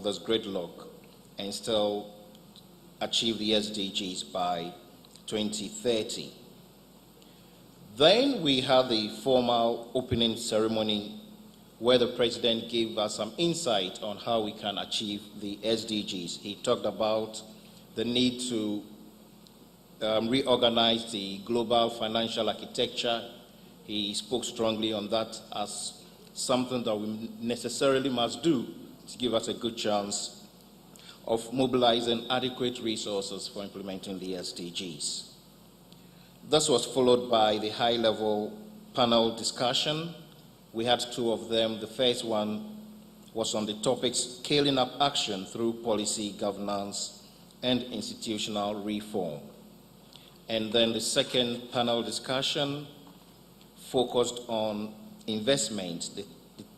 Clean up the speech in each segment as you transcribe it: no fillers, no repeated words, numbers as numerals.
of this gridlock and still achieve the SDGs by 2030. Then we had the formal opening ceremony where the president gave us some insight on how we can achieve the SDGs. He talked about the need to reorganize the global financial architecture. He spoke strongly on that as something that we necessarily must do to give us a good chance of mobilizing adequate resources for implementing the SDGs. This was followed by the high-level panel discussion. We had two of them. The first one was on the topic scaling up action through policy, governance, and institutional reform. And then the second panel discussion focused on investment. The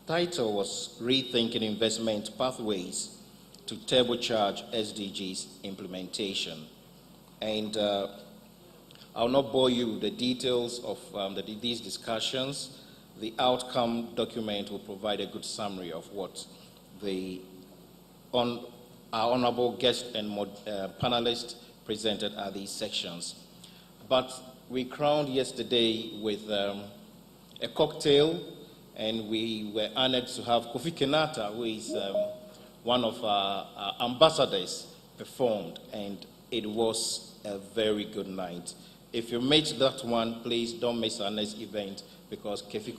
title was Rethinking Investment Pathways to Turbocharge SDGs Implementation. And I'll not bore you with the details of these discussions. The outcome document will provide a good summary of what our honorable guest and panelists presented at these sections. But we crowned yesterday with a cocktail, and we were honored to have Kofi Kenyatta, who is one of our ambassadors, performed, and it was a very good night. If you missed that one, please don't miss our next event, because Kofi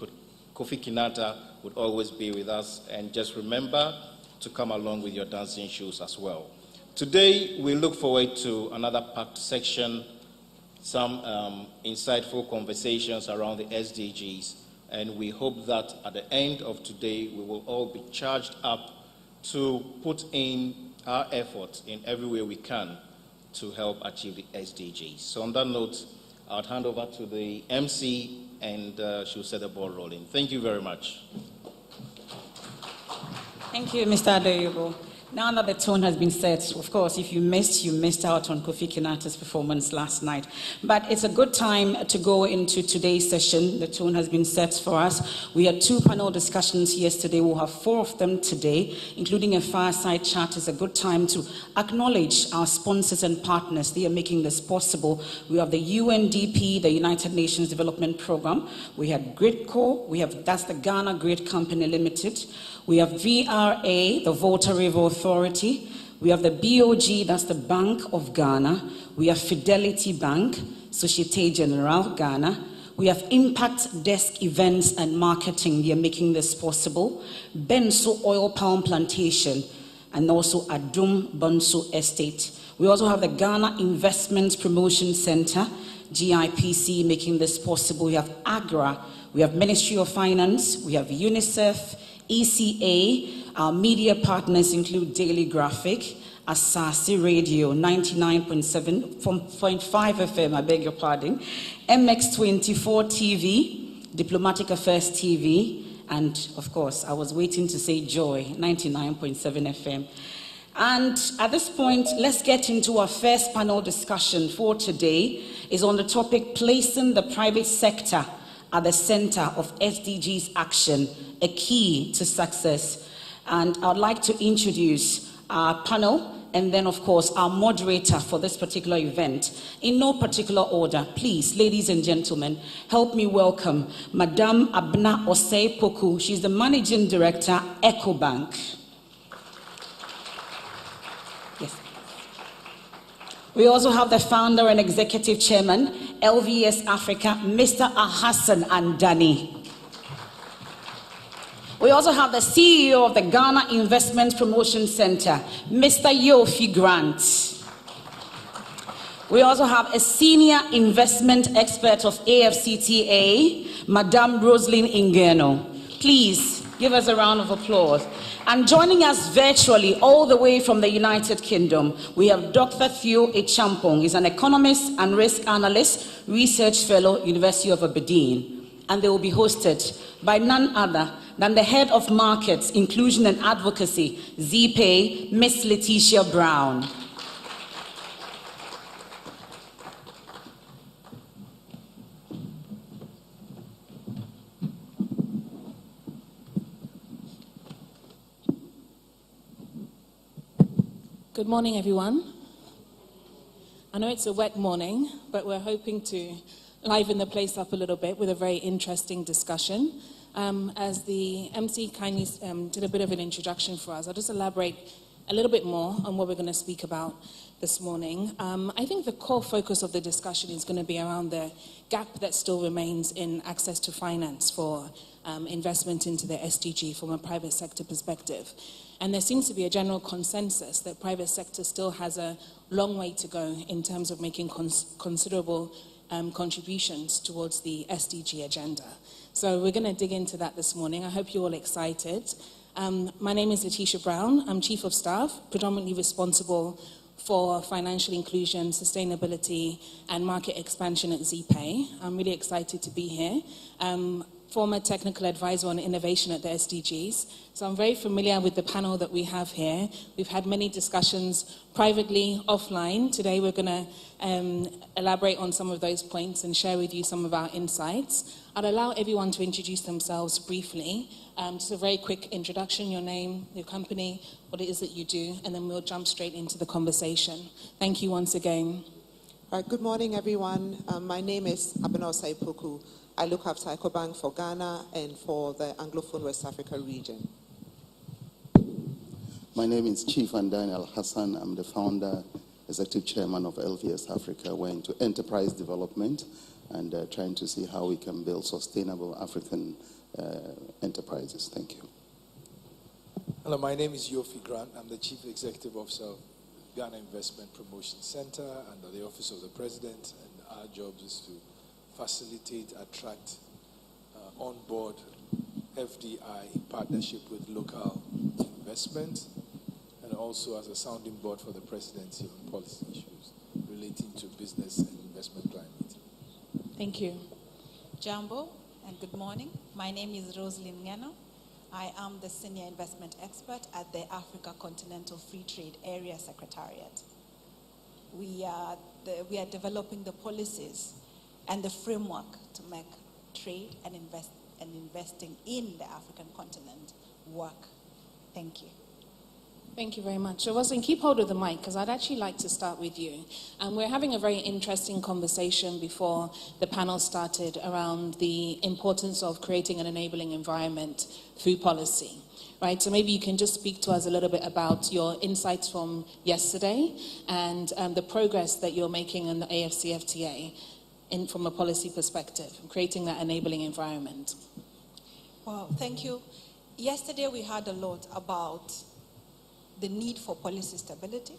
Kenyatta would always be with us. And just remember to come along with your dancing shoes as well. Today, we look forward to another packed section, some insightful conversations around the SDGs, and we hope that at the end of today, we will all be charged up to put in our efforts in every way we can to help achieve the SDGs. So on that note, I'll hand over to the MC, and she'll set the ball rolling. Thank you very much. Thank you, Mr. Adeyobo. Now that the tone has been set, of course, if you missed out on Kofi Kenyatta's performance last night. But it's a good time to go into today's session. The tone has been set for us. We had 2 panel discussions yesterday. We'll have 4 of them today, including a fireside chat. It's a good time to acknowledge our sponsors and partners. They are making this possible. We have the UNDP, the United Nations Development Programme. We have GridCo. That's the Ghana Grid Company Limited. We have VRA, the Volta River Authority. We have the BOG, that's the Bank of Ghana. We have Fidelity Bank, Societe Generale Ghana. We have Impact Desk Events and Marketing. They are making this possible. Benso Oil Palm Plantation, and also Adum Bonso Estate. We also have the Ghana Investment Promotion Center, GIPC, making this possible. We have AGRA. We have Ministry of Finance. We have UNICEF, ECA. Our media partners include Daily Graphic, Asasi Radio, 99.7.5 FM, I beg your pardon, MX24 TV, Diplomatic Affairs TV, and of course, I was waiting to say Joy, 99.7 FM. And at this point, let's get into our first panel discussion for today. Is on the topic, placing the private sector at the center of SDGs action, a key to success. And I'd like to introduce our panel and then, of course, our moderator for this particular event. In no particular order, please, ladies and gentlemen, help me welcome Madame Abna Osei Poku. She's the Managing Director, EcoBank. Yes. We also have the founder and executive chairman, LVS Africa, Mr. Ahassan Andani. We also have the CEO of the Ghana Investment Promotion Center, Mr. Yofi Grant. We also have a senior investment expert of AFCTA, Madame Roselyn Ingeno. Please give us a round of applause. And joining us virtually all the way from the United Kingdom, we have Dr. Theo Echampong. He's an economist and risk analyst, research fellow, University of Aberdeen. And they will be hosted by none other than the head of markets, inclusion and advocacy, ZPay, Miss Letitia Brown. Good morning, everyone. I know it's a wet morning, but we're hoping to liven the place up a little bit with a very interesting discussion. As the MC kindly did a bit of an introduction for us, I'll just elaborate a little bit more on what we're going to speak about this morning. I think the core focus of the discussion is going to be around the gap that still remains in access to finance for investment into the SDG from a private sector perspective. And there seems to be a general consensus that private sector still has a long way to go in terms of making considerable contributions towards the SDG agenda. So we're going to dig into that this morning. I hope you're all excited. My name is Letitia Brown. I'm Chief of Staff, predominantly responsible for financial inclusion, sustainability, and market expansion at ZPay. I'm really excited to be here. Former technical advisor on innovation at the SDGs. So I'm very familiar with the panel that we have here. We've had many discussions privately, offline. Today we're going to elaborate on some of those points and share with you some of our insights. I'll allow everyone to introduce themselves briefly. Just a very quick introduction, your name, your company, what it is that you do, and then we'll jump straight into the conversation. Thank you once again. All right, good morning, everyone. My name is Abena Osaipoku. I look after EcoBank for Ghana and for the Anglophone West Africa region. My name is Chief Daniel Hassan. I'm the founder, executive chairman of LVS Africa. We're into enterprise development and trying to see how we can build sustainable African enterprises. Thank you. Hello, my name is Yofi Grant. I'm the Chief Executive Officer of Ghana Investment Promotion Center under the Office of the President, and our job is to facilitate, attract, onboard FDI in partnership with local investment, and also as a sounding board for the presidency on policy issues relating to business and investment climate. Thank you. Jambo, and good morning. My name is Rosalind Ngeno. I am the Senior Investment Expert at the Africa Continental Free Trade Area Secretariat. We are developing the policies and the framework to make trade and investing in the African continent work. Thank you. Thank you very much. So, Rosalind, keep hold of the mic, because I'd actually like to start with you. We're having a very interesting conversation before the panel started around the importance of creating an enabling environment through policy. Right, so maybe you can just speak to us a little bit about your insights from yesterday and the progress that you're making in the AFCFTA from a policy perspective, creating that enabling environment. Well, thank you. Yesterday we heard a lot about the need for policy stability,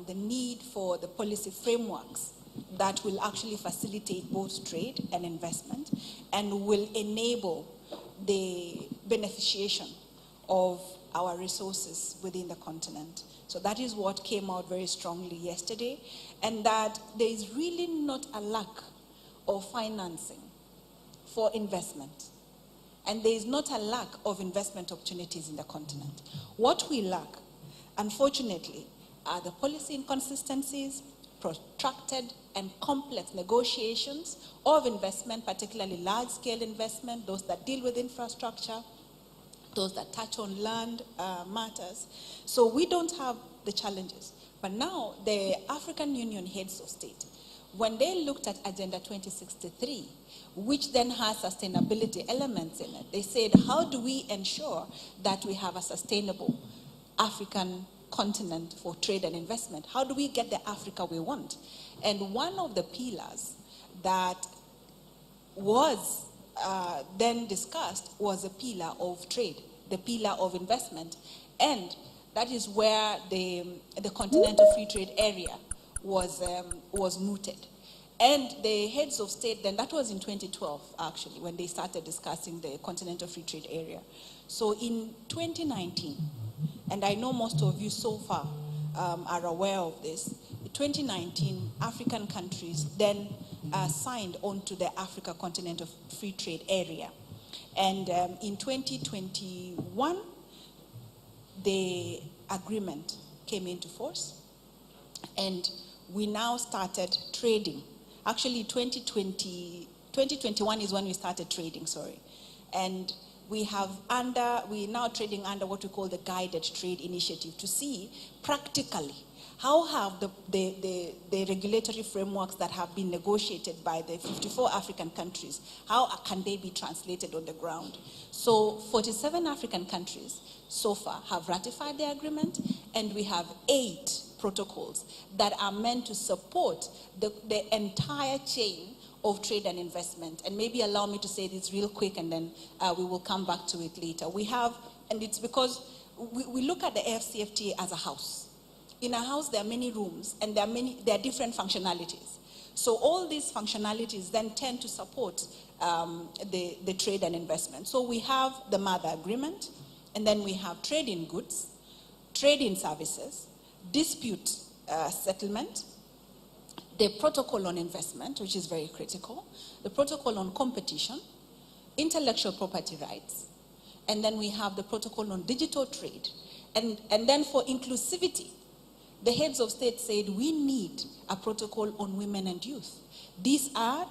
the need for the policy frameworks that will actually facilitate both trade and investment and will enable the beneficiation of our resources within the continent. So that is what came out very strongly yesterday, and that there is really not a lack of financing for investment. And there is not a lack of investment opportunities in the continent. What we lack, unfortunately, are the policy inconsistencies, protracted and complex negotiations of investment, particularly large-scale investment, those that deal with infrastructure, those that touch on land matters. So we don't have the challenges. But now the African Union heads of state, when they looked at Agenda 2063, which then has sustainability elements in it, they said, how do we ensure that we have a sustainable African continent for trade and investment? How do we get the Africa we want? And one of the pillars that was then discussed was a pillar of trade, the pillar of investment. And that is where the Continental Free Trade Area was mooted. And the heads of state, then that was in 2012, actually, when they started discussing the Continental Free Trade Area. So in 2019, and I know most of you so far are aware of this, in 2019, African countries then signed onto the Africa Continental Free Trade Area. And in 2021, the agreement came into force, and we now started trading. Actually, 2021 is when we started trading, sorry. And we're now trading under what we call the Guided Trade Initiative to see practically how have the regulatory frameworks that have been negotiated by the 54 African countries, how can they be translated on the ground? So 47 African countries so far have ratified the agreement, and we have 8 protocols that are meant to support the entire chain of trade and investment. And maybe allow me to say this real quick, and then we will come back to it later. We have, and it's because we look at the AfCFTA as a house. In a house, there are many rooms, and there are different functionalities. So all these functionalities then tend to support the trade and investment. So we have the mother agreement, and then we have trade in goods, trade in services, dispute settlement, the protocol on investment, which is very critical, the protocol on competition, intellectual property rights, and then we have the protocol on digital trade. And then for inclusivity, the heads of state said we need a protocol on women and youth. These are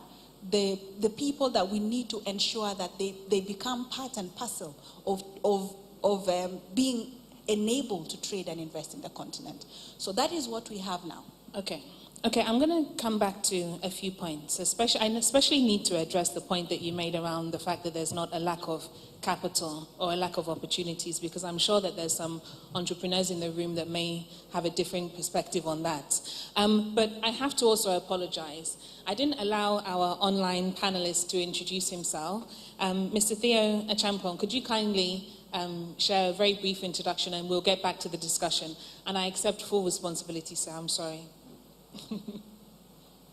the people that we need to ensure that they become part and parcel of being enabled to trade and invest in the continent. So that is what we have now. Okay, I'm going to come back to a few points. I especially need to address the point that you made around the fact that there's not a lack of capital or a lack of opportunities, because I'm sure that there's some entrepreneurs in the room that may have a different perspective on that. But I have to also apologize. I didn't allow our online panelist to introduce himself. Mr. Theo Achampong, could you kindly share a very brief introduction, and we'll get back to the discussion. And I accept full responsibility, sir. I'm sorry.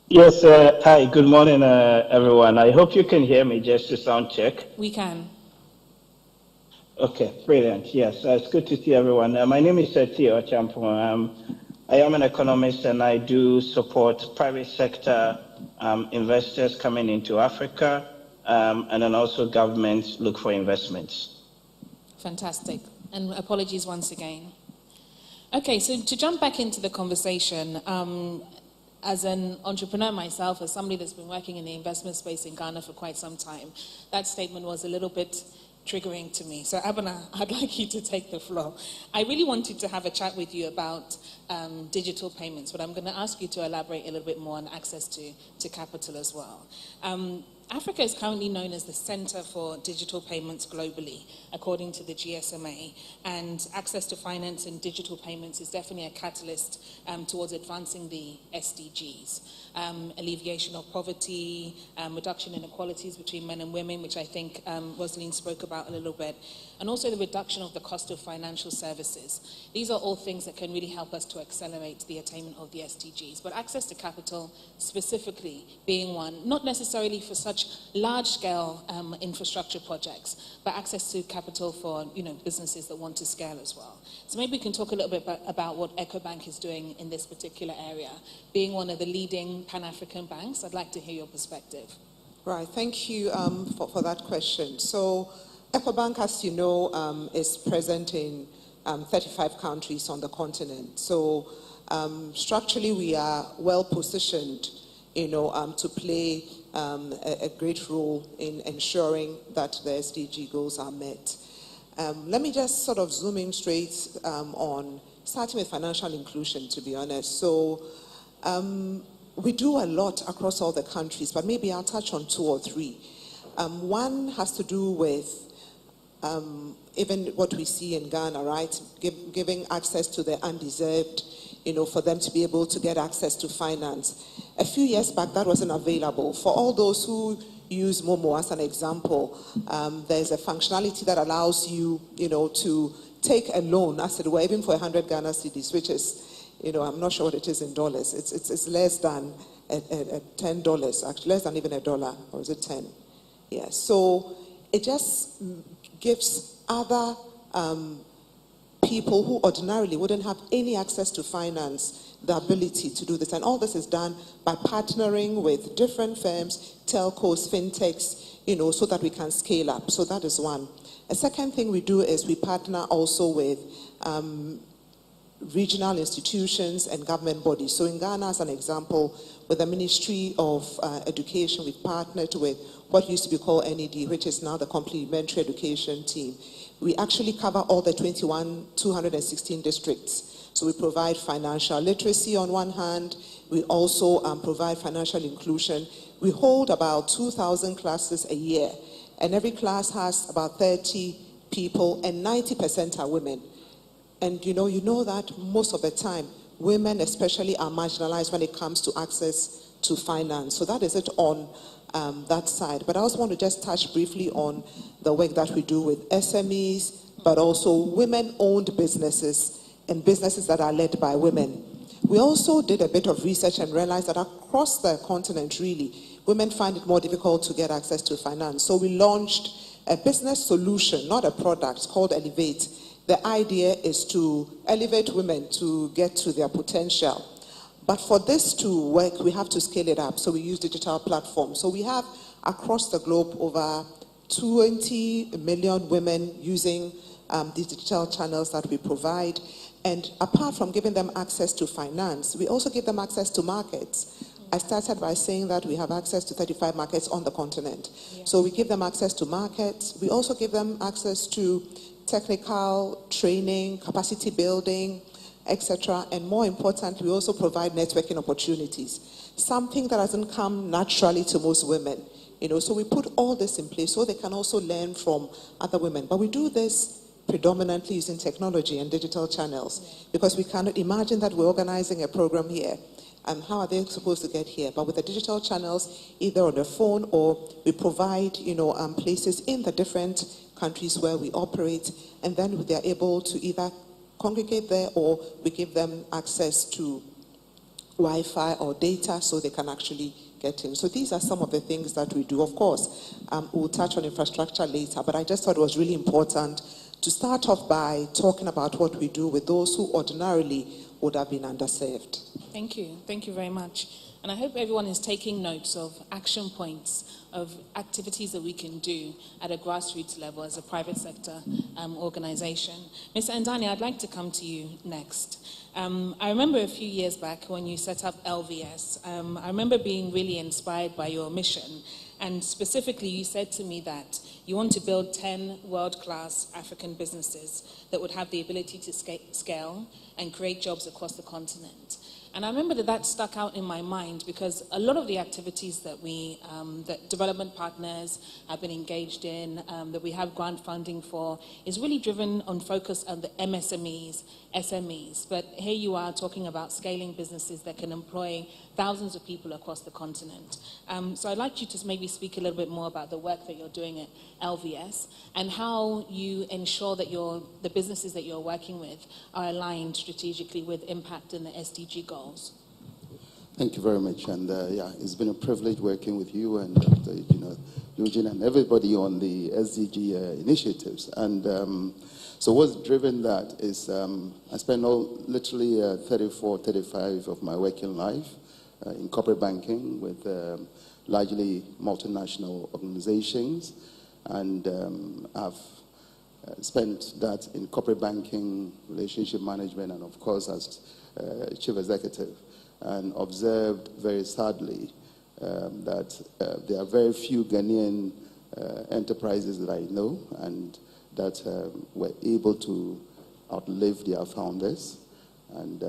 Yes, hi, good morning, everyone. I hope you can hear me, just to sound check. We can. Okay, brilliant. Yes, it's good to see everyone. My name is Theo Achampong. I am an economist, and I do support private sector investors coming into Africa, and then also governments look for investments. Fantastic. And apologies once again. Okay, so to jump back into the conversation, as an entrepreneur myself, as somebody that's been working in the investment space in Ghana for quite some time, that statement was a little bit triggering to me. So Abena, I'd like you to take the floor. I really wanted to have a chat with you about digital payments, but I'm going to ask you to elaborate a little bit more on access to capital as well. Africa is currently known as the center for digital payments globally, according to the GSMA, and access to finance and digital payments is definitely a catalyst towards advancing the SDGs. Alleviation of poverty, reduction in inequalities between men and women, which I think Rosaline spoke about a little bit, and also the reduction of the cost of financial services. These are all things that can really help us to accelerate the attainment of the SDGs. But access to capital specifically being one, not necessarily for such large-scale infrastructure projects, but access to capital for businesses that want to scale as well. So maybe we can talk a little bit about what EcoBank is doing in this particular area. Being one of the leading Pan-African banks, I'd like to hear your perspective. Right, thank you for that question. So EcoBank, as you know, is present in 35 countries on the continent. So structurally, we are well positioned, to play a great role in ensuring that the SDG goals are met. Let me just sort of zoom in straight on starting with financial inclusion, to be honest. So we do a lot across all the countries, but maybe I'll touch on 2 or 3. One has to do with even what we see in Ghana, right? Giving access to the undeserved, for them to be able to get access to finance. A few years back, that wasn't available. For all those who use Momo as an example, there's a functionality that allows you, to take a loan, as it were, even for 100 Ghana cedis, which is, I'm not sure what it is in dollars. It's less than $10, actually, less than even $1, or is it 10? Yeah, so it just gives other people who ordinarily wouldn't have any access to finance the ability to do this. And all this is done by partnering with different firms, telcos, fintechs, so that we can scale up. So that is one. A second thing we do is we partner also with regional institutions and government bodies. So in Ghana, as an example, with the Ministry of Education, we've partnered with what used to be called NED, which is now the Complementary Education Team. We actually cover all the 216 districts. So we provide financial literacy on one hand. We also provide financial inclusion. We hold about 2,000 classes a year, and every class has about 30 people, and 90% are women. And you know that most of the time, women especially are marginalized when it comes to access to finance. So that is it on that side. But I also want to just touch briefly on the work that we do with SMEs, but also women-owned businesses and businesses that are led by women. We also did a bit of research and realized that across the continent, really, women find it more difficult to get access to finance. So we launched a business solution, not a product, called Elevate. The idea is to elevate women to get to their potential. But for this to work, we have to scale it up. So we use digital platforms. So we have across the globe over 20 million women using these digital channels that we provide. And apart from giving them access to finance, we also give them access to markets. I started by saying that we have access to 35 markets on the continent. Yeah. So we give them access to markets. We also give them access to technical training, capacity building, etc. And more importantly, we also provide networking opportunities, something that doesn't come naturally to most women. So we put all this in place so they can also learn from other women. But we do this predominantly using technology and digital channels, because we cannot imagine that we're organizing a program here and how are they supposed to get here? But with the digital channels, either on the phone or we provide, places in the different countries where we operate, and then they're able to either congregate there or we give them access to Wi-Fi or data so they can actually get in. So these are some of the things that we do. Of course, we'll touch on infrastructure later, but I just thought it was really important to start off by talking about what we do with those who ordinarily would have been underserved. Thank you. Thank you very much. And I hope everyone is taking notes of action points, of activities that we can do at a grassroots level as a private sector organization. Ms. Ndani, I'd like to come to you next. I remember a few years back when you set up LVS, I remember being really inspired by your mission. And specifically, you said to me that you want to build 10 world-class African businesses that would have the ability to scale and create jobs across the continent. And I remember that stuck out in my mind because a lot of the activities that that development partners have been engaged in, that we have grant funding for, is really driven on focus on the MSMEs, SMEs. But here you are talking about scaling businesses that can employ thousands of people across the continent. So I'd like you to maybe speak a little bit more about the work that you're doing at LVS and how you ensure that the businesses that you're working with are aligned strategically with impact and the SDG goals. Thank you very much. And it's been a privilege working with you and Eugene and everybody on the SDG initiatives. And so what's driven that is I spent literally 35 of my working life in corporate banking with largely multinational organizations. And I've spent that in corporate banking, relationship management, and of course as chief executive, and observed very sadly that there are very few Ghanaian enterprises that I know and that were able to outlive their founders. And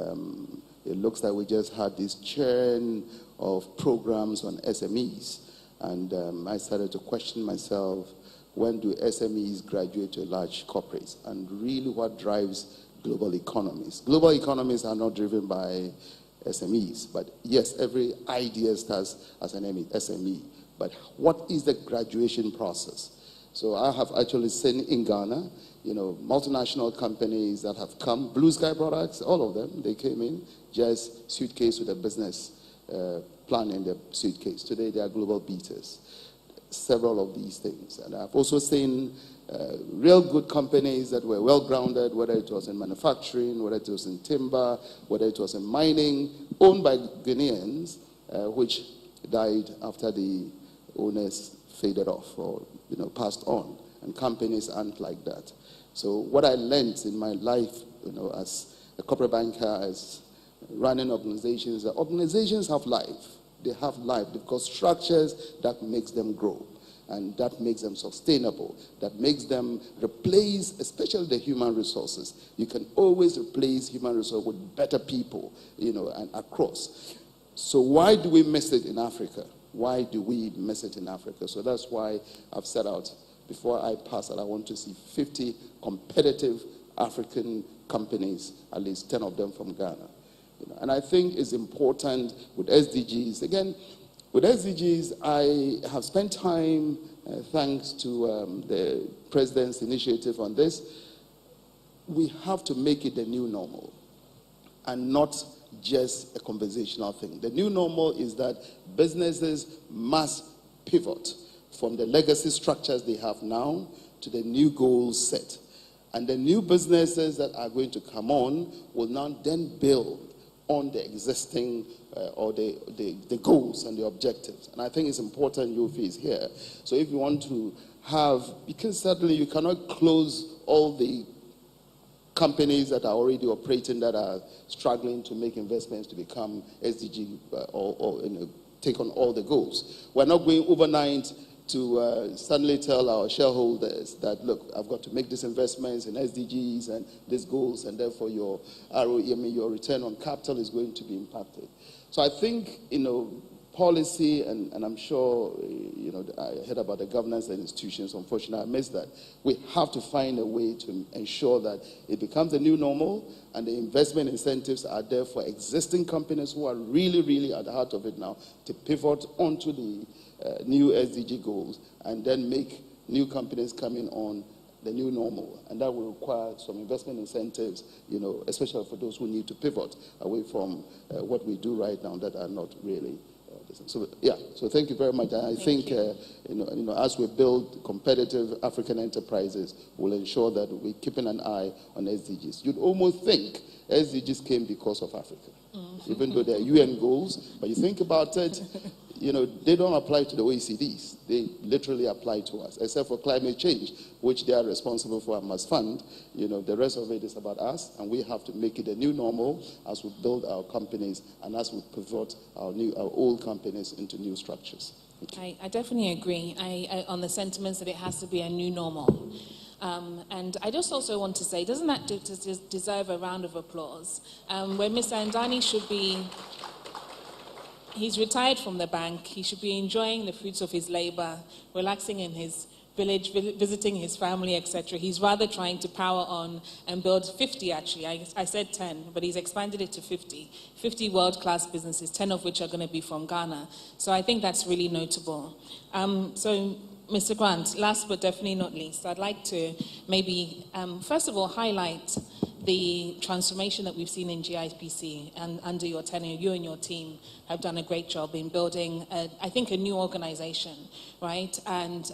it looks like we just had this churn of programs on SMEs. And I started to question myself, when do SMEs graduate to large corporates? And really what drives global economies? Global economies are not driven by SMEs, but yes, every idea starts as an SME. But what is the graduation process? So I have actually seen in Ghana, multinational companies that have come, Blue Sky Products, all of them, they came in, just suitcase with a business plan in the suitcase. Today they are global beaters. Several of these things. And I've also seen real good companies that were well-grounded, whether it was in manufacturing, whether it was in timber, whether it was in mining, owned by Ghanaians, which died after the owners faded off or passed on. And companies aren't like that. So what I learned in my life, as a corporate banker, as running organizations, organizations have life. They have life. They've got structures that makes them grow, and that makes them sustainable, that makes them replace, especially the human resources. You can always replace human resources with better people, and across. So why do we miss it in Africa? Why do we miss it in Africa? So that's why I've set out, before I pass it, I want to see 50 competitive African companies, at least 10 of them from Ghana. And I think it's important with SDGs. Again, with SDGs, I have spent time, thanks to the President's initiative on this. We have to make it the new normal and not just a conversational thing. The new normal is that businesses must pivot from the legacy structures they have now to the new goals set. And the new businesses that are going to come on will now then build on the existing or the goals and the objectives. And I think it's important Yofi is here. So if you want to have, because certainly you cannot close all the companies that are already operating that are struggling to make investments to become SDG or take on all the goals. We're not going overnight to suddenly tell our shareholders that, look, I've got to make these investments in SDGs and these goals, and therefore your ROE, your return on capital is going to be impacted. So I think, policy, and I'm sure, I heard about the governance and institutions. Unfortunately, I missed that. We have to find a way to ensure that it becomes the new normal, and the investment incentives are there for existing companies who are really, really at the heart of it now to pivot onto the new SDG goals, and then make new companies coming on the new normal. And that will require some investment incentives, especially for those who need to pivot away from what we do right now that are not really. So thank you very much. I think as we build competitive African enterprises, we'll ensure that we're keeping an eye on SDGs. You'd almost think SDGs came because of Africa, even though they're UN goals. But you think about it, they don't apply to the OECDs. They literally apply to us, except for climate change, which they are responsible for and must fund. The rest of it is about us, and we have to make it a new normal as we build our companies and as we pivot our old companies into new structures. I definitely agree I on the sentiments that it has to be a new normal. And I just also want to say, doesn't that deserve a round of applause? Where Mr. Ndani should be... He's retired from the bank. He should be enjoying the fruits of his labor, relaxing in his village, visiting his family, etc. He's rather trying to power on and build 50, actually. I said 10, but he's expanded it to 50. 50 world-class businesses, 10 of which are going to be from Ghana. So I think that's really notable. So, Mr. Grant, last but definitely not least, I'd like to maybe, first of all, highlight the transformation that we've seen in GIPC, and under your tenure, you and your team have done a great job in building, I think, a new organization, right? And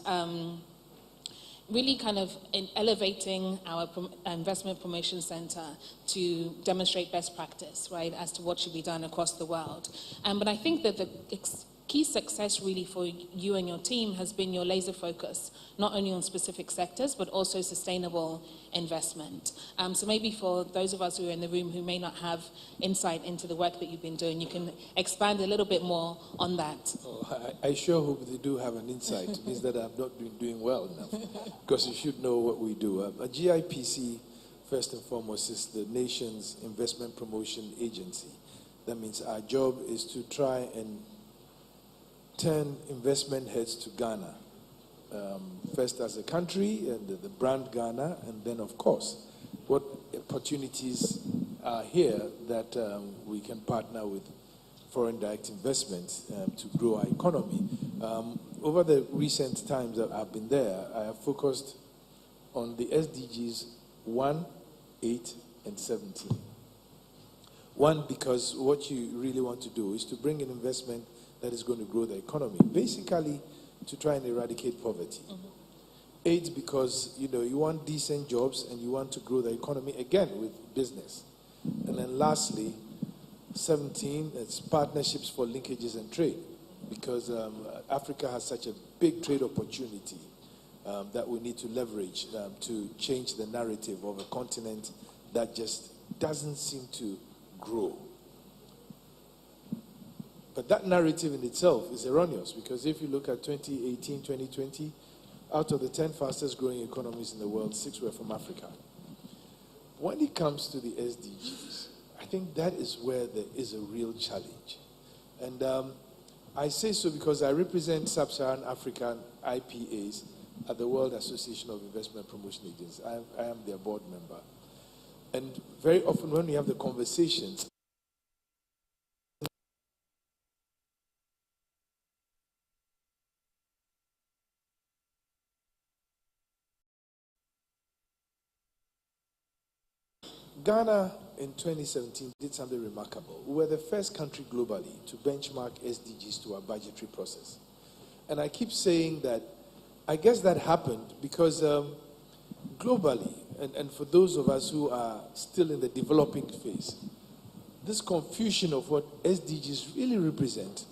really kind of in elevating our investment promotion center to demonstrate best practice, right, as to what should be done across the world. But I think that the key success really for you and your team has been your laser focus, not only on specific sectors, but also sustainable investment. So maybe for those of us who are in the room who may not have insight into the work that you've been doing, you can expand a little bit more on that. Oh, I sure hope they do have an insight. It means that I've not been doing well enough, because you should know what we do. A GIPC, first and foremost, is the nation's investment promotion agency. That means our job is to try and turn investment heads to Ghana. First as a country, and the brand Ghana, and then, of course, what opportunities are here that we can partner with foreign direct investments to grow our economy. Over the recent times that I've been there, I have focused on the SDGs 1, 8, and 17. 1, because what you really want to do is to bring in investment that is going to grow the economy, basically to try and eradicate poverty. 8, because you want decent jobs and you want to grow the economy again with business. And then lastly, 17, it's partnerships for linkages and trade, because Africa has such a big trade opportunity that we need to leverage to change the narrative of a continent that just doesn't seem to grow. But that narrative in itself is erroneous, because if you look at 2018, 2020, out of the 10 fastest growing economies in the world, 6 were from Africa. When it comes to the SDGs, I think that is where there is a real challenge. And I say so because I represent Sub-Saharan African IPAs at the World Association of Investment Promotion Agents. I am their board member. And very often when we have the conversations, Ghana in 2017 did something remarkable. We were the first country globally to benchmark SDGs to our budgetary process. And I keep saying that I guess that happened because globally, and for those of us who are still in the developing phase, this confusion of what SDGs really represent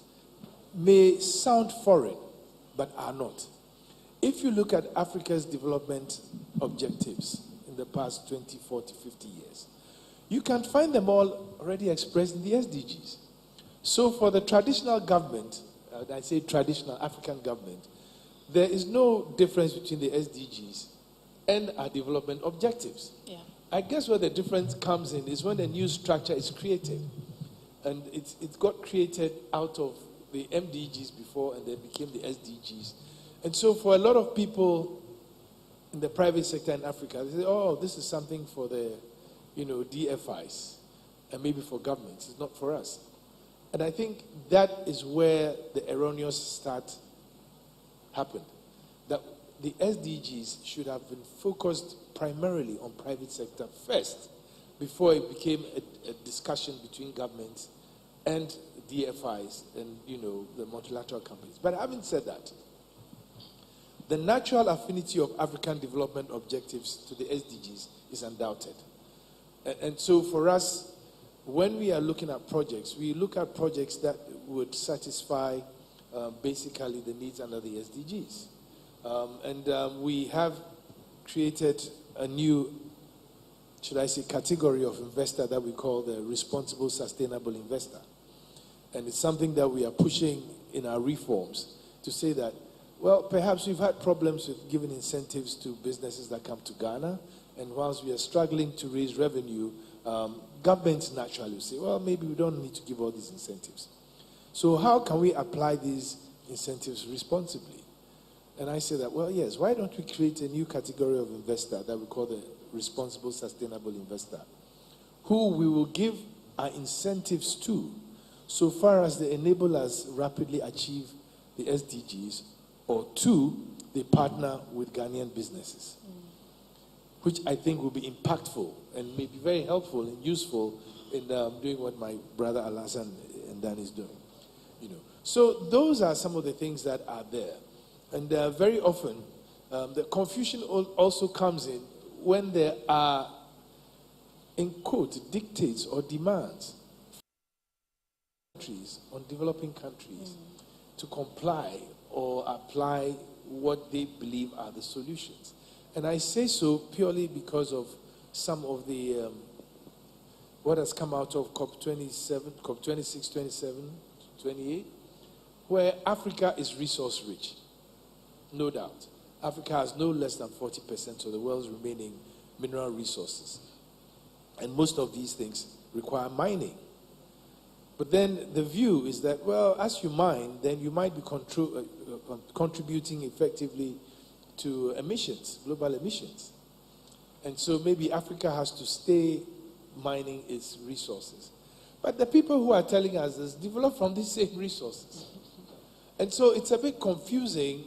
may sound foreign, but are not. If you look at Africa's development objectives in the past 20, 40, 50 years, you can find them all already expressed in the SDGs. So for the traditional government, I say traditional African government, there is no difference between the SDGs and our development objectives. Yeah. I guess where the difference comes in is when a new structure is created. And it got created out of the MDGs before and then became the SDGs. And so for a lot of people in the private sector in Africa, they say, oh, this is something for the, DFIs and maybe for governments. It's not for us. And I think that is where the erroneous start happened. That the SDGs should have been focused primarily on private sector first, before it became a discussion between governments and DFIs and, the multilateral companies. But having said that, the natural affinity of African development objectives to the SDGs is undoubted. And so for us, when we are looking at projects, we look at projects that would satisfy basically the needs under the SDGs. We have created a new, should I say, category of investor that we call the responsible sustainable investor. And it's something that we are pushing in our reforms to say that, well, perhaps we've had problems with giving incentives to businesses that come to Ghana, and whilst we are struggling to raise revenue, governments naturally will say, well, maybe we don't need to give all these incentives. So how can we apply these incentives responsibly? And I say that, well, yes, why don't we create a new category of investor that we call the responsible sustainable investor, who we will give our incentives to so far as they enable us rapidly achieve the SDGs, or two, they partner with Ghanaian businesses, which I think will be impactful and may be very helpful and useful in doing what my brother Alassane and Dan is doing. So those are some of the things that are there. And very often, the confusion also comes in when there are, in quote, dictates or demands on developing countries to comply or apply what they believe are the solutions. And I say so purely because of some of the, what has come out of COP27, COP26, 27, 28, where Africa is resource rich. No doubt. Africa has no less than 40% of the world's remaining mineral resources. And most of these things require mining. But then the view is that, well, as you mine, then you might be contributing effectively to emissions, global emissions. And so maybe Africa has to stay mining its resources. But the people who are telling us this develop from these same resources. And so it's a bit confusing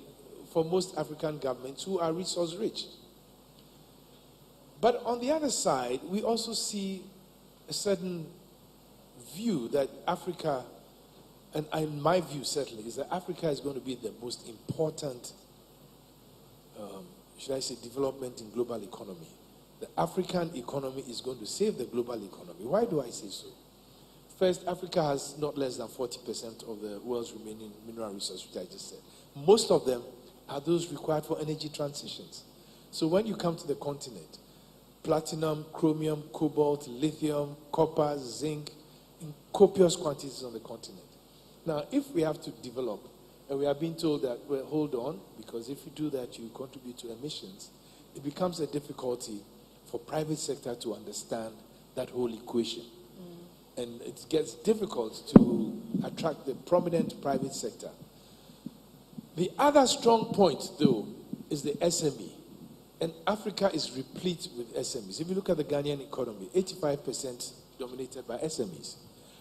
for most African governments who are resource rich. But on the other side, we also see a certain view that Africa, and in my view certainly, is that Africa is going to be the most important, should I say, development in global economy. The African economy is going to save the global economy. Why do I say so? First, Africa has not less than 40% of the world's remaining mineral resources, which I just said. Most of them are those required for energy transitions. So when you come to the continent, platinum, chromium, cobalt, lithium, copper, zinc, in copious quantities on the continent. Now, if we have to develop, and we are being told that, well, hold on, because if you do that, you contribute to emissions, it becomes a difficulty for private sector to understand that whole equation. And it gets difficult to attract the prominent private sector. The other strong point, though, is the SME. And Africa is replete with SMEs. If you look at the Ghanaian economy, 85% dominated by SMEs.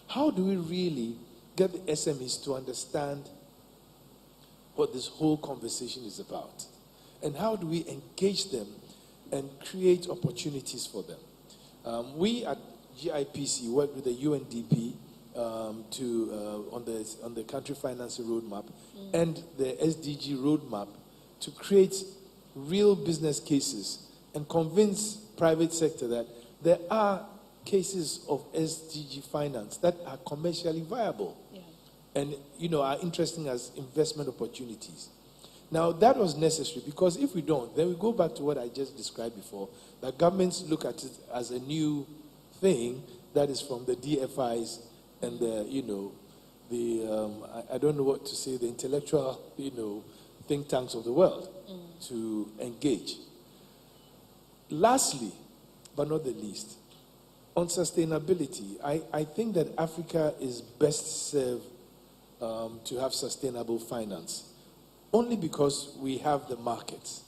How do we really get the SMEs to understand what this whole conversation is about? And how do we engage them and create opportunities for them? We at GIPC work with the UNDP on the country financing roadmap and the SDG roadmap to create real business cases and convince private sector that there are cases of SDG finance that are commercially viable and are interesting as investment opportunities. Now, that was necessary because if we don't, then we go back to what I just described before, that governments look at it as a new thing that is from the DFIs and I don't know what to say, the intellectual, think tanks of the world to engage. Lastly, but not the least, on sustainability, I think that Africa is best served to have sustainable finance, only because we have the markets.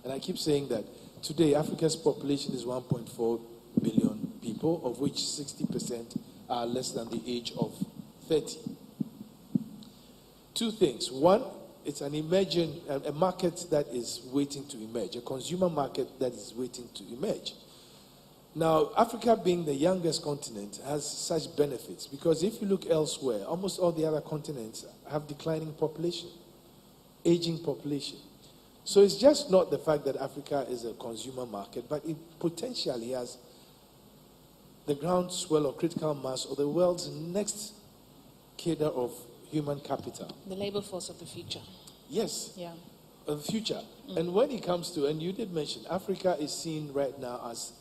And I keep saying that today Africa's population is 1.4 billion people, of which 60% are less than the age of 30. Two things. One, it's an emerging, a market that is waiting to emerge, a consumer market that is waiting to emerge. Now, Africa being the youngest continent has such benefits because if you look elsewhere, almost all the other continents have declining population, aging population. So it's just not the fact that Africa is a consumer market, but it potentially has the groundswell or critical mass of the world's next cadre of human capital. The labor force of the future. Yes. Yeah. Of the future. And when it comes to, and you did mention, Africa is seen right now as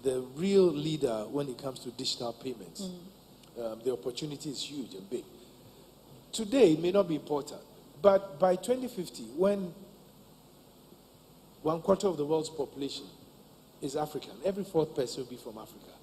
the real leader when it comes to digital payments. The opportunity is huge and big. Today, it may not be important, but by 2050, when 1/4 of the world's population is African, every fourth person will be from Africa.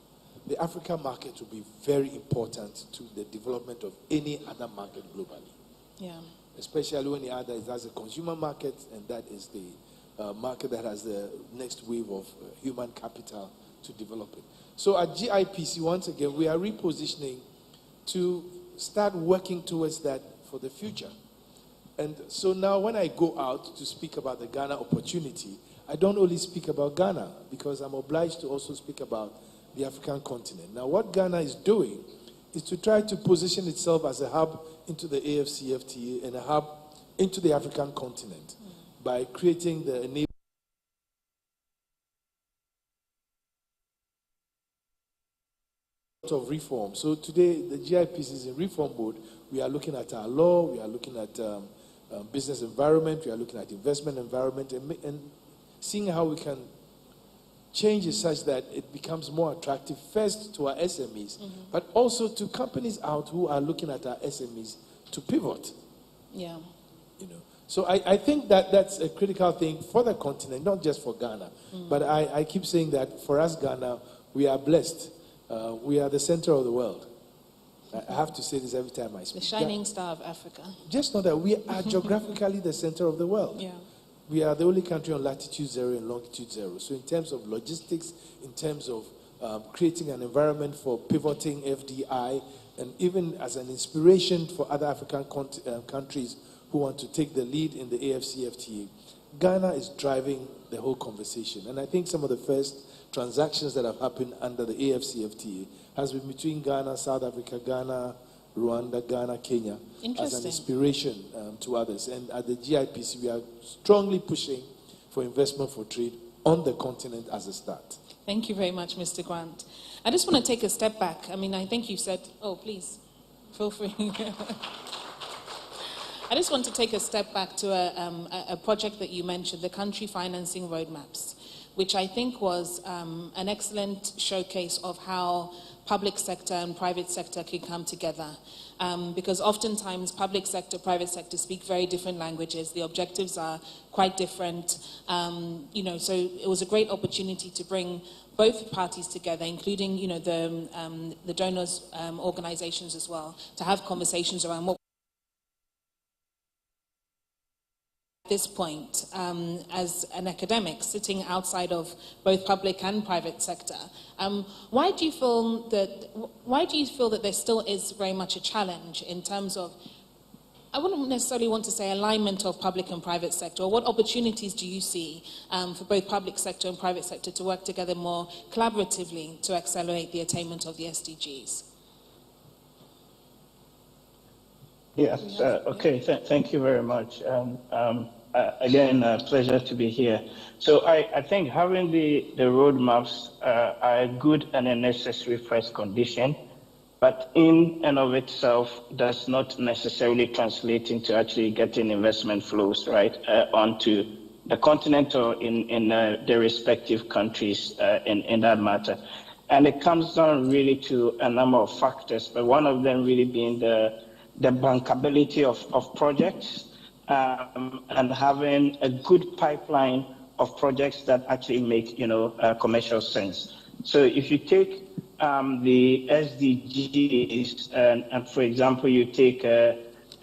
The African market will be very important to the development of any other market globally. Yeah. Especially when the other is as a consumer market, and that is the market that has the next wave of human capital to develop it. So at GIPC, once again, we are repositioning to start working towards that for the future. And so now when I go out to speak about the Ghana opportunity, I don't only speak about Ghana because I'm obliged to also speak about the African continent. Now, what Ghana is doing is to try to position itself as a hub into the AFCFTA and a hub into the African continent by creating the enablement of reform. So today, the GIPC is in reform mode. We are looking at our law, we are looking at business environment, we are looking at investment environment, and seeing how we can change it such that it becomes more attractive first to our SMEs, but also to companies out who are looking at our SMEs to pivot. Yeah. So I think that that's a critical thing for the continent, not just for Ghana. But I keep saying that for us, Ghana, we are blessed. We are the center of the world. I have to say this every time I speak. The shining star of Africa. Just know that we are geographically the center of the world. Yeah. We are the only country on latitude 0 and longitude 0. So in terms of logistics, in terms of creating an environment for pivoting FDI, and even as an inspiration for other African countries who want to take the lead in the AFCFTA, Ghana is driving the whole conversation. And I think some of the first transactions that have happened under the AFCFTA has been between Ghana, South Africa, Ghana, Rwanda, Ghana, Kenya, as an inspiration to others. And at the GIPC, we are strongly pushing for investment for trade on the continent as a start. Thank you very much, Mr. Grant. I just want to take a step back. I mean, I think you said, oh, please, feel free. I just want to take a step back to a project that you mentioned, the country financing roadmaps. which I think was an excellent showcase of how public sector and private sector can come together. Because oftentimes public sector, private sector speak very different languages. The objectives are quite different. So it was a great opportunity to bring both parties together, including, the donors organizations as well, to have conversations around what at this point, as an academic sitting outside of both public and private sector, why do you feel that there still is very much a challenge in terms of, I wouldn't necessarily want to say alignment of public and private sector, or what opportunities do you see for both public sector and private sector to work together more collaboratively to accelerate the attainment of the SDGs? Yes, okay, thank you very much. Again, a pleasure to be here. So I think having the roadmaps are a good and a necessary first condition, but in and of itself does not necessarily translate into actually getting investment flows, right, onto the continent or in the respective countries in that matter. And it comes down really to a number of factors, but one of them really being the bankability of projects, and having a good pipeline of projects that actually make, commercial sense. So if you take the SDGs, and for example, you take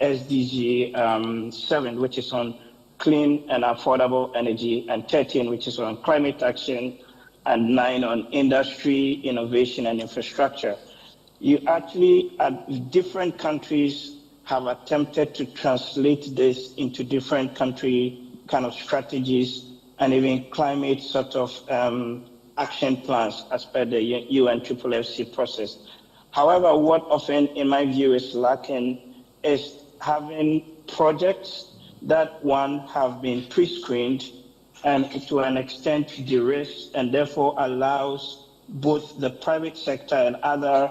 SDG 7, which is on clean and affordable energy, and 13, which is on climate action, and 9 on industry, innovation, and infrastructure. You actually, different countries have attempted to translate this into different country kind of strategies and even climate sort of action plans as per the UNFFC process. However, what often, in my view, is lacking is having projects that, one, have been pre-screened and to an extent de-risked, and therefore allows both the private sector and other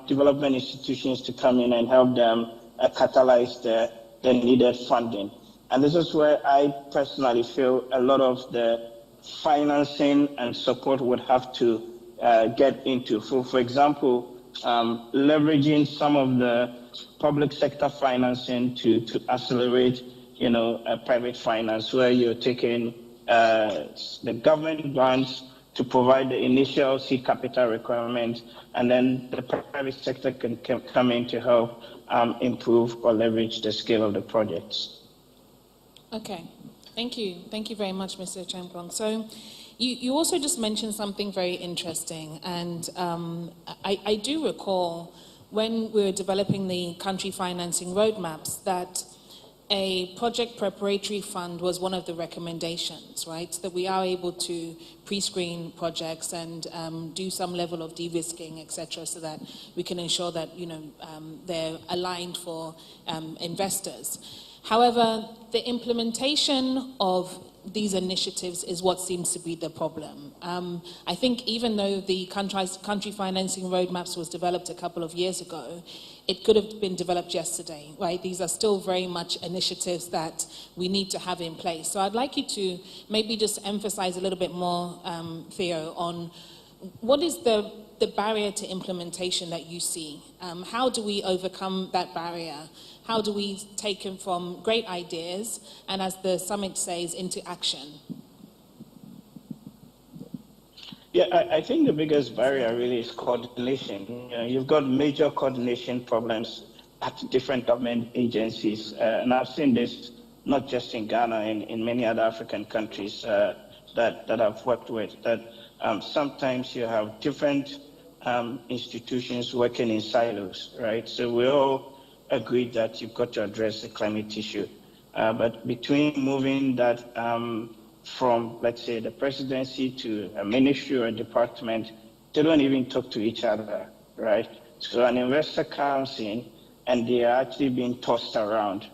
development institutions to come in and help them catalyze the needed funding. And this is where I personally feel a lot of the financing and support would have to get into. For example, leveraging some of the public sector financing to accelerate, private finance, where you're taking the government grants to provide the initial seed capital requirement, and then the private sector can come in to help improve or leverage the scale of the projects. Okay, thank you. Thank you very much, Mr. Champong. So you also just mentioned something very interesting, and I do recall when we were developing the country financing roadmaps that a project preparatory fund was one of the recommendations, right? That we are able to pre-screen projects and do some level of de-risking, etc., so that we can ensure that they're aligned for investors. However, the implementation of these initiatives is what seems to be the problem. I think even though the country financing roadmaps was developed a couple of years ago, it could have been developed yesterday, right? These are still very much initiatives that we need to have in place. So I'd like you to maybe just emphasize a little bit more, Theo, on what is the barrier to implementation that you see? How do we overcome that barrier? How do we take them from great ideas and, as the summit says, into action? Yeah, I think the biggest barrier really is coordination. You've got major coordination problems at different government agencies. And I've seen this not just in Ghana, in many other African countries that I've worked with, that sometimes you have different institutions working in silos, right? So we all agreed that you've got to address the climate issue. But between moving that from, let's say, the presidency to a ministry or a department, they don't even talk to each other, right? So an investor comes in and they are actually being tossed around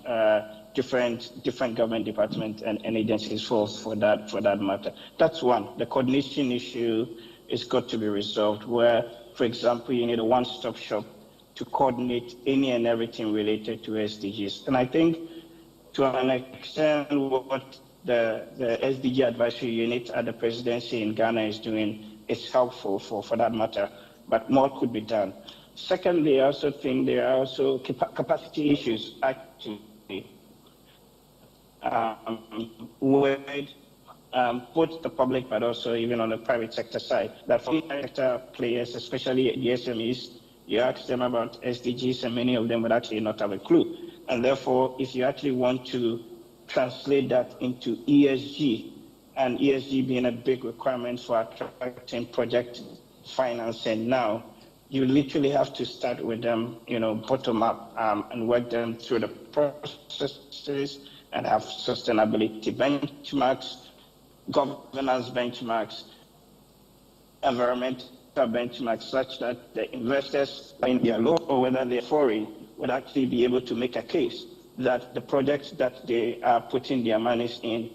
different government departments and agencies for that matter. That's one. The coordination issue is got to be resolved, where, for example, you need a one-stop shop to coordinate any and everything related to SDGs. And I think to an extent what the SDG advisory unit at the presidency in Ghana is doing is helpful for that matter, but more could be done. Secondly, I also think there are also capacity issues, actually, with both the public but also even on the private sector side. That for private sector players, especially the SMEs, you ask them about SDGs and many of them would actually not have a clue. And therefore, if you actually want to translate that into ESG, and ESG being a big requirement for attracting project financing now, you literally have to start with them, bottom up and work them through the processes and have sustainability benchmarks, governance benchmarks, environmental benchmarks, such that the investors in their local or whether they're foreign would actually be able to make a case that the projects that they are putting their monies in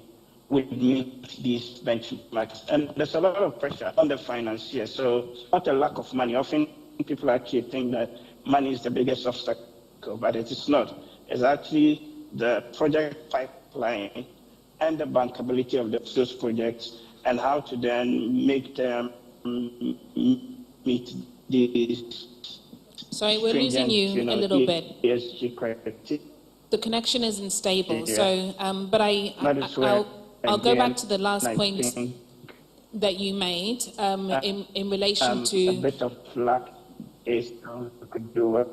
would meet these benchmarks. And there's a lot of pressure on the financiers. So not a lack of money. Often people actually think that money is the biggest obstacle, but it is not. It's actually the project pipeline and the bankability of those projects and how to then make them meet these. Sorry, we're losing you a little bit. ESG criteria. The connection isn't stable, so but I'll go back to the last point that you made in relation to. A bit of luck is could do it.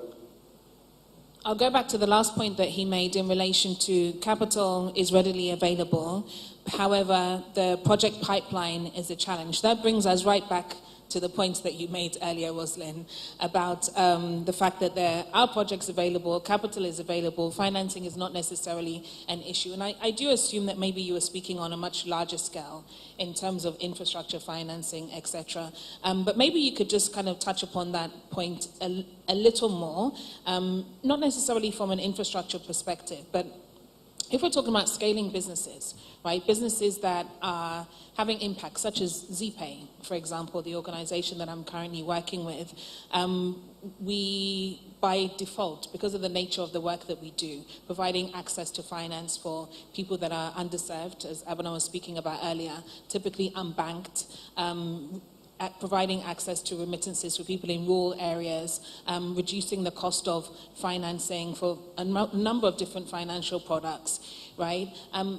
I'll go back to the last point that he made in relation to capital is readily available. However, the project pipeline is a challenge. That brings us right back to the points that you made earlier, Roslyn, about the fact that there are projects available, capital is available, financing is not necessarily an issue. And I do assume that maybe you were speaking on a much larger scale in terms of infrastructure financing, etc. But maybe you could just kind of touch upon that point a little more, not necessarily from an infrastructure perspective, but if we're talking about scaling businesses, right, businesses that are having impact, such as ZPay, for example, the organization that I'm currently working with, we, by default, because of the nature of the work that we do, providing access to finance for people that are underserved, as Abana was speaking about earlier, typically unbanked, providing access to remittances for people in rural areas, reducing the cost of financing for a number of different financial products, right?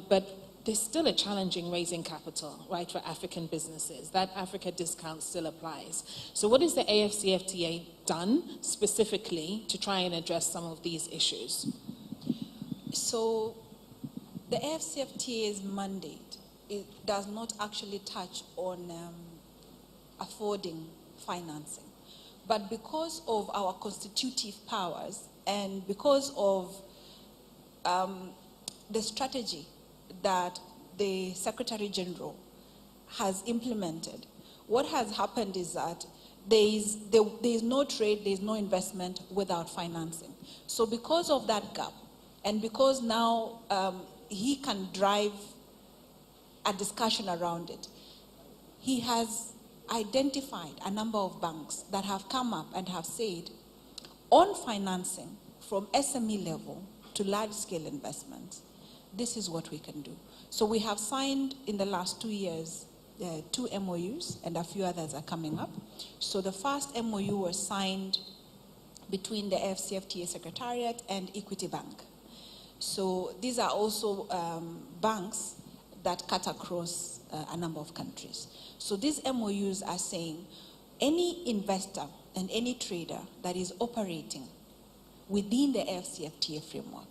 But there's still a challenge in raising capital, right, for African businesses. That Africa discount still applies. So what has the AFCFTA done specifically to try and address some of these issues? So the AFCFTA's mandate, it does not actually touch on affording financing. But because of our constitutive powers and because of the strategy that the Secretary General has implemented, what has happened is that there is no trade, there is no investment without financing. So because of that gap, and because now he can drive a discussion around it, he has identified a number of banks that have come up and have said, on financing from SME level to large-scale investments, this is what we can do. So we have signed in the last 2 years 2 MOUs, and a few others are coming up. So the first MOU was signed between the AFCFTA Secretariat and Equity Bank. So these are also banks that cut across a number of countries. So these MOUs are saying any investor and any trader that is operating within the AFCFTA framework,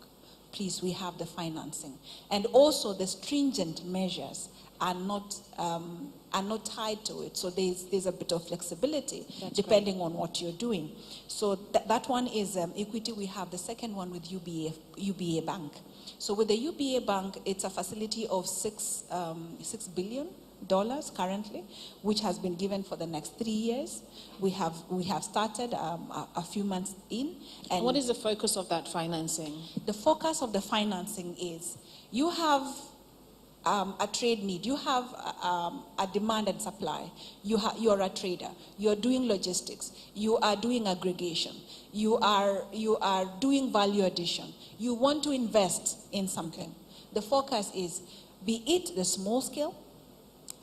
please, we have the financing. And also the stringent measures are not tied to it. So there's a bit of flexibility. That's depending on what you're doing. So that one is equity. We have the second one with UBA Bank. So with the UBA Bank, it's a facility of $6 billion currently, which has been given for the next 3 years. We have started a few months in. And what is the focus of that financing? The focus of the financing is you have a trade need, you have a demand and supply, you're a trader, you're doing logistics, you are doing aggregation, you are doing value addition, you want to invest in something. The focus is be it the small scale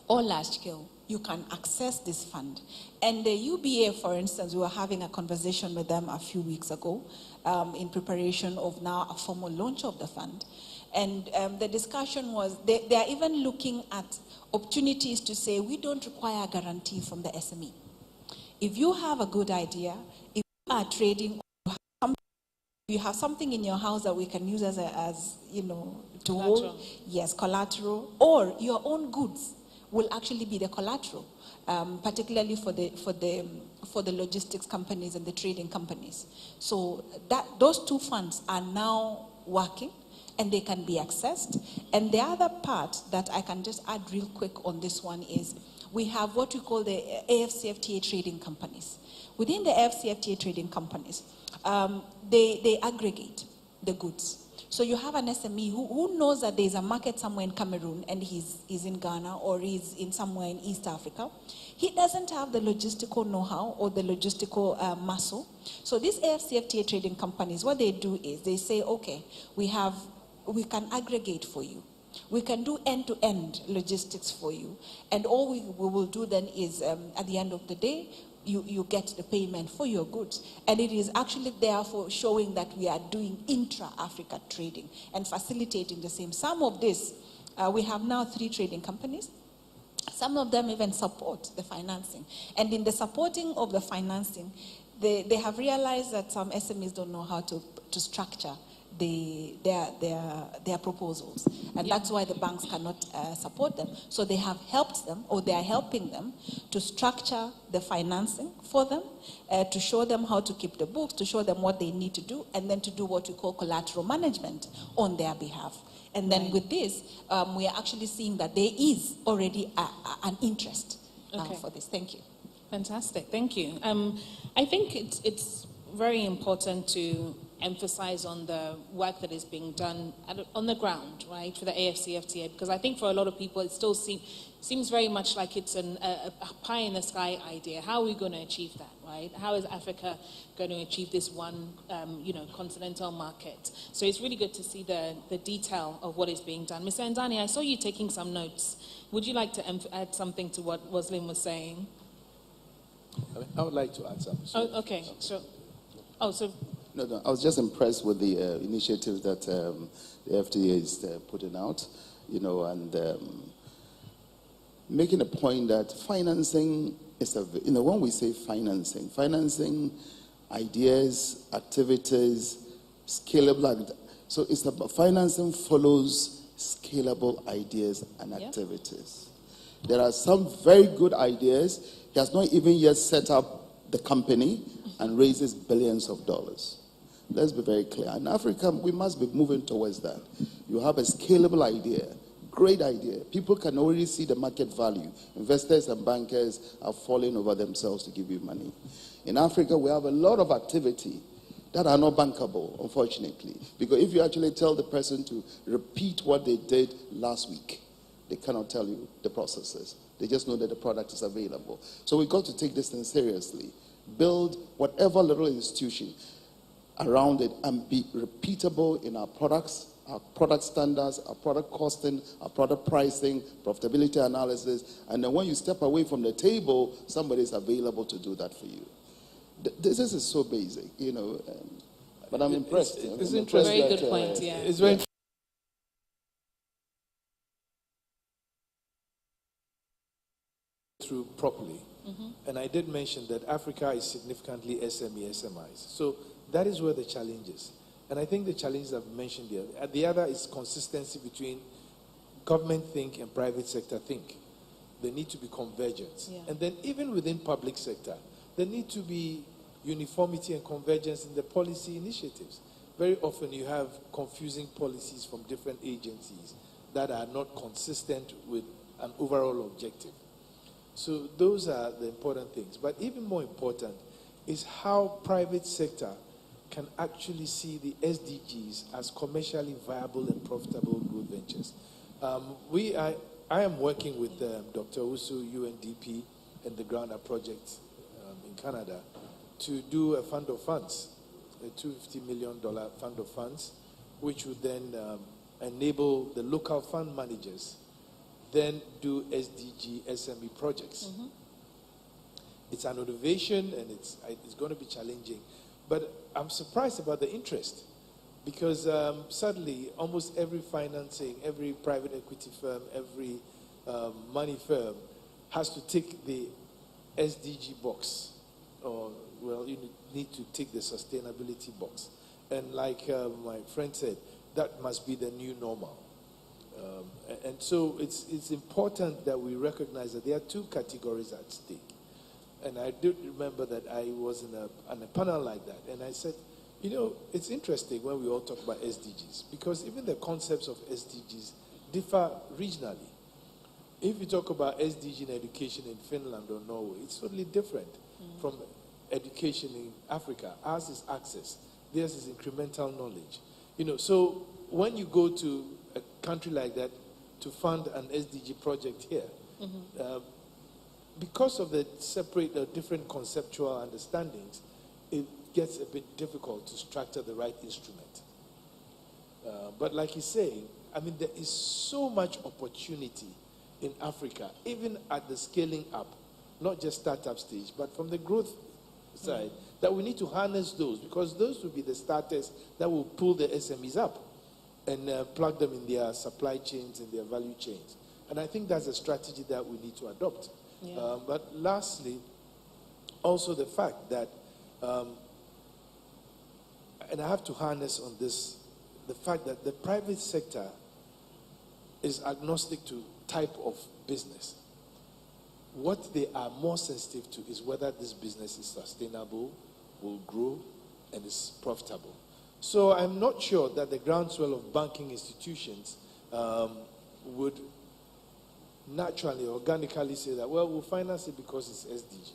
or large scale, you can access this fund. And the UBA, for instance, we were having a conversation with them a few weeks ago in preparation of now a formal launch of the fund. And the discussion was, they are even looking at opportunities to say, we don't require a guarantee from the SME. If you have a good idea, if you are trading, you have something in your house that we can use as you know, to Collateral. hold, yes, collateral, or your own goods will actually be the collateral, particularly for the logistics companies and the trading companies. So those two funds are now working, and they can be accessed. And the other part that I can just add real quick on this one is we have what we call the AFCFTA trading companies. Within the AFCFTA trading companies, they aggregate the goods. So you have an SME who knows that there's a market somewhere in Cameroon and he's in Ghana or he's in somewhere in East Africa. He doesn't have the logistical know-how or the logistical muscle. So these AFCFTA trading companies, what they do is they say, okay, we can aggregate for you. We can do end-to-end logistics for you. And all we will do then is, at the end of the day, you get the payment for your goods. And it is actually therefore showing that we are doing intra-Africa trading and facilitating the same. Some of this, we have now 3 trading companies. Some of them even support the financing. And in the supporting of the financing, they have realized that some SMEs don't know how to structure their proposals. And that's why the banks cannot support them. So they have helped them, or they are helping them, to structure the financing for them, to show them how to keep the books, to show them what they need to do, and then to do what we call collateral management on their behalf. And then with this, we are actually seeing that there is already an interest for this. Thank you. Fantastic. Thank you. I think it's very important to emphasize on the work that is being done on the ground, right, for the AFCFTA, because I think for a lot of people it still seems very much like it's a pie-in-the-sky idea. How are we going to achieve that, right? How is Africa going to achieve this one, continental market? So it's really good to see the detail of what is being done. Mr. Ndani, I saw you taking some notes. Would you like to add something to what Roslyn was saying? I would like to add something. Oh, okay. So, No, I was just impressed with the initiative that the FDA is putting out, and making a point that financing is when we say financing ideas, activities, scalable. So it's about financing follows scalable ideas and activities. There are some very good ideas. He has not even yet set up the company and raises billions of dollars. Let's be very clear. In Africa, we must be moving towards that. You have a scalable idea, great idea. People can already see the market value. Investors and bankers are falling over themselves to give you money. In Africa, we have a lot of activity that are not bankable, unfortunately. Because if you actually tell the person to repeat what they did last week, they cannot tell you the processes. They just know that the product is available. So we've got to take this thing seriously. Build whatever little institution around it and be repeatable in our products, our product standards, our product costing, our product pricing, profitability analysis. And then when you step away from the table, somebody is available to do that for you. This is so basic, but I'm impressed. It's a very good point, yeah. It's very through properly. And I did mention that Africa is significantly SMEs. So that is where the challenge is. And I think the challenges I've mentioned here. The other is consistency between government think and private sector think. There need to be convergence. Yeah. And then even within public sector, there need to be uniformity and convergence in the policy initiatives. Very often you have confusing policies from different agencies that are not consistent with an overall objective. So those are the important things. But even more important is how private sector can actually see the SDGs as commercially viable and profitable growth ventures. I am working with Dr. Usu, UNDP, and the Ground-Up Project in Canada to do a fund of funds, a $250 million fund of funds, which would then enable the local fund managers then do SDG SME projects. It's an innovation, and it's going to be challenging. But I'm surprised about the interest, because suddenly almost every financing, every private equity firm, every money firm has to tick the SDG box, or, well, you need to tick the sustainability box. And like my friend said, that must be the new normal. And so it's important that we recognize that there are two categories at stake. And I do remember that I was on a panel like that, and I said, you know, it's interesting when we all talk about SDGs, because even the concepts of SDGs differ regionally. If you talk about SDG in education in Finland or Norway, it's totally different from education in Africa. Ours is access. Theirs is incremental knowledge. You know, so when you go to a country like that to fund an SDG project here, because of the separate, different conceptual understandings, it gets a bit difficult to structure the right instrument. But like he's saying, I mean, there is so much opportunity in Africa, even at the scaling up, not just startup stage, but from the growth side, that we need to harness those, because those will be the starters that will pull the SMEs up and plug them in their supply chains and their value chains. And I think that's a strategy that we need to adopt. Yeah. But lastly, also the fact that, and I have to harness on this, the fact that the private sector is agnostic to type of business. What they are more sensitive to is whether this business is sustainable, will grow, and is profitable. So I'm not sure that the groundswell of banking institutions would naturally, organically say that, well, we'll finance it because it's SDG.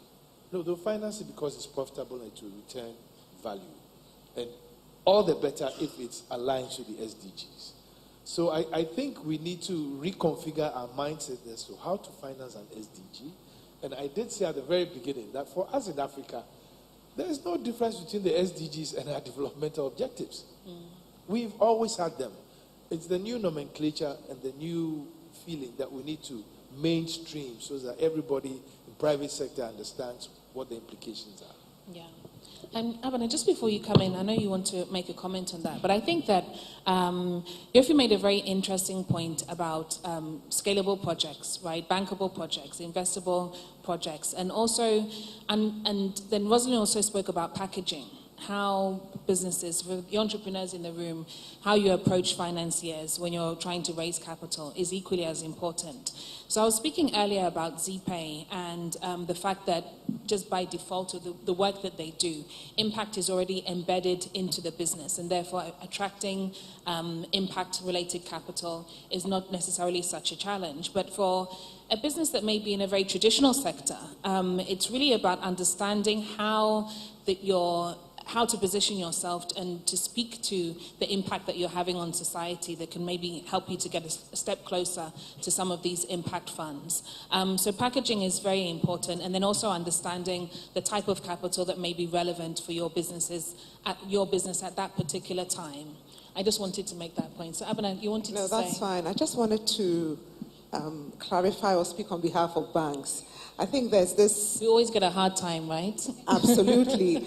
No, they'll finance it because it's profitable and it will return value. And all the better if it's aligned to the SDGs. So I think we need to reconfigure our mindset as to how to finance an SDG. And I did say at the very beginning that for us in Africa, there is no difference between the SDGs and our developmental objectives. We've always had them. It's the new nomenclature and the new feeling that we need to mainstream so that everybody in the private sector understands what the implications are. Yeah. And Abana, just before you come in, I know you want to make a comment on that, but I think that Yofi made a very interesting point about scalable projects, right? Bankable projects, investable projects, and also, and then Rosalind also spoke about packaging. How businesses, for the entrepreneurs in the room, how you approach financiers when you're trying to raise capital is equally as important. So I was speaking earlier about ZPay and the fact that just by default of the work that they do, impact is already embedded into the business, and therefore attracting impact-related capital is not necessarily such a challenge. But for a business that may be in a very traditional sector, it's really about understanding how to position yourself and to speak to the impact that you're having on society that can maybe help you to get a step closer to some of these impact funds. So packaging is very important, and then also understanding the type of capital that may be relevant for your business at that particular time. I just wanted to make that point. So Abana, you wanted to say? No, that's fine. I just wanted to clarify or speak on behalf of banks. I think there's this... We always get a hard time, right? Absolutely.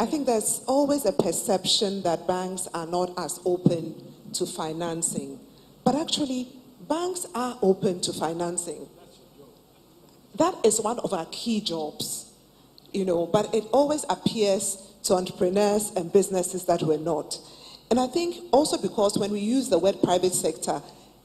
I think there's always a perception that banks are not as open to financing. But actually, banks are open to financing. That is one of our key jobs, but it always appears to entrepreneurs and businesses that we're not. And I think also because when we use the word private sector,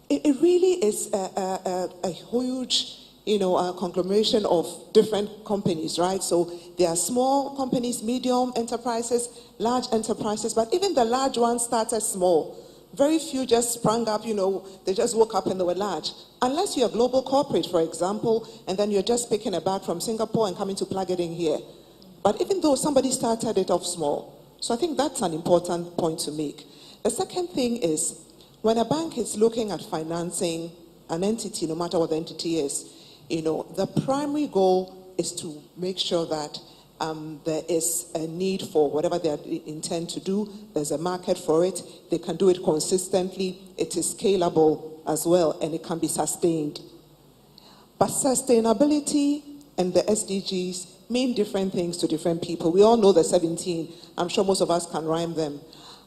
it really is a huge a conglomeration of different companies, right? So there are small companies, medium enterprises, large enterprises, but even the large ones started small. Very few just sprang up, they just woke up and they were large. Unless you're a global corporate, for example, and then you're just picking a bag from Singapore and coming to plug it in here. But even though somebody started it off small. So I think that's an important point to make. The second thing is, when a bank is looking at financing an entity, no matter what the entity is, the primary goal is to make sure that there is a need for whatever they intend to do. There's a market for it. They can do it consistently. It is scalable as well, and it can be sustained. But sustainability and the SDGs mean different things to different people. We all know the 17. I'm sure most of us can rhyme them.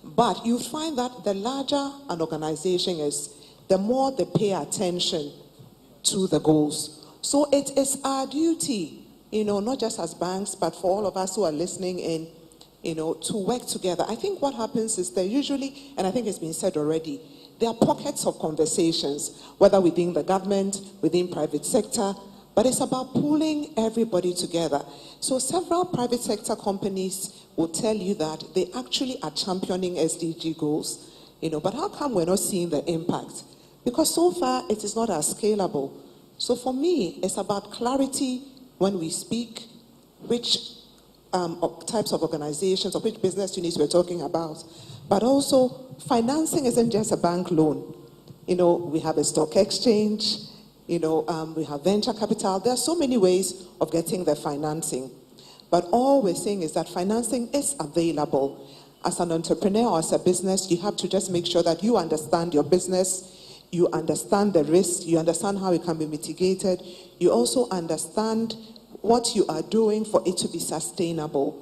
But you find that the larger an organization is, the more they pay attention to the goals. So it is our duty, not just as banks, but for all of us who are listening in, to work together. I think what happens is that usually, and I think it's been said already, there are pockets of conversations, whether within the government, within private sector, but it's about pulling everybody together. So several private sector companies will tell you that they actually are championing SDG goals, but how come we're not seeing the impact? Because so far it is not as scalable. So for me, it's about clarity when we speak, which types of organizations or which business units we're talking about. But also, financing isn't just a bank loan. We have a stock exchange, we have venture capital. There are so many ways of getting the financing. But all we're saying is that financing is available. As an entrepreneur or as a business, you have to just make sure that you understand your business, you understand the risk, you understand how it can be mitigated, you also understand what you are doing for it to be sustainable,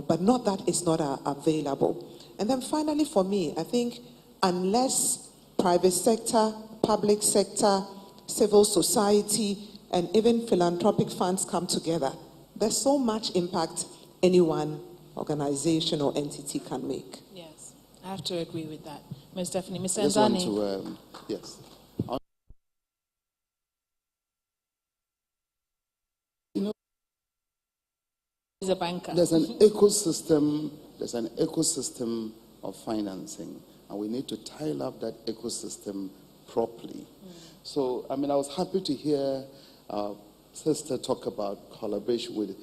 but not that it's not available. And then finally for me, I think unless private sector, public sector, civil society, and even philanthropic funds come together, there's so much impact any one organization or entity can make. Yes, I have to agree with that. Most definitely. Mr. I just want Nzani. to, yes. He's a banker. There's an ecosystem of financing, and we need to tile up that ecosystem properly. So, I was happy to hear our sister talk about collaboration with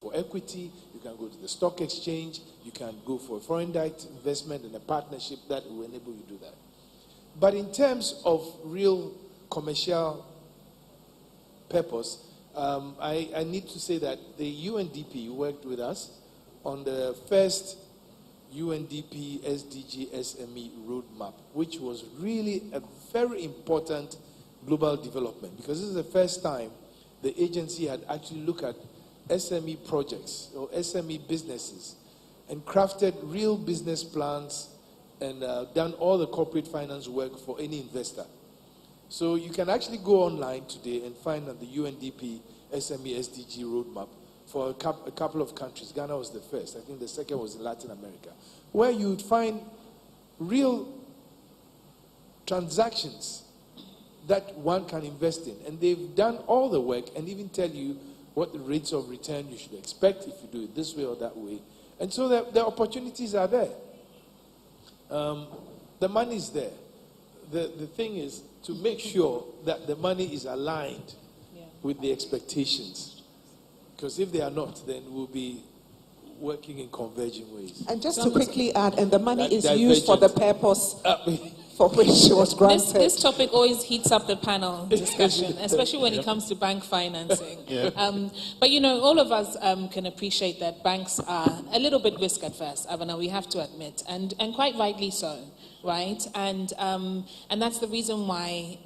for equity, you can go to the stock exchange, you can go for a foreign direct investment and a partnership that will enable you to do that. But in terms of real commercial purpose, I need to say that the UNDP worked with us on the first UNDP SDG SME roadmap, which was really a very important global development, because this is the first time the agency had actually looked at SME projects or SME businesses and crafted real business plans and done all the corporate finance work for any investor. So you can actually go online today and find the UNDP SME SDG roadmap for a couple of countries. Ghana was the first. I think the second was in Latin America, where you would find real transactions that one can invest in. And they've done all the work and even tell you what the rates of return you should expect if you do it this way or that way. And so the opportunities are there. The money is there. The thing is to make sure that the money is aligned with the expectations. Because if they are not, then we'll be working in converging ways. And just to quickly add, and the money is used for the purpose for which it was granted. This topic always heats up the panel discussion, especially when it comes to bank financing. But you know, all of us can appreciate that banks are a little bit risk adverse, Avana, we have to admit, and quite rightly so, right? And that's the reason why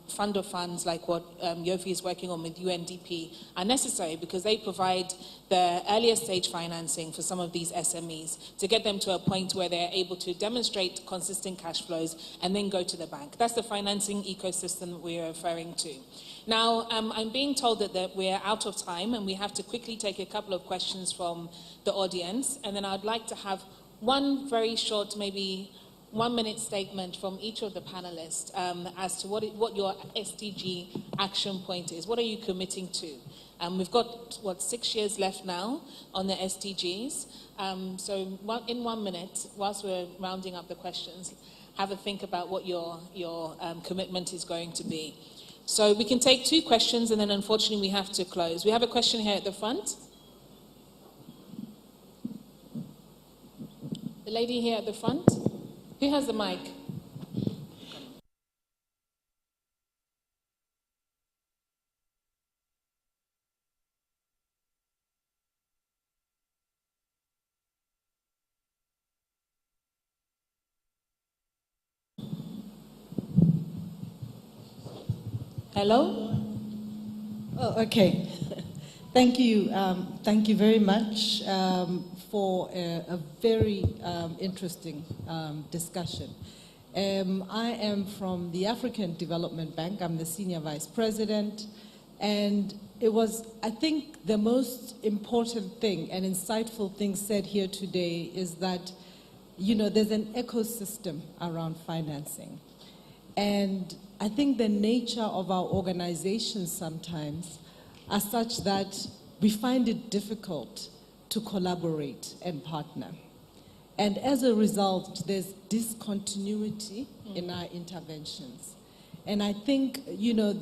fund of funds like what Yofi is working on with UNDP are necessary, because they provide the earlier stage financing for some of these SMEs to get them to a point where they're able to demonstrate consistent cash flows and then go to the bank. That's the financing ecosystem that we're referring to. Now, I'm being told that we're out of time and we have to quickly take a couple of questions from the audience, and then I'd like to have one very short, maybe 1 minute statement from each of the panelists as to what your SDG action point is. What are you committing to? We've got, 6 years left now on the SDGs. So in 1 minute, whilst we're rounding up the questions, have a think about what your commitment is going to be. So we can take 2 questions and then unfortunately we have to close. We have a question here at the front. The lady here at the front. Who has the mic? Hello? Oh, okay. Thank you. Thank you very much for a very interesting discussion. I am from the African Development Bank. I'm the Senior Vice President. And it was, I think, the most important thing and insightful thing said here today is that, you know, there's an ecosystem around financing. And I think the nature of our organizations sometimes are such that we find it difficult to collaborate and partner. And as a result, there's discontinuity in our interventions. And I think, you know,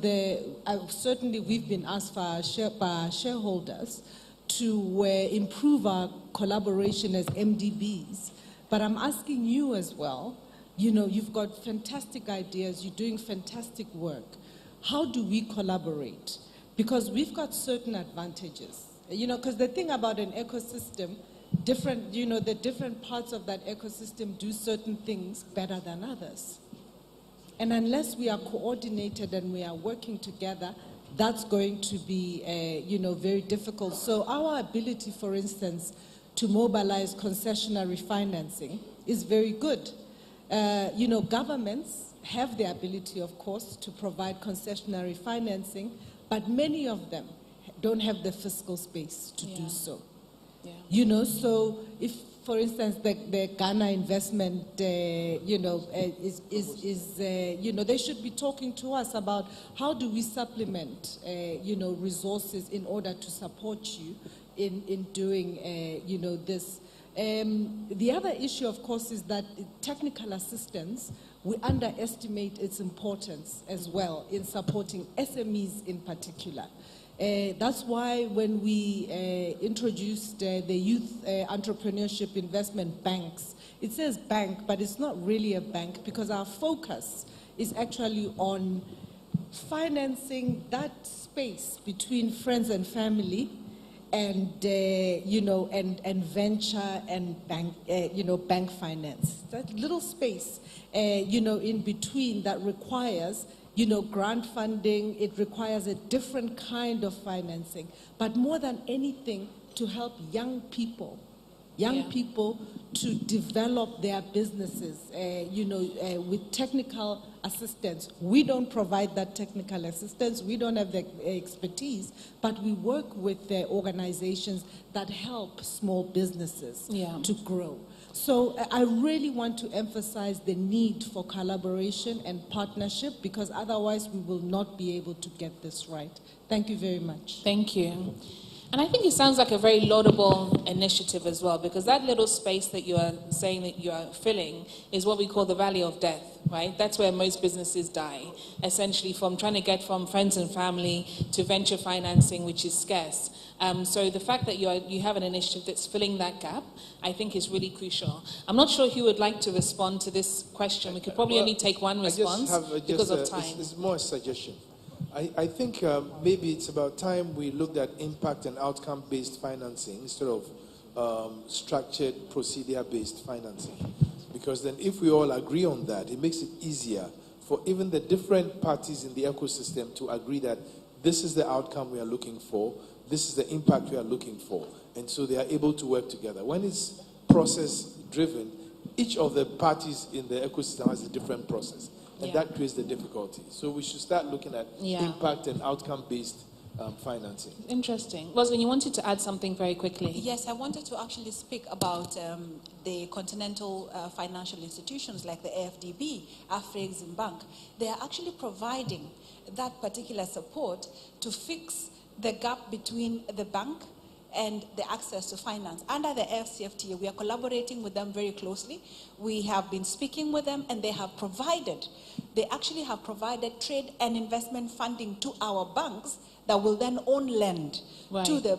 certainly we've been asked by our shareholders to improve our collaboration as MDBs. But I'm asking you as well, you know, you've got fantastic ideas, you're doing fantastic work. How do we collaborate? Because we've got certain advantages. You know, because the thing about an ecosystem, the different parts of that ecosystem do certain things better than others. And unless we are coordinated and we are working together, that's going to be, very difficult. So our ability, for instance, to mobilize concessionary financing is very good. Governments have the ability, of course, to provide concessionary financing, but many of them don't have the fiscal space to do so. Yeah. So if, for instance, the Ghana investment, they should be talking to us about how do we supplement, resources in order to support you in doing, this. The other issue, of course, is that technical assistance, we underestimate its importance as well in supporting SMEs in particular. That's why when we introduced the Youth Entrepreneurship Investment Banks, it says bank, but it's not really a bank because our focus is actually on financing that space between friends and family and, and venture and bank, bank finance. That little space, in between that requires grant funding, it requires a different kind of financing, but more than anything, to help young people to develop their businesses, with technical assistance. We don't provide that technical assistance, we don't have the expertise, but we work with the organizations that help small businesses to grow. So I really want to emphasize the need for collaboration and partnership, because otherwise we will not be able to get this right. Thank you very much. Thank you. And I think it sounds like a very laudable initiative as well, because that little space that you are saying that you are filling is what we call the valley of death, right? That's where most businesses die, essentially, from trying to get from friends and family to venture financing, which is scarce. So the fact that you have an initiative that's filling that gap, I think is really crucial. I'm not sure who would like to respond to this question. We could probably only take one response because of time. It's more a suggestion. I think maybe it's about time we looked at impact and outcome-based financing instead of structured procedure-based financing. Because then if we all agree on that, it makes it easier for even the different parties in the ecosystem to agree that this is the outcome we are looking for, this is the impact we are looking for. And so they are able to work together. When it's process-driven, each of the parties in the ecosystem has a different process. And that creates the difficulty. So we should start looking at impact and outcome-based financing. Interesting. Roslyn, you wanted to add something very quickly. Yes, I wanted to actually speak about the continental financial institutions like the AFDB, Afreximbank. They are actually providing that particular support to fix the gap between the bank and the access to finance. Under the AFCFTA, we are collaborating with them very closely. We have been speaking with them, and they actually have provided trade and investment funding to our banks that will then lend to the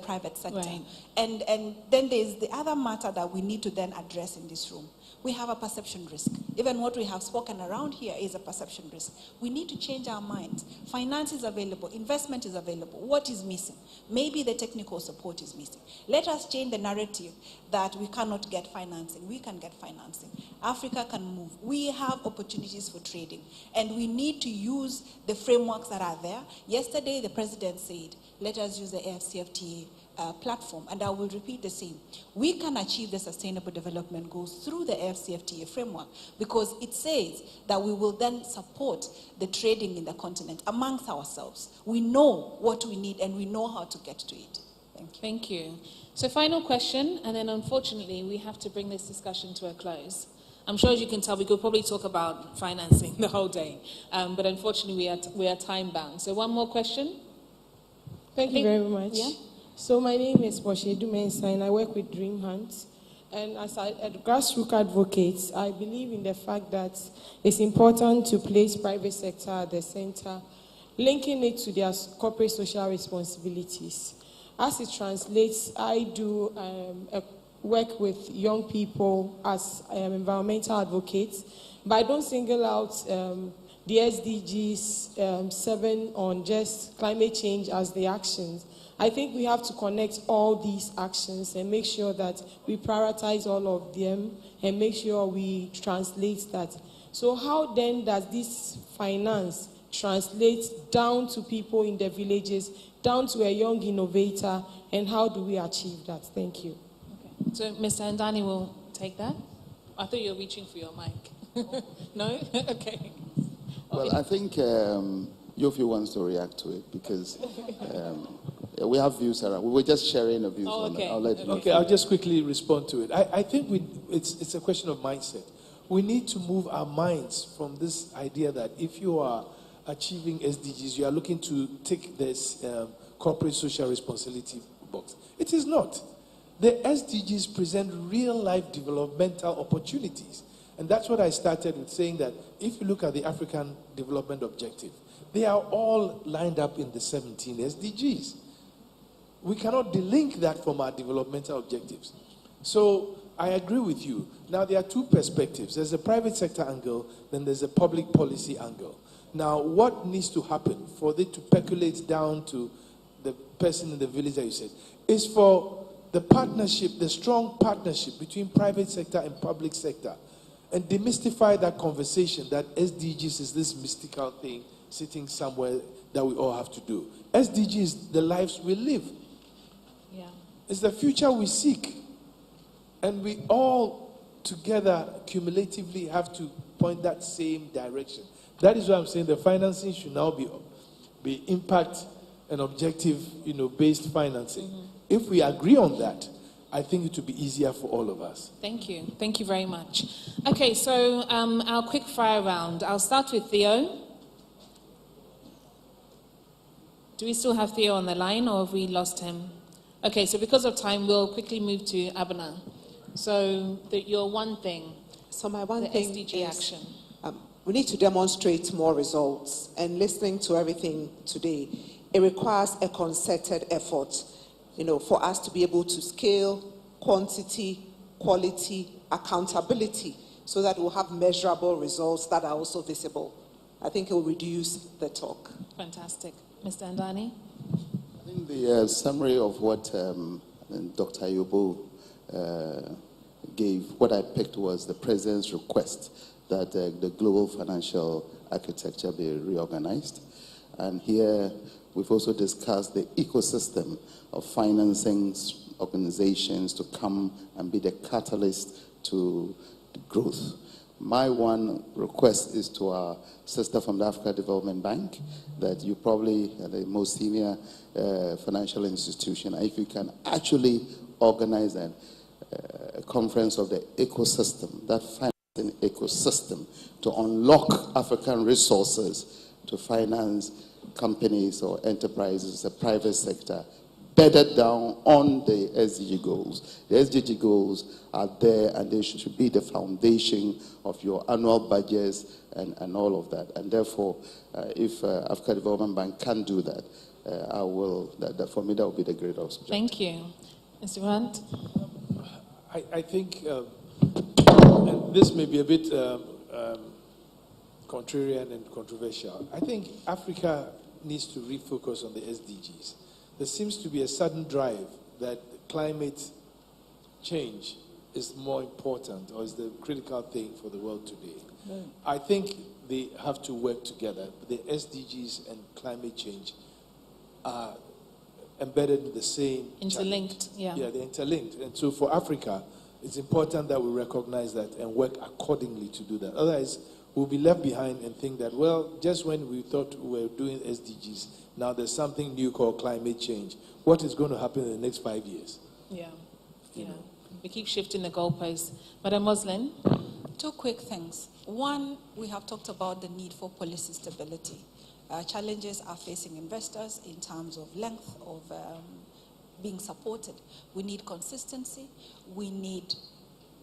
private sector. Right. And then there's the other matter that we need to then address in this room. We have a perception risk. Even what we have spoken around here is a perception risk. We need to change our minds. Finance is available, investment is available. What is missing? Maybe the technical support is missing. Let us change the narrative that we cannot get financing. We can get financing. Africa can move. We have opportunities for trading, and we need to use the frameworks that are there. Yesterday, the president said, let us use the AFCFTA platform, and I will repeat the same. We can achieve the Sustainable Development Goals through the AFCFTA framework, because it says that we will then support the trading in the continent amongst ourselves. We know what we need, and we know how to get to it. Thank you. Thank you. So final question, and then unfortunately we have to bring this discussion to a close. I'm sure as you can tell, we could probably talk about financing the whole day, but unfortunately we are time bound. So one more question. Thank you very much. Yeah? So my name is Portia Dumensa, and I work with Dream Hunt. And as a grassroots advocate, I believe in the fact that it's important to place private sector at the center, linking it to their corporate social responsibilities. As it translates, I do work with young people as environmental advocates, but I don't single out the SDGs 7 on just climate change as the actions. I think we have to connect all these actions and make sure that we prioritize all of them and make sure we translate that. So how then does this finance translate down to people in the villages, down to a young innovator, and how do we achieve that? Thank you. Okay. So Mr. Ndani will take that. I thought you were reaching for your mic. No? Okay. Well, I think Yofi wants to react to it because we have views around. We were just sharing the views on that. I'll let you know. Okay, I'll just quickly respond to it. I think it's a question of mindset. We need to move our minds from this idea that if you are achieving SDGs, you are looking to tick this corporate social responsibility box. It is not. The SDGs present real-life developmental opportunities. And that's what I started with saying, that if you look at the African Development Objective, They are all lined up in the 17 SDGs. We cannot delink that from our developmental objectives. So I agree with you. Now, there are two perspectives. There's a private sector angle, then there's a public policy angle. Now, what needs to happen for it to percolate down to the person in the village that you said, is for the partnership, the strong partnership between private sector and public sector, and demystify that conversation that SDGs is this mystical thing sitting somewhere that we all have to do. SDGs is the lives we live. Yeah. It's the future we seek. And we all together cumulatively have to point that same direction. That is why I'm saying the financing should now be impact and objective, based financing. Mm-hmm. If we agree on that, I think it will be easier for all of us. Thank you. Thank you very much. Okay, so our quick fire round. I'll start with Theo. Do we still have Theo on the line, or have we lost him? Okay, so because of time, we'll quickly move to Abena. So your one thing. So my one thing SDG is, action. We need to demonstrate more results. And listening to everything today, it requires a concerted effort, for us to be able to scale quantity, quality, accountability, so that we'll have measurable results that are also visible. I think it will reduce the talk. Fantastic. Mr. Andani? I think the summary of what Dr. Ayobo gave, what I picked was the President's request that the global financial architecture be reorganized. And here we've also discussed the ecosystem of financing organizations to come and be the catalyst to growth. My one request is to our sister from the Africa Development Bank, that you probably are the most senior financial institution, if you can actually organize a conference of the ecosystem, that financing ecosystem, to unlock African resources to finance companies or enterprises, the private sector, bedded down on the SDG goals. The SDG goals are there, and they should be the foundation of your annual budgets and all of that. And therefore, if Africa Development Bank can do that, for me, that will be the great objective. Thank you. Mr. Hunt? I think, and this may be a bit contrarian and controversial, I think Africa needs to refocus on the SDGs. There seems to be a sudden drive that climate change is more important, or is the critical thing for the world today. I think they have to work together. The SDGs and climate change are embedded in the same interlinked. Yeah, they're interlinked. And so for Africa, it's important that we recognize that and work accordingly to do that. Otherwise, we'll be left behind and think that, well, just when we thought we were doing SDGs, now there's something new called climate change. What is going to happen in the next 5 years? Yeah. We keep shifting the goalposts. Madam Moslin? Two quick things. One, we have talked about the need for policy stability. Challenges are facing investors in terms of length of being supported. We need consistency, we need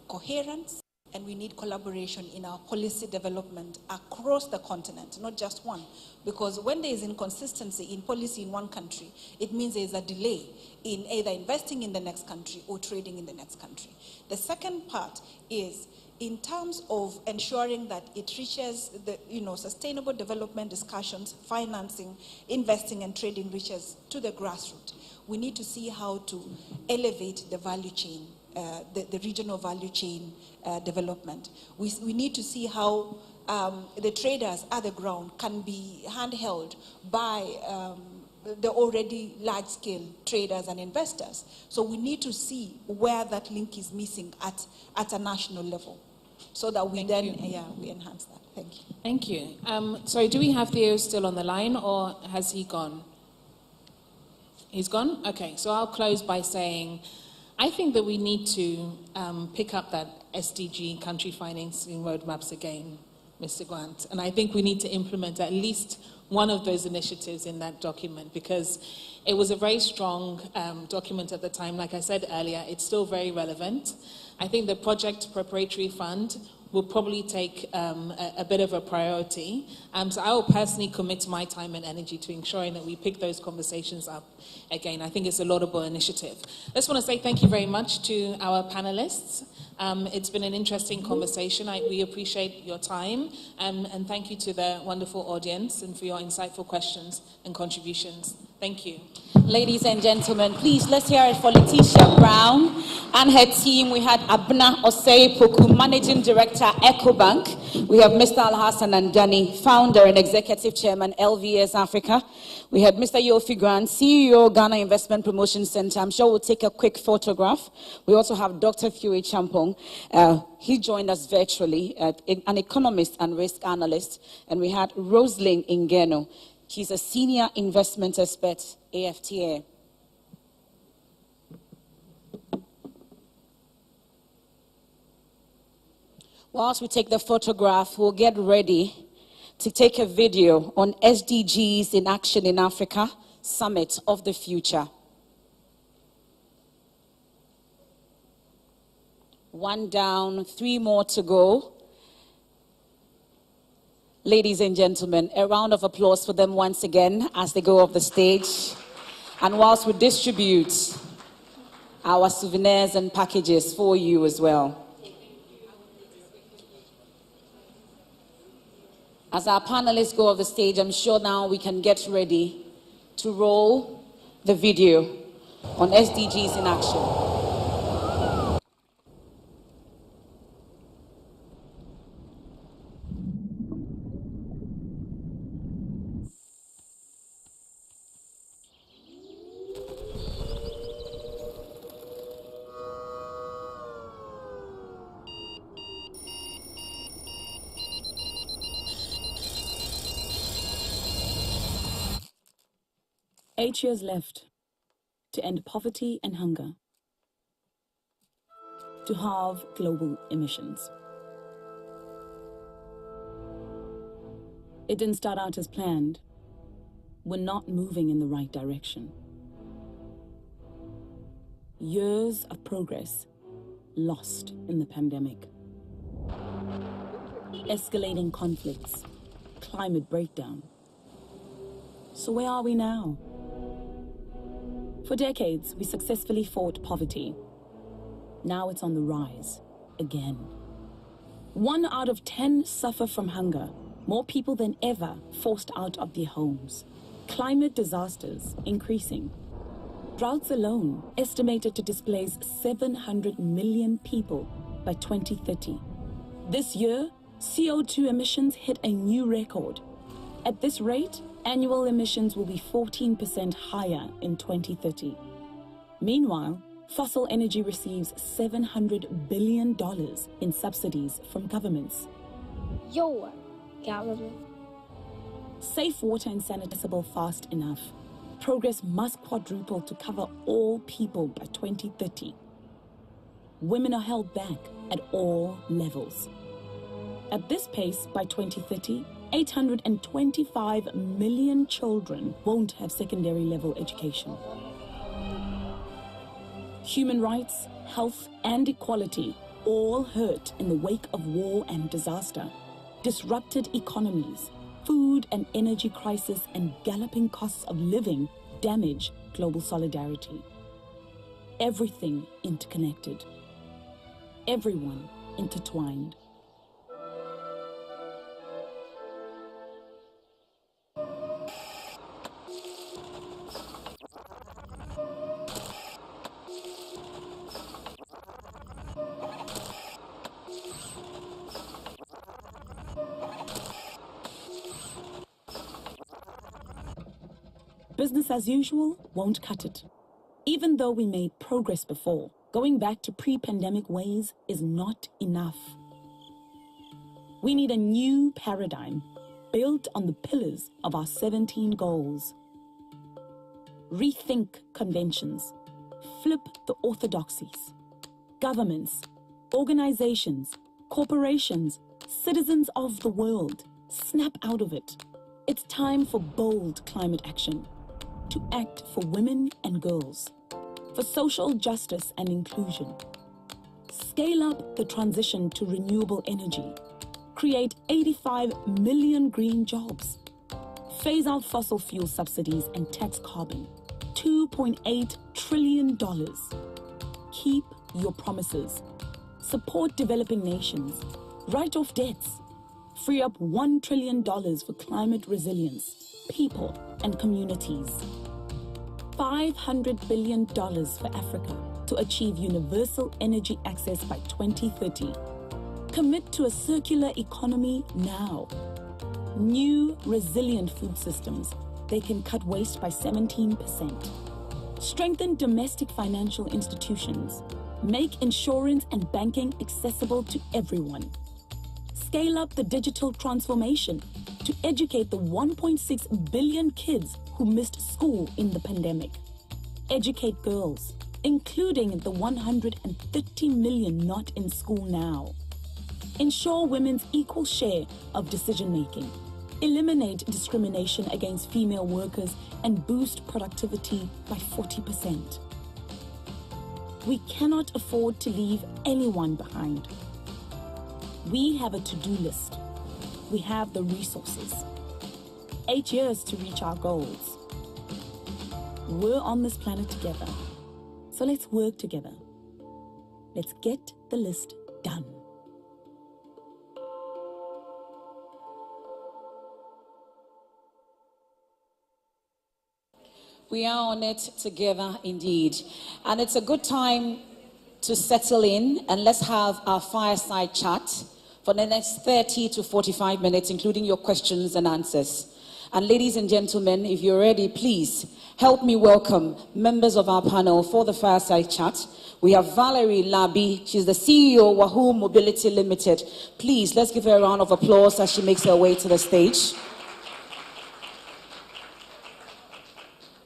coherence, and we need collaboration in our policy development across the continent, not just one. Because when there is inconsistency in policy in one country, it means there is a delay in either investing in the next country or trading in the next country. The second part is in terms of ensuring that it reaches the sustainable development discussions, financing, investing, and trading reaches to the grassroots. We need to see how to elevate the value chain, the regional value chain development. We need to see how the traders at the ground can be handheld by the already large-scale traders and investors. So we need to see where that link is missing at a national level, so that we we enhance that. Thank you. Thank you. Sorry, do we have Theo still on the line, or has he gone? He's gone? Okay, so I'll close by saying, I think that we need to pick up that SDG country financing roadmaps again, Mr. Grant. And I think we need to implement at least one of those initiatives in that document, because it was a very strong document at the time. Like I said earlier, it's still very relevant. I think the project preparatory fund will probably take a bit of a priority. So I will personally commit my time and energy to ensuring that we pick those conversations up again. I think it's a laudable initiative. I just want to say thank you very much to our panelists. It's been an interesting conversation. We appreciate your time, and thank you to the wonderful audience and for your insightful questions and contributions. Thank you. Ladies and gentlemen, please, let's hear it for Letitia Brown and her team. We had Abna Osei Poku, Managing Director, EcoBank. We have Mr. Al-Hassan Andani, Founder and Executive Chairman, LVS Africa. We had Mr. Yofi Grant, CEO, Ghana Investment Promotion Center. I'm sure we'll take a quick photograph. We also have Dr. Thue Champong. He joined us virtually, an economist and risk analyst. And we had Rosalind Ingeno. She's a senior investment expert, AFTA. Whilst we take the photograph, we'll get ready to take a video on SDGs in Action in Africa, Summit of the Future. One down, 3 more to go. Ladies and gentlemen, a round of applause for them once again as they go off the stage. And whilst we distribute our souvenirs and packages for you as well. As our panelists go off the stage, I'm sure now we can get ready to roll the video on SDGs in Action. Eight years left to end poverty and hunger, to halve global emissions. It didn't start out as planned. We're not moving in the right direction. Years of progress lost in the pandemic. Escalating conflicts, climate breakdown. So where are we now? For decades, we successfully fought poverty. Now it's on the rise, again. 1 out of 10 suffer from hunger, more people than ever forced out of their homes. Climate disasters increasing. Droughts alone estimated to displace 700 million people by 2030. This year, CO2 emissions hit a new record. At this rate, annual emissions will be 14% higher in 2030. Meanwhile, fossil energy receives $700 billion in subsidies from governments. Safe water and sanitizable fast enough. Progress must quadruple to cover all people by 2030. Women are held back at all levels. At this pace, by 2030, 825 million children won't have secondary level education. Human rights, health, and equality all hurt in the wake of war and disaster. Disrupted economies, food and energy crisis, and galloping costs of living damage global solidarity. Everything interconnected. Everyone intertwined. Business as usual won't cut it. Even though we made progress before, going back to pre-pandemic ways is not enough. We need a new paradigm built on the pillars of our 17 goals. Rethink conventions, flip the orthodoxies. Governments, organizations, corporations, citizens of the world, snap out of it. It's time for bold climate action. To act for women and girls, for social justice and inclusion. Scale up the transition to renewable energy. Create 85 million green jobs. Phase out fossil fuel subsidies and tax carbon. $2.8 trillion. Keep your promises. Support developing nations. Write off debts. Free up $1 trillion for climate resilience, people and communities. $500 billion for Africa to achieve universal energy access by 2030. Commit to a circular economy now. New resilient food systems. They can cut waste by 17%. Strengthen domestic financial institutions. Make insurance and banking accessible to everyone. Scale up the digital transformation to educate the 1.6 billion kids who missed school in the pandemic. Educate girls, including the 130 million not in school now. Ensure women's equal share of decision-making. Eliminate discrimination against female workers and boost productivity by 40%. We cannot afford to leave anyone behind. We have a to-do list. We have the resources. 8 years to reach our goals. We're on this planet together. So let's work together. Let's get the list done. We are on it together indeed. And it's a good time to settle in and let's have our fireside chat for the next 30 to 45 minutes, including your questions and answers. And ladies and gentlemen, if you're ready, please help me welcome members of our panel for the fireside chat. We have Valerie Labi. She's the CEO of Wahoo Mobility Limited. Please, let's give her a round of applause as she makes her way to the stage.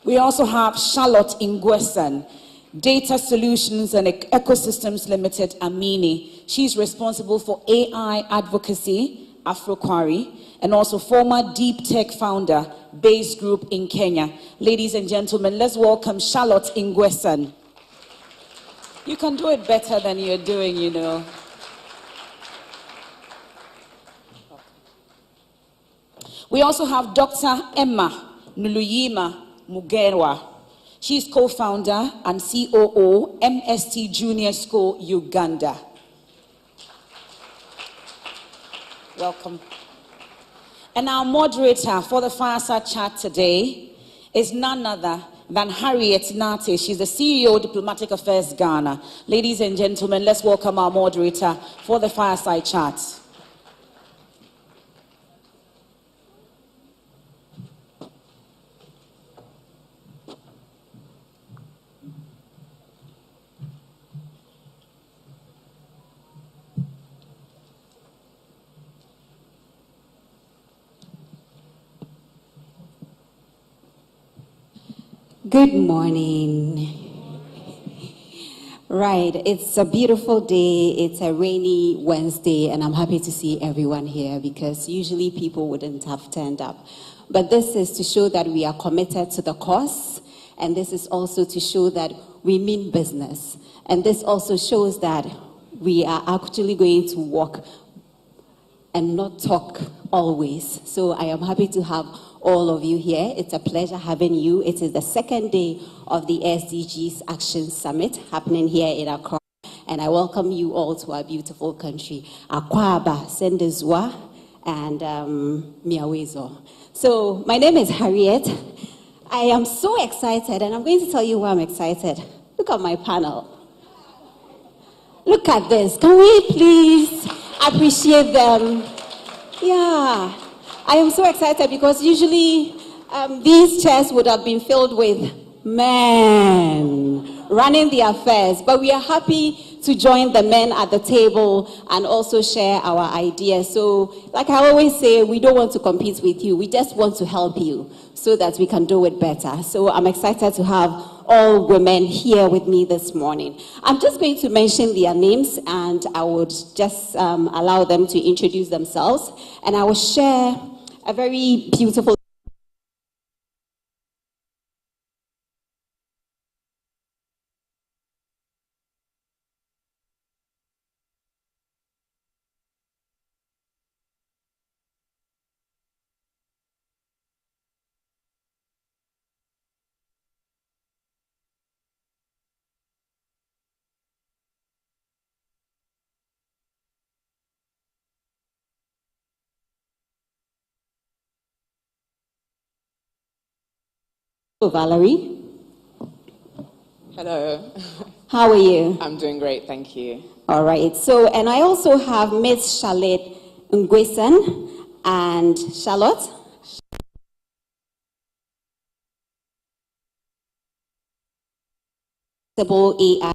We also have Charlotte Ingwesan, Data Solutions and Ecosystems Limited, Amini. She's responsible for AI advocacy, AfroQuery, and also former deep tech founder, Base Group in Kenya. Ladies and gentlemen, let's welcome Charlotte Ingwesan. You can do it better than you're doing, you know. We also have Dr. Emma Nuluyima Mugerwa. She's co-founder and COO, MST Junior School, Uganda. Welcome. And our moderator for the fireside chat today is none other than Harriet Nate. She's the CEO, Diplomatic Affairs Ghana. Ladies and gentlemen, let's welcome our moderator for the fireside chat. Good morning. Right, it's a beautiful day. It's a rainy Wednesday, and I'm happy to see everyone here because usually people wouldn't have turned up. But this is to show that we are committed to the cause, and this is also to show that we mean business. And this also shows that we are actually going to walk and not talk always. So I am happy to have all of you here. It's a pleasure having you. It is the second day of the SDGs Action Summit happening here in Accra. And I welcome you all to our beautiful country, Akwaba, Sendezwa, and Miawezo. So my name is Harriet. I am so excited, and I'm going to tell you why I'm excited. Look at my panel. Look at this. Can we please appreciate them? Yeah. I am so excited because usually these chairs would have been filled with men running the affairs, but we are happy to join the men at the table and also share our ideas. So, like I always say, we don't want to compete with you. We just want to help you so that we can do it better. So I'm excited to have all women here with me this morning. I'm just going to mention their names and I would just allow them to introduce themselves, and I will share a very beautiful Hello, Valerie. Hello. How are you? I'm doing great, thank you. All right. So, and I also have Miss Charlotte Ngwesan and Charlotte. AI.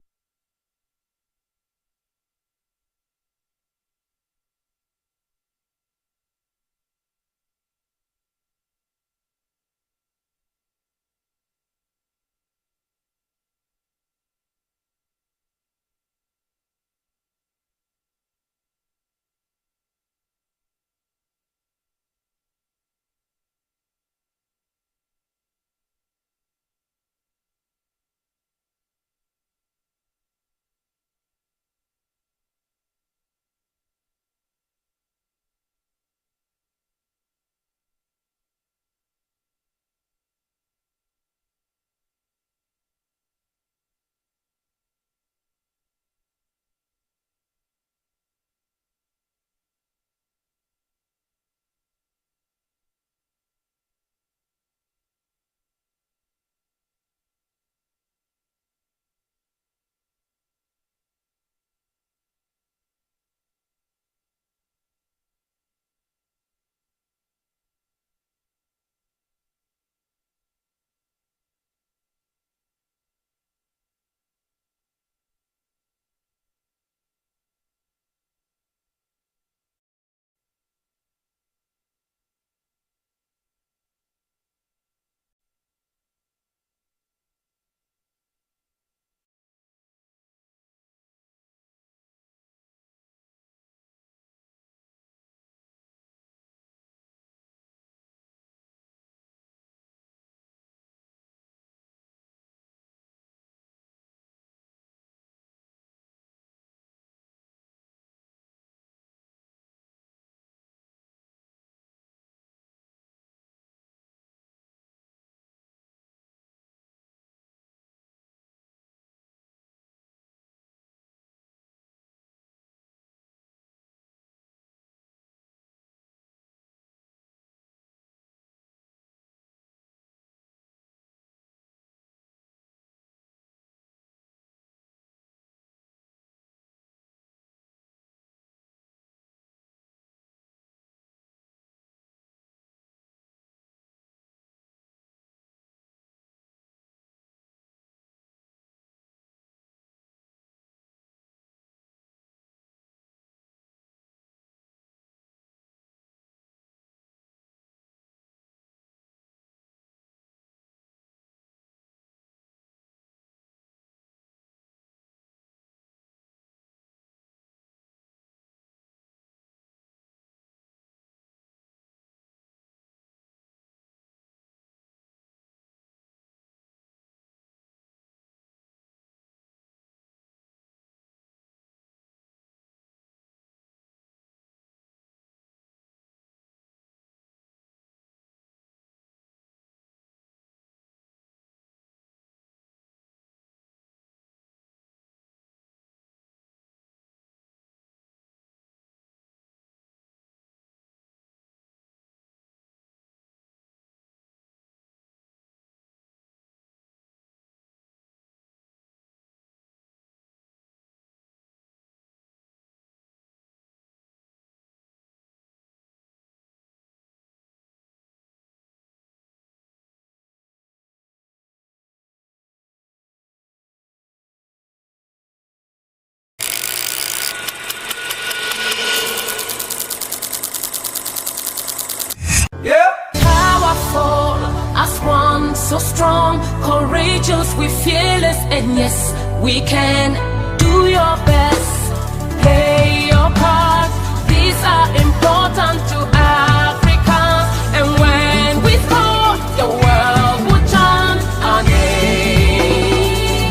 Yeah. Powerful as one, so strong, courageous, we fearless, and yes, we can. Do your best, play your part. These are important to Africans, and when we score, the world will chant our name.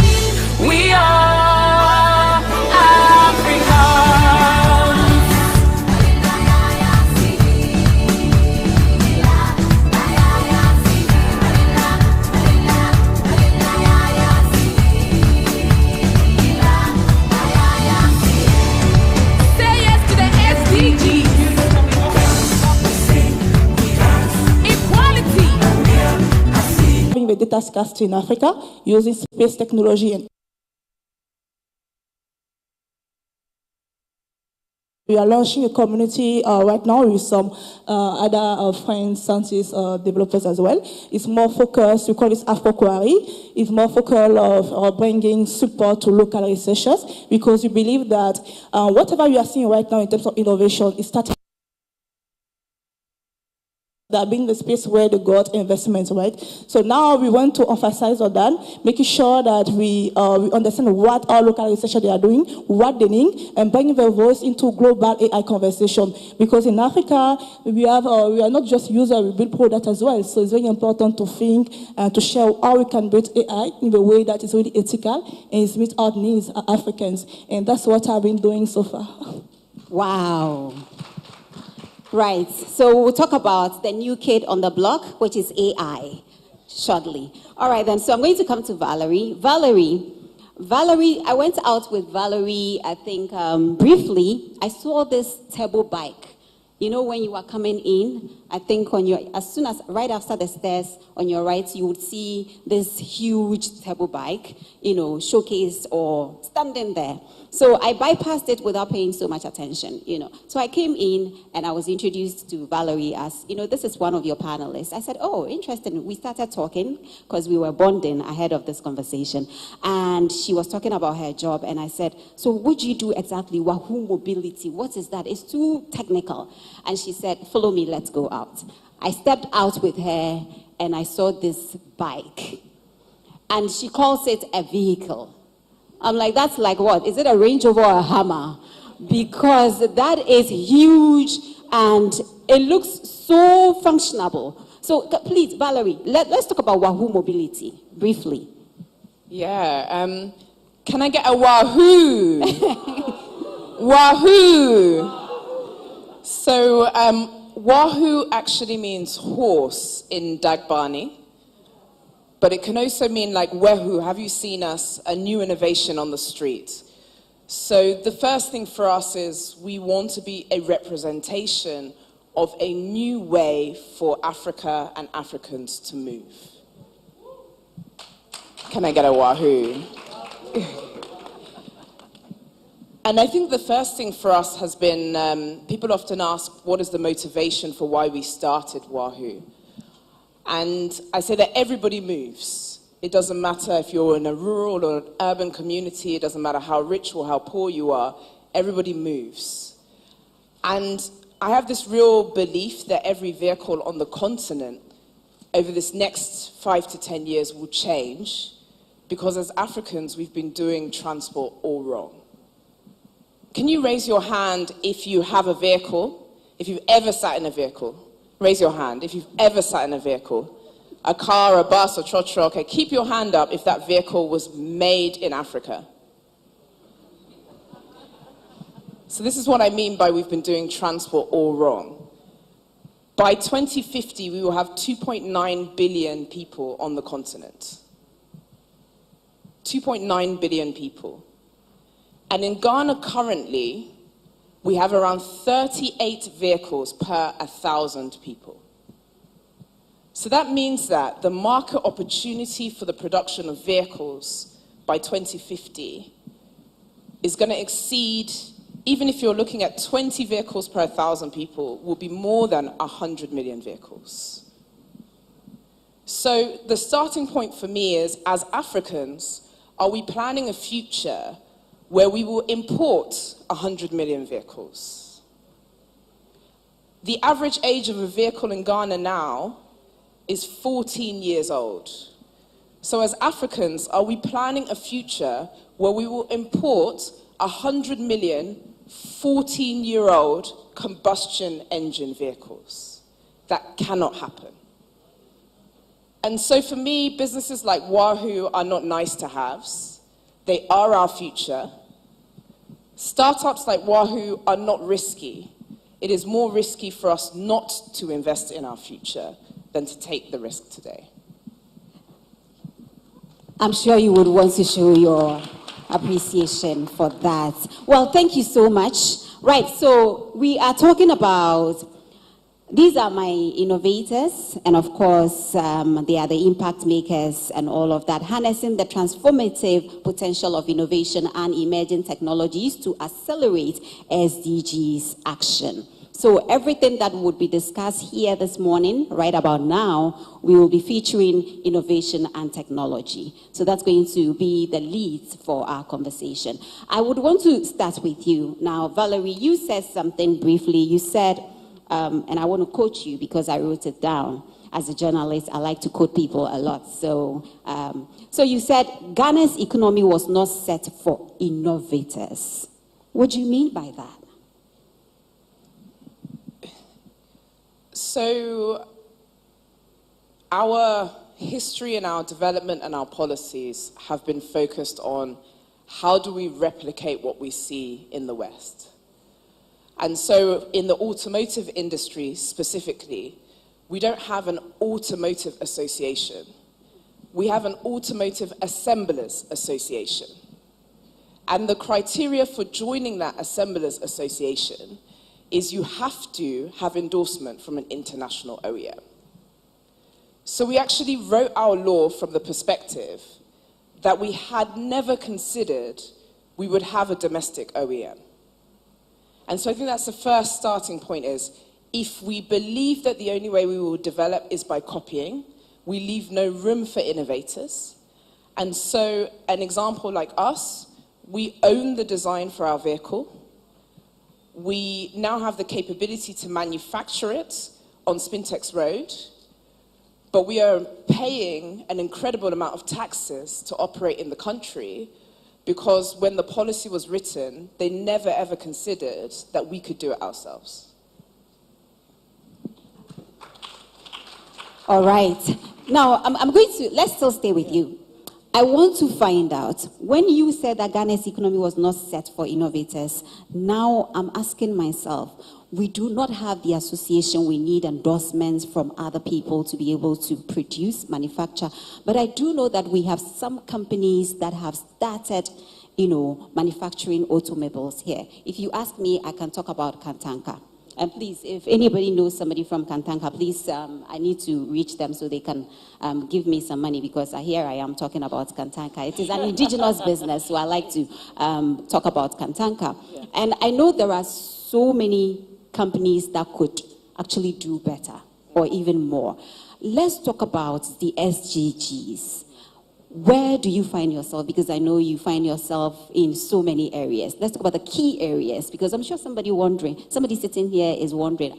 We are Africans. Say yes to the SDGs. data scarcity in Africa using space technology. And we are launching a community right now with some other friends, scientists, developers as well. It's more focused, we call it AfroQuery. It's more focused of bringing support to local researchers, because we believe that whatever you are seeing right now in terms of innovation is starting that being the space where they got investments, right? So now we want to emphasize on that, making sure that we understand what our local researchers they are doing, what they need, and bringing their voice into global AI conversation. Because in Africa, we are not just users, we build products as well. So it's very important to think and to share how we can build AI in a way that is really ethical and is meet our needs as Africans. And that's what I've been doing so far. Wow. Right, so we'll talk about the new kid on the block, which is AI, shortly. All right then, so I'm going to come to Valerie. Valerie, I went out with Valerie, I think, briefly. I saw this turbo bike. You know, when you are coming in, I think right after the stairs on your right, you would see this huge turbo bike, you know, showcased or standing there. So I bypassed it without paying so much attention, you know. So I came in and I was introduced to Valerie as, you know, this is one of your panelists. I said, oh, interesting. We started talking because we were bonding ahead of this conversation. And she was talking about her job. And I said, so what do you do exactly? Wahoo mobility, what is that? It's too technical. And she said, follow me, let's go out. I stepped out with her and I saw this bike. And she calls it a vehicle. I'm like, that's like what? Is it a Range Rover or a Hummer? Because that is huge and it looks so functionable. So please, Valerie, let's talk about Wahoo mobility briefly. Yeah, can I get a Wahoo? Wahoo! So Wahoo actually means horse in Dagbani. But it can also mean like Wehu, have you seen us, a new innovation on the street? So the first thing for us is we want to be a representation of a new way for Africa and Africans to move. Can I get a Wahoo? And I think the first thing for us has been, people often ask, what is the motivation for why we started Wahoo? And I say that everybody moves. It doesn't matter if you're in a rural or an urban community. It doesn't matter how rich or how poor you are. Everybody moves. And I have this real belief that every vehicle on the continent over this next 5 to 10 years will change, because as Africans, we've been doing transport all wrong. Can you raise your hand if you have a vehicle, if you've ever sat in a vehicle? Raise your hand if you've ever sat in a vehicle, a car, a bus, a trotro. Okay, keep your hand up if that vehicle was made in Africa. So this is what I mean by we've been doing transport all wrong. By 2050, we will have 2.9 billion people on the continent. 2.9 billion people. And in Ghana currently, we have around 38 vehicles per 1,000 people. So that means that the market opportunity for the production of vehicles by 2050 is going to exceed, even if you're looking at 20 vehicles per 1,000 people, will be more than 100 million vehicles. So the starting point for me is, as Africans, are we planning a future where we will import 100 million vehicles? The average age of a vehicle in Ghana now is 14 years old. So as Africans, are we planning a future where we will import 100 million 14-year-old combustion engine vehicles? That cannot happen. And so for me, businesses like Wahoo are not nice to haves. They are our future. Startups like Wahoo are not risky. It is more risky for us not to invest in our future than to take the risk today. I'm sure you would want to show your appreciation for that. Well, thank you so much. Right, so we are talking about These are my innovators, and of course, they are the impact makers and all of that, harnessing the transformative potential of innovation and emerging technologies to accelerate SDGs action. So everything that would be discussed here this morning, right about now, we will be featuring innovation and technology. So that's going to be the leads for our conversation. I would want to start with you. Now, Valerie, you said something briefly. You said, and I want to quote you because I wrote it down. As a journalist, I like to quote people a lot. So, so you said Ghana's economy was not set for innovators. What do you mean by that? So, our history and our development and our policies have been focused on how do we replicate what we see in the West. And so in the automotive industry specifically, we don't have an automotive association. We have an automotive assemblers association. And the criteria for joining that assemblers association is you have to have endorsement from an international OEM. So we actually wrote our law from the perspective that we had never considered we would have a domestic OEM. And so I think that's the first starting point is, if we believe that the only way we will develop is by copying, we leave no room for innovators. And so an example like us, we own the design for our vehicle. We now have the capability to manufacture it on Spintex Road, but we are paying an incredible amount of taxes to operate in the country, because when the policy was written, they never ever considered that we could do it ourselves. All right. Now, I'm going to, let's still stay with you. I want to find out, when you said that Ghana's economy was not set for innovators, now I'm asking myself, we do not have the association. We need endorsements from other people to be able to produce, manufacture. But I do know that we have some companies that have started, manufacturing automobiles here. If you ask me, I can talk about Kantanka. And please, if anybody knows somebody from Kantanka, please, I need to reach them so they can give me some money, because here I am talking about Kantanka. It is an indigenous business, so I like to talk about Kantanka. Yeah. And I know there are so many companies that could actually do better or even more. Let's talk about the SDGs. Where do you find yourself? Because I know you find yourself in so many areas. Let's talk about the key areas, because I'm sure somebody sitting here is wondering,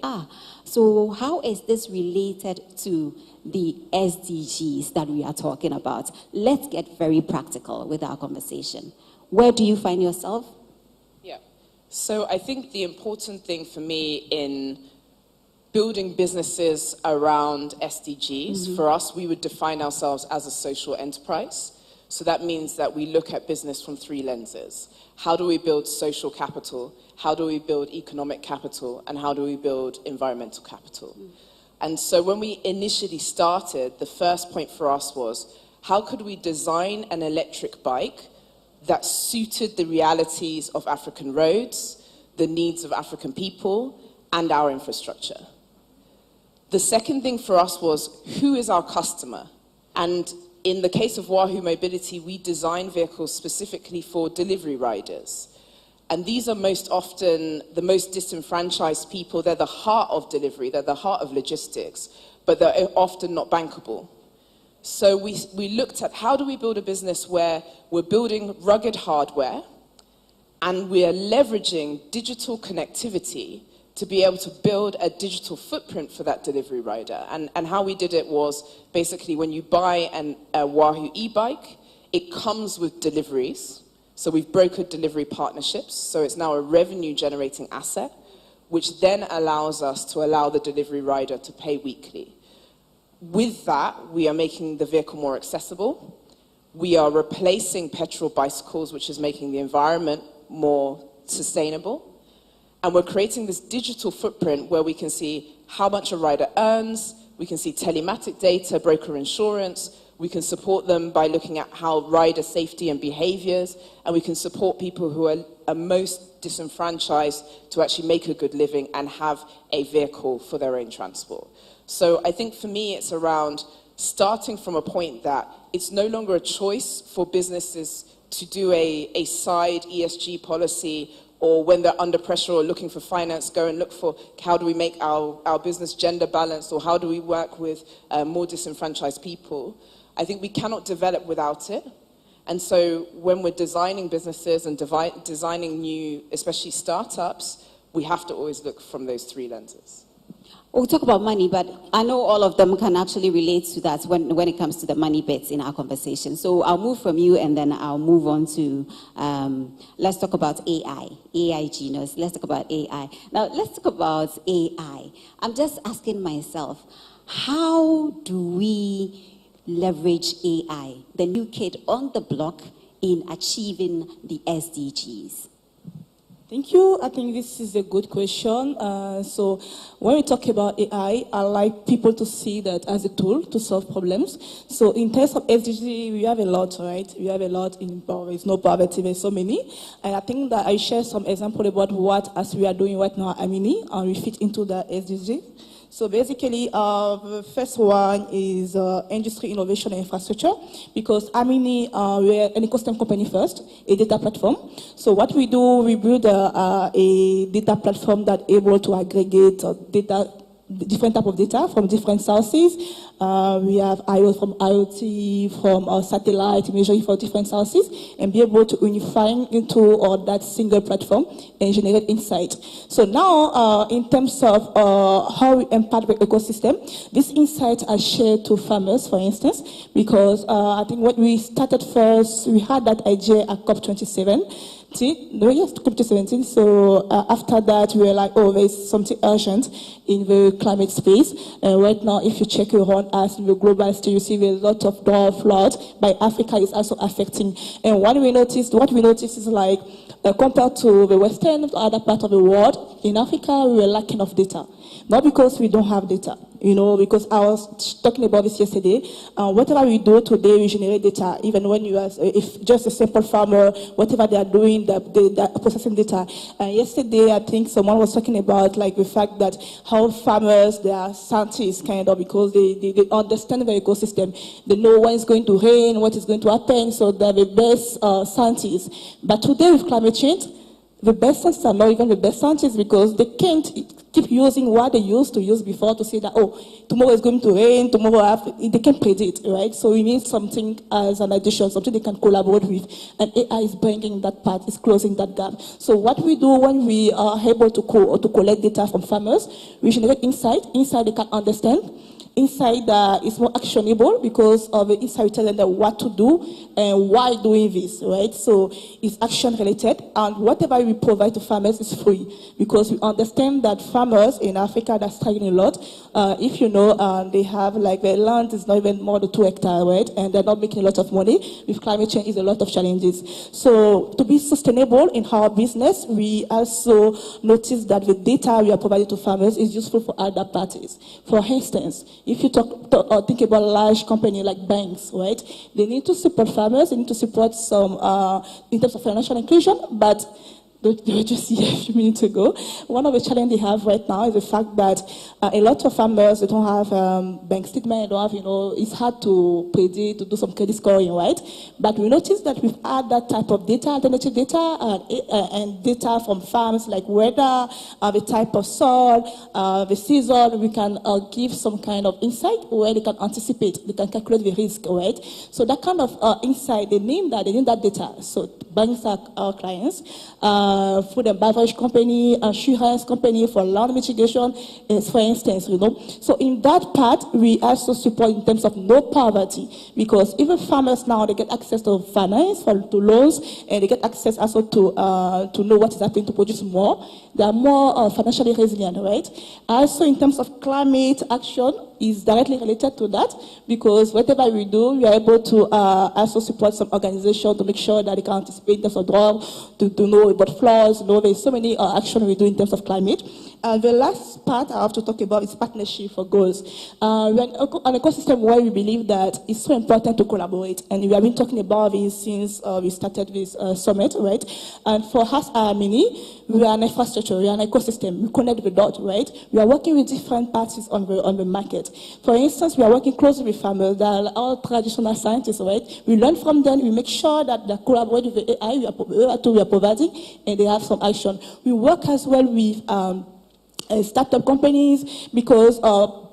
so how is this related to the SDGs that we are talking about? Let's get very practical with our conversation. Where do you find yourself? Yeah. So I think the important thing for me in building businesses around SDGs, for us, we would define ourselves as a social enterprise. So that means that we look at business from 3 lenses. How do we build social capital? How do we build economic capital? And how do we build environmental capital? And so when we initially started, the first point for us was, how could we design an electric bike that suited the realities of African roads, the needs of African people, and our infrastructure? The second thing for us was, who is our customer? And in the case of Wahoo Mobility, we design vehicles specifically for delivery riders. And these are most often the most disenfranchised people. They're the heart of delivery, they're the heart of logistics, but they're often not bankable. So we looked at, how do we build a business where we're building rugged hardware and we are leveraging digital connectivity to be able to build a digital footprint for that delivery rider. And how we did it was, basically, when you buy a Wahoo e-bike, it comes with deliveries. So we've brokered delivery partnerships, so it's now a revenue-generating asset, which then allows us to allow the delivery rider to pay weekly. With that, we are making the vehicle more accessible. We are replacing petrol bicycles, which is making the environment more sustainable. And we're creating this digital footprint where we can see how much a rider earns, we can see telematic data, broker insurance, We can support them by looking at how rider safety and behaviors, and we can support people who are most disenfranchised to actually make a good living and have a vehicle for their own transport. So I think for me, it's around starting from a point that it's no longer a choice for businesses to do a side ESG policy, or when they're under pressure or looking for finance, go and look for how do we make our business gender balanced, or how do we work with more disenfranchised people. I think we cannot develop without it. And so when we're designing businesses and designing new, especially startups, we have to always look from those three lenses. We'll talk about money, but I know all of them can actually relate to that when it comes to the money bits in our conversation. So I'll move from you, and then I'll move on to, let's talk about AI genius. Let's talk about AI. Now, let's talk about AI. I'm just asking myself, how do we leverage AI, the new kid on the block, in achieving the SDGs? Thank you. I think this is a good question. So when we talk about AI, I like people to see that as a tool to solve problems. So in terms of SDG, we have a lot, right? We have a lot in poverty. There's no poverty, there's so many. And I think that I share some example about what, as we are doing right now, Amini, and we fit into the SDG. So basically, the first one is industry innovation and infrastructure, because Amini, we're an ecosystem company first, a data platform. So what we do, we build a data platform that able to aggregate data, different type of data from different sources. We have IoT, from satellite imagery for different sources, and be able to unify into that single platform and generate insight. So now, in terms of how we impact the ecosystem, these insights are shared to farmers, for instance, because I think when we started first, we had that idea at COP27. Yes, COP17. So after that, we were like, oh, there's something urgent in the climate space. And right now, if you check around us in the global stage, you see a lot of drought, floods, but Africa is also affecting. And what we noticed is like, compared to the Western or other part of the world, in Africa, we were lacking of data. Not because we don't have data, because I was talking about this yesterday. Whatever we do today, we generate data. Even when you are, if just a simple farmer, whatever they are doing, they're processing data. And yesterday, I think someone was talking about like the fact that how farmers, they are scientists kind of, because they understand the ecosystem. They know when it's going to rain, what is going to happen, so they're the best scientists. But today with climate change, the best scientists are not even the best scientists, because they can't keep using what they used to use before to say that, oh, tomorrow is going to rain, they can predict, right? So we need something as an addition, something they can collaborate with. And AI is bringing that part, is closing that gap. So what we do when we are able to collect data from farmers, we generate insight they can understand. Insight that is more actionable, because of the insight we tell them what to do and why doing this, right? So it's action related, and whatever we provide to farmers is free, because we understand that farmers in Africa are struggling a lot. If you know, they have like their land is not even more than 2 hectares, right? And they're not making a lot of money. With climate change, is a lot of challenges. So to be sustainable in our business, we also notice that the data we are providing to farmers is useful for other parties. For instance, if you think about a large company like banks, right? They need to support farmers, they need to support some in terms of financial inclusion, but they were just here a few minutes ago. One of the challenges they have right now is the fact that a lot of farmers, they don't have bank statement, they don't have, it's hard to predict, to do some credit scoring, right? But we noticed that we've had that type of data, alternative data, and data from farms like weather, the type of soil, the season. We can give some kind of insight where they can anticipate, they can calculate the risk, right? So that kind of insight, they need that data. So banks are our clients. Food and beverage company, insurance company for land mitigation, for instance, So in that part, we also support in terms of no poverty, because even farmers now, they get access to finance, to loans, and they get access also to know what is happening to produce more. They are more financially resilient, right? Also in terms of climate action, is directly related to that, because whatever we do, we are able to also support some organization to make sure that they can anticipate in terms of drought, to know about floods. There's so many actions we do in terms of climate. The last part I have to talk about is partnership for goals. We're an ecosystem where we believe that it's so important to collaborate, and we have been talking about this since we started this summit, right? And for us, Mini, we are an infrastructure, we are an ecosystem, we connect the dots, right? We are working with different parties on the market. For instance, we are working closely with farmers, that are our traditional scientists, right? We learn from them, we make sure that they collaborate with the AI we are providing, and they have some action. We work as well with startup companies, because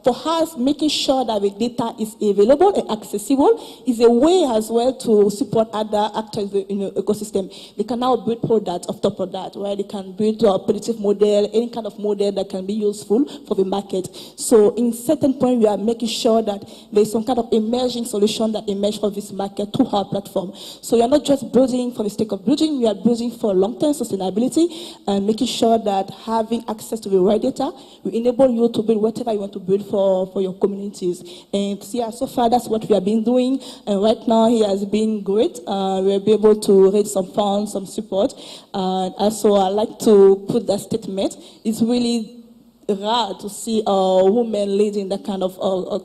for us, making sure that the data is available and accessible is a way as well to support other actors in the ecosystem. They can now build products on top of that, right? They can build a predictive model, any kind of model that can be useful for the market. So in certain point, we are making sure that there's some kind of emerging solution that emerge for this market through our platform. So we are not just building for the sake of building, we are building for long-term sustainability and making sure that having access to the right data will enable you to build whatever you want to build for your communities. And yeah, so far that's what we have been doing. And right now it has been great. We'll be able to raise some funds, some support. And also I like to put that statement. It's really rare to see a woman leading that kind of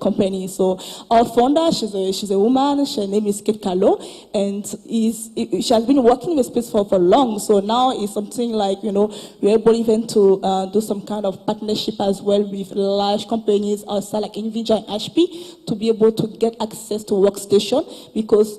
company. So our founder, she's a woman. Her name is Kate Carlo, and she has been working in the space for long. So now it's something like, we're able even to do some kind of partnership as well with large companies outside like NVIDIA and HP to be able to get access to workstation, because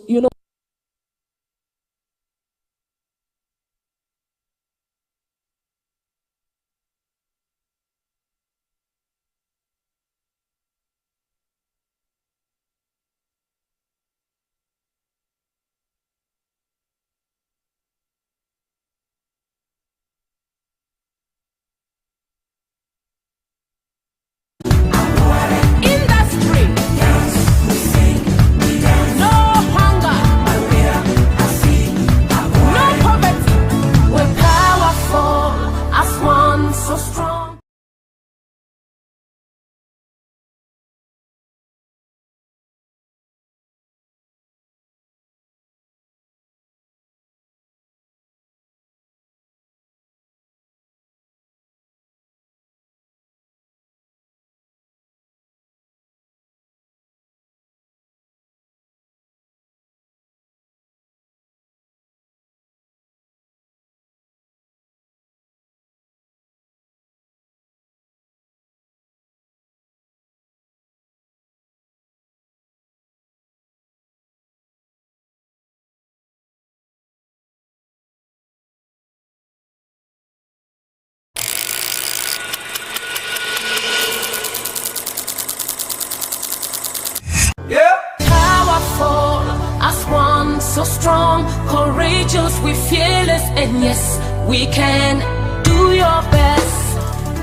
so strong, courageous, we fearless, and yes, we can. Do your best,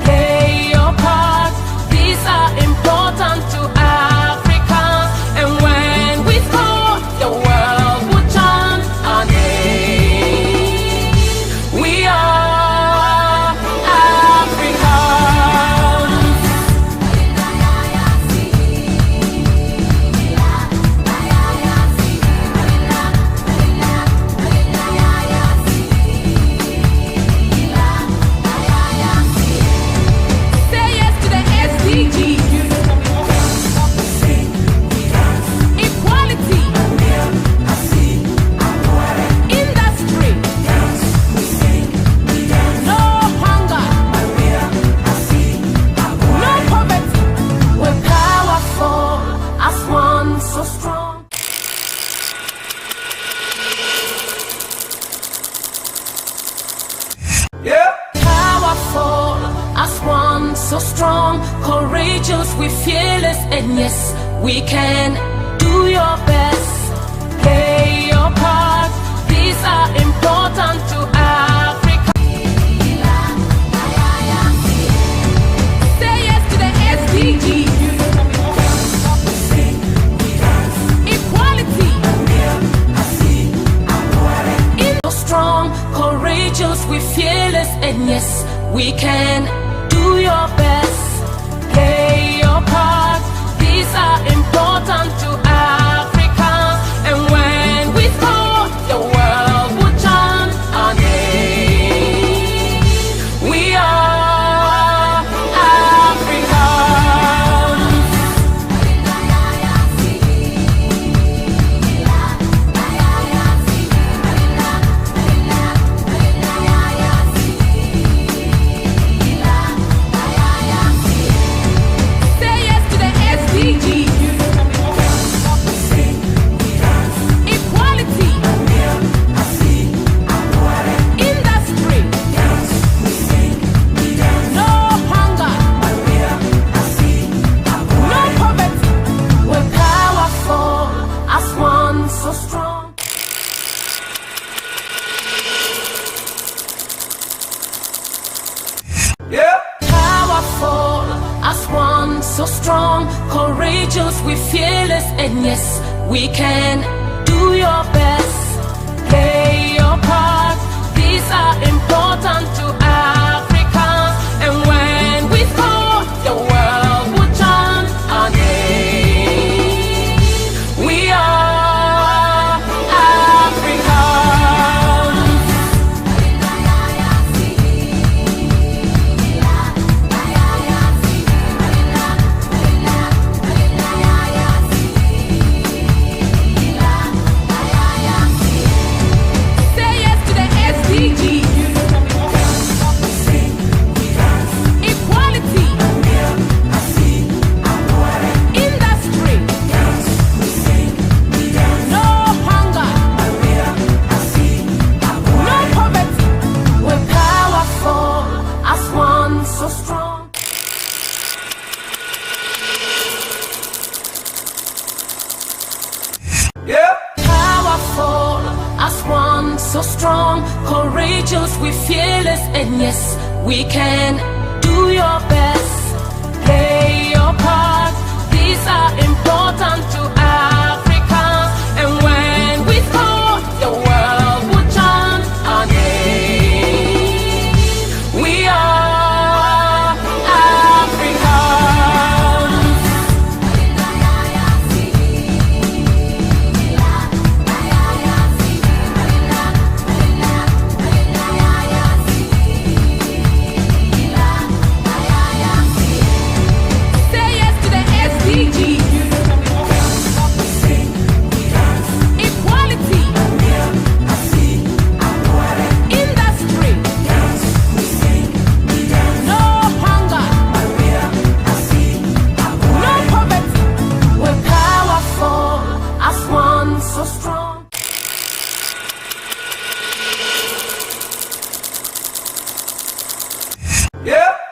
play your part. These are important to Africa, and when we score, the world will chant our name. We are Africans. Say yes to the SDGs. Equality. Industry. No hunger. No poverty. We're powerful as one, so strong. Powerful as one, so strong, courageous, we fearless, and yes, we can. Do your best, play your part. These are important to Africa. Say yes to the SDGs. Equality. So strong, courageous, we fearless, and yes, we can. Do your best, play your part. These are important to Africa, and when we score, the world will chant our name. We are courageous, we fearless, and yes, we can. Do your best, play your part. These are important to Africans, and when we score, the world will chant our name. We are Africans. Say yes to the SDGs. Equality. Industry. No hunger. No poverty. We're powerful as one, so strong. Powerful as one, so strong, courageous, we fearless, and yes, we can. Do your best, play your part. These are important to Africans, and when we score, the world will chant our name. We are Africans. Say yes to the SDGs. Equality. Industry. No hunger. No poverty. We're powerful as one, so strong.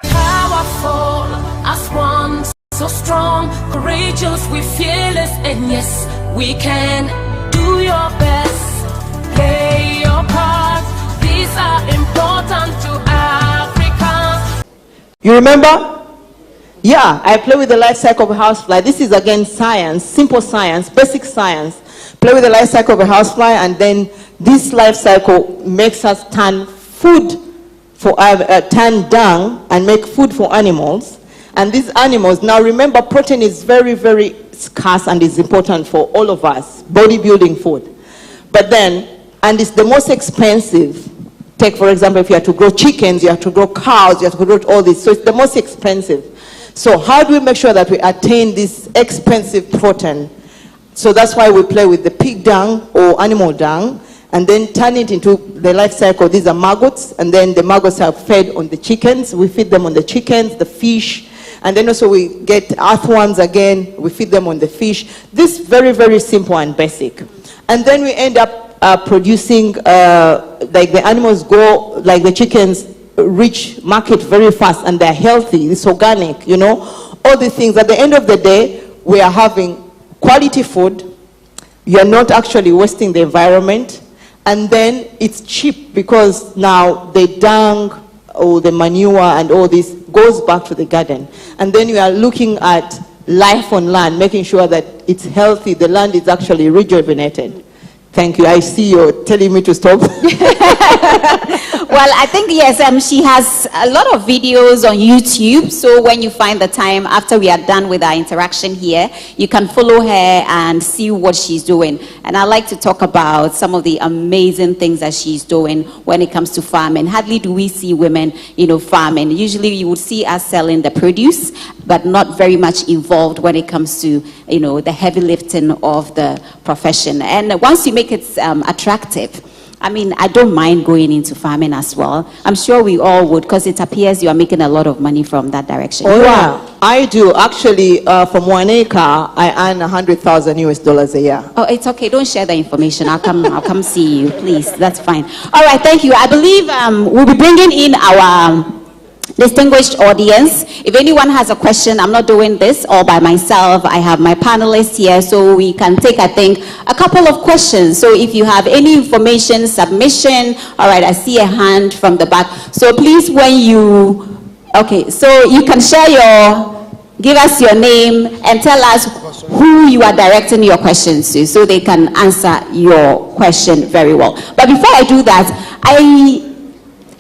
Powerful as one, so strong, courageous, we fearless, and yes, we can. Do your best, play your part. These are important to Africans. You remember? Yeah, I play with the life cycle of a housefly. This is again science, simple science, basic science. Play with the life cycle of a housefly, and then this life cycle makes us turn food for turn dung and make food for animals. And these animals, now remember, protein is very, very scarce and is important for all of us, bodybuilding food. But then, and it's the most expensive. Take, for example, if you have to grow chickens, you have to grow cows, you have to grow all this. So it's the most expensive. So how do we make sure that we attain this expensive protein? So that's why we play with the pig dung or animal dung, and then turn it into the life cycle. These are maggots, and then the maggots are fed on the chickens. We feed them on the chickens, the fish, and then also we get earthworms again. We feed them on the fish. This very, very simple and basic. And then we end up producing, like the animals go, like the chickens reach market very fast, and they're healthy, it's organic, you know. All these things, at the end of the day, we are having quality food. You're not actually wasting the environment. And then it's cheap because now the dung or the manure and all this goes back to the garden. And then you are looking at life on land, making sure that it's healthy, the land is actually rejuvenated. Thank you. I see you're telling me to stop. Well, I think, yes, she has a lot of videos on YouTube. So when you find the time after we are done with our interaction here, you can follow her and see what she's doing. And I'd like to talk about some of the amazing things that she's doing when it comes to farming. Hardly do we see women, farming. Usually you would see us selling the produce, but not very much involved when it comes to, the heavy lifting of the profession. And once you make it attractive, I don't mind going into farming as well. I'm sure we all would, because it appears you are making a lot of money from that direction. Oh, yeah, I do. Actually, from 1 acre, I earn $100,000 a year. Oh, it's okay. Don't share the information. I'll come see you, please. That's fine. All right, thank you. I believe we'll be bringing in our distinguished audience. If anyone has a question, I'm not doing this all by myself. I have my panelists here, so we can take, I think, a couple of questions. So if you have any information, submission, all right, I see a hand from the back. So please, okay, so you can share give us your name and tell us who you are directing your questions to so they can answer your question very well. But before I do that,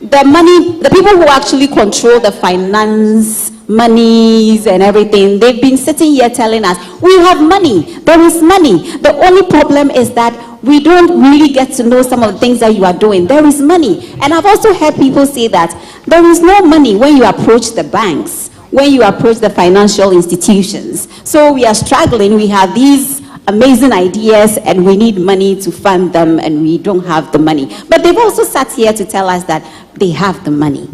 the people who actually control the finance, monies and everything, they've been sitting here telling us, we have money, there is money. The only problem is that we don't really get to know some of the things that you are doing. There is money. And I've also heard people say that there is no money when you approach the banks, when you approach the financial institutions. So we are struggling. We have these amazing ideas and we need money to fund them and we don't have the money. But they've also sat here to tell us that they have the money.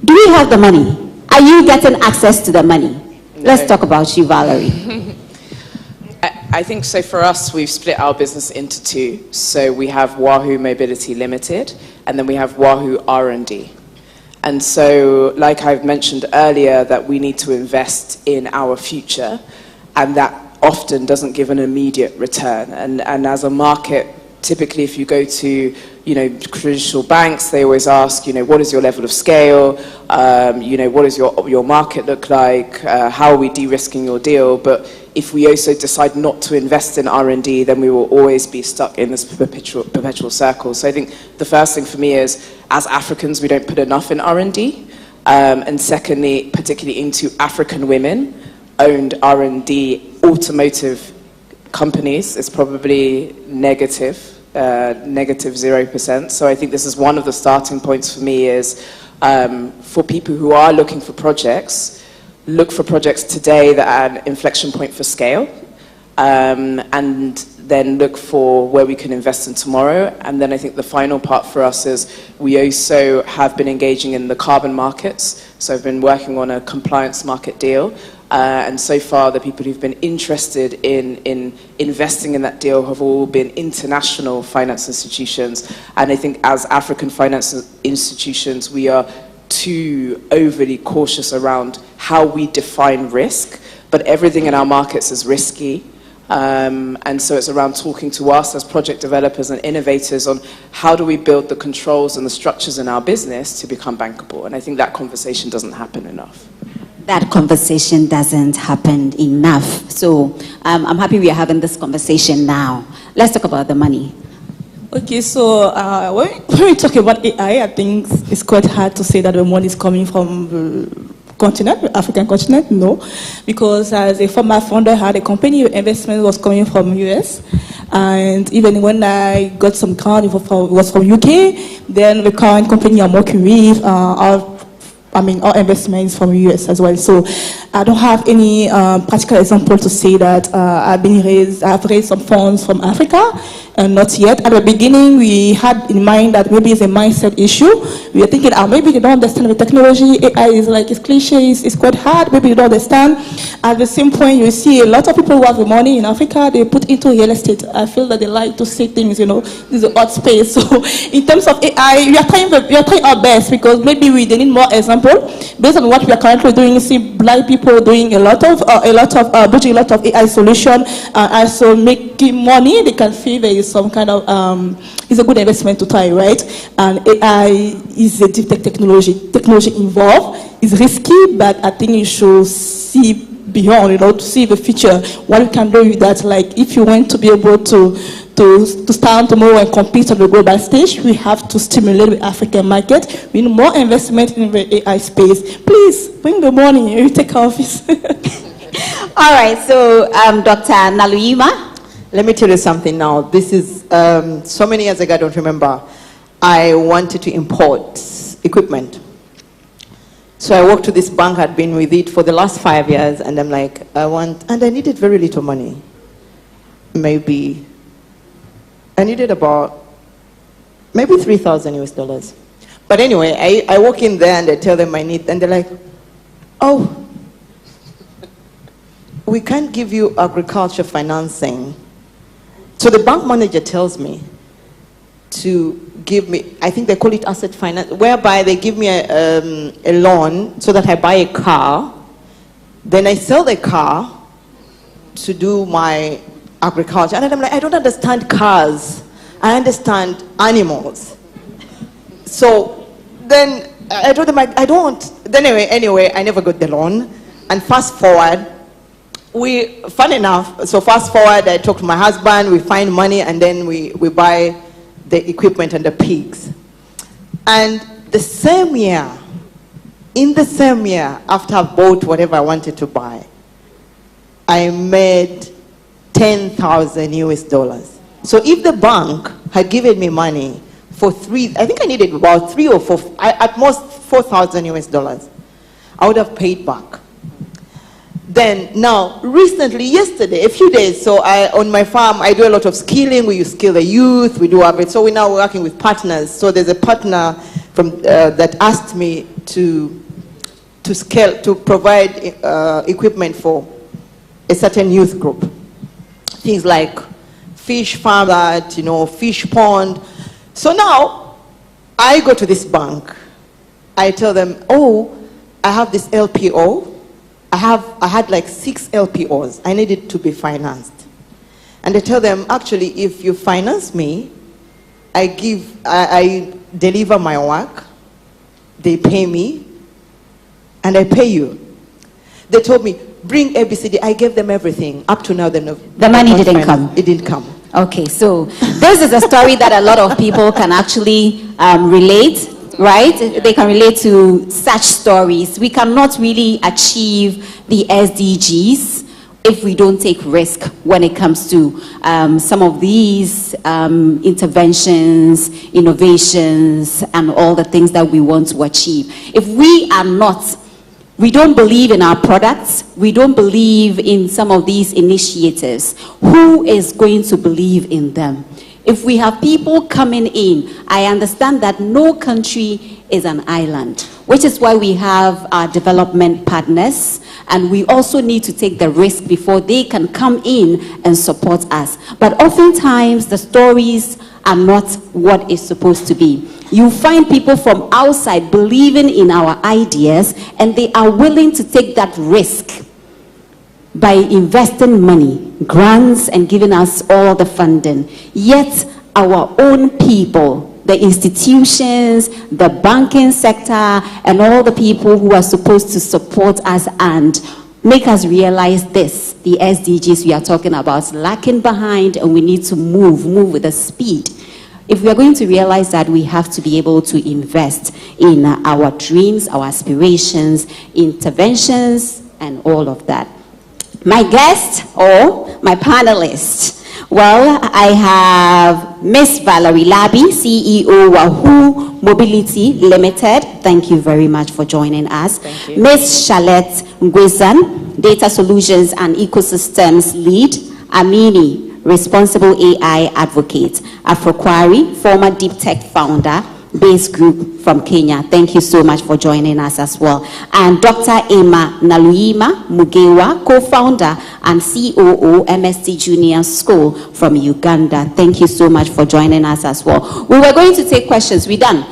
Do we have the money? Are you getting access to the money? No. Let's talk about you, Valerie. I think so. For us, we've split our business into two. So we have Wahoo Mobility Limited, and then we have Wahoo R&D. And so, like I've mentioned earlier, that we need to invest in our future, and that often doesn't give an immediate return. And as a market, typically if you go to, traditional banks, they always ask, what is your level of scale? What does your market look like? How are we de-risking your deal? But if we also decide not to invest in R&D, then we will always be stuck in this perpetual circle. So I think the first thing for me is, as Africans, we don't put enough in R&D. And secondly, particularly into African women-owned R&D automotive companies, it's probably negative 0%. So I think this is one of the starting points for me is for people who are looking for projects, look for projects today that are an inflection point for scale, and then look for where we can invest in tomorrow. And then I think the final part for us is we also have been engaging in the carbon markets. So I've been working on a compliance market deal. And so far, the people who've been interested in investing in that deal have all been international finance institutions. And I think as African finance institutions, we are too overly cautious around how we define risk, but everything in our markets is risky. And so it's around talking to us as project developers and innovators on how do we build the controls and the structures in our business to become bankable. And I think that conversation doesn't happen enough. That conversation doesn't happen enough. So I'm happy we are having this conversation now. Let's talk about the money. Okay, so when we talk about AI, I think it's quite hard to say that the money is coming from the continent, the African continent. No, because as a former founder, I had a company, investment was coming from US, and even when I got some grant, it was from UK. Then the current company I'm working with, our investments from US as well. So I don't have any practical example to say that I've raised some funds from Africa, and not yet. At the beginning, we had in mind that maybe it's a mindset issue. We are thinking, maybe they don't understand the technology. AI is like, it's cliche, it's quite hard. Maybe they don't understand. At the same point, you see a lot of people who have the money in Africa, they put into real estate. I feel that they like to say things, this is a hot space. So in terms of AI, we are trying our best, because maybe they need more example. Based on what we are currently doing, you see blind people doing a lot of building a lot of AI solution, also making money. They can feel there is some kind of it's a good investment to try, right? And AI is a deep tech technology involved. It's risky, but I think you should see beyond, to see the future. What we can do with that, like if you want to be able to stand tomorrow and compete on the global stage, we have to stimulate the African market. We need more investment in the AI space. Please bring the money. You take office. All right. So, Dr. Naluyima. Let me tell you something now. This is so many years ago. I don't remember. I wanted to import equipment. So I walked to this bank. I'd been with it for the last 5 years, and I'm like, and I needed very little money. Maybe. I needed about maybe $3,000 US. But anyway, I walk in there and I tell them I need, and they're like, oh, we can't give you agriculture financing. So the bank manager tells me to give me, I think they call it asset finance, whereby they give me a loan so that I buy a car, then I sell the car to do my agriculture. And I'm like, I don't understand cars. I understand animals. So then I told them I don't. Then anyway, I never got the loan. and fast forward, fun enough, so fast forward, I talk to my husband, we find money, and then we buy the equipment and the pigs. And in the same year, after I bought whatever I wanted to buy, I made $10,000 US. So if the bank had given me money for I think I needed about 3 or 4, at most $4,000 US, I would have paid back. Then, now, recently, yesterday, a few days, so on my farm, I do a lot of skilling. We skill the youth, we do everything. So we're now working with partners. So there's a partner that asked me to provide equipment for a certain youth group. Things like fish farm, fish pond. So now, I go to this bank. I tell them, oh, I have this LPO. I had like 6 LPOs. I needed to be financed. And I tell them, actually, if you finance me, I deliver my work, they pay me, and I pay you. They told me, bring ABCD. I gave them everything. Up to now, the money didn't come. It didn't come. Okay, so this is a story that a lot of people can actually relate. Right? They can relate to such stories. We cannot really achieve the SDGs if we don't take risk when it comes to some of these interventions, innovations, and all the things that we want to achieve. If we don't believe in our products, we don't believe in some of these initiatives, who is going to believe in them? If we have people coming in, I understand that no country is an island, which is why we have our development partners, and we also need to take the risk before they can come in and support us. But oftentimes, the stories are not what is supposed to be. You find people from outside believing in our ideas, and they are willing to take that risk by investing money, grants, and giving us all the funding. Yet our own people, the institutions, the banking sector, and all the people who are supposed to support us and make us realize this, the SDGs we are talking about, lacking behind, and we need to move with the speed. If we are going to realize that, we have to be able to invest in our dreams, our aspirations, interventions, and all of that. My guest, or my panelist, well, I have Miss Valerie Labi, CEO, Wahoo Mobility Limited. Thank you very much for joining us. Thank you. Miss Charlotte Ngwizan, Data Solutions and Ecosystems Lead. Amini, Responsible AI Advocate. Afroquari, former Deep Tech founder, Base Group from Kenya. Thank you so much for joining us as well. And Dr. Emma Naluima Mugewa, co-founder and COO, MST Junior School from Uganda. Thank you so much for joining us as well. We were going to take questions. We're done.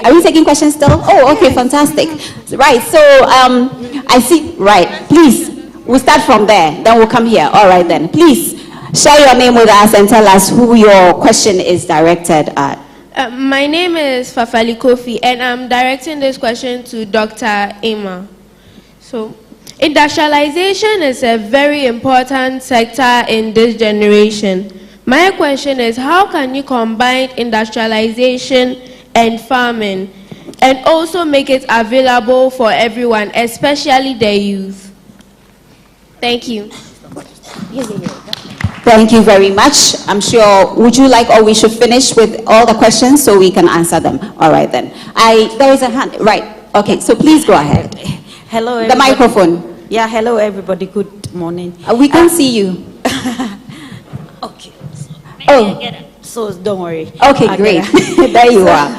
Are we taking questions still? Oh, okay, fantastic. Right, so I see, right, please, we'll start from there, then we'll come here. All right then, please share your name with us and tell us who your question is directed at. My name is Fafali Kofi, and I'm directing this question to Dr. Emma. So, industrialization is a very important sector in this generation. My question is, how can you combine industrialization and farming, and also make it available for everyone, especially the youth? Thank you. Thank you very much. I'm sure, would you like, or we should finish with all the questions so we can answer them? All right then. There is a hand, right. Okay, so please go ahead. Hello, everybody. The microphone. Yeah, hello everybody, good morning. We can see you. Okay. Oh. So don't worry. Okay, great. There you are.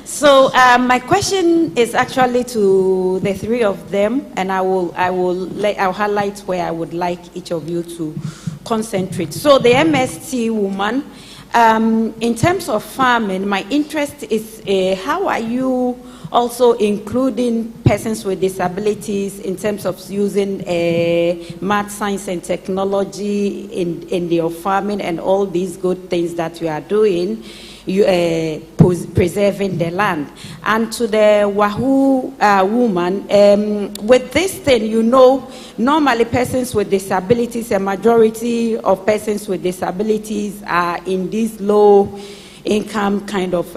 So my question is actually to the three of them, and I'll highlight where I would like each of you to concentrate. So the MST woman, in terms of farming, my interest is how are you also including persons with disabilities in terms of using math, science, and technology in your farming and all these good things that you are doing? preserving the land. And to the Wahoo woman, with this thing, you know, normally persons with disabilities, a majority of persons with disabilities are in these low income kind of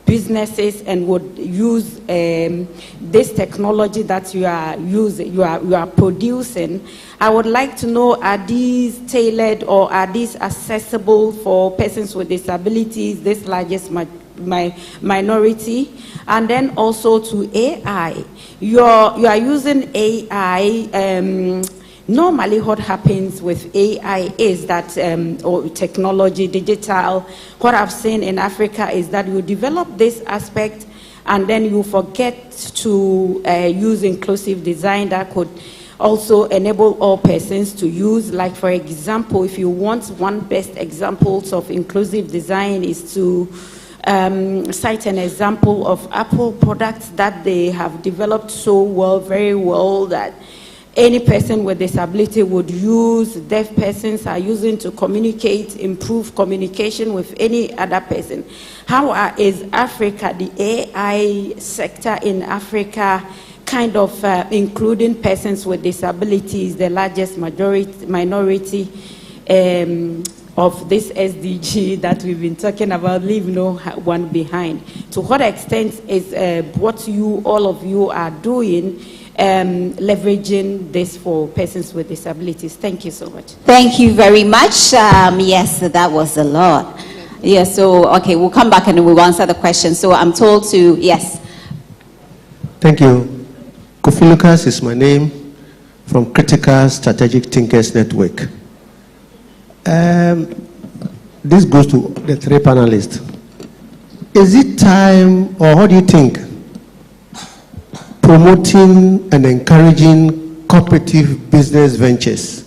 businesses and would use this technology that you are using, you are producing. I would like to know, are these tailored or are these accessible for persons with disabilities, this largest minority? And then also to AI. You are using AI. Normally what happens with AI is that, or technology, digital, what I've seen in Africa is that you develop this aspect and then you forget to use inclusive design that could also enable all persons to use. Like, for example, if you want one best examples of inclusive design is to cite an example of Apple products that they have developed so well, very well, that any person with disability would use, deaf persons are using to communicate, improve communication with any other person. How is Africa, the AI sector in Africa, kind of including persons with disabilities, the largest minority of this SDG that we've been talking about, leave no one behind? To what extent is what all of you are doing leveraging this for persons with disabilities? Thank you so much. Thank you very much. Yes, that was a lot. Yeah, so, okay, we'll come back and we'll answer the question. So I'm told to, yes. Thank you. Kofi Lucas is my name, from Critical Strategic Thinkers Network. This goes to the three panelists. Is it time, or what do you think, promoting and encouraging cooperative business ventures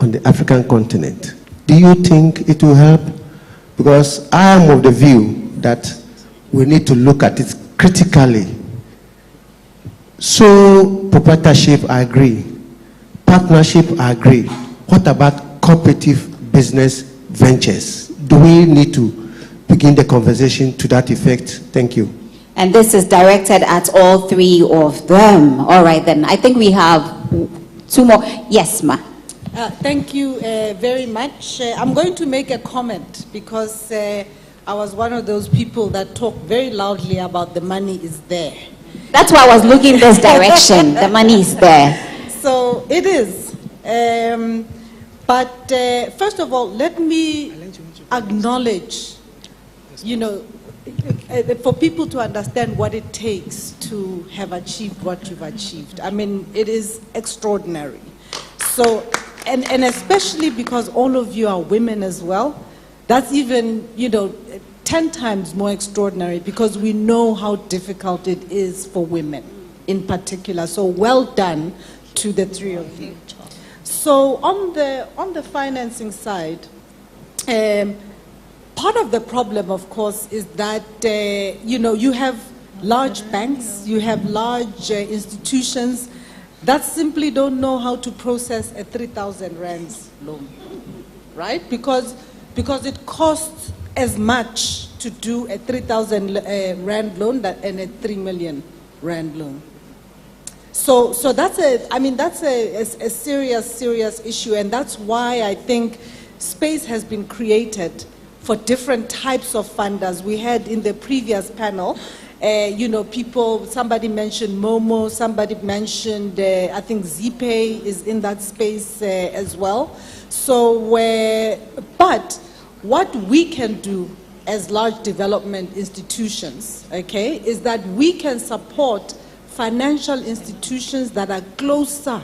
on the African continent? Do you think it will help? Because I am of the view that we need to look at it critically. So, proprietorship, I agree. Partnership, I agree. What about cooperative business ventures? Do we need to begin the conversation to that effect? Thank you. And this is directed at all three of them. All right, then. I think we have two more. Yes, ma. Thank you very much. I'm going to make a comment because I was one of those people that talk very loudly about the money is there. That's why I was looking this direction. The money is there. So it is. But first of all, let me acknowledge, for people to understand what it takes to have achieved what you've achieved. I mean, it is extraordinary. So, and especially because all of you are women as well, that's even, 10 times more extraordinary because we know how difficult it is for women in particular. So well done to the three of you. So on the financing side, part of the problem, of course, is that, you have large banks, you have large institutions that simply don't know how to process a 3,000 rands loan, right? Because it costs as much to do a 3,000 rand loan and a 3 million rand loan. So that's a serious issue, and that's why I think space has been created for different types of funders. We had in the previous panel, somebody mentioned Momo, somebody mentioned, I think ZPay is in that space as well. So, but what we can do as large development institutions, okay, is that we can support financial institutions that are closer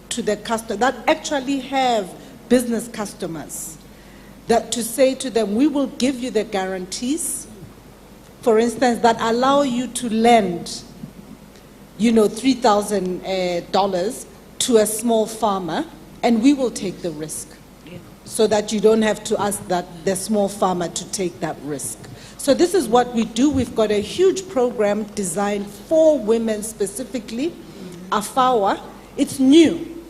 to the customer, that actually have business customers, that to say to them, we will give you the guarantees, for instance, that allow you to lend, $3,000 to a small farmer, and we will take the risk, so that you don't have to ask the small farmer to take that risk. So this is what we do. We've got a huge program designed for women specifically, AFAWA. It's new.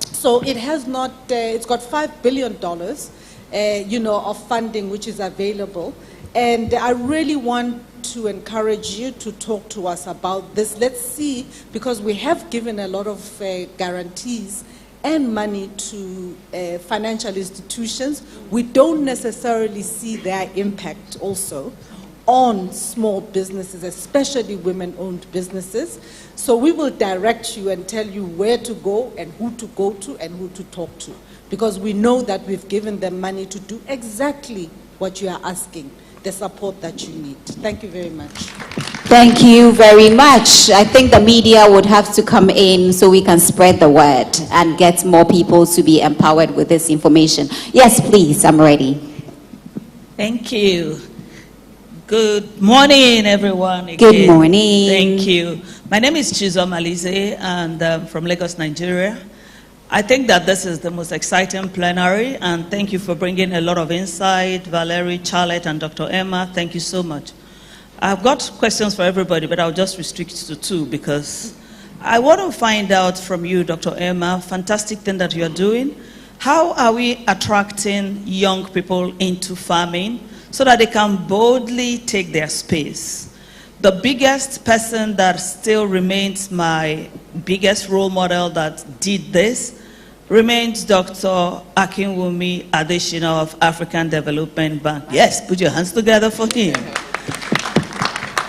So it has not, it's got $5 billion of funding which is available. And I really want to encourage you to talk to us about this. Let's see, because we have given a lot of guarantees and money to financial institutions. We don't necessarily see their impact also on small businesses, especially women-owned businesses. So we will direct you and tell you where to go and who to go to and who to talk to, because we know that we've given them money to do exactly what you are asking, the support that you need. Thank you very much. Thank you very much. I think the media would have to come in so we can spread the word and get more people to be empowered with this information. Yes, please, I'm ready. Thank you. Good morning, everyone. Again. Good morning. Thank you. My name is Chizo Malize, and I'm from Lagos, Nigeria. I think that this is the most exciting plenary, and thank you for bringing a lot of insight. Valerie, Charlotte, and Dr. Emma, thank you so much. I've got questions for everybody, but I'll just restrict to two, because I want to find out from you, Dr. Emma, fantastic thing that you're doing. How are we attracting young people into farming so that they can boldly take their space? The biggest person that still remains my biggest role model that did this remains Dr. Akinwumi Adesina of African Development Bank. Yes, put your hands together for him.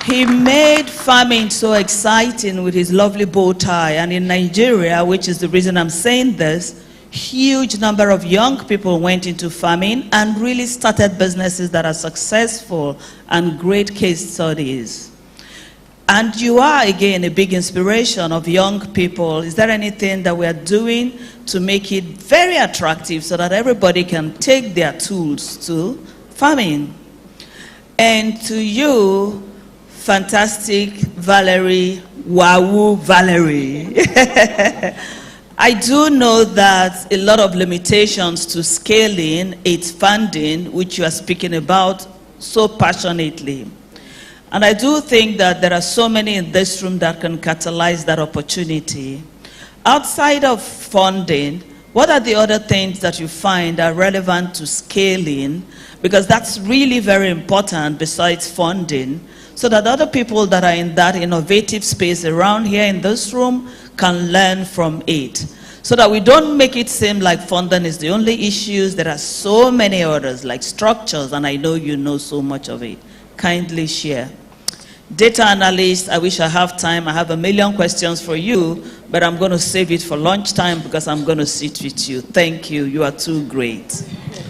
He made farming so exciting with his lovely bow tie, and in Nigeria, which is the reason I'm saying this, huge number of young people went into farming and really started businesses that are successful and great case studies. And you are, again, a big inspiration of young people. Is there anything that we are doing to make it very attractive so that everybody can take their tools to farming? And to you, fantastic Valerie, Wawu Valerie. I do know that a lot of limitations to scaling its funding, which you are speaking about so passionately. And I do think that there are so many in this room that can catalyze that opportunity. Outside of funding, what are the other things that you find are relevant to scaling? Because that's really very important besides funding, so that other people that are in that innovative space around here in this room can learn from it, so that we don't make it seem like funding is the only issues. There are so many others, like structures, and I know you know so much of it. Kindly share. Data analyst, I wish I have time. I have a million questions for you, but I'm going to save it for lunchtime because I'm going to sit with you. Thank you. You are too great.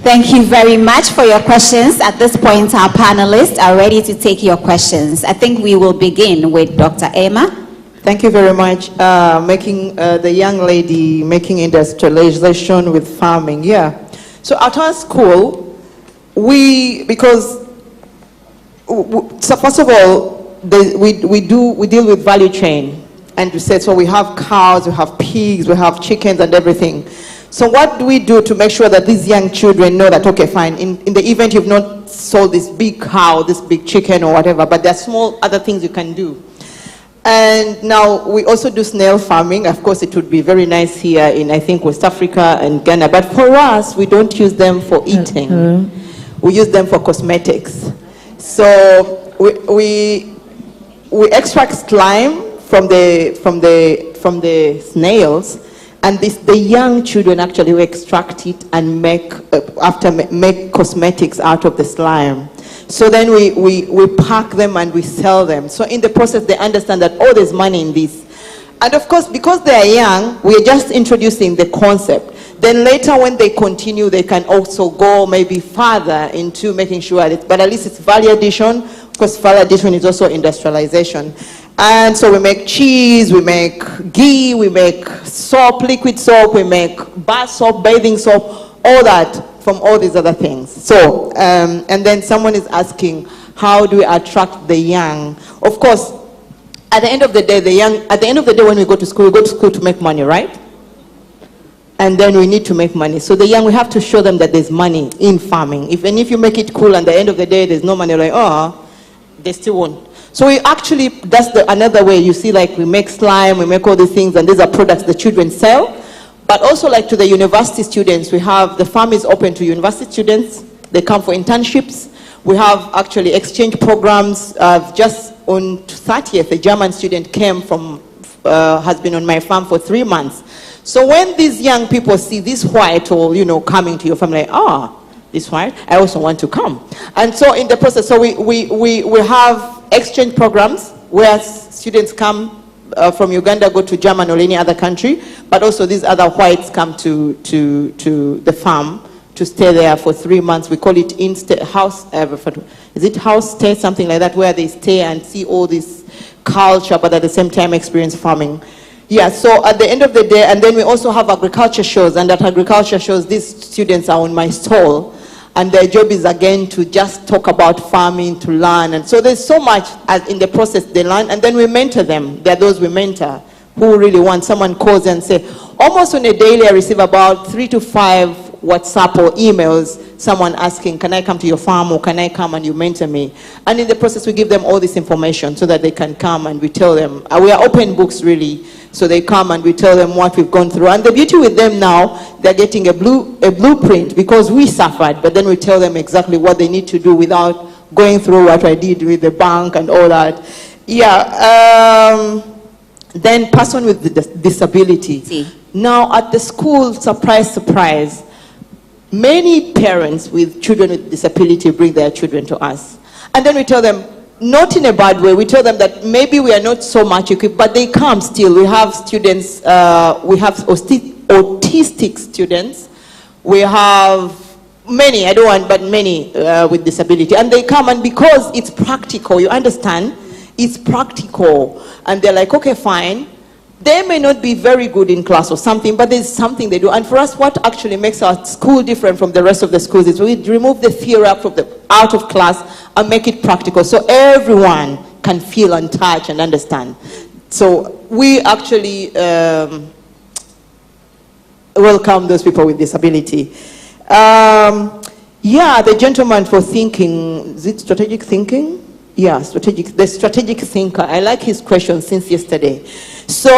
Thank you very much for your questions. At this point, our panelists are ready to take your questions. I think we will begin with Dr. Emma. Thank you very much. The young lady making industrialization with farming. Yeah. So at our school, so first of all, we deal with value chain, and we said, so we have cows, we have pigs, we have chickens and everything. So what do we do to make sure that these young children know that, okay, fine, in the event you've not sold this big cow, this big chicken or whatever, but there are small other things you can do. And now we also do snail farming. Of course, it would be very nice here in, I think, West Africa and Ghana. But for us, we don't use them for eating. We use them for cosmetics. So we extract slime from the snails, and the young children actually extract it and make cosmetics out of the slime. So then we pack them and we sell them. So in the process, they understand that, oh, there's money in this. And of course, because they are young, we're just introducing the concept. Then later when they continue, they can also go maybe further into making sure that, but at least it's value addition, because value addition is also industrialization. And so we make cheese, we make ghee, we make soap, liquid soap, we make bar soap, bathing soap, all that from all these other things. So, and then someone is asking, how do we attract the young? Of course, at the end of the day, when we go to school to make money, right? And then we need to make money. So the young, we have to show them that there's money in farming. If you make it cool and at the end of the day, there's no money, like, oh, they still won't. So we actually, that's another way. You see, like, we make slime, we make all these things, and these are products the children sell. But also like to the university students, we have, the farm is open to university students. They come for internships. We have actually exchange programs. Just on 30th, a German student came from, has been on my farm for 3 months. So when these young people see this white or, coming to your family, this white, I also want to come. And so in the process, so we have exchange programs where students come from Uganda, go to Germany or any other country, but also these other whites come to the farm to stay there for 3 months. We call it house, is it house stay, something like that, where they stay and see all this culture, but at the same time experience farming. Yeah, so at the end of the day, and then we also have agriculture shows, and at agriculture shows, these students are on my stall, and their job is again to just talk about farming, to learn. And so there's so much as in the process they learn, and then we mentor them. There are those we mentor who really want. Someone calls and say, almost on a daily I receive about 3 to 5 WhatsApp or emails, someone asking, can I come to your farm, or can I come and you mentor me? And in the process we give them all this information so that they can come, and we tell them, we are open books really, so they come and we tell them what we've gone through. And the beauty with them now, they're getting a blueprint because we suffered, but then we tell them exactly what they need to do without going through what I did with the bank and all that. Yeah. Then person with disability. Now at the school, surprise, surprise, many parents with children with disability bring their children to us. And then we tell them, not in a bad way, we tell them that maybe we are not so much equipped, but they come still. We have students, we have autistic students. We have many, I don't want, but many with disability. And they come, and because it's practical, you understand? It's practical. And they're like, okay, fine. They may not be very good in class or something, but there's something they do. And for us, what actually makes our school different from the rest of the schools is we remove the theory out of class and make it practical, so everyone can feel and touch and understand. So we actually welcome those people with disability. Yeah, the gentleman for thinking, is it strategic thinking? Yeah, the strategic thinker. I like his question since yesterday. So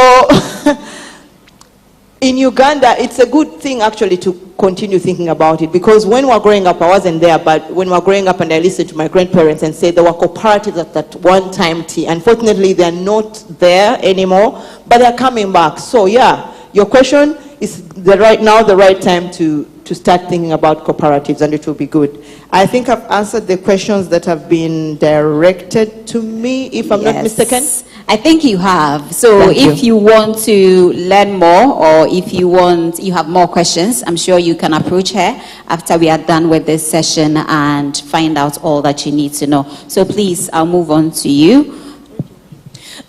in Uganda, it's a good thing actually to continue thinking about it, because when we were growing up, I wasn't there, but when we were growing up and I listened to my grandparents and said there were cooperatives at that one time. Unfortunately, they're not there anymore, but they're coming back. So yeah, your question is right now the right time to start thinking about cooperatives, and it will be good. I think I've answered the questions that have been directed to me, if I'm not mistaken. I think you have. So if you want to learn more, or if you have more questions, I'm sure you can approach her after we are done with this session and find out all that you need to know. So please, I'll move on to you.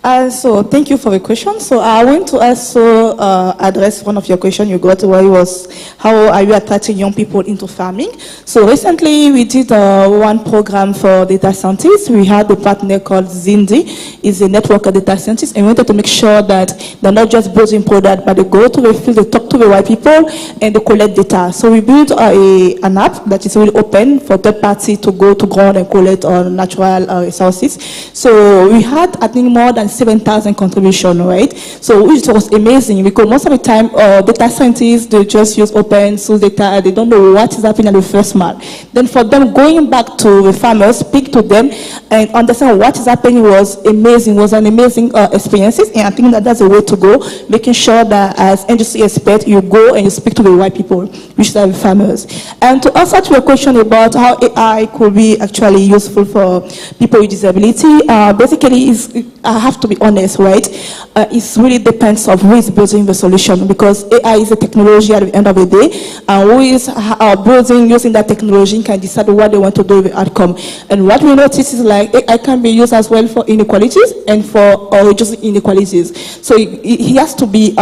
So thank you for the question. So I want to also address one of your questions you got, where it was, how are you attracting young people into farming? So recently we did one program for data scientists. We had a partner called Zindi. It's a network of data scientists, and we wanted to make sure that they're not just building product, but they go to the field, they talk to the white people, and they collect data. So we built an app that is really open for third party to go to ground and collect natural resources. So we had, I think, more than 7,000 contribution, right? So which was amazing, because most of the time data scientists, they just use open source data, they don't know what is happening in the first month. Then for them, going back to the farmers, speak to them and understand what is happening was amazing, was an amazing experiences. And I think that that's a way to go, making sure that as industry expert, you go and you speak to the white people, which are the farmers. And to answer to your question about how AI could be actually useful for people with disability, basically I have to be honest, right? It really depends on who is building the solution, because AI is a technology at the end of the day, and who is building using that technology can decide what they want to do with the outcome. And what we notice is like AI can be used as well for inequalities and for reducing inequalities. So he has to be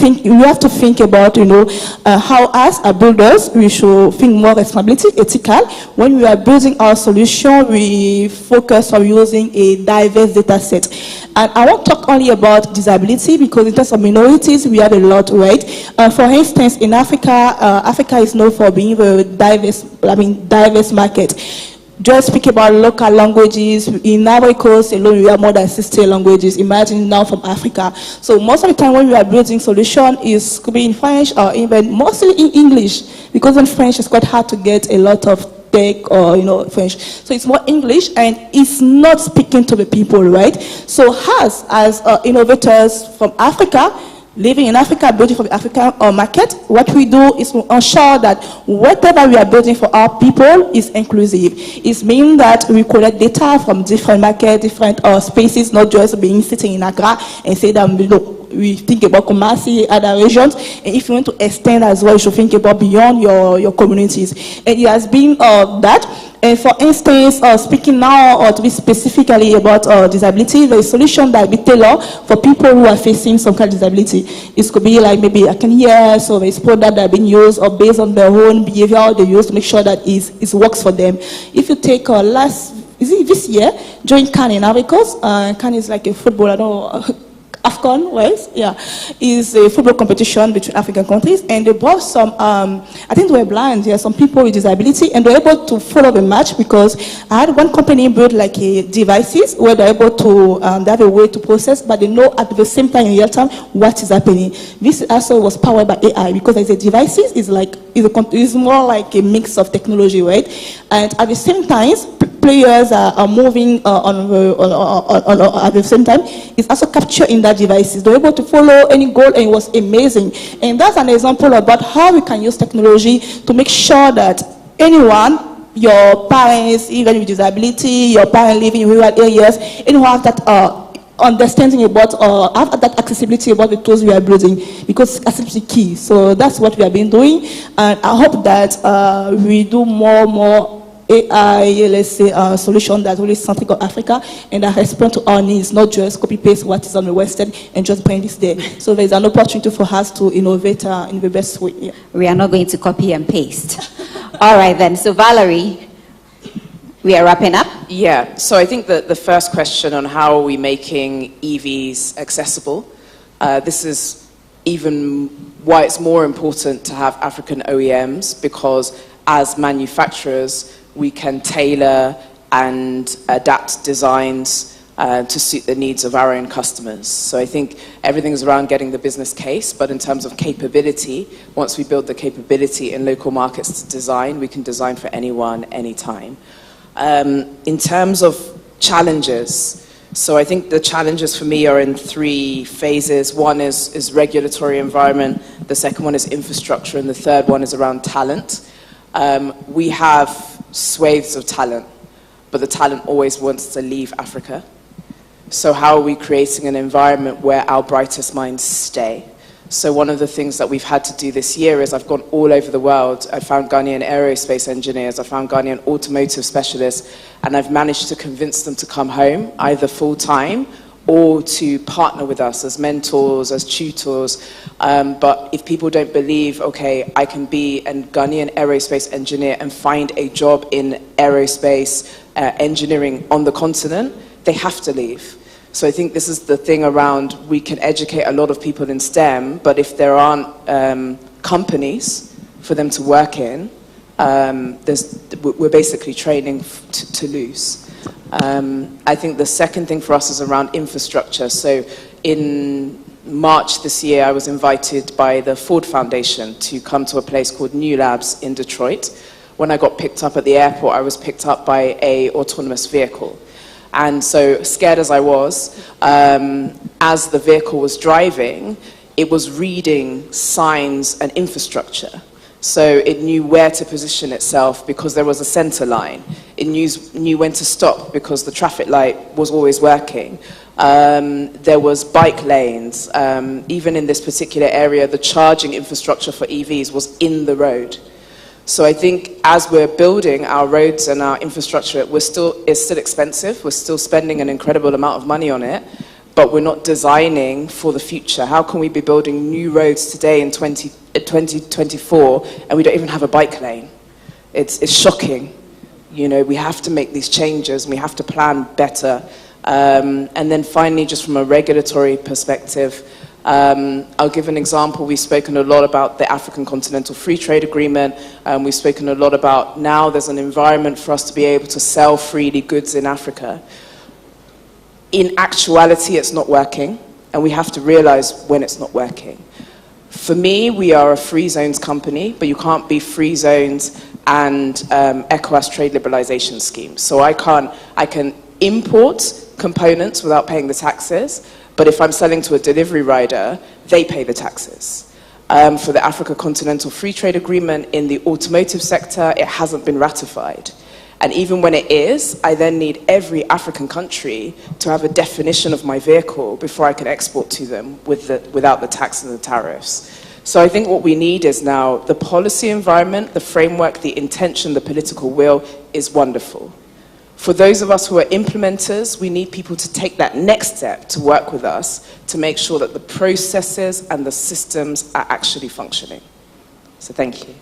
we have to think about, how as builders, we should think more responsibility, ethical. When we are building our solution, we focus on using a diverse data set. And I won't talk only about disability, because in terms of minorities, we have a lot, right? For instance, in Africa, Africa is known for being a diverse market. just speak about local languages. In Ivory Coast alone, we have more than 60 languages. Imagine now from Africa. So most of the time when we are building solution, is could be in French or even mostly in English, because in French it's quite hard to get a lot of tech or French. So it's more English and it's not speaking to the people, right? So as innovators from Africa, living in Africa, building for the African market, what we do is to ensure that whatever we are building for our people is inclusive. It means that we collect data from different markets, different spaces, not just being sitting in Accra and say that, look, we think about Kumasi, other regions, and if you want to extend as well, you should think about beyond your communities. And it has been that. And for instance, speaking now or to be specifically about disability, the solution that we tailor for people who are facing some kind of disability. It could be like maybe I can hear, so there's product that are being used or based on their own behavior they use to make sure that it works for them. If you take this year, during CAN in Ivory Coast, CAN is like a football, I don't know, AFCON, right? Yeah, is a football competition between African countries, and they brought some, I think they were blind, yeah, some people with disability, and they were able to follow the match because I had one company build like devices where they're able to, they have a way to process, but they know at the same time in real time what is happening. This also was powered by AI because as a devices is more like a mix of technology, right? And at the same time, players are moving at the same time. It's also captured in that devices. They're able to follow any goal, and it was amazing. And that's an example about how we can use technology to make sure that anyone, your parents, even with disability, your parents living in rural areas, anyone have that understanding about have that accessibility about the tools we are building, because accessibility is key. So that's what we have been doing, and I hope that we do more AI, let's say, solution that's really centric on Africa and that respond to our needs, not just copy-paste what is on the Western and just bring this there. So there's an opportunity for us to innovate in the best way. Yeah. We are not going to copy and paste. All right then, so Valerie, we are wrapping up. Yeah, so I think that the first question on how are we making EVs accessible, this is even why it's more important to have African OEMs, because as manufacturers, we can tailor and adapt designs to suit the needs of our own customers. So I think everything's around getting the business case, but in terms of capability, once we build the capability in local markets to design, we can design for anyone, anytime. In terms of challenges, so I think the challenges for me are in 3 phases. One is regulatory environment, the second one is infrastructure, and the third one is around talent. We have swathes of talent, but the talent always wants to leave Africa. So how are we creating an environment where our brightest minds stay? So one of the things that we've had to do this year is I've gone all over the world. I found Ghanaian aerospace engineers, I found Ghanaian automotive specialists, and I've managed to convince them to come home, either full-time or to partner with us as mentors, as tutors. But if people don't believe, okay, I can be a Ghanaian aerospace engineer and find a job in aerospace engineering on the continent, they have to leave. So I think this is the thing around, we can educate a lot of people in STEM, but if there aren't companies for them to work in, we're basically training to lose. I think the second thing for us is around infrastructure. So in March this year, I was invited by the Ford Foundation to come to a place called New Labs in Detroit. When I got picked up at the airport, I was picked up by an autonomous vehicle. And so scared as I was, as the vehicle was driving, it was reading signs and infrastructure. So it knew where to position itself because there was a center line. It knew when to stop because the traffic light was always working. There was bike lanes. Even in this particular area, the charging infrastructure for EVs was in the road. So I think as we're building our roads and our infrastructure, it's still expensive. We're still spending an incredible amount of money on it, but we're not designing for the future. How can we be building new roads today in 2024 and we don't even have a bike lane? It's shocking. You know, we have to make these changes and we have to plan better. And then finally, just from a regulatory perspective, I'll give an example. We've spoken a lot about the African Continental Free Trade Agreement. We've spoken a lot about now there's an environment for us to be able to sell freely goods in Africa. In actuality, it's not working, and we have to realize when it's not working. For me, we are a free zones company, but you can't be free zones and ECOWAS trade liberalization scheme. So I can import components without paying the taxes, but if I'm selling to a delivery rider, they pay the taxes. For the Africa Continental Free Trade Agreement in the automotive sector, it hasn't been ratified. And even when it is, I then need every African country to have a definition of my vehicle before I can export to them without the tax and the tariffs. So I think what we need is now the policy environment, the framework, the intention, the political will is wonderful. For those of us who are implementers, we need people to take that next step to work with us to make sure that the processes and the systems are actually functioning. So thank you.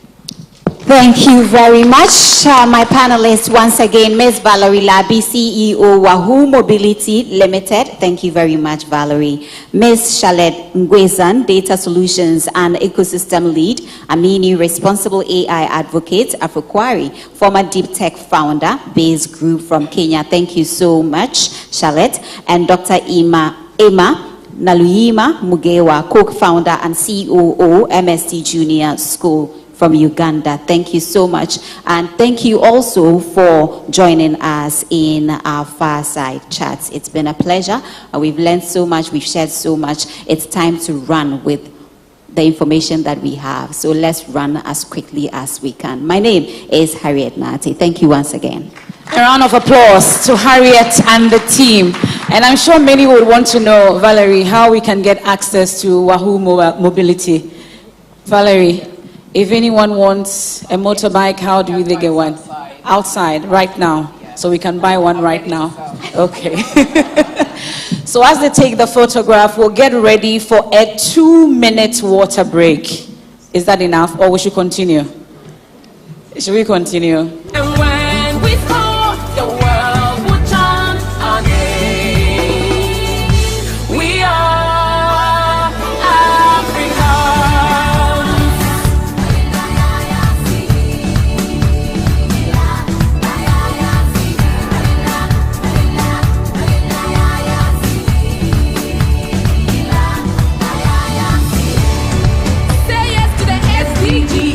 Thank you very much. My panelists, once again, Ms. Valerie Labi, CEO, Wahoo Mobility Limited. Thank you very much, Valerie. Ms. Charlotte Ngwezan, Data Solutions and Ecosystem Lead, Amini, Responsible AI Advocate, Afroquari, former Deep Tech founder, Base Group from Kenya. Thank you so much, Charlotte. And Dr. Emma Naluyima Mugewa, co-founder and COO, MST Junior School from Uganda. Thank you so much. And thank you also for joining us in our Fireside Chats. It's been a pleasure. We've learned so much. We've shared so much. It's time to run with the information that we have. So let's run as quickly as we can. My name is Harriet Nati. Thank you once again. A round of applause to Harriet and the team. And I'm sure many would want to know, Valerie, how we can get access to Wahoo Mobility. Valerie, if anyone wants a motorbike, how do they get one? Outside, right now. So we can buy one right now. Okay. So as they take the photograph, we'll get ready for a 2-minute water break. Is that enough? Or we should continue? Should we continue? And when we thought the world would turn on us, we are Africans. Say yes to the SDGs.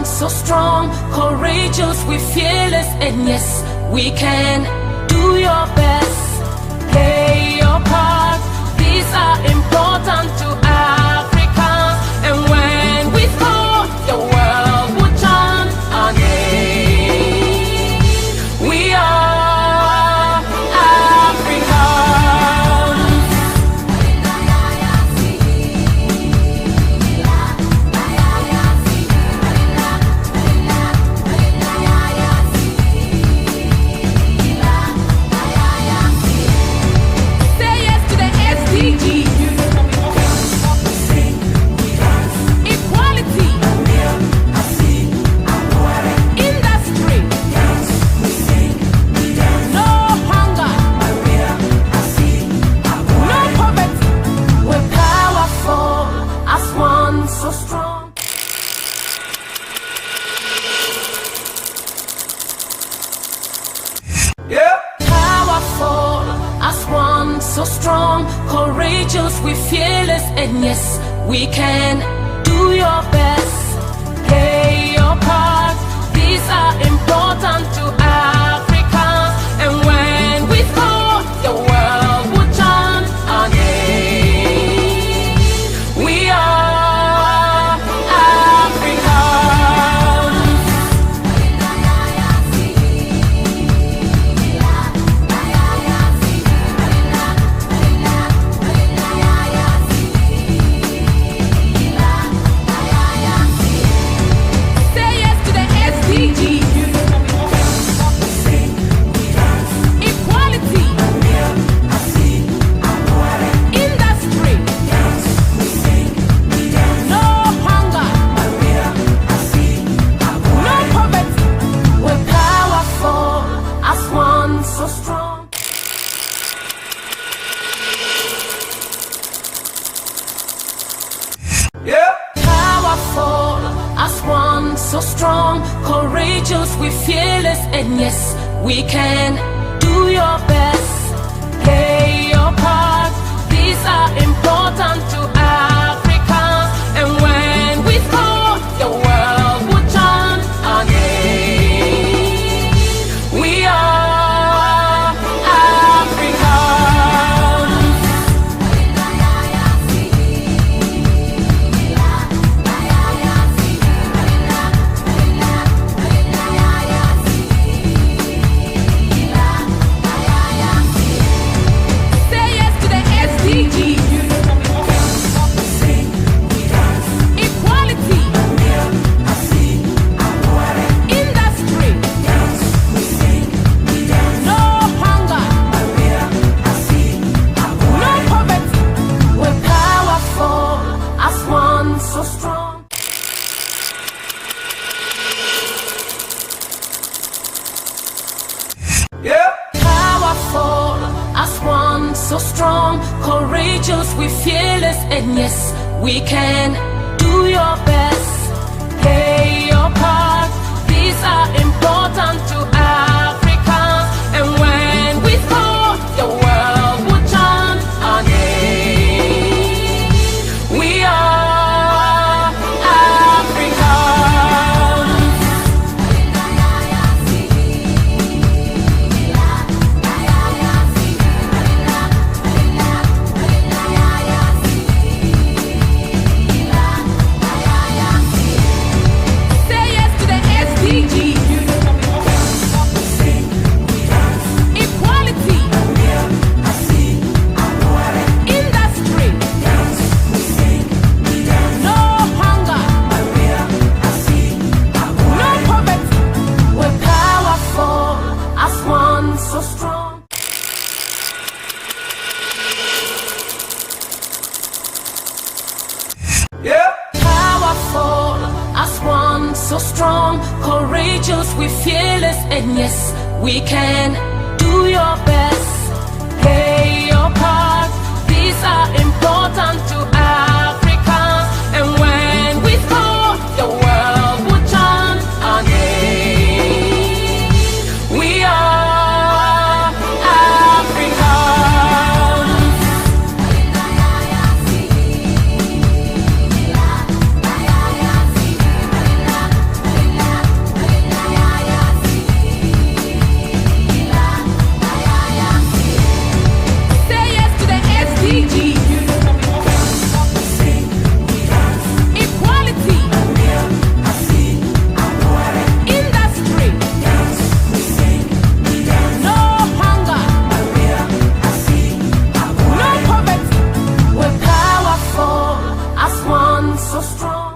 So strong, courageous, we fearless, and yes, we can. Do your best, play your part. These are important to Africans. And when we thought the world would turn on us, we are Africans. Say yes to the SDGs. Equality. Industry. No hunger. No poverty. We're powerful as one, so strong. Powerful as one, so strong, courageous, we fearless, and yes, we can. Do your best, play your part. These are important to Africans. And when we thought the world would turn on us, we are Africans. so strong, courageous, we fearless, and yes, we can. Do your best, play your part. These are important to Africans, and when we score, the world will chant our name. We are Africans. Say yes to the SDGs. Equality. Industry. No hunger. No poverty. We're powerful as one, so strong. Powerful as one, so strong, courageous, we fearless, and yes, we can. Do your best, play your part. These are important to Africans, and when we score, the world will chant our name. We are Africans. Say yes to the SDGs. Equality. Industry. No hunger. No poverty. We're powerful as one, so strong. Powerful as one, so strong, courageous, we fearless, and yes, we can. Do your best, play your part. These are important to Africans, and when we score, the world will chant our name. We are Africans. Say yes to the SDGs. Equality. Industry. No hunger. No poverty. We're powerful as one, so strong.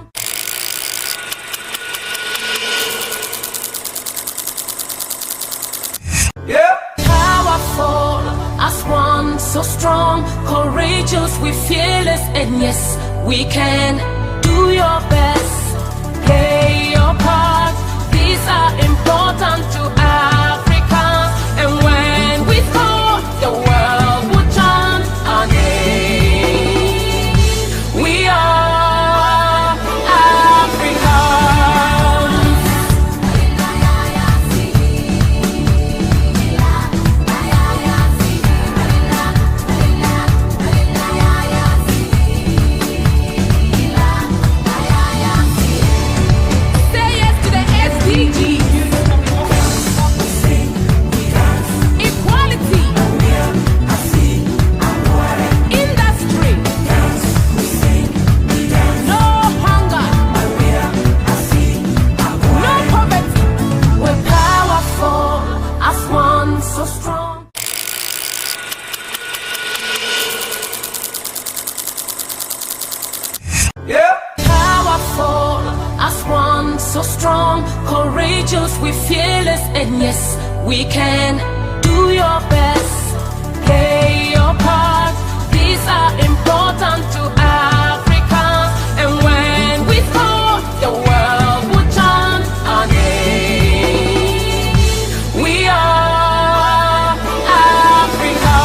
Powerful as one, so strong, courageous, we fearless, and yes, we can. Do your best, play your part. These are important to Africans, and when we score, the world will chant our name. We are Africans. Say yes to the SDGs. Equality. Industry. No hunger. No poverty. We're powerful as one, so strong. Powerful as one, so strong, courageous, we fearless, and yes, we can. Do your best, play your part. These are important to Africans, and when we score, the world will chant our name. We are Africans.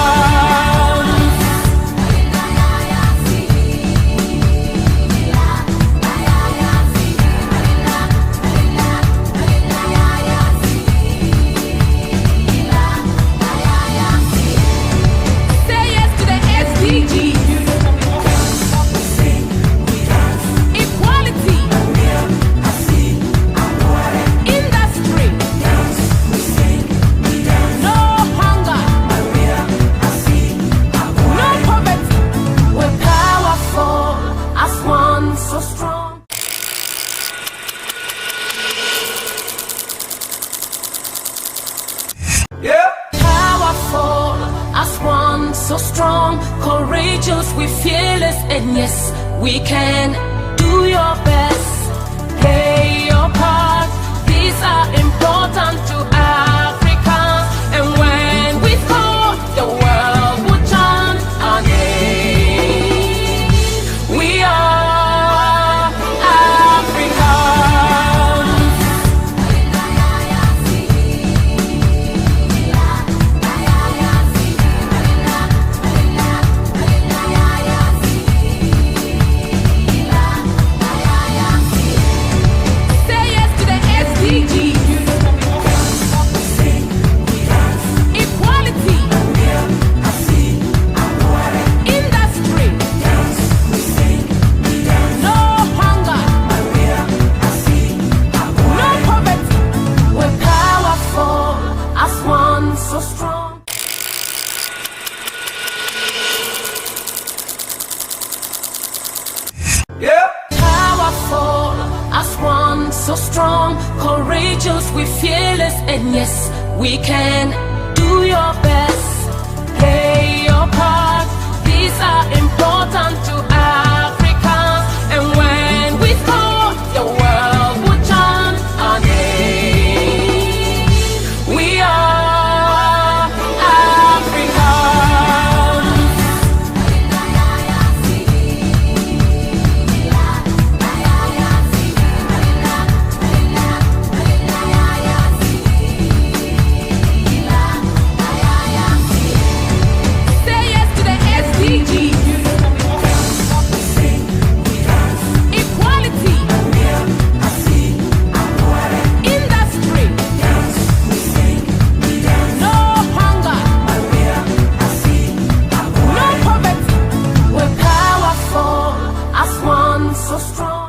strong, courageous, we fearless, and yes, we can. Do your best, play your part. These are important to Africans, and when we score, the world will chant our name. We are Africans. Say yes to the SDGs. Equality. Industry. No hunger. No poverty. We're powerful as one, so strong. Powerful as one, so strong, courageous, we fearless, and yes, we can. Do your best, play your part. These are important to Africans, and when we score, the world will chant our name. We are Africans. Say yes to the SDGs. Equality. Industry. No hunger. No poverty. We're powerful as one, so strong.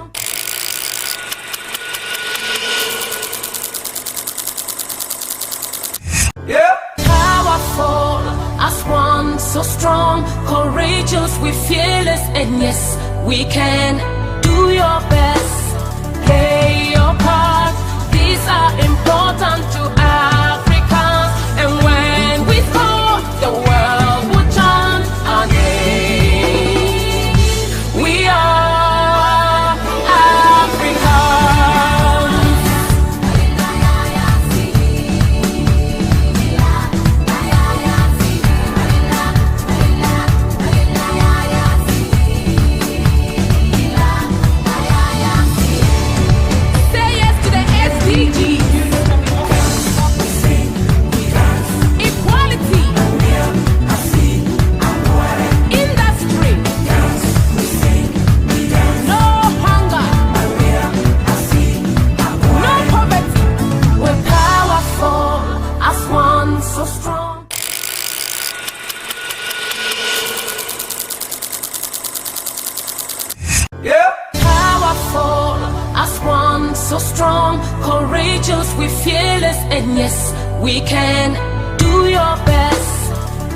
Powerful as one, so strong, courageous, we fearless, and yes, we can. Do your best, play your part. These are important to Africans, and when we score, the world will chant our name. We are Africans. Say yes to the SDGs. Equality. Industry. No hunger. No poverty. We're powerful as one, so strong. Powerful as one, so strong, courageous, we fearless, and yes, we can. Do your best,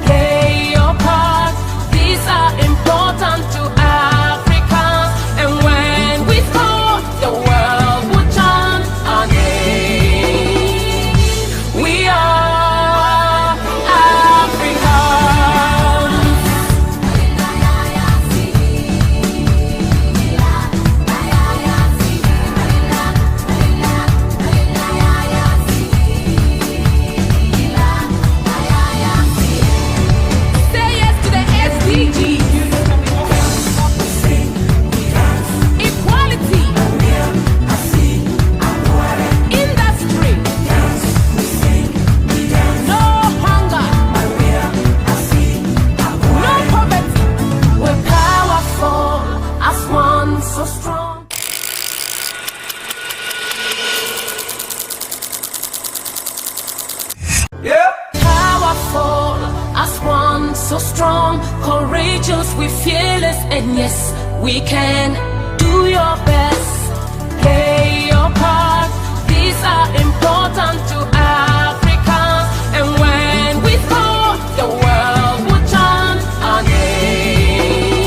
play your part. These are important to Africans, and when we score, the world will chant our name. We are Africans. Say yes to the SDGs. Equality. Industry. No hunger. No poverty. We're powerful as one, so strong. Powerful as one, so strong, courageous, we fearless, and yes, we can. Do your best, play your part. These are important to Africans, and when we score, the world will chant our name.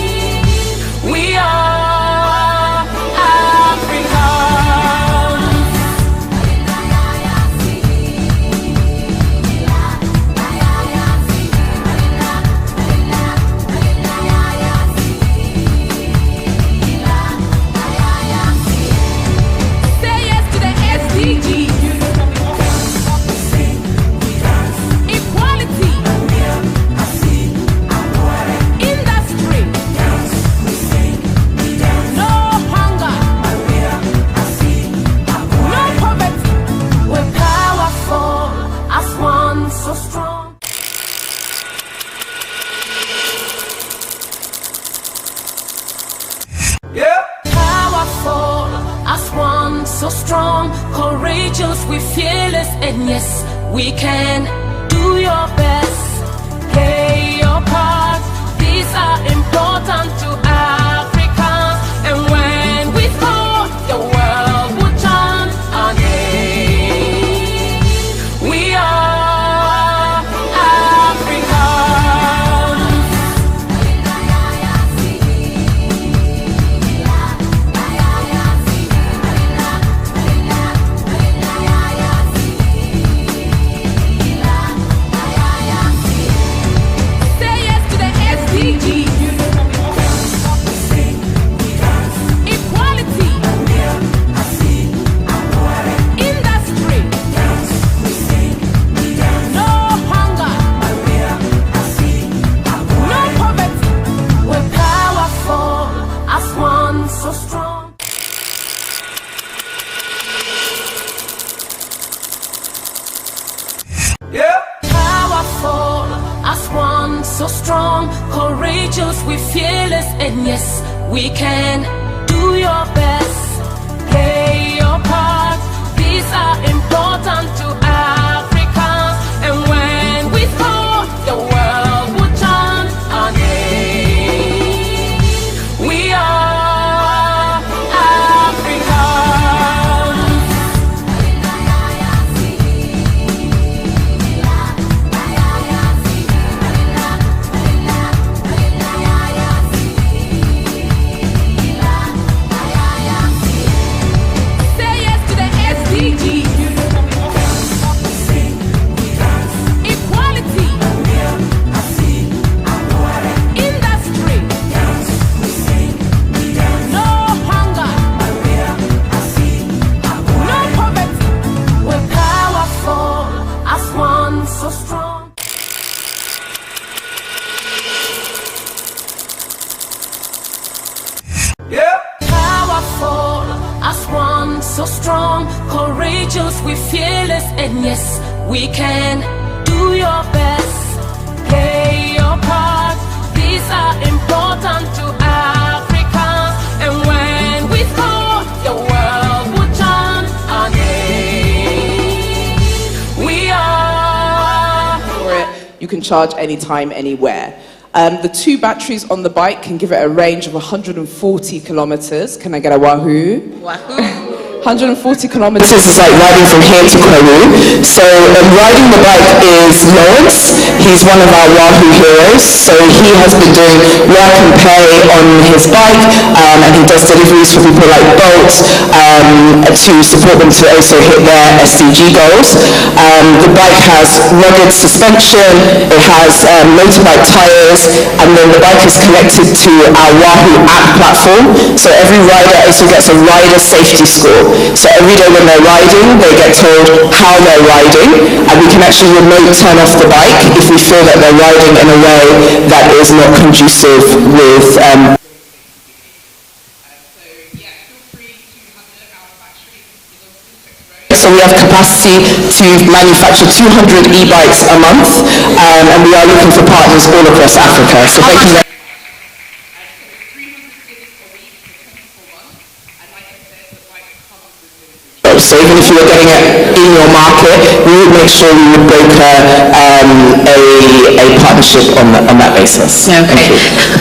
We are Africans. and yes, we can. Do your best, play your part. These are important to Africans, and when we score, the world will chant our name. We are Africans. Say yes to the SDGs. Equality. Industry. No hunger. No poverty. We're powerful as one, so strong. Powerful as one, so strong, courageous, we fearless, and yes, we can. Do your best, play your part. These are important to Africans, and when we score, the world will chant our name. We are Africans. Say yes to the SDGs. Equality. Industry. No hunger. No poverty. We're powerful as one, so strong. Powerful as one, so strong, courageous, we fearless, and yes, we can. Do your best, play your part. These are important to Africans, and when we score, the world will chant our name. We are. For it, you can charge anytime, anywhere. The 2 batteries on the bike can give it a range of 140 kilometers. Can I get a wahoo? Wahoo. 140 kilometers is like riding from here to Peru. So riding the bike is Lawrence. He's one of our Wahoo heroes. So he has been doing work and pay on his bike, and he does deliveries for people like Bolt to support them to also hit their SDG goals. The bike has rugged suspension, it has motorbike tires, and then the bike is connected to our Wahoo app platform. So every rider also gets a rider safety score. So every day when they're riding, they get told how they're riding, and we can actually remote turn off the bike if we feel that they're riding in a way that is not conducive with So we have capacity to manufacture 200 e-bikes a month, and we are looking for partners all across Africa. So thank you very much. So even if you were getting it in your market, we would make sure we would broker a partnership on that basis. Okay.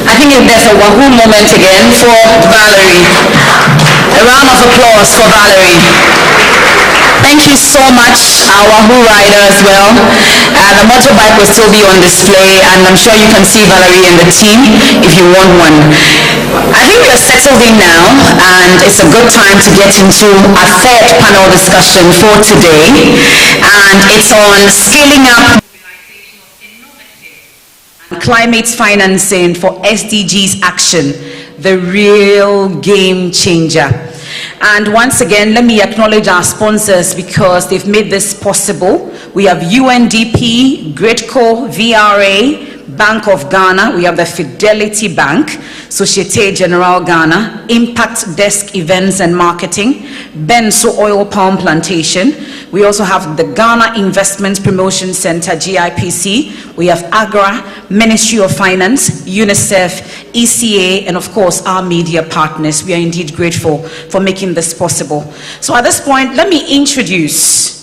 I think if there's a Wahoo moment again for Valerie. A round of applause for Valerie. Thank you so much, our Wahoo rider as well. The motorbike will still be on display, and I'm sure you can see Valerie and the team if you want one. I think we are settled in now, and it's a good time to get into our 3rd panel discussion for today, and it's on scaling up climate financing for SDGs action, the real game changer. And once again, let me acknowledge our sponsors because they've made this possible. We have UNDP, Gridco, VRA, Bank of Ghana, we have the Fidelity Bank, Societe Generale Ghana, Impact Desk Events and Marketing, Benso Oil Palm Plantation. We also have the Ghana Investment Promotion Center, GIPC. We have AGRA, Ministry of Finance, UNICEF, ECA, and of course our media partners. We are indeed grateful for making this possible. So at this point, let me introduce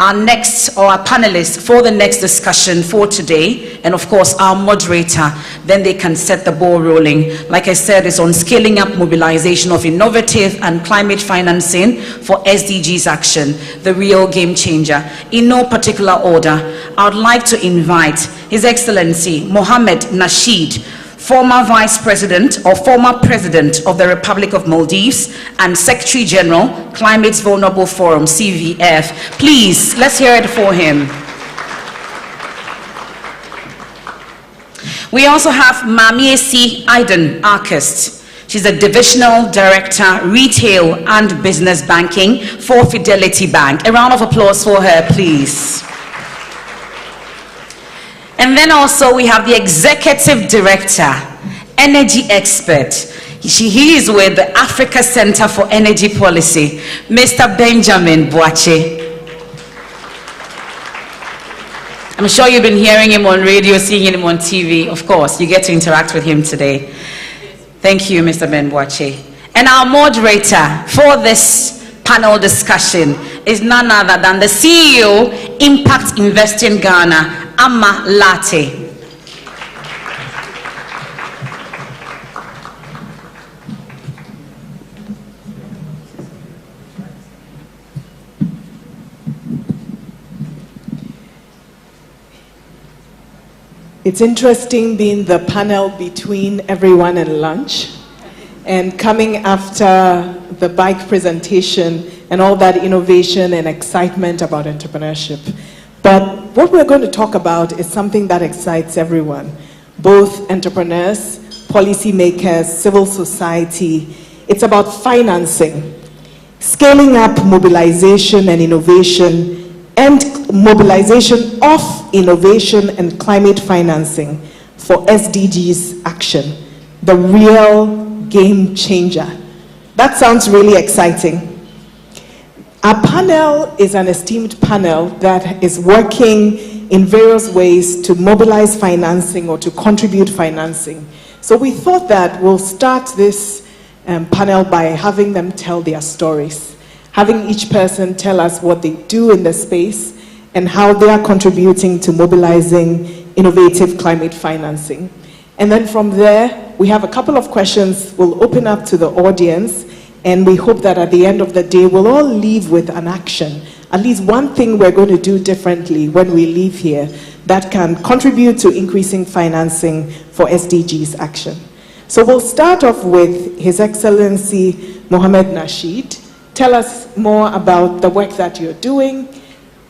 our panelists for the next discussion for today, and of course our moderator, then they can set the ball rolling. Like I said, it's on scaling up mobilization of innovative and climate financing for SDGs action, the real game changer. In no particular order, I would like to invite His Excellency Mohamed Nasheed, former Vice President or former President of the Republic of Maldives and Secretary General, Climate Vulnerable Forum, CVF. Please, let's hear it for him. We also have Mamiesi Aiden Arkest. She's a Divisional Director, Retail and Business Banking for Fidelity Bank. A round of applause for her, please. And then also we have the Executive Director, Energy Expert. He is with the Africa Center for Energy Policy, Mr. Benjamin Boache. I'm sure you've been hearing him on radio, seeing him on TV. Of course, you get to interact with him today. Thank you, Mr. Ben Boache. And our moderator for this panel discussion is none other than the CEO, Impact Investing Ghana, Amma Latte. It's interesting being the panel between everyone and lunch and coming after the bike presentation and all that innovation and excitement about entrepreneurship. But what we're going to talk about is something that excites everyone, both entrepreneurs, policymakers, civil society. It's about financing, scaling up mobilization and innovation, and mobilization of innovation and climate financing for SDGs action, the real game changer. That sounds really exciting. Our panel is an esteemed panel that is working in various ways to mobilize financing or to contribute financing. So we thought that we'll start this panel by having them tell their stories, having each person tell us what they do in the space and how they are contributing to mobilizing innovative climate financing. And then from there, we have a couple of questions we'll open up to the audience. And we hope that at the end of the day, we'll all leave with an action, at least one thing we're going to do differently when we leave here that can contribute to increasing financing for SDGs action. So we'll start off with His Excellency Mohamed Nasheed. Tell us more about the work that you're doing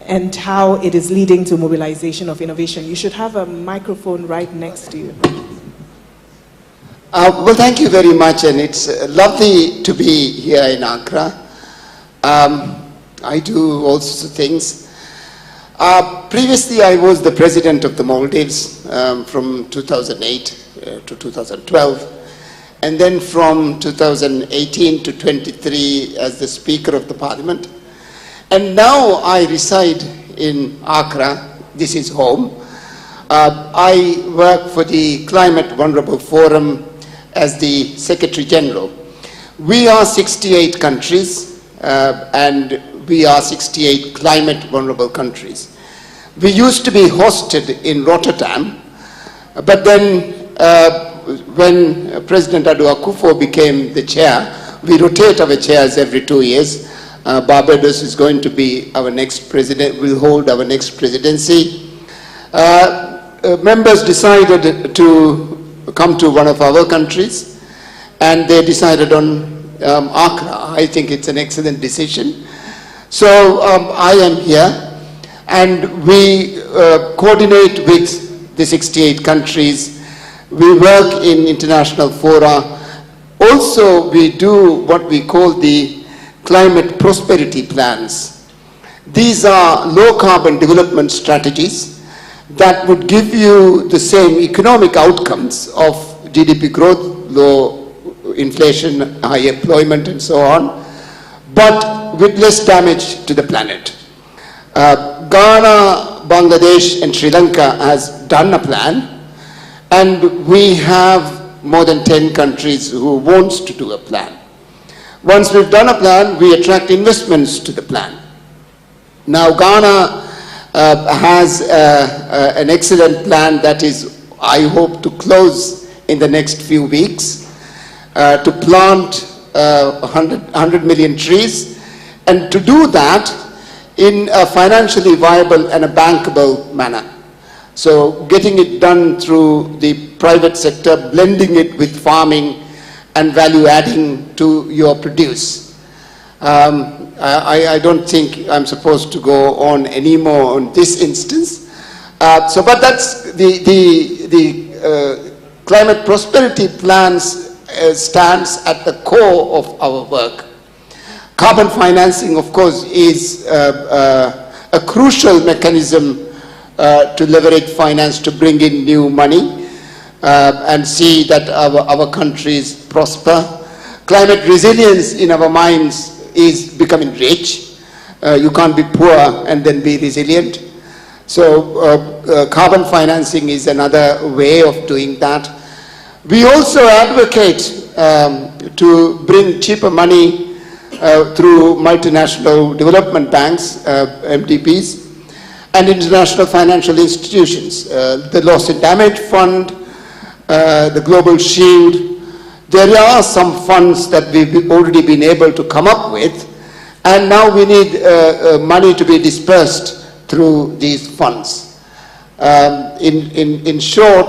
and how it is leading to mobilization of innovation. You should have a microphone right next to you. Well, thank you very much, and it's lovely to be here in Accra. I do all sorts of things. Previously, I was the president of the Maldives from 2008 to 2012, and then from 2018 to 23 as the Speaker of the Parliament. And now I reside in Accra. This is home. I work for the Climate Vulnerable Forum as the Secretary General. We are 68 countries and we are 68 climate vulnerable countries. We used to be hosted in Rotterdam, but then when President Adu Akufo became the chair, we rotate our chairs every 2 years. Barbados is going to be our next president, will hold our next presidency. Members decided to come to one of our countries, and they decided on Accra. I think it's an excellent decision. So I am here, and we coordinate with the 68 countries. We work in international fora. Also, we do what we call the climate prosperity plans. These are low carbon development strategies that would give you the same economic outcomes of GDP growth, low inflation, high employment, and so on, but with less damage to the planet. Ghana, Bangladesh, and Sri Lanka has done a plan, and we have more than 10 countries who wants to do a plan. Once we've done a plan, we attract investments to the plan. Now, Ghana has an excellent plan that is, I hope, to close in the next few weeks, to plant 100 million trees, and to do that in a financially viable and a bankable manner. So getting it done through the private sector, blending it with farming and value adding to your produce. I don't think I'm supposed to go on anymore on this instance. But that's the climate prosperity plans stands at the core of our work. Carbon financing, of course, is a crucial mechanism to leverage finance to bring in new money and see that our countries prosper. Climate resilience in our minds is becoming rich. You can't be poor and then be resilient. So carbon financing is another way of doing that. We also advocate to bring cheaper money through multinational development banks, MDBs, and international financial institutions. The Loss and Damage Fund, the Global Shield. There are some funds that we've already been able to come up with, and now we need money to be dispersed through these funds. In short,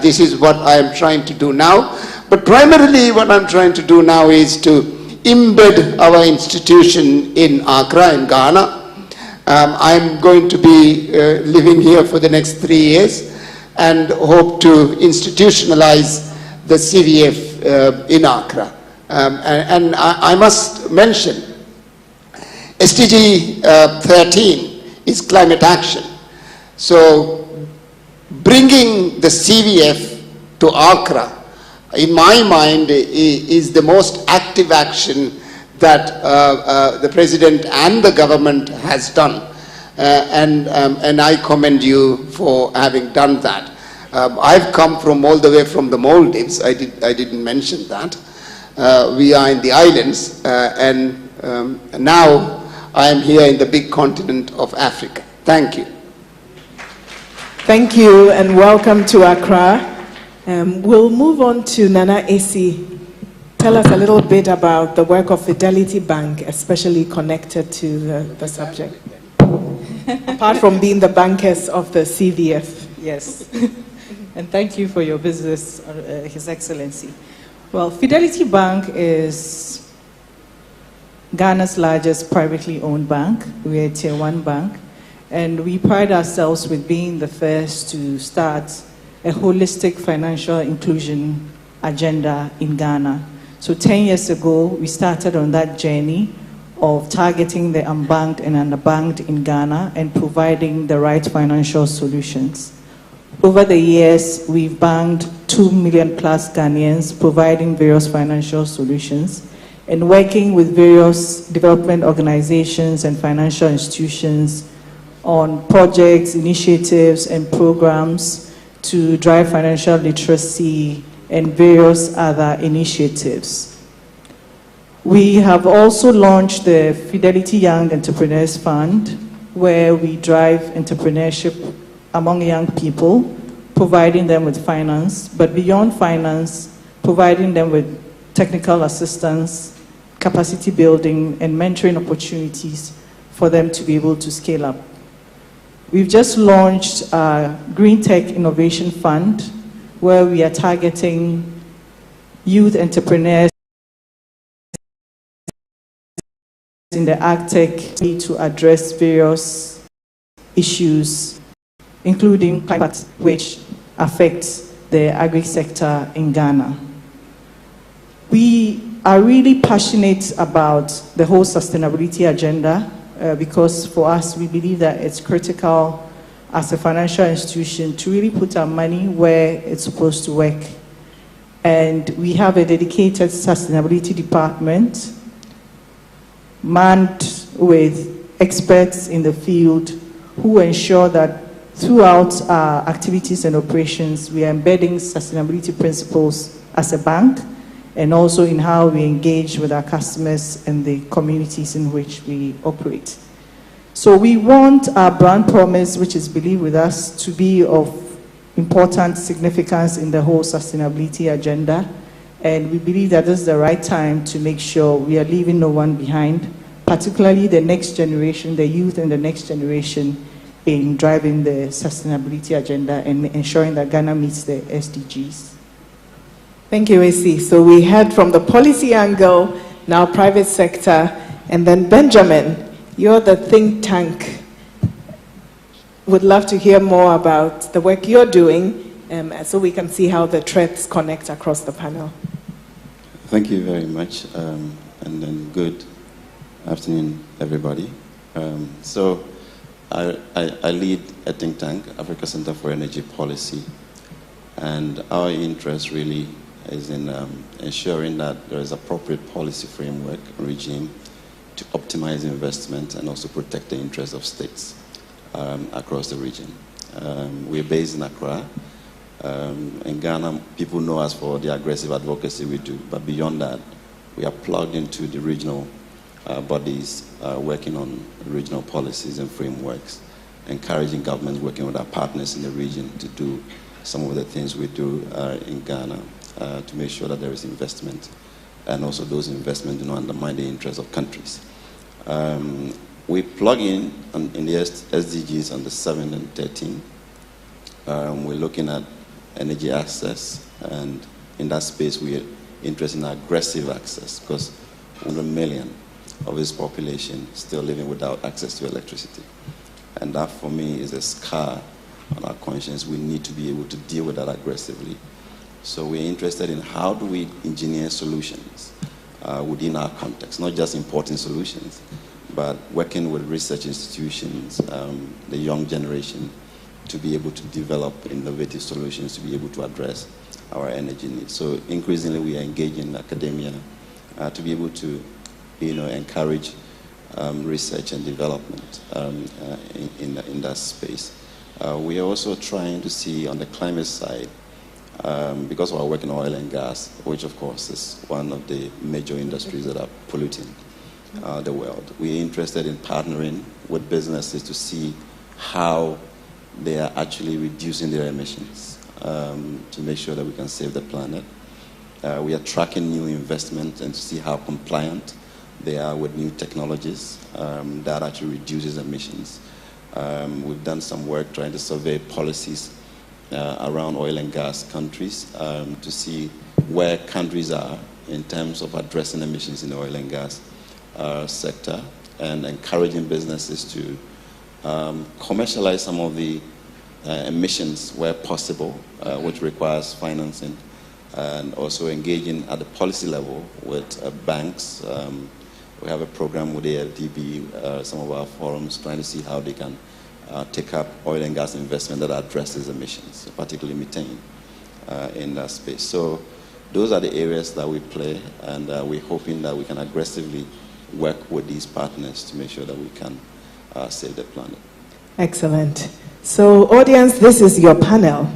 this is what I am trying to do now. But primarily what I'm trying to do now is to embed our institution in Accra, in Ghana. I'm going to be living here for the next 3 years and hope to institutionalize the CVF in Accra. And I must mention, SDG 13 is climate action. So bringing the CVF to Accra, in my mind, is the most active action that the President and the government has done. And I commend you for having done that. I've come from all the way from the Maldives. I didn't mention that. We are in the islands, and now I am here in the big continent of Africa. Thank you. Thank you, and welcome to Accra. We'll move on to Nana Esi. Tell us a little bit about the work of Fidelity Bank, especially connected to the subject. Apart from being the bankers of the CVF. Yes. And thank you for your business, His Excellency. Well, Fidelity Bank is Ghana's largest privately owned bank. We're a Tier 1 bank. And we pride ourselves with being the first to start a holistic financial inclusion agenda in Ghana. So 10 years ago, we started on that journey of targeting the unbanked and underbanked in Ghana and providing the right financial solutions. Over the years, we've banked 2 million plus Ghanaians, providing various financial solutions and working with various development organizations and financial institutions on projects, initiatives, and programs to drive financial literacy and various other initiatives. We have also launched the Fidelity Young Entrepreneurs Fund, where we drive entrepreneurship among young people, providing them with finance, but beyond finance, providing them with technical assistance, capacity building, and mentoring opportunities for them to be able to scale up. We've just launched a Green Tech Innovation Fund, where we are targeting youth entrepreneurs in the Arctic to address various issues, including climate, which affects the agri sector in Ghana. We are really passionate about the whole sustainability agenda because for us, we believe that it's critical as a financial institution to really put our money where it's supposed to work. And we have a dedicated sustainability department manned with experts in the field who ensure that throughout our activities and operations, we are embedding sustainability principles as a bank and also in how we engage with our customers and the communities in which we operate. So we want our brand promise, which is Believe With Us, to be of important significance in the whole sustainability agenda. And we believe that this is the right time to make sure we are leaving no one behind, particularly the next generation, the youth and the next generation, in driving the sustainability agenda and ensuring that Ghana meets the SDGs. Thank you, AC. So we heard from the policy angle, now private sector, and then Benjamin, you're the think tank. Would love to hear more about the work you're doing, so we can see how the threads connect across the panel. Thank you very much, and then good afternoon, everybody. So I lead a think tank, Africa Center for Energy Policy, and our interest really is in ensuring that there is appropriate policy framework regime to optimize investment and also protect the interests of states across the region. We're based in Accra. In Ghana, people know us for the aggressive advocacy we do, but beyond that, we are plugged into the regional bodies working on regional policies and frameworks, encouraging governments working with our partners in the region to do some of the things we do in Ghana to make sure that there is investment, and also those investments do not undermine the interests of countries. We plug in the SDGs on the 7 and 13. We're looking at energy access, and in that space we are interested in aggressive access, because 100 million of this population still living without access to electricity. And that for me is a scar on our conscience. We need to be able to deal with that aggressively. So we're interested in how do we engineer solutions within our context, not just importing solutions, but working with research institutions, the young generation, to be able to develop innovative solutions to be able to address our energy needs. So increasingly we are engaging academia to be able to encourage research and development in that space. We are also trying to see on the climate side, because of our work in oil and gas, which of course is one of the major industries that are polluting the world. We're interested in partnering with businesses to see how they are actually reducing their emissions to make sure that we can save the planet. We are tracking new investment and to see how compliant they are with new technologies that actually reduces emissions. We've done some work trying to survey policies around oil and gas countries to see where countries are in terms of addressing emissions in the oil and gas sector, and encouraging businesses to commercialize some of the emissions where possible, which requires financing, and also engaging at the policy level with banks. We have a program with AFDB, some of our forums, trying to see how they can take up oil and gas investment that addresses emissions, particularly methane in that space. So those are the areas that we play, and we're hoping that we can aggressively work with these partners to make sure that we can save the planet. Excellent. So audience, this is your panel.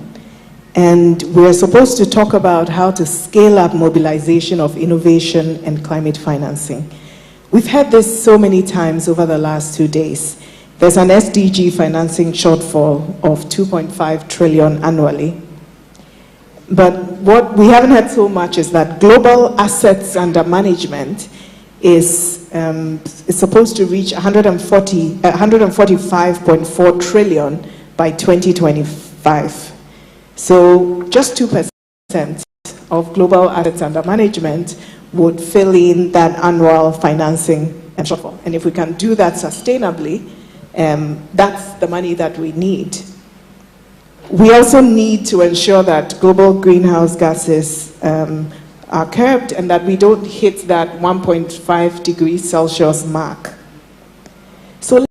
And we're supposed to talk about how to scale up mobilization of innovation and climate financing. We've heard this so many times over the last 2 days. There's an SDG financing shortfall of 2.5 trillion annually. But what we haven't heard so much is that global assets under management is supposed to reach 145.4 trillion by 2025. So just 2% of global assets under management would fill in that annual financing shortfall. And if we can do that sustainably, that's the money that we need. We also need to ensure that global greenhouse gases are curbed and that we don't hit that 1.5 degrees Celsius mark. So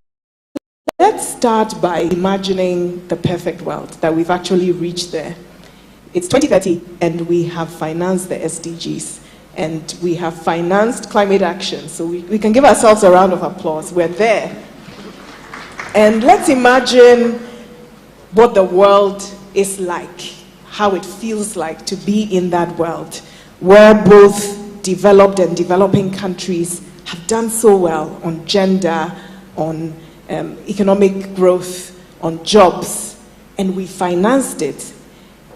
let's start by imagining the perfect world, that we've actually reached there. It's 2030 and we have financed the SDGs and we have financed climate action. So we can give ourselves a round of applause. We're there. And let's imagine what the world is like, how it feels like to be in that world, where both developed and developing countries have done so well on gender, on economic growth, on jobs, and we financed it.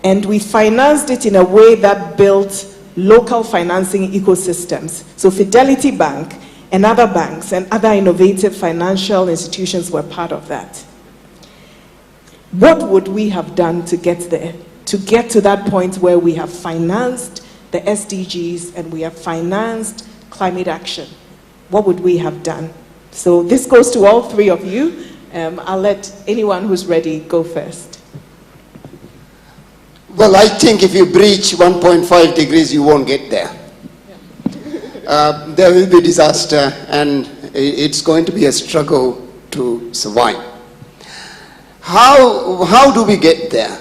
And we financed it in a way that built local financing ecosystems. So Fidelity Bank and other banks and other innovative financial institutions were part of that. What would we have done to get there? To get to that point where we have financed the SDGs and we have financed climate action? What would we have done? So this goes to all three of you. I'll let anyone who's ready go first. Well, I think if you breach 1.5 degrees, you won't get there. There will be disaster, and it's going to be a struggle to survive. How do we get there?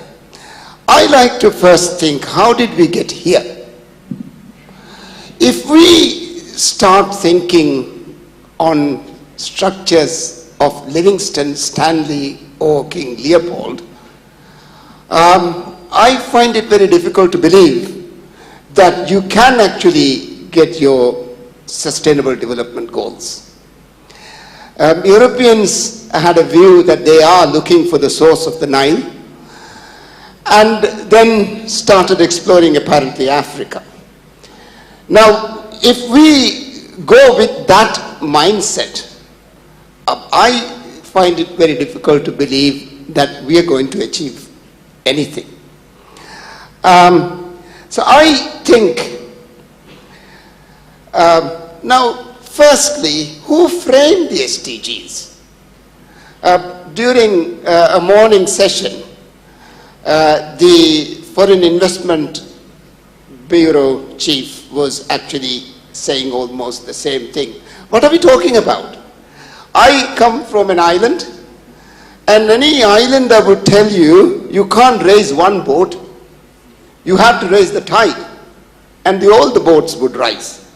I like to first think, how did we get here? If we start thinking on structures of Livingstone, Stanley, or King Leopold, I find it very difficult to believe that you can actually get your sustainable development goals. Europeans had a view that they are looking for the source of the Nile, and then started exploring apparently Africa. Now, if we go with that mindset, I find it very difficult to believe that we are going to achieve anything. So I think, now firstly, who framed the SDGs? During a morning session, the Foreign Investment Bureau chief was actually saying almost the same thing. What are we talking about? I come from an island, and any islander would tell you, you can't raise one boat, you have to raise the tide, and all the boats would rise.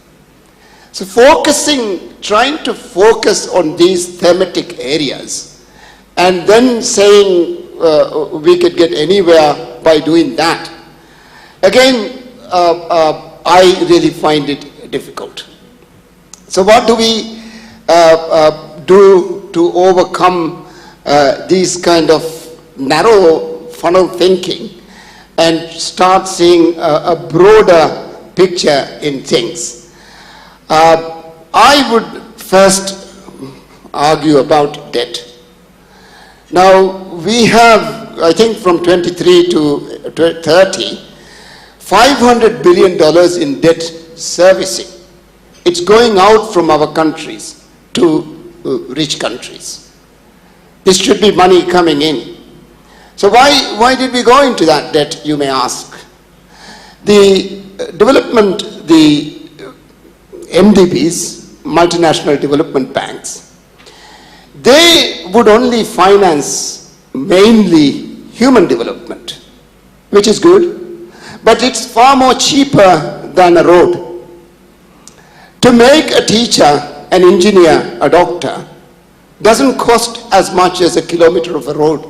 So trying to focus on these thematic areas, and then saying we could get anywhere by doing that, again, I really find it difficult. So what do we do to overcome these kind of narrow funnel thinking and start seeing a broader picture in things? I would first argue about debt. Now, we have, I think from 23 to 30, $500 billion in debt servicing. It's going out from our countries to rich countries. This should be money coming in. So why did we go into that debt, you may ask? The development, the MDBs, multinational development banks, they would only finance mainly human development, which is good, but it's far more cheaper than a road. To make a teacher, an engineer, a doctor, doesn't cost as much as a kilometer of a road.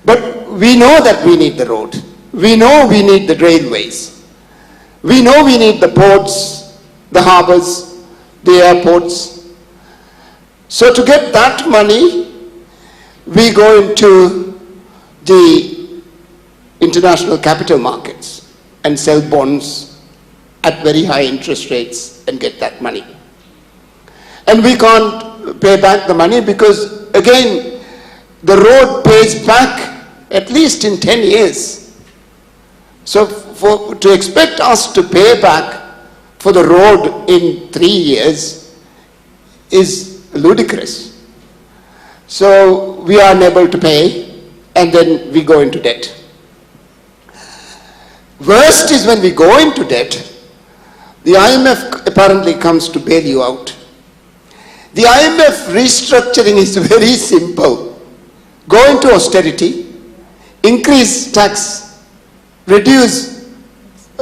But we know that we need the road. We know we need the railways. We know we need the ports, the harbors, the airports. So to get that money, we go into the international capital markets and sell bonds at very high interest rates and get that money. And we can't pay back the money because, again, the road pays back at least in 10 years. So to expect us to pay back for the road in 3 years is ludicrous. So we are unable to pay, and then we go into debt. Worst is when we go into debt, the IMF apparently comes to bail you out. The IMF restructuring is very simple. Go into austerity, increase tax, reduce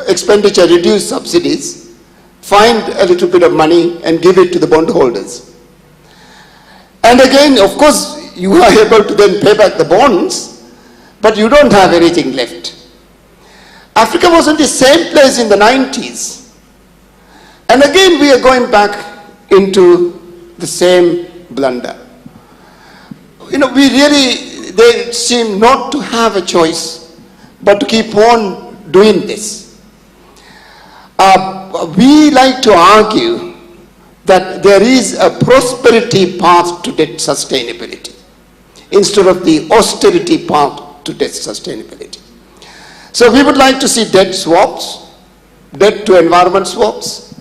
expenditure, reduce subsidies, find a little bit of money and give it to the bondholders. And again, of course, you are able to then pay back the bonds, but you don't have anything left. Africa was in the same place in the 90s. And again, we are going back into the same blunder. they seem not to have a choice, but to keep on doing this. We like to argue that there is a prosperity path to debt sustainability instead of the austerity path to debt sustainability. So we would like to see debt swaps, debt to environment swaps,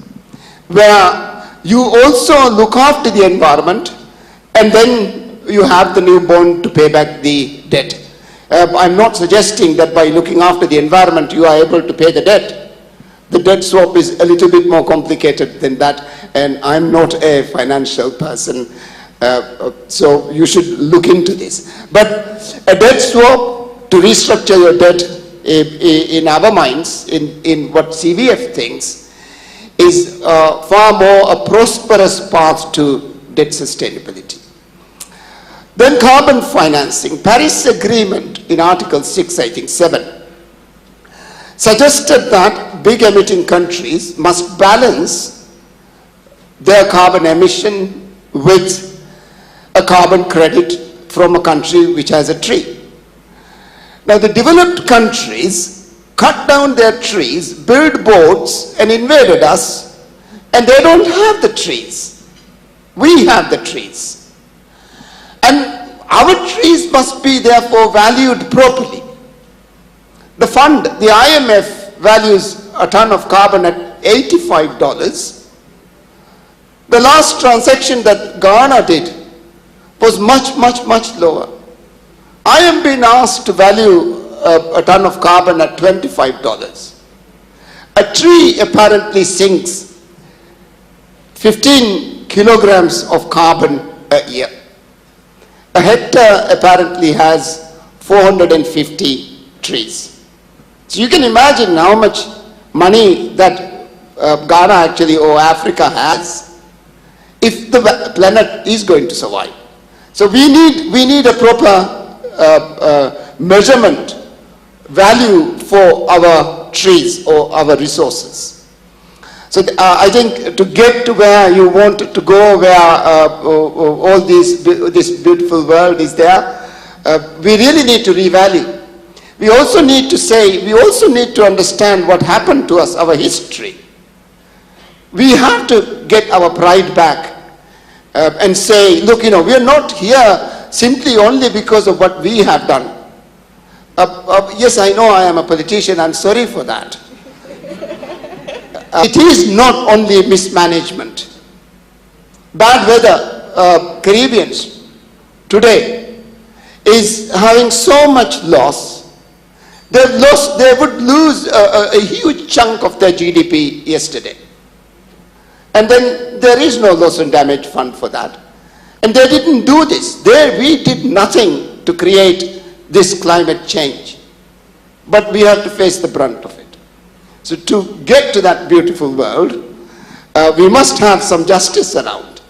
where you also look after the environment and then you have the new bond to pay back the debt. I'm not suggesting that by looking after the environment you are able to pay the debt. The debt swap is a little bit more complicated than that, and I'm not a financial person, so you should look into this. But a debt swap to restructure your debt in our minds, in what CVF thinks, is far more a prosperous path to debt sustainability. Then carbon financing. Paris Agreement in Article 6, I think 7, suggested that big emitting countries must balance their carbon emission with a carbon credit from a country which has a tree. Now the developed countries cut down their trees, build boats and invaded us, and they don't have the trees. We have the trees. And our trees must be therefore valued properly. The fund, the IMF, values a ton of carbon at $85. The last transaction that Ghana did was much, much, much lower. I am being asked to value a ton of carbon at $25. A tree apparently sinks 15 kilograms of carbon a year. A hectare apparently has 450 trees. So you can imagine how much money that Ghana actually, or Africa, has if the planet is going to survive. So we need a proper measurement value for our trees or our resources. So I think to get to where you want to go, where all this beautiful world is there, we really need to revalue. We also need to say, we also need to understand what happened to us, our history. We have to get our pride back and say, look, we are not here simply only because of what we have done. Yes, I know I am a politician, I'm sorry for that. It is not only mismanagement. Bad weather, Caribbeans today is having so much loss. They would lose a huge chunk of their GDP yesterday. And then there is no loss and damage fund for that. And they didn't do this. We did nothing to create this climate change. But we have to face the brunt of it. So to get to that beautiful world, we must have some justice around.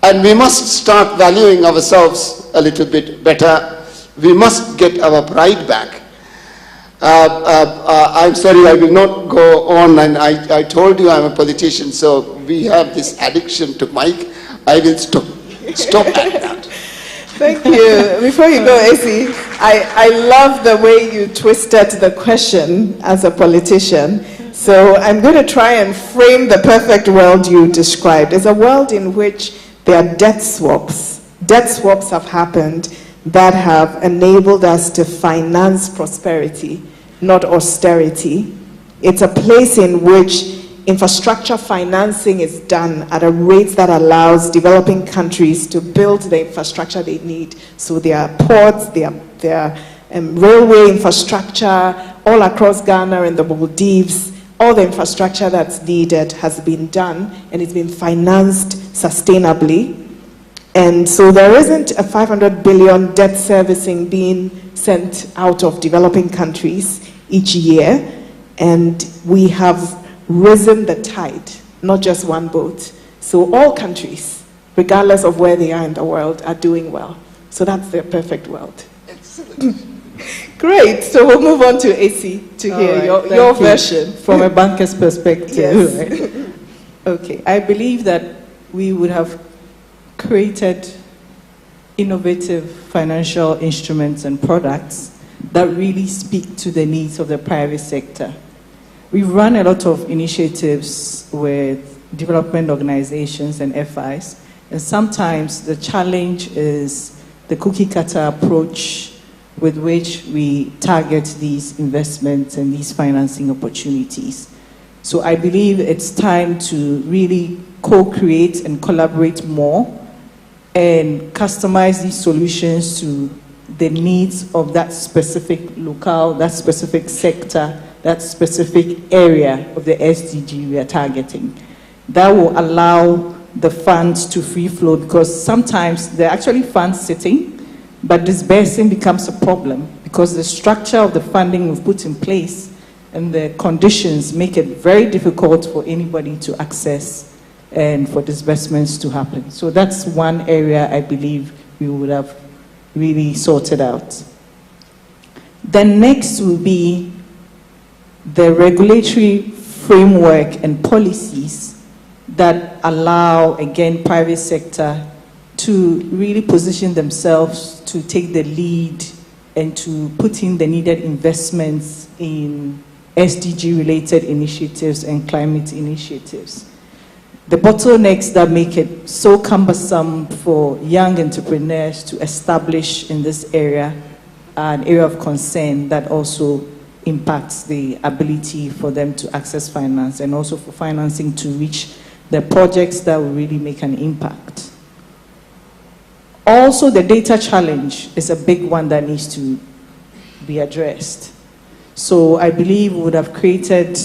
And we must start valuing ourselves a little bit better. We must get our pride back. I'm sorry, I will not go on, and I told you I'm a politician, so we have this addiction to mic. I will stop at that. Thank you. Before you go, Esi, I love the way you twisted the question as a politician. So I'm going to try and frame the perfect world you described. It's a world in which there are debt swaps. Debt swaps have happened that have enabled us to finance prosperity, not austerity. It's a place in which infrastructure financing is done at a rate that allows developing countries to build the infrastructure they need. So their ports, their railway infrastructure all across Ghana and the Maldives, all the infrastructure that's needed has been done and it's been financed sustainably. And so there isn't a 500 billion debt servicing being sent out of developing countries each year. And we have risen the tide, not just one boat. So all countries, regardless of where they are in the world, are doing well. So that's the perfect world. Excellent. Great. So we'll move on to AC to hear your version. From a banker's perspective. Yes. Right? Okay. I believe that we would have created innovative financial instruments and products that really speak to the needs of the private sector. We run a lot of initiatives with development organizations and FIs, and sometimes the challenge is the cookie-cutter approach with which we target these investments and these financing opportunities. So I believe it's time to really co-create and collaborate more and customize these solutions to the needs of that specific locale, that specific sector, that specific area of the SDG we are targeting. That will allow the funds to free flow, because sometimes there are actually funds sitting, but disbursing becomes a problem because the structure of the funding we've put in place and the conditions make it very difficult for anybody to access and for disbursements to happen. So that's one area I believe we would have really sorted out. Then next will be the regulatory framework and policies that allow, again, private sector to really position themselves to take the lead and to put in the needed investments in SDG-related initiatives and climate initiatives. The bottlenecks that make it so cumbersome for young entrepreneurs to establish in this area are an area of concern that also impacts the ability for them to access finance and also for financing to reach the projects that will really make an impact. Also, the data challenge is a big one that needs to be addressed. So I believe we would have created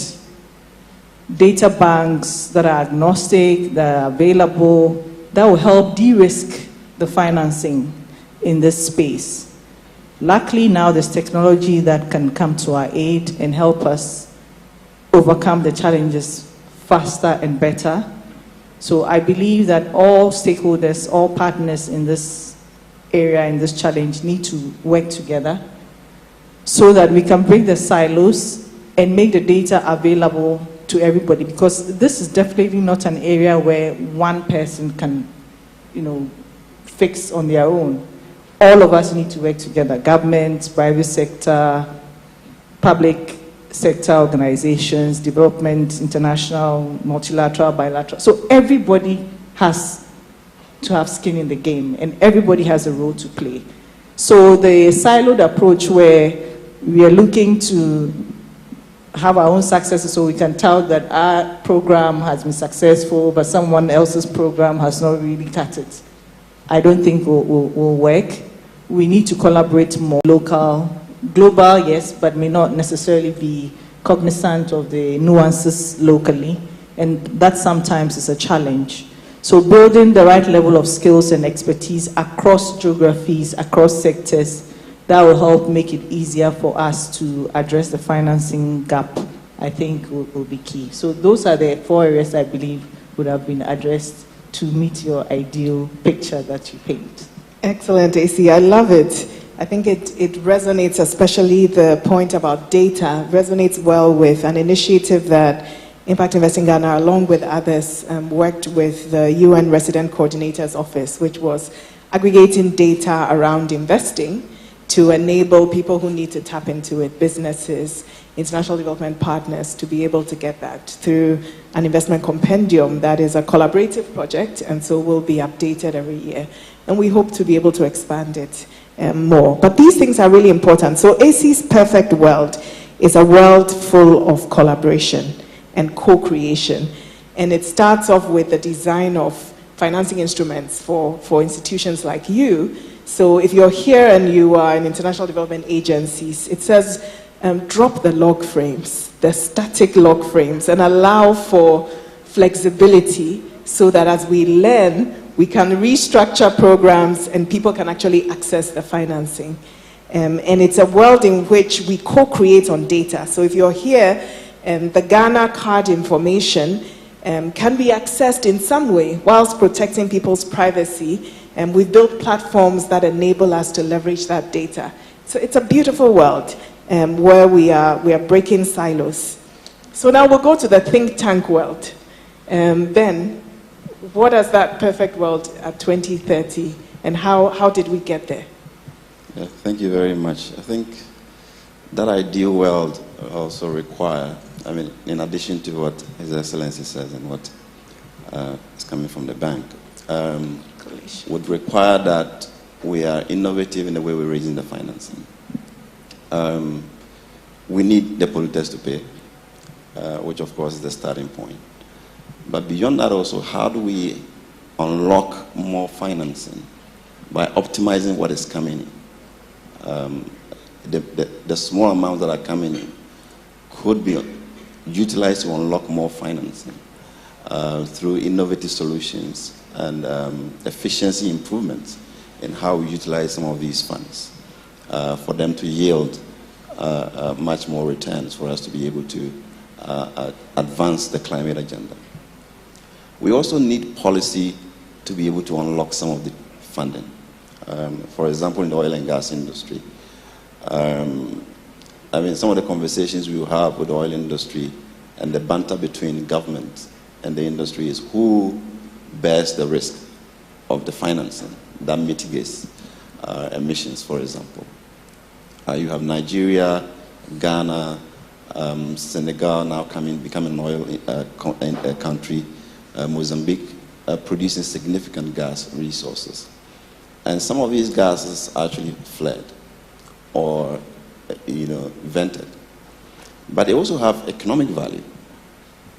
data banks that are agnostic, that are available, that will help de-risk the financing in this space. Luckily now there's technology that can come to our aid and help us overcome the challenges faster and better. So I believe that all stakeholders, all partners in this area, in this challenge, need to work together so that we can break the silos and make the data available to everybody, because this is definitely not an area where one person can, fix on their own. All of us need to work together, government, private sector, public sector organizations, development, international, multilateral, bilateral. So everybody has to have skin in the game and everybody has a role to play. So the siloed approach where we are looking to have our own successes so we can tell that our program has been successful but someone else's program has not really cut it, I don't think will work. We need to collaborate more. Local, global, yes, but may not necessarily be cognizant of the nuances locally, and that sometimes is a challenge. So building the right level of skills and expertise across geographies, across sectors, that will help make it easier for us to address the financing gap, I think will be key. So those are the 4 areas I believe would have been addressed to meet your ideal picture that you paint. Excellent, AC. I love it. I think it resonates, especially the point about data, resonates well with an initiative that Impact Invest in Ghana, along with others, worked with the UN Resident Coordinator's Office, which was aggregating data around investing to enable people who need to tap into it, businesses, international development partners, to be able to get that through an investment compendium that is a collaborative project, and so will be updated every year. And we hope to be able to expand it more. But these things are really important. So AC's perfect world is a world full of collaboration and co-creation. And it starts off with the design of financing instruments for institutions like you. So if you're here and you are in international development agencies, it says drop the log frames, the static log frames, and allow for flexibility so that as we learn, we can restructure programs and people can actually access the financing. And it's a world in which we co-create on data. So if you're here, the Ghana card information can be accessed in some way whilst protecting people's privacy. And we've built platforms that enable us to leverage that data. So it's a beautiful world where we are breaking silos. So now we'll go to the think tank world. Ben, what does that perfect world at 2030 and how did we get there? Yeah, thank you very much. I think that ideal world also require, I mean, in addition to what His Excellency says and what is coming from the bank, would require that we are innovative in the way we're raising the financing. We need the polluters to pay, which of course is the starting point. But beyond that also, how do we unlock more financing by optimizing what is coming in? The small amounts that are coming in could be utilized to unlock more financing through innovative solutions and efficiency improvements in how we utilize some of these funds for them to yield much more returns for us to be able to advance the climate agenda. We also need policy to be able to unlock some of the funding. For example, in the oil and gas industry, I mean, some of the conversations we have with the oil industry and the banter between government and the industry is who bears the risk of the financing that mitigates emissions, for example. You have Nigeria, Ghana, Senegal now becoming an oil country, Mozambique producing significant gas resources. And some of these gases actually fled or vented. But they also have economic value,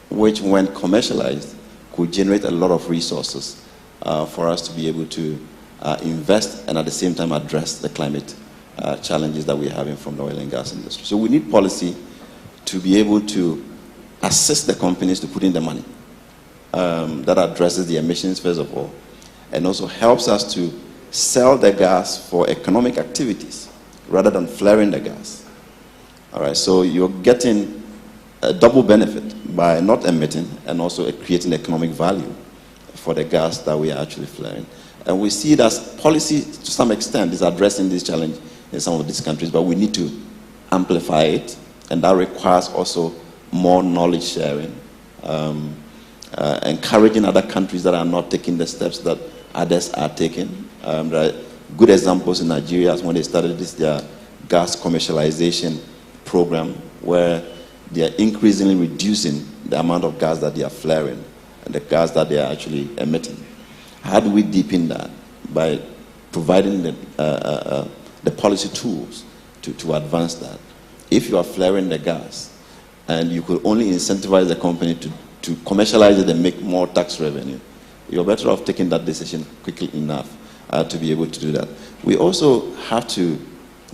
which when commercialized could generate a lot of resources for us to be able to invest and at the same time address the climate challenges that we're having from the oil and gas industry. So we need policy to be able to assist the companies to put in the money that addresses the emissions first of all, and also helps us to sell the gas for economic activities rather than flaring the gas. All right, so you're getting a double benefit by not emitting and also creating economic value for the gas that we are actually flaring. And we see that policy to some extent is addressing this challenge in some of these countries, but we need to amplify it, and that requires also more knowledge sharing, encouraging other countries that are not taking the steps that others are taking. There are good examples in Nigeria when they started their gas commercialization program, where they are increasingly reducing the amount of gas that they are flaring and the gas that they are actually emitting. How do we deepen that? By providing the policy tools to advance that. If you are flaring the gas and you could only incentivize the company to commercialize it and make more tax revenue, you're better off taking that decision quickly enough to be able to do that. We also have to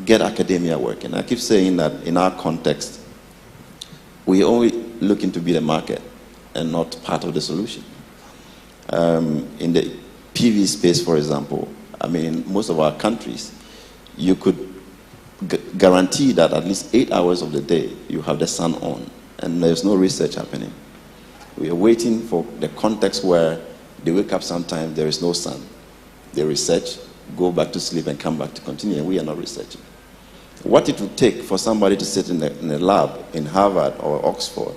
get academia working. I keep saying that in our context, we're only looking to be the market and not part of the solution. In the PV space, for example, I mean, in most of our countries, you could guarantee that at least 8 hours of the day you have the sun on, and there's no research happening. We are waiting for the context where they wake up sometime, there is no sun. They research, go back to sleep, and come back to continue, and we are not researching. What it would take for somebody to sit in a lab in Harvard or Oxford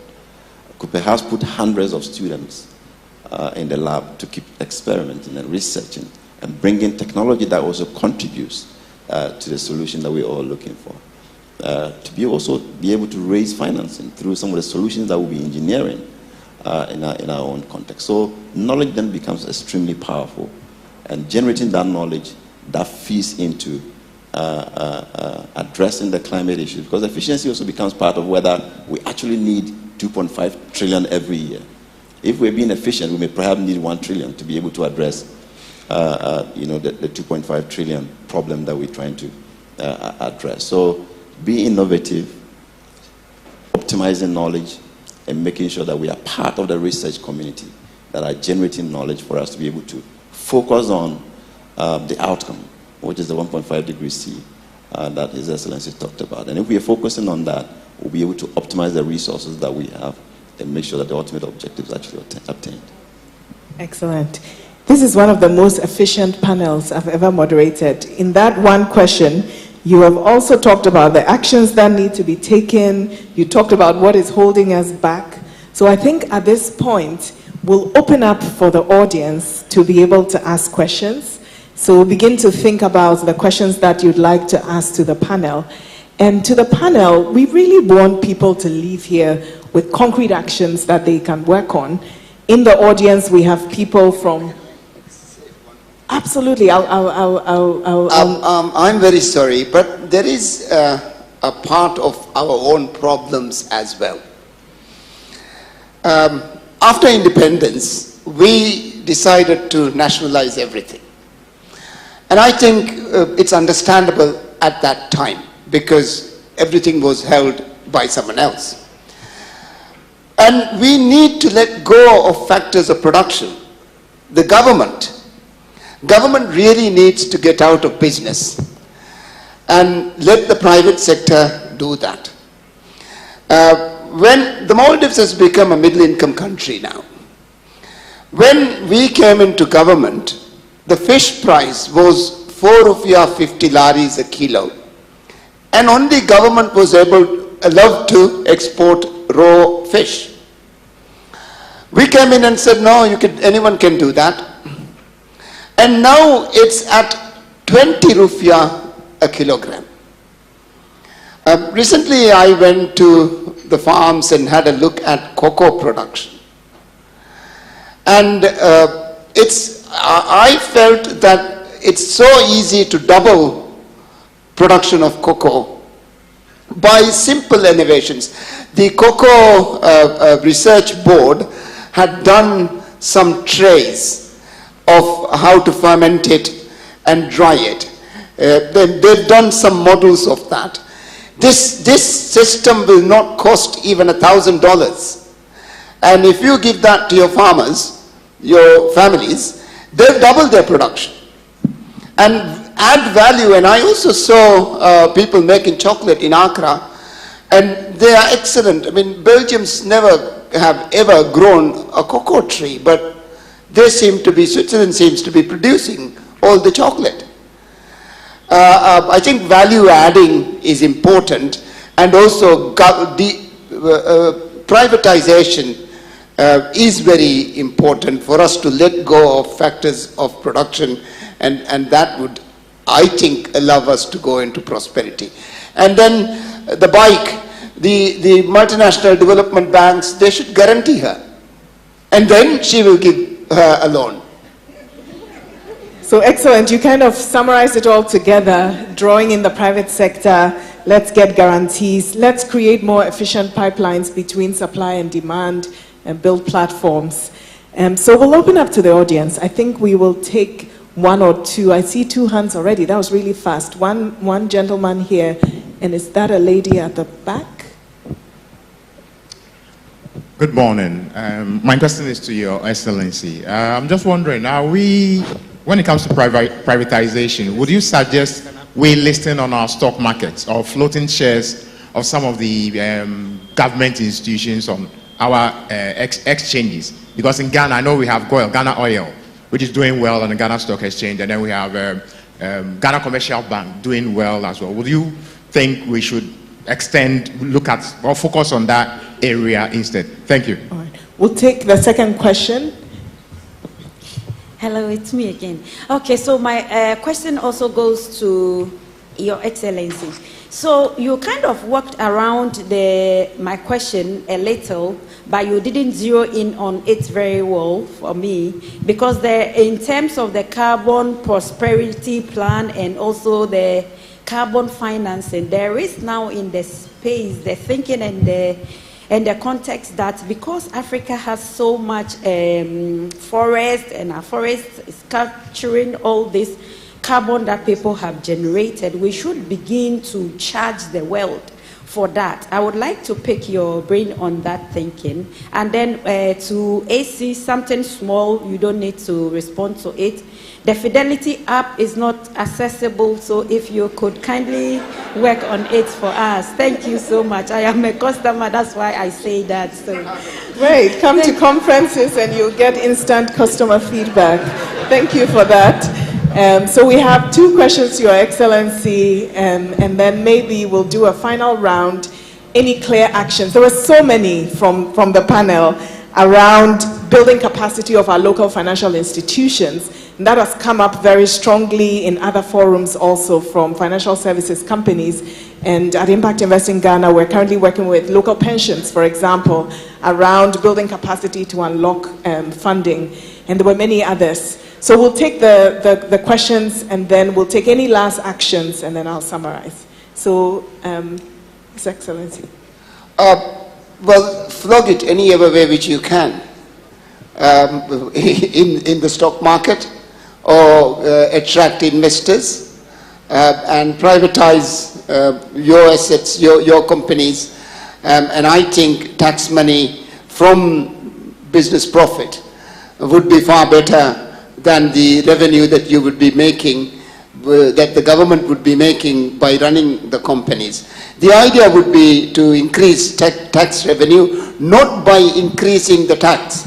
could perhaps put hundreds of students in the lab to keep experimenting and researching and bringing technology that also contributes to the solution that we're all looking for. To be able to raise financing through some of the solutions that we'll be engineering in our own context. So knowledge then becomes extremely powerful, and generating that knowledge that feeds into addressing the climate issue, because efficiency also becomes part of whether we actually need 2.5 trillion every year. If we're being efficient, we may perhaps need 1 trillion to be able to address the 2.5 trillion problem that we're trying to address. So be innovative, optimizing knowledge, and making sure that we are part of the research community that are generating knowledge for us to be able to focus on the outcome, which is the 1.5 degrees C that His Excellency talked about. And if we are focusing on that, we'll be able to optimize the resources that we have and make sure that the ultimate objective is actually obtained. Excellent. This is one of the most efficient panels I've ever moderated. In that one question, you have also talked about the actions that need to be taken. You talked about what is holding us back. So I think at this point, we'll open up for the audience to be able to ask questions. So begin to think about the questions that you'd like to ask to the panel. And to the panel, we really want people to leave here with concrete actions that they can work on. In the audience, we have people from... Absolutely, I'm very sorry, but there is a part of our own problems as well. After independence, we decided to nationalize everything. And I think it's understandable at that time because everything was held by someone else. And we need to let go of factors of production. The government really needs to get out of business and let the private sector do that. When the Maldives has become a middle-income country now, when we came into government, the fish price was 4 rupiah 50 laris a kilo, and only government was allowed to export raw fish. We came in and said, no, anyone can do that. And now it's at 20 rupiah a kilogram. Recently I went to the farms and had a look at cocoa production. And I felt that it's so easy to double production of cocoa by simple innovations. The Cocoa Research Board had done some trays of how to ferment it and dry it. They've done some models of that. This system will not cost even $1,000. And if you give that to your farmers, your families, they'll double their production and add value. And I also saw people making chocolate in Accra, and they are excellent. I mean, Belgians never have ever grown a cocoa tree, but Switzerland seems to be producing all the chocolate. I think value adding is important, and also privatization is very important for us to let go of factors of production, and that would, I think, allow us to go into prosperity. And then the bike, the multinational development banks, they should guarantee her, and then she will give her a loan. So excellent, you kind of summarized it all together, drawing in the private sector, let's get guarantees, let's create more efficient pipelines between supply and demand and build platforms. So we'll open up to the audience. I think we will take one or two. I see 2 hands already, that was really fast. One gentleman here, and is that a lady at the back? Good morning. My question is to Your Excellency. I'm just wondering, when it comes to privatization, would you suggest we listing on our stock markets or floating shares of some of the government institutions on our exchanges? Because in Ghana, I know we have Ghana Oil, which is doing well on the Ghana Stock Exchange, and then we have Ghana Commercial Bank doing well as well. Would you think we should look at or focus on that area instead? Thank you. All right. We'll take the second question. Hello, it's me again. Okay, so my question also goes to Your Excellency. So you kind of walked around my question a little, but you didn't zero in on it very well for me, because in terms of the carbon prosperity plan and also the carbon financing, there is now in the space, the thinking and the context that because Africa has so much forest, and our forest is capturing all this carbon that people have generated, we should begin to charge the world for that. I would like to pick your brain on that thinking. And then to AC, something small, you don't need to respond to it. The Fidelity app is not accessible, so if you could kindly work on it for us. Thank you so much. I am a customer, that's why I say that. So. Great, come to conferences and you'll get instant customer feedback. Thank you for that. So we have 2 questions to Your Excellency, and then maybe we'll do a final round. Any clear actions? There were so many from the panel around building capacity of our local financial institutions. And that has come up very strongly in other forums also from financial services companies. And at Impact Invest in Ghana, we're currently working with local pensions, for example, around building capacity to unlock funding. And there were many others. So we'll take the questions, and then we'll take any last actions, and then I'll summarize. So, His Excellency. Well, flog it any other way which you can in the stock market, or attract investors and privatize your assets, your companies. And I think tax money from business profit would be far better than the revenue that you would be making, that the government would be making by running the companies. The idea would be to increase tax revenue, not by increasing the tax,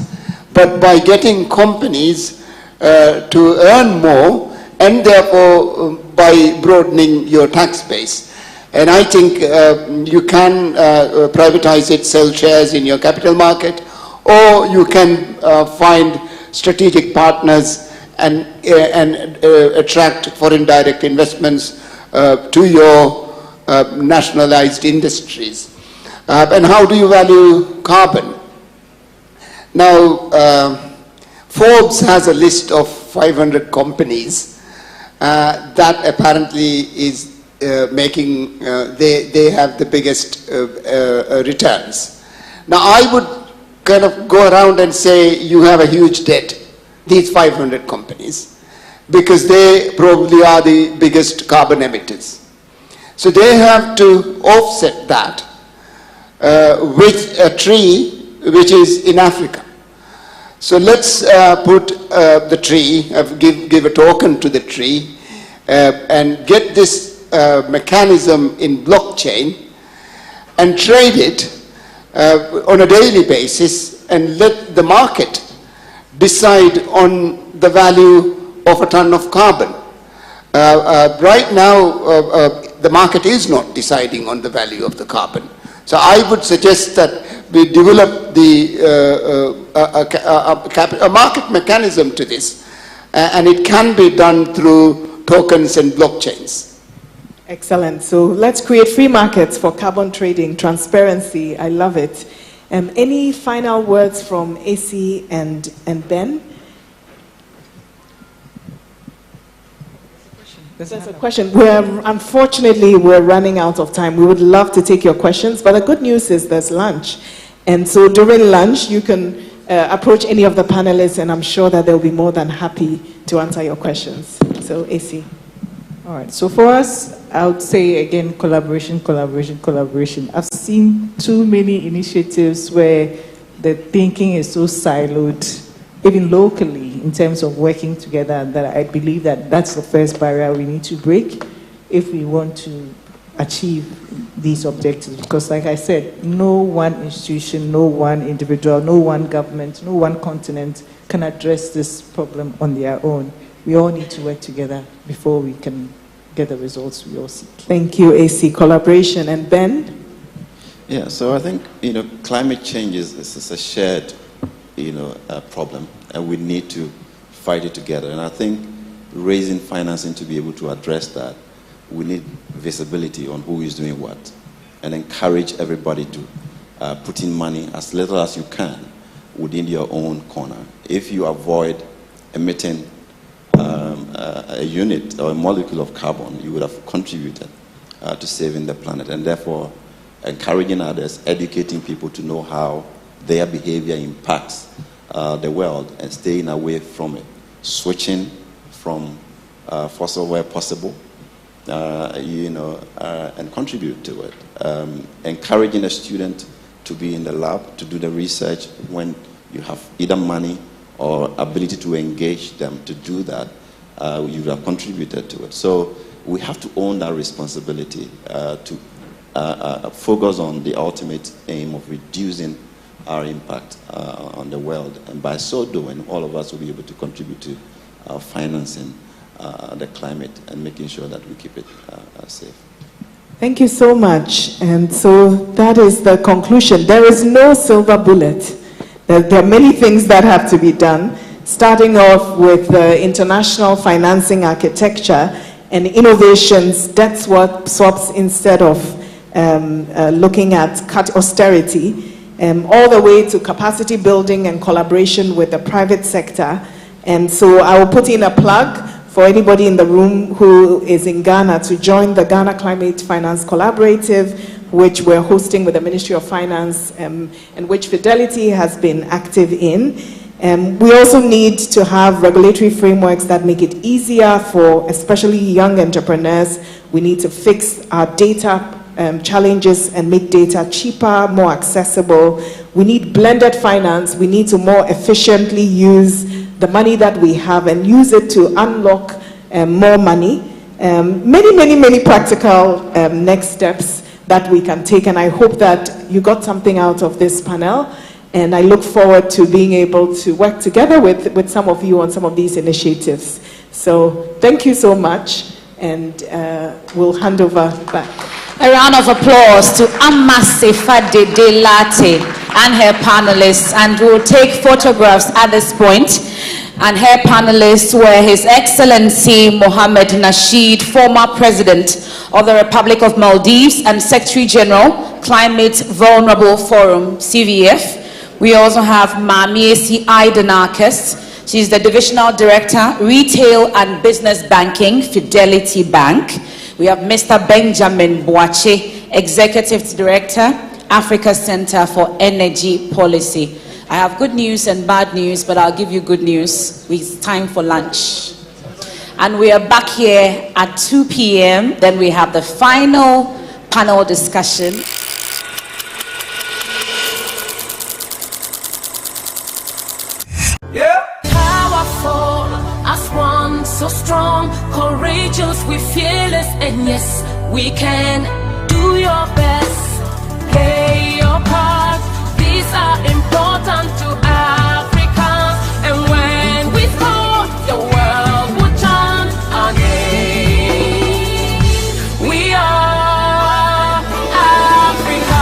but by getting companies to earn more, and therefore by broadening your tax base. And I think you can privatize it, sell shares in your capital market, or you can find strategic partners and attract foreign direct investments to your nationalized industries. And how do you value carbon? Now, Forbes has a list of 500 companies that apparently is making, they have the biggest returns. Now, I would kind of go around and say you have a huge debt, these 500 companies, because they probably are the biggest carbon emitters. So they have to offset that with a tree which is in Africa. So let's put the tree, give a token to the tree, and get this mechanism in blockchain and trade it on a daily basis, and let the market decide on the value of a ton of carbon. Right now, the market is not deciding on the value of the carbon. So I would suggest that we develop a market mechanism to this, and it can be done through tokens and blockchains. Excellent. So let's create free markets for carbon trading, transparency. I love it. Any final words from AC and Ben? There's a question. Unfortunately, we're running out of time. We would love to take your questions, but the good news is there's lunch. And so during lunch, you can approach any of the panelists, and I'm sure that they'll be more than happy to answer your questions. So, AC. All right. So for us, I would say again, collaboration, collaboration, collaboration. I've seen too many initiatives where the thinking is so siloed, even locally, in terms of working together, that I believe that that's the first barrier we need to break if we want to achieve these objectives. Because like I said, no one institution, no one individual, no one government, no one continent can address this problem on their own. We all need to work together before we can get the results we all seek. Thank you, AC. Collaboration. And Ben? Yeah, so I think, climate change is a shared, problem, and we need to fight it together. And I think raising financing to be able to address that, we need visibility on who is doing what, and encourage everybody to put in money as little as you can within your own corner. If you avoid emitting a unit or a molecule of carbon, you would have contributed to saving the planet, and therefore encouraging others, educating people to know how their behavior impacts the world, and staying away from it, switching from fossil where possible, and contribute to it. Encouraging a student to be in the lab, to do the research when you have either money or ability to engage them to do that, you have contributed to it. So we have to own that responsibility to focus on the ultimate aim of reducing our impact on the world. And by so doing, all of us will be able to contribute to financing the climate and making sure that we keep it safe. Thank you so much. And so that is the conclusion. There is no silver bullet. There are many things that have to be done. starting off with international financing architecture and innovations, debt swaps instead of looking at cut austerity, all the way to capacity building and collaboration with the private sector. And so I will put in a plug for anybody in the room who is in Ghana to join the Ghana Climate Finance Collaborative, which we're hosting with the Ministry of Finance, and which Fidelity has been active in. We also need to have regulatory frameworks that make it easier for especially young entrepreneurs. We need to fix our data challenges and make data cheaper, more accessible. We need blended finance. We need to more efficiently use the money that we have and use it to unlock more money. Many practical next steps that we can take, and I hope that you got something out of this panel, and I look forward to being able to work together with some of you on some of these initiatives. So thank you so much, and we'll hand over back. A round of applause to Amasifa Dede Latte and her panelists, and we'll take photographs at this point. And her panelists were His Excellency Mohammed Nasheed, former President of the Republic of Maldives and Secretary General, Climate Vulnerable Forum, CVF. We also have Mamiesi Aidenakis. She's the Divisional Director, Retail and Business Banking, Fidelity Bank. We have Mr. Benjamin Boache, Executive Director, Africa Center for Energy Policy. I have good news and bad news, but I'll give you good news. It's time for lunch. And we are back here at 2 p.m. Then we have the final panel discussion. Yeah. Powerful as one, so strong, courageous, we fearless, and yes, we can. Do your best, play your part. These are important to Africans, and when we score, the world will chant our name. We are Africans.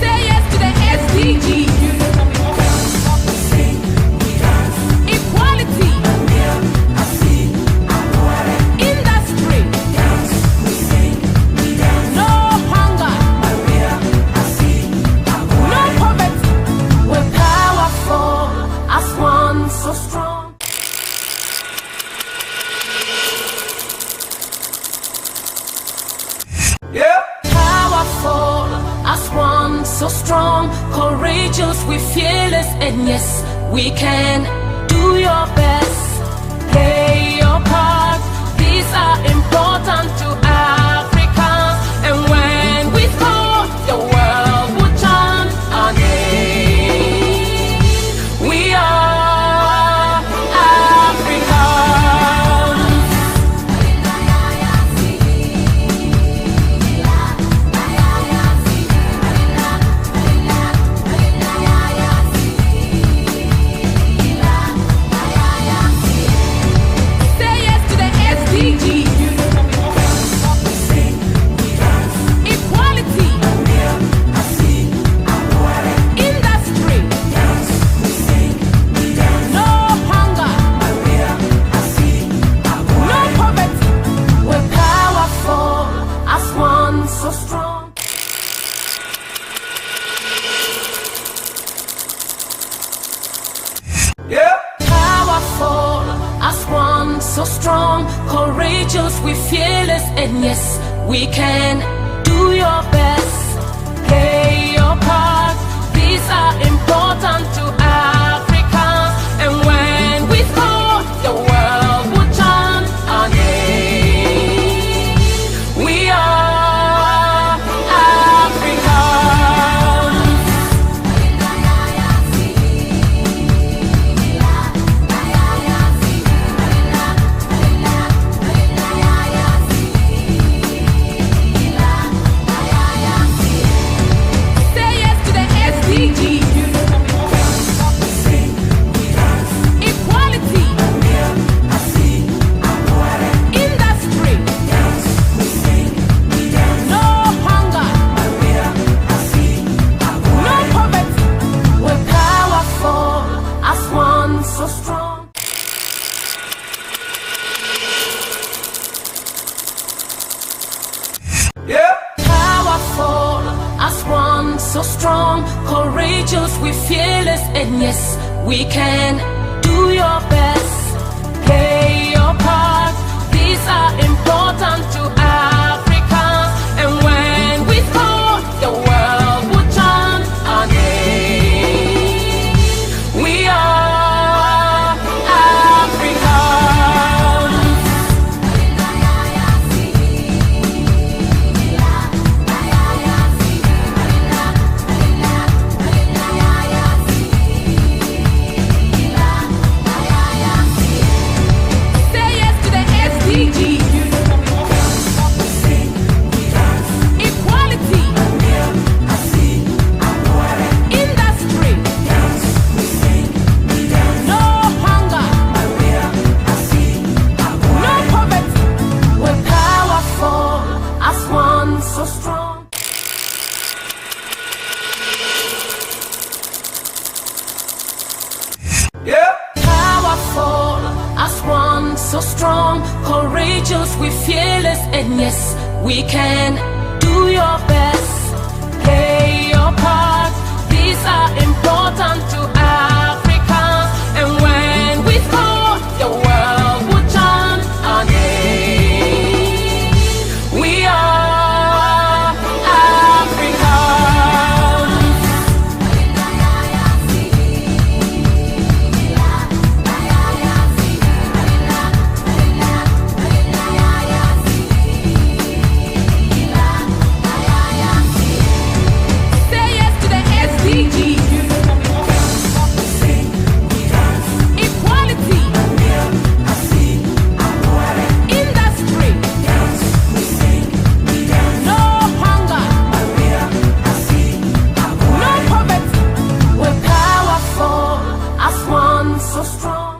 Say yes to the SDGs. Equality. Industry. No hunger. No poverty. We're powerful as one, so strong. Yeah. Powerful as one, so strong, courageous, we fearless, and yes, we can. Do your best, play your part. These are important to Africans, and when we score, the world will chant our name. We are Africans. Say yes to the SDGs. Equality. Industry. No hunger. No poverty. We're powerful as one, so strong. Yeah. Powerful as one, so strong, courageous, we fearless, and yes, we can. Do your best, play your part. These are important to Africans, and when we score, the world will chant our name. We are Africans. and yes, we can. Do your best, play your part. These are important to Africans, and when we score, the world will chant our name. We are Africans. Say yes to the SDGs. Equality. Industry. No hunger. No poverty. We're powerful as one so strong. Powerful as one so strong, courageous, we fearless, and yes, we can. Do your best, play your part. These are important to Africans, and when we score, the world will chant our name. We are Africans. Say yes to the SDGs. Equality. Industry. No hunger. No poverty. We're powerful as one so strong.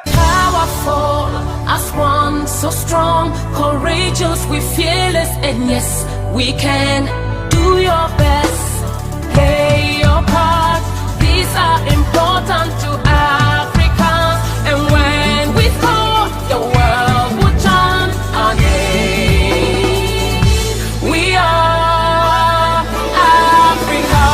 Powerful as one so strong, courageous, we fearless, and yes, we can. Do your best, play your part. These are important to Africans, and when we score, the world will chant our name. We are Africans.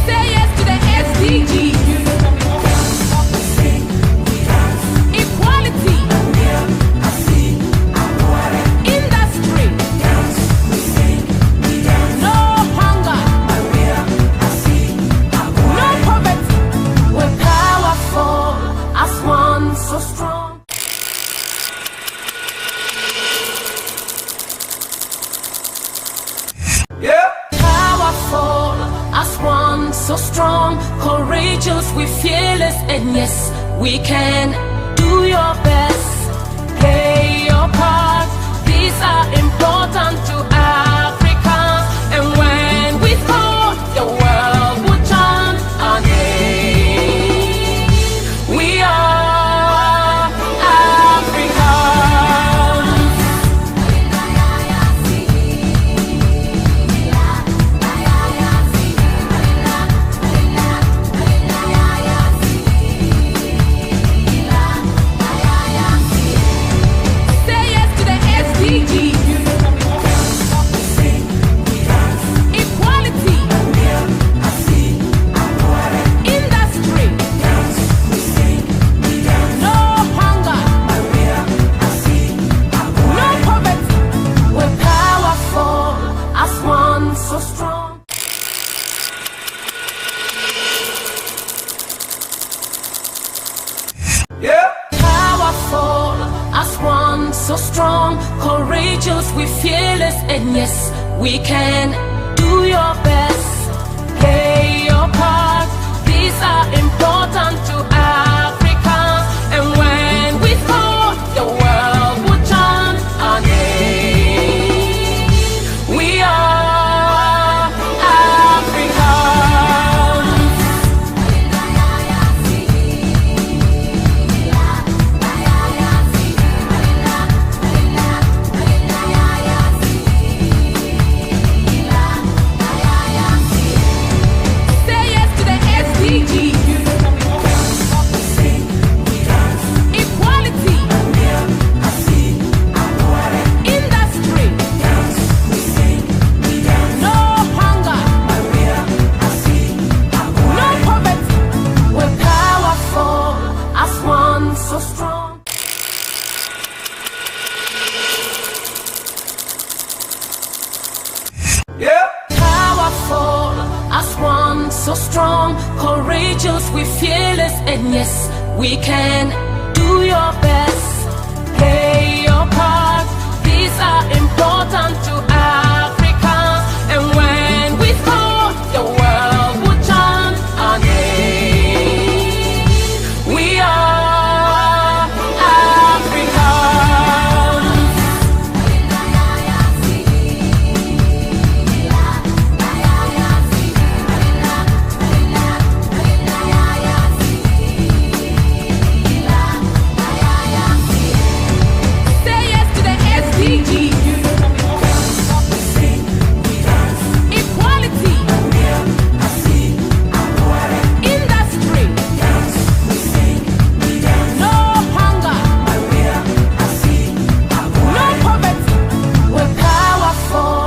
Say yes to the SDGs. Equality. Industry. No hunger. No poverty. We're powerful as one so strong. Powerful as one so strong, courageous, we fearless, and yes, we can. Do your best, play your part. These are important to Africans, and when we score, the world will chant our name. We are Africans. Say yes to the SDGs. Equality. Industry. No hunger. No poverty. We're powerful as one so strong. Powerful as one so strong, courageous, we fearless, and yes, we can. Do your best, play your part. These are important to Africans, and when we score, the world will chant our name. We are Africans. strong, courageous, we fearless, and yes, we can. Do your best, play your part. These are important to Africa, and when we score, the world will chant our name. We are Africans. Say yes to the SDGs. Equality. Industry. No hunger. No poverty. We're powerful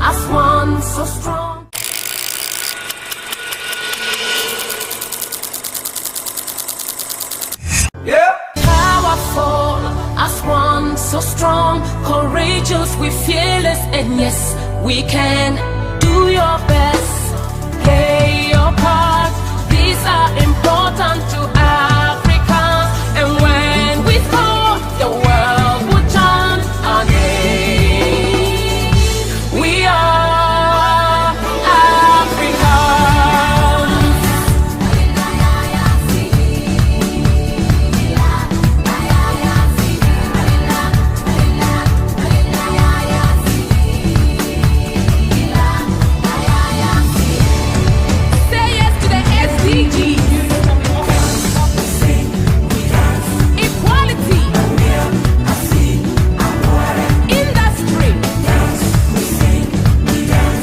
as one, so strong. Powerful as one, so strong, courageous, we fearless, and yes, we can. Do your best, play your part. These are important to Africa, and when we score, the world will chant our name. We are Africans. Say yes to the SDGs. Equality. Industry.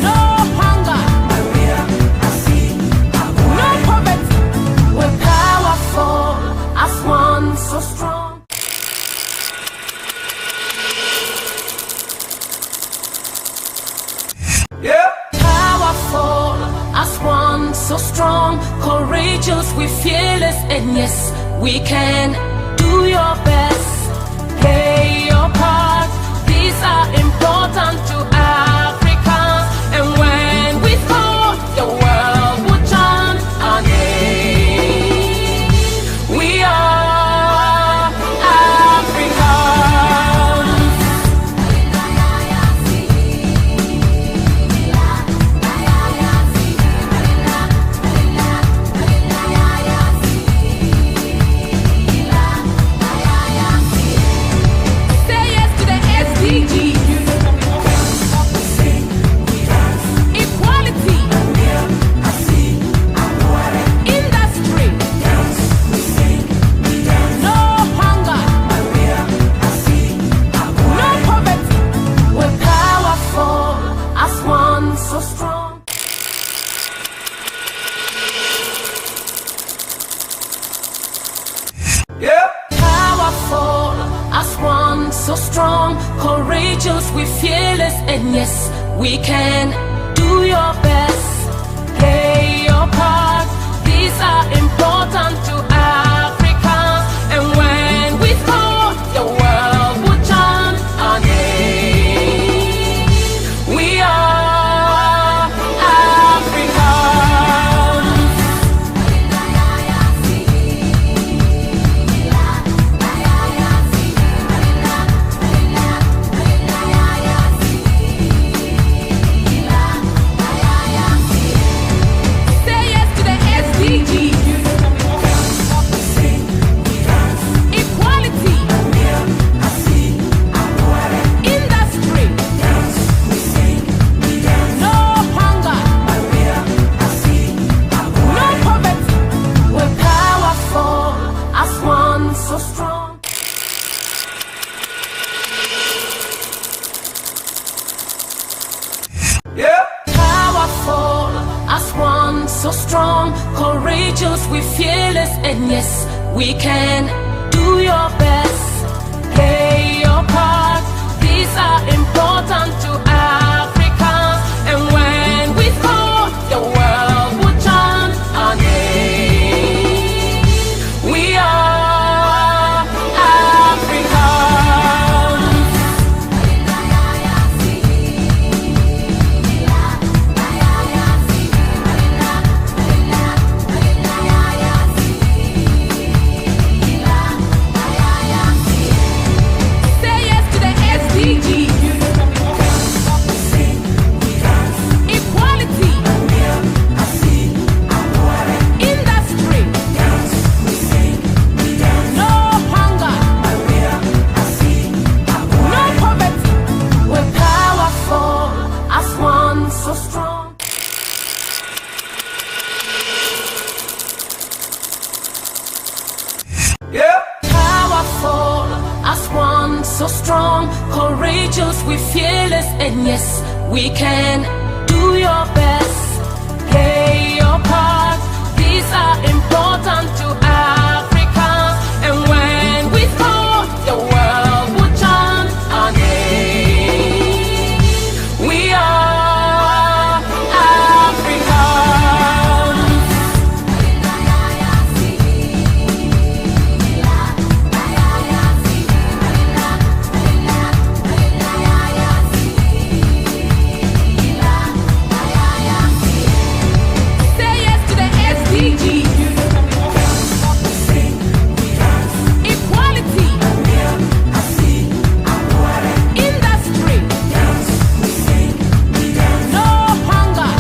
No hunger. No poverty. We're powerful as one, so strong. Powerful as one, so strong, courageous, we fearless, and yes, we can. Do your best, play your part. These are important to Africa, and when we score, the world will chant our name. We are Africans. Say yes to the SDGs. Equality. Industry. No hunger. No poverty. We're powerful as one, so strong. Powerful as one, so strong, courageous, we fearless, and yes, we can. Do your best, play your part. These are important to Africa, and when we score, the world will chant our name. We are Africans. Say yes to the SDGs. Equality. Industry. No hunger. No poverty. We're powerful as one, so strong. Powerful as one, so strong, courageous, we fearless, and yes, we can. Do your best, play your part. These are important to Africa, and when we score, the world will chant our name. We are Africans. we can. Do your best, play your part. These are important to Africans, and when we score, the world will chant our name. We are Africans. Say yes to the SDGs. Equality. Industry. No hunger.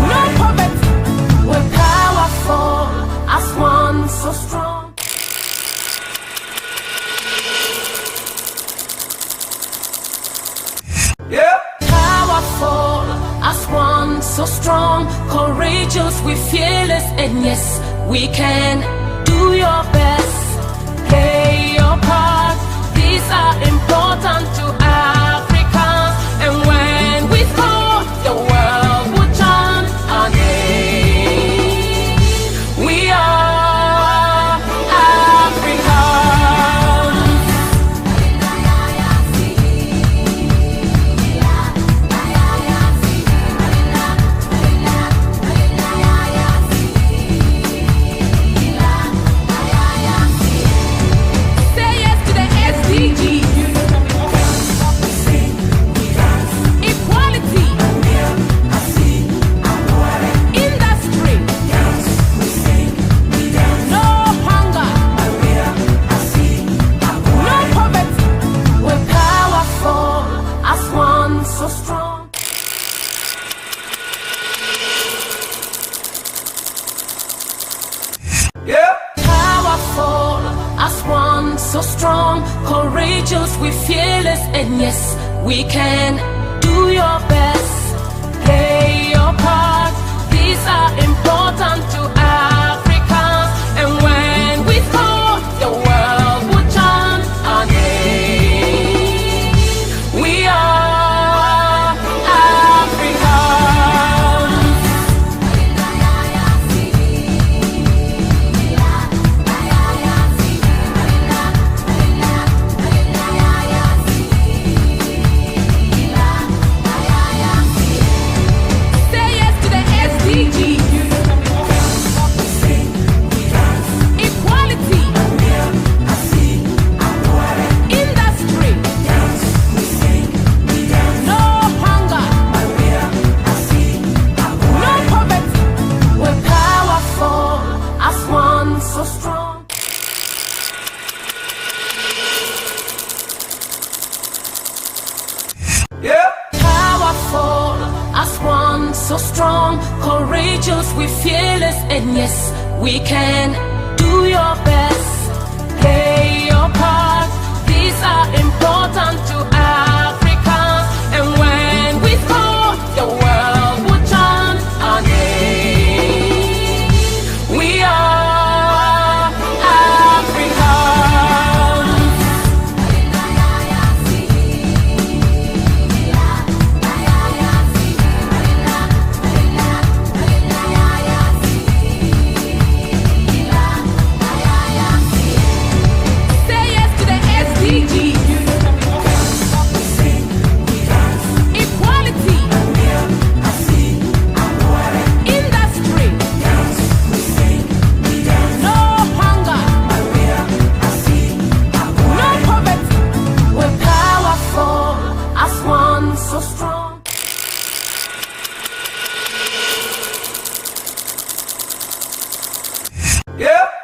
No poverty. We're powerful as one, so strong. Powerful as one, so strong, courageous, we fearless, and yes, we can. Do your best, play your part. These are important to Africans, and when we score, the world will chant our name. We are Africans. Say yes to the SDGs. Equality. Industry. No hunger. No poverty. We're powerful as one, so strong. Powerful as one, so strong, courageous, we fearless, and yes, we can. Do your best, play your part. These are important to Africans, and when we score, the world will chant our name. We are Africans. Say yes to the SDGs. Equality. Industry. No hunger. No poverty. We're powerful as one, so strong. Powerful as one, so strong, courageous, we fearless, and yes, we can. Do your best, play your part. These are important to Africans, and when we score, the world will chant our name. We are Africans. Say yes to the SDGs. Equality. Industry. No hunger. No poverty. We're powerful as one, so strong.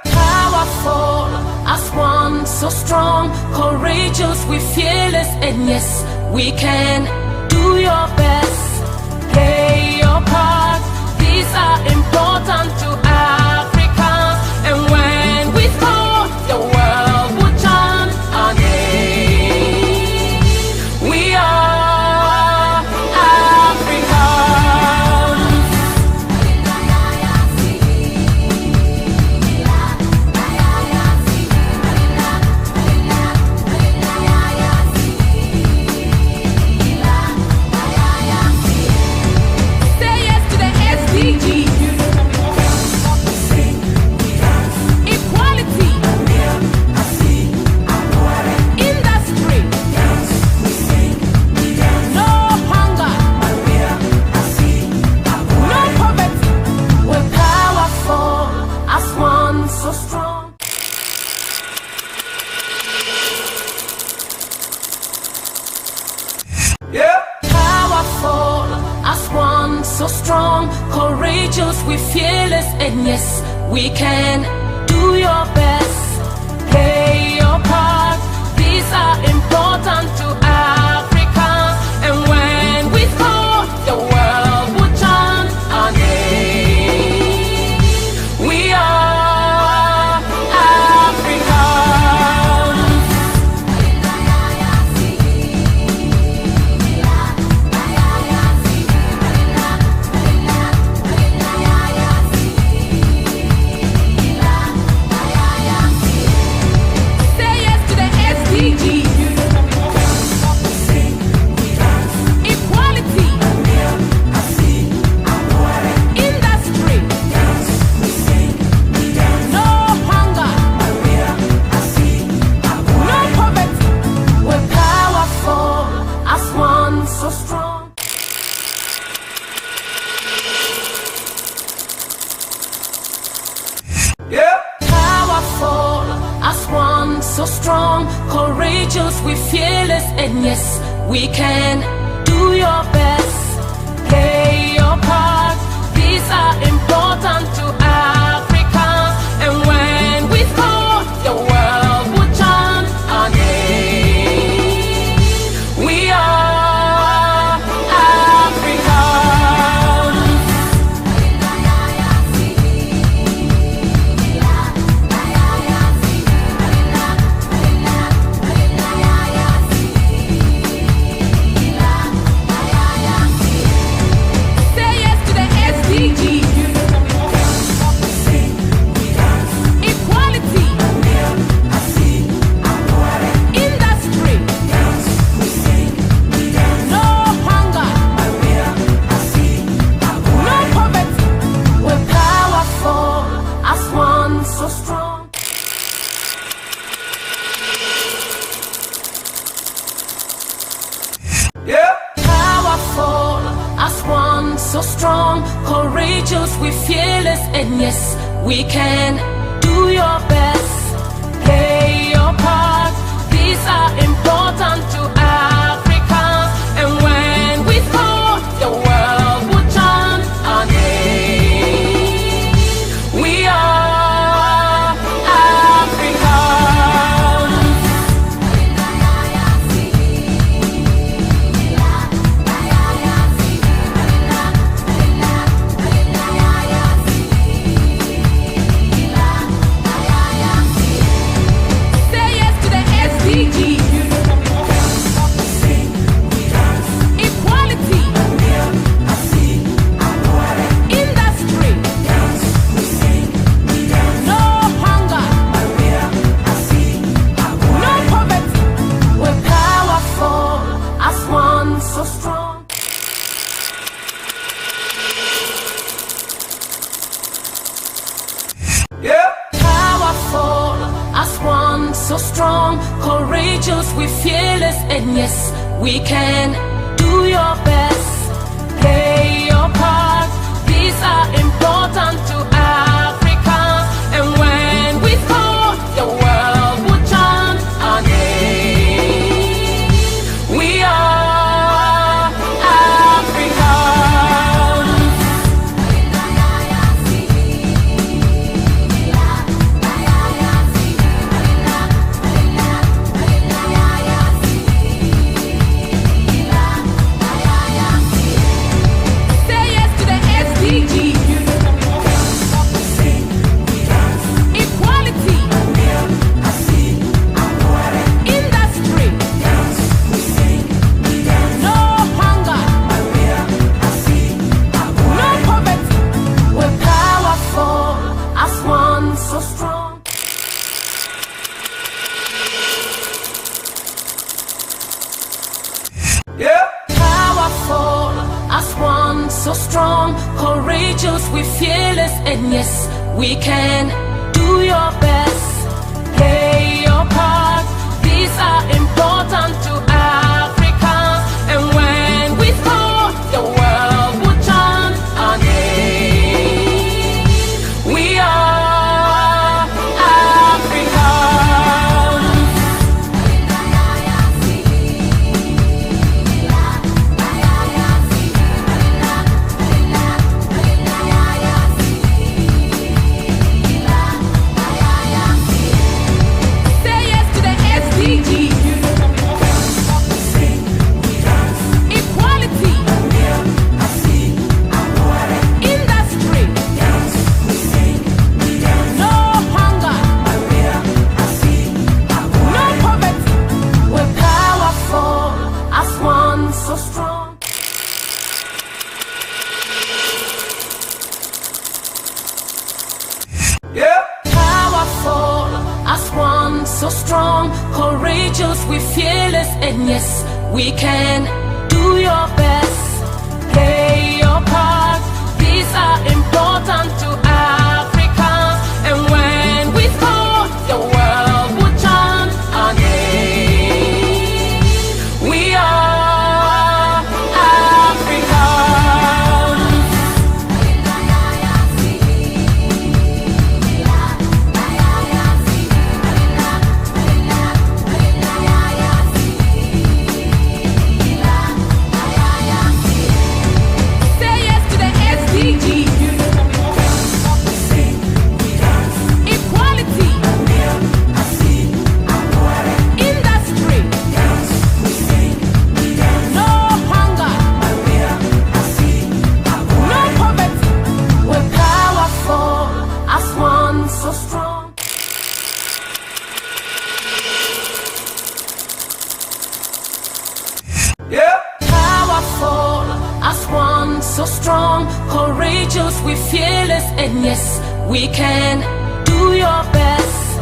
Powerful as one, so strong, courageous, we fearless, and yes, we can. Do your best, play your part. These are important to Africans, and when we score, the world will chant our name. We are Africans. so strong, courageous, we fearless, and yes, we can. Do your best, play your part. These are important to Africa, and when we score, the world will chant our name. We are Africans. Say yes to the SDGs. Equality. Industry. No hunger. No poverty. We're powerful as one, so strong. Powerful as one, so strong, courageous, we fearless, and yes, we can. Do your best, play your part. These are important to Africa, and when we score, the world will chant our name. We are Africans. Say yes to the SDGs. Equality. Industry. No hunger. No poverty. We're powerful as one, so strong. Powerful as one, so strong, courageous, we fearless, and yes, we can. Do your best, play your part. These are important to Africa, and when we score, the world will chant our name. We are Africans. Say yes to the SDGs. Equality. Industry. No hunger. No poverty. We're powerful as one, so strong. Powerful as one, so strong, courageous, we fearless, and yes, we can. Do your best, play your part. These are important to Africa, and when we score, the world will chant our name. We are Africans. Say yes to the SDGs. Equality. Industry. No hunger. No poverty. We're powerful as one, so strong. Powerful as one, so strong, courageous, we fearless, and yes, we can. Do your best, play your part. These are important to Africa, and when we score, the world will chant our name. We are Africans. courageous, we're fearless, and yes, we can. Do your best, play your part. These are important to Africa, and when we score, the world will chant our name. We are Africans. Say yes to the SDGs. Equality. Industry. No hunger. No poverty. We're powerful as one, so strong. Powerful as one, so strong, courageous, we're fearless, and yes, we can. Do your best,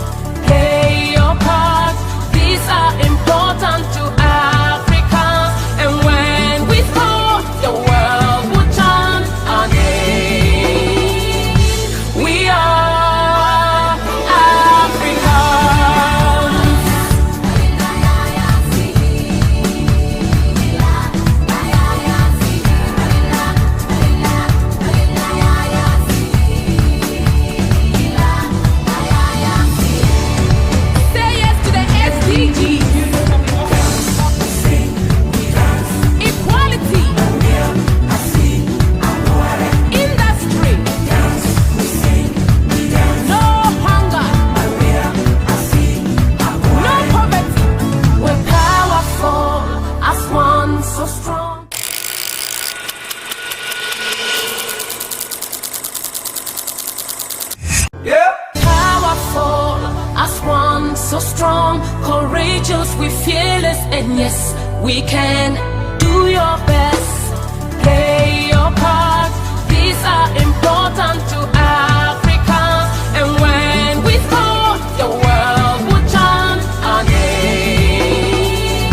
play your part. These are important to Africa, and when we score, the world will chant our name. We are Africans. Say yes to the SDGs. Equality. Industry. No hunger. No poverty. We're powerful as one, so strong. Powerful as one, so strong, courageous, we're fearless, and yes, we can. Do your best, play your part. These are important to Africa, and when we score, the world will chant our name.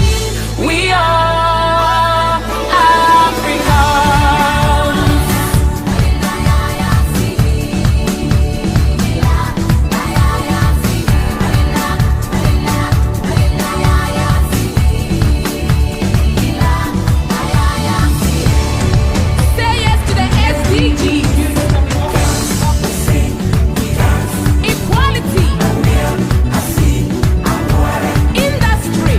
We are Africans. Say yes to the SDGs. Equality. Industry.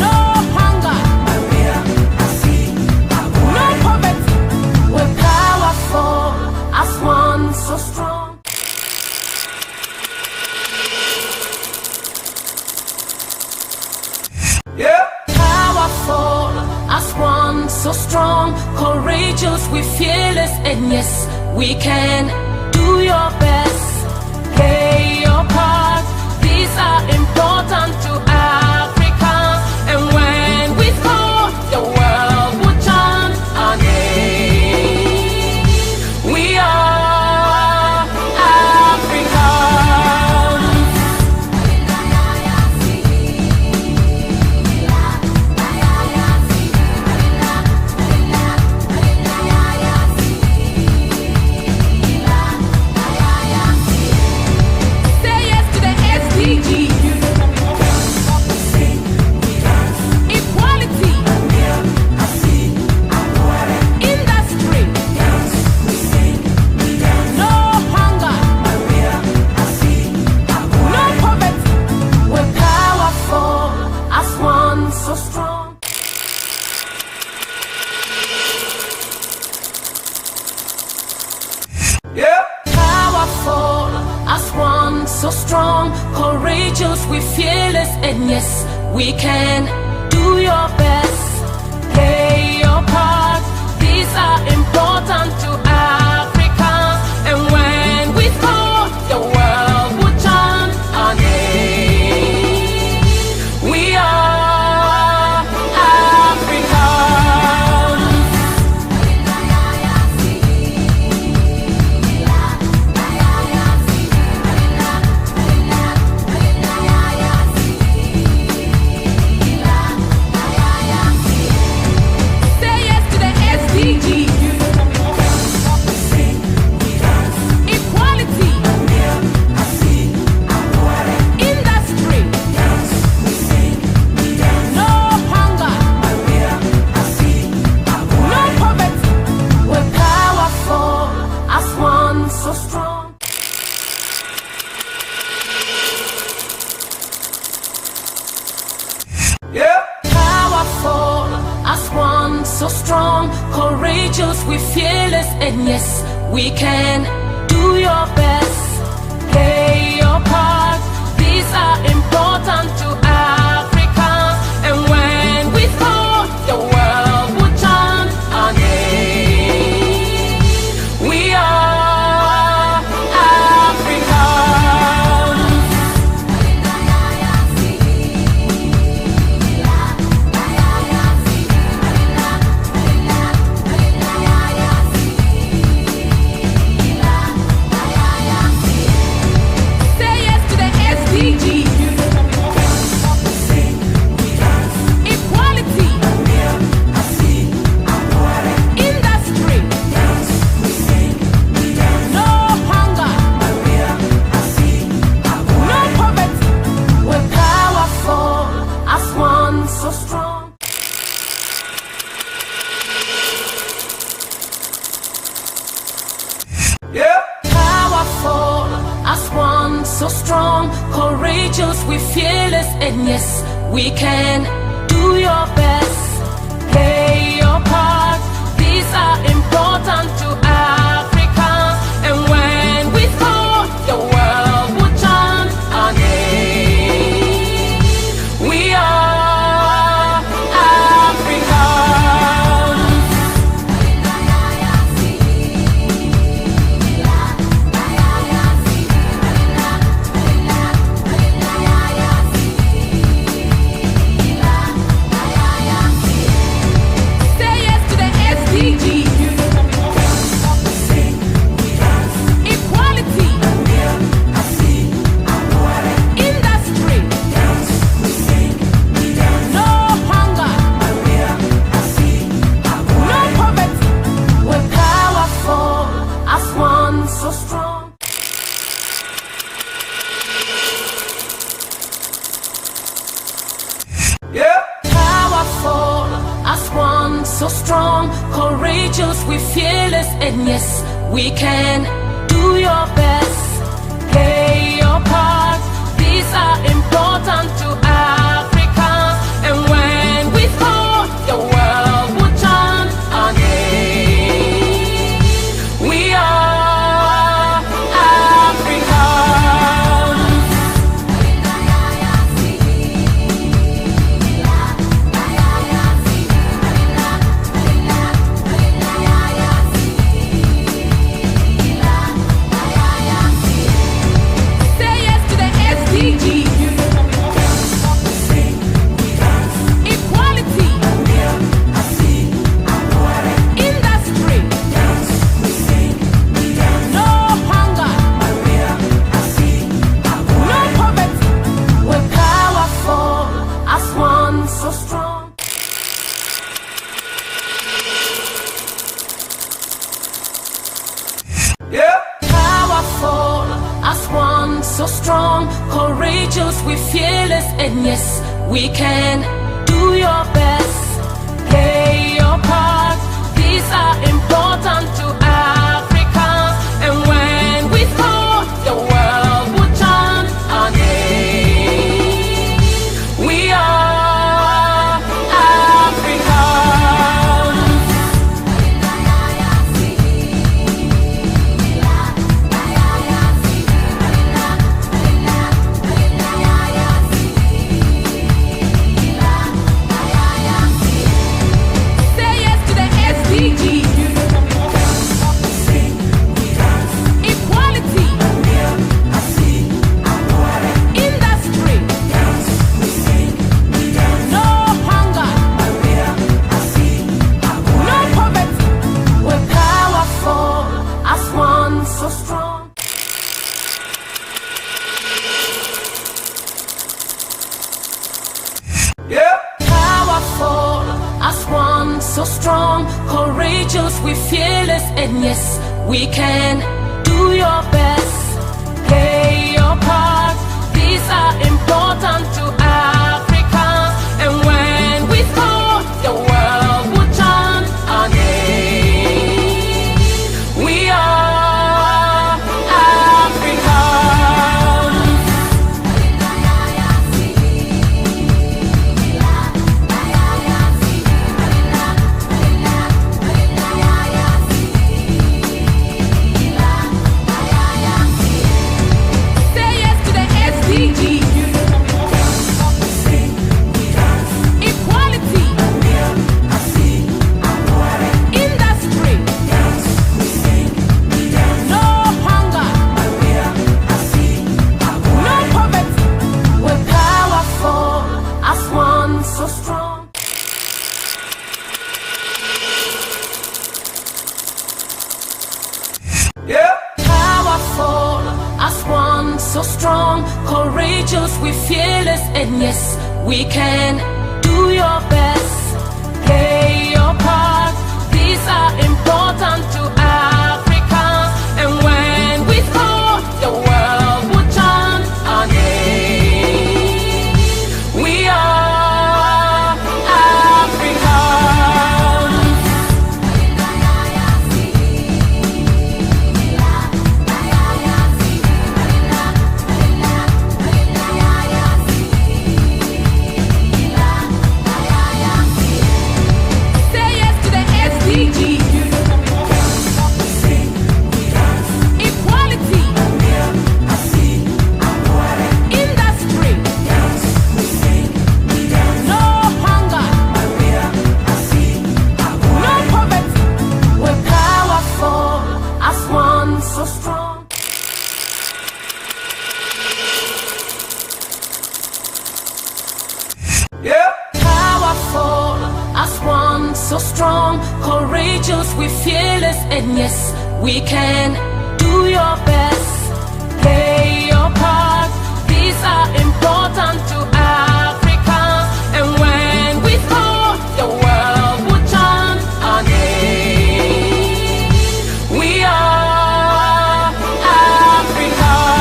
No hunger. No poverty. We're powerful as one, so strong. Powerful as one, so strong, courageous, we're fearless, and yes, we can. Do your best, play your part. These are important to Africa, and when we score, the world will chant our name. We are Africans. Say yes to the SDGs. Equality. Industry. No hunger. No poverty. We're powerful as one, so strong. Powerful as one, so strong, courageous, we're fearless, and yes, we can. Do your best, play your part. These are important to Africa, and when we score, the world will chant our name. We are Africans. so strong, courageous, we fearless, and yes, we can. Do your best, play your part. These are important to Africans, and when we thought the world would turn our name, we are Africans. Say yes to the SDGs. Equality. Industry. No hunger. No poverty. We're powerful as one, so strong. Powerful as one, so strong, courageous, we fearless, and yes, we can. Do your best, play your part. These are important to Africans, and when we thought the world would turn our name, we are Africans. Say yes to the SDGs. Equality. Industry. No hunger. No poverty. We're powerful as one, so strong. Powerful as one, so strong, courageous, we fearless, and yes, we can. Do your best, play your part. These are important to Africans, and when we thought the world would turn our name, we are Africans. Say yes to the SDGs. Equality. Industry. No hunger. No poverty. We're powerful as one, so strong. Powerful as one, so strong, courageous, we fearless, and yes, we can. Do your best, play your part. These are important to Africans, and when we thought the world would turn our name, we are Africans. Say yes to the SDGs. Equality. Industry. No hunger. No poverty. We're powerful as one, so strong. Powerful as one, so strong, courageous, we fearless, and yes, we can. Do your best, play your part. These are important to Africans, and when we thought the world would turn our name, we are Africans. and yes, we can. Do your best, play your part. These are important to Africa, and when we thought the world would turn our name, we are Africans. Say yes to the SDGs. Equality. Industry. No hunger. No poverty. We're powerful as one so strong. Powerful as one so strong, courageous, we fearless, and yes, we can. Do your best, play your part. These are important to Africa, and when we thought the world would turn our name, we are Africans.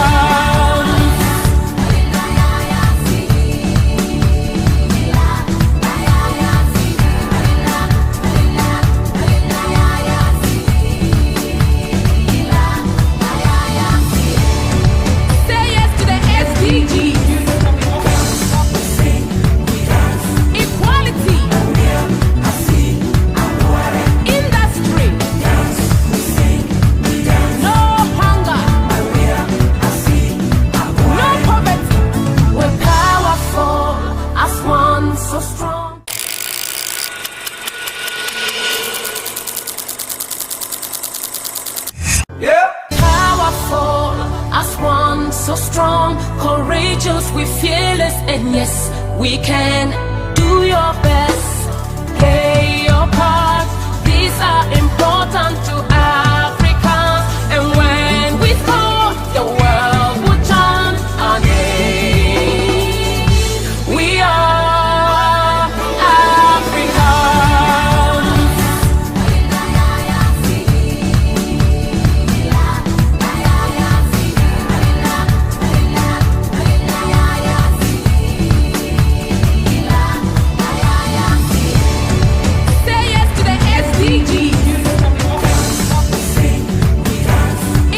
Say yes to the SDGs. Equality. Industry. No hunger. No poverty. We're powerful as one so strong. Powerful as one so strong, courageous, we fearless, and yes, we can. Do your best, play your part. These are important to Africa, and when we thought the world would turn our name, we are Africans. Say yes to the SDGs.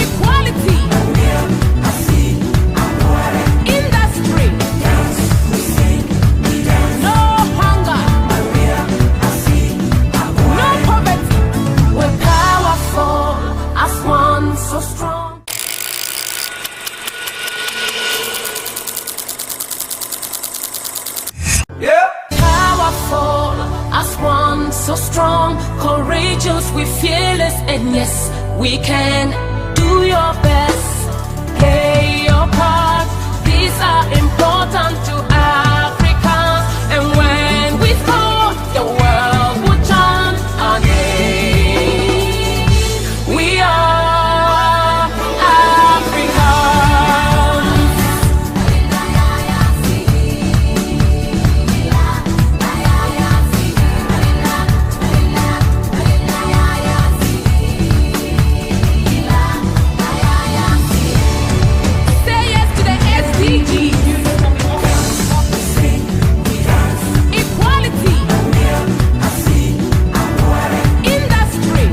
Equality. Industry. No hunger. No poverty. We're powerful as one so strong. Powerful as one so strong, courageous, we fearless, and yes, we can. Do your best, play your part. These are important to Africa, and when we thought the world would turn our name, we are Africans. Say yes to the SDGs. Equality. Industry.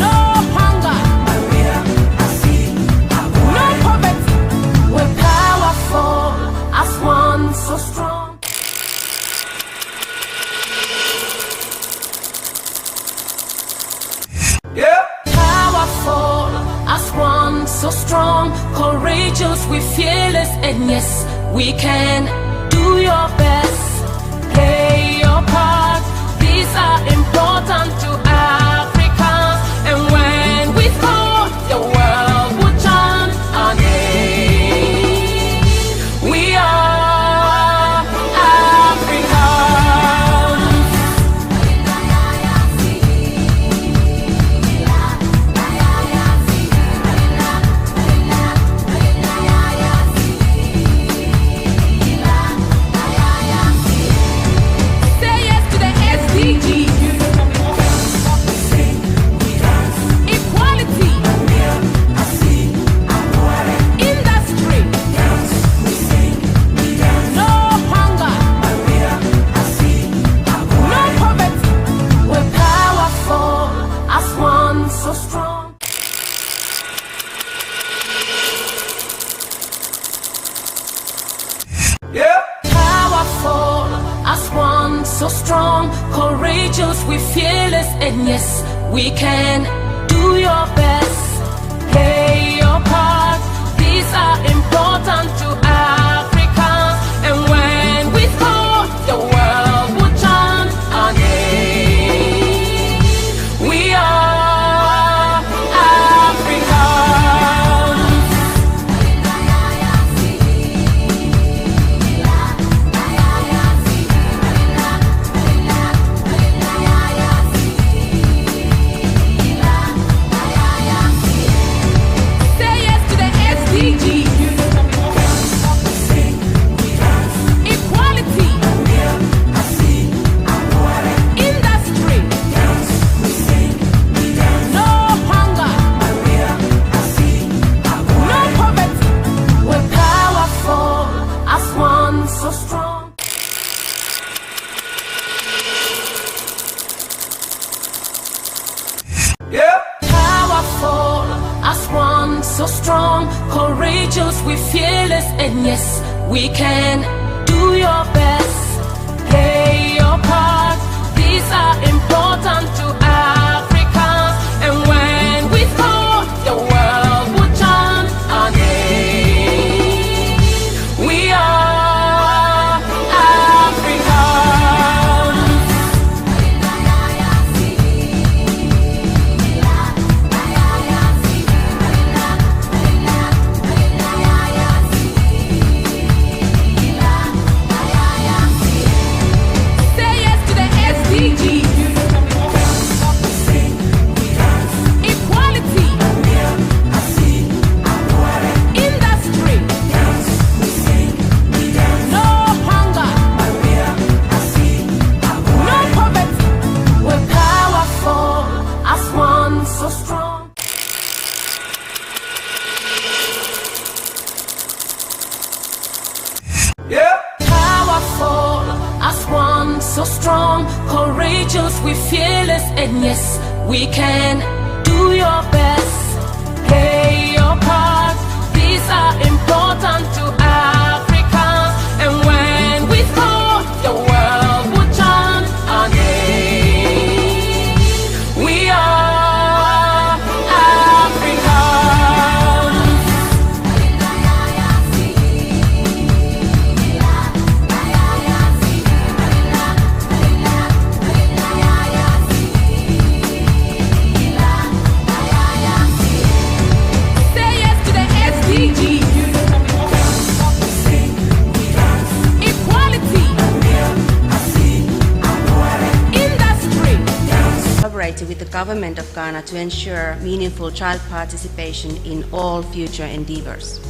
No hunger. No poverty. We're powerful as one so strong. Powerful as one so strong, courageous, we fearless, and yes, we can. Do your best, play your part. These are important to Africa, and when we thought the world would turn our name, we are Africans. so strong, courageous, we fearless, and yes, we can. Do your best, play your part. These are important to Africans, and when we score, the world will chant our name. We are Africans. Say yes to the SDGs. Equality. Industry. No hunger. No poverty. We're powerful as one, so strong. Powerful as one, so strong, courageous, we fearless, and yes, we can. Do your best, play your part. These are important to Africans, and when we score, the world will chant our name. We are Africans. Say yes to the SDGs. Equality. Industry. No hunger. No poverty. We're powerful as one, so strong. Powerful as one, so strong, courageous, we fearless, and yes, we can. Do your best, play your part. These are important to Africans, and when we score, the world will chant our name. We are Africans. Say yes to the SDGs. Equality. Industry. Collaborating with the government of Ghana to ensure meaningful child participation in all future endeavors.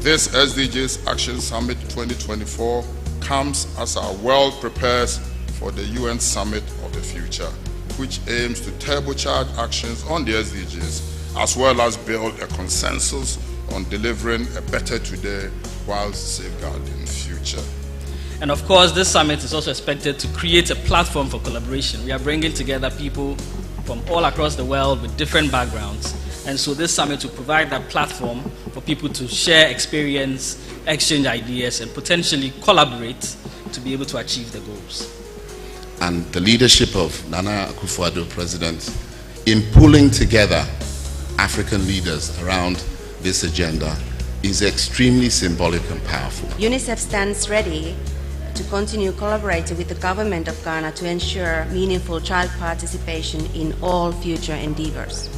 This SDGs Action Summit 2024 comes as our world prepares for the UN Summit of the Future, which aims to turbocharge actions on the SDGs, as well as build a consensus on delivering a better today while safeguarding future. And of course, this summit is also expected to create a platform for collaboration. We are bringing together people from all across the world with different backgrounds. And so this summit will provide that platform for people to share experience, exchange ideas, and potentially collaborate to be able to achieve the goals. And the leadership of Nana Akufo-Addo, President, in pulling together African leaders around this agenda is extremely symbolic and powerful. UNICEF stands ready to continue collaborating with the government of Ghana to ensure meaningful child participation in all future endeavors.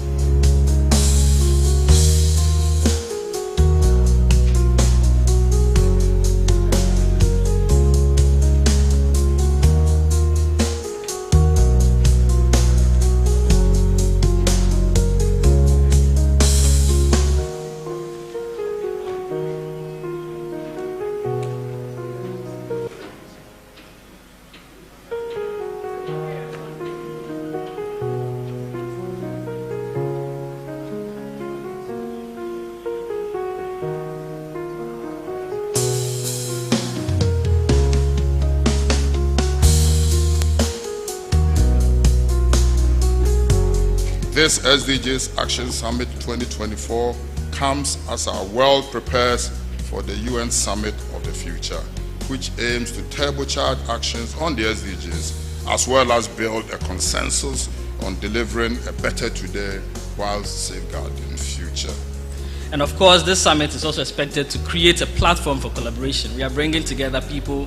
This SDGs Action Summit 2024 comes as our world prepares for the UN Summit of the Future, which aims to turbocharge actions on the SDGs, as well as build a consensus on delivering a better today while safeguarding the future. And of course, this summit is also expected to create a platform for collaboration. We are bringing together people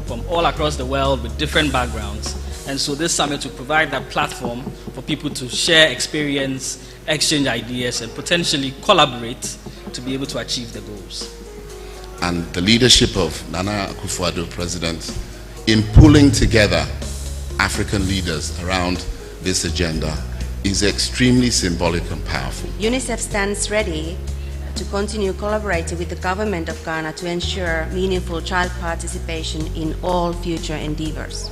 from all across the world with different backgrounds. And so this summit will provide that platform for people to share experience, exchange ideas, and potentially collaborate to be able to achieve the goals. And the leadership of Nana Akufo-Addo, President, in pulling together African leaders around this agenda is extremely symbolic and powerful. UNICEF stands ready to continue collaborating with the government of Ghana to ensure meaningful child participation in all future endeavors.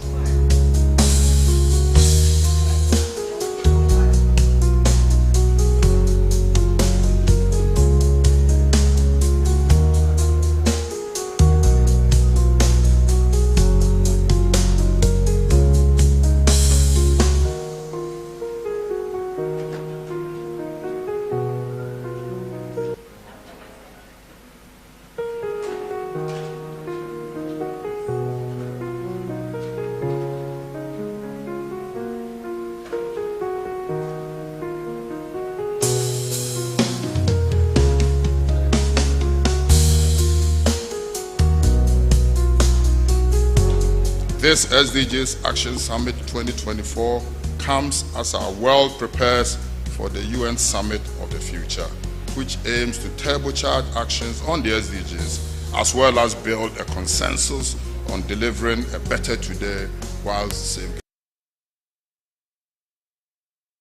This SDGs Action Summit 2024 comes as our world prepares for the UN Summit of the Future, which aims to turbocharge actions on the SDGs, as well as build a consensus on delivering a better today while safeguarding.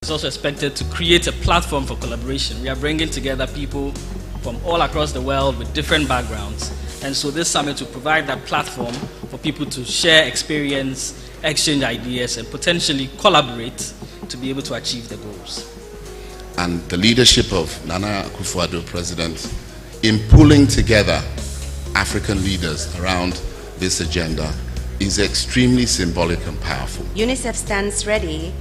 It's also expected to create a platform for collaboration. We are bringing together people from all across the world with different backgrounds. And so this summit will provide that platform for people to share experience, exchange ideas, and potentially collaborate to be able to achieve the goals. And the leadership of Nana Akufo-Addo, President, in pulling together African leaders around this agenda is extremely symbolic and powerful. UNICEF stands ready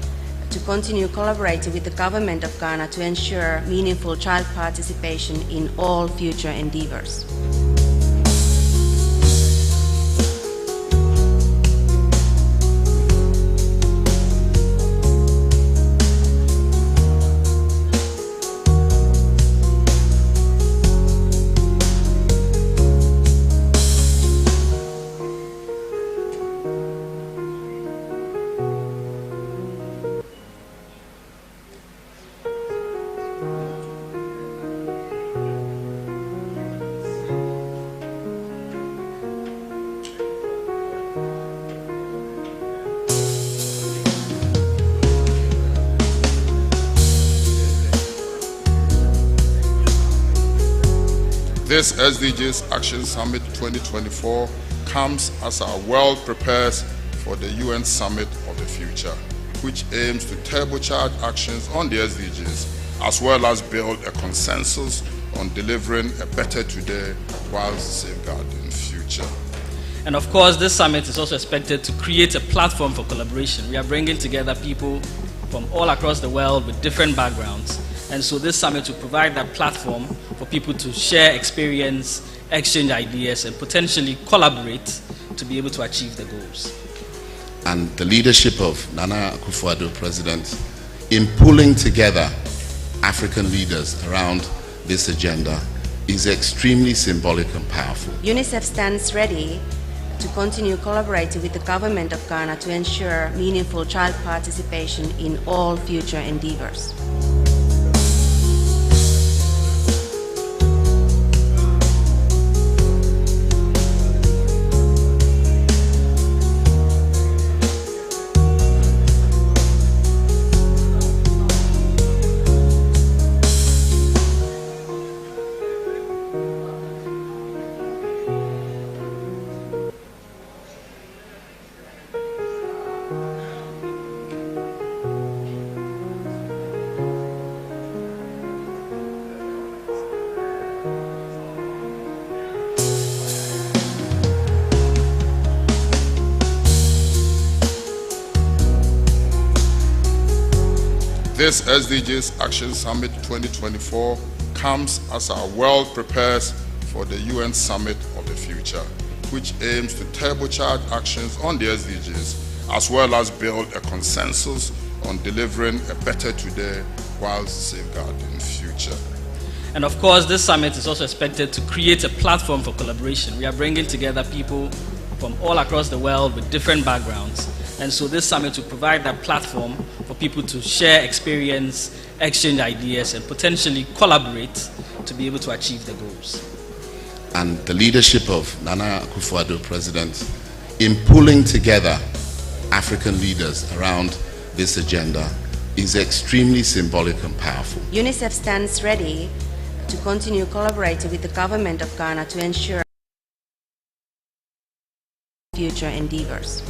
to continue collaborating with the government of Ghana to ensure meaningful child participation in all future endeavors. This SDGs Action Summit 2024 comes as our world prepares for the UN Summit of the Future, which aims to turbocharge actions on the SDGs, as well as build a consensus on delivering a better today while safeguarding the future. And of course, this summit is also expected to create a platform for collaboration. We are bringing together people from all across the world with different backgrounds. And so this summit will provide that platform for people to share experience, exchange ideas, and potentially collaborate to be able to achieve the goals. And the leadership of Nana Akufo-Addo, President, in pulling together African leaders around this agenda is extremely symbolic and powerful. UNICEF stands ready to continue collaborating with the government of Ghana to ensure meaningful child participation in all future endeavors. This SDGs Action Summit 2024 comes as our world prepares for the UN Summit of the Future, which aims to turbocharge actions on the SDGs, as well as build a consensus on delivering a better today while safeguarding the future. And of course, this summit is also expected to create a platform for collaboration. We are bringing together people from all across the world with different backgrounds. And so this summit will provide that platform for people to share experience, exchange ideas, and potentially collaborate to be able to achieve the goals. And the leadership of Nana Akufo-Addo, President, in pulling together African leaders around this agenda is extremely symbolic and powerful. UNICEF stands ready to continue collaborating with the government of Ghana to ensure future endeavors.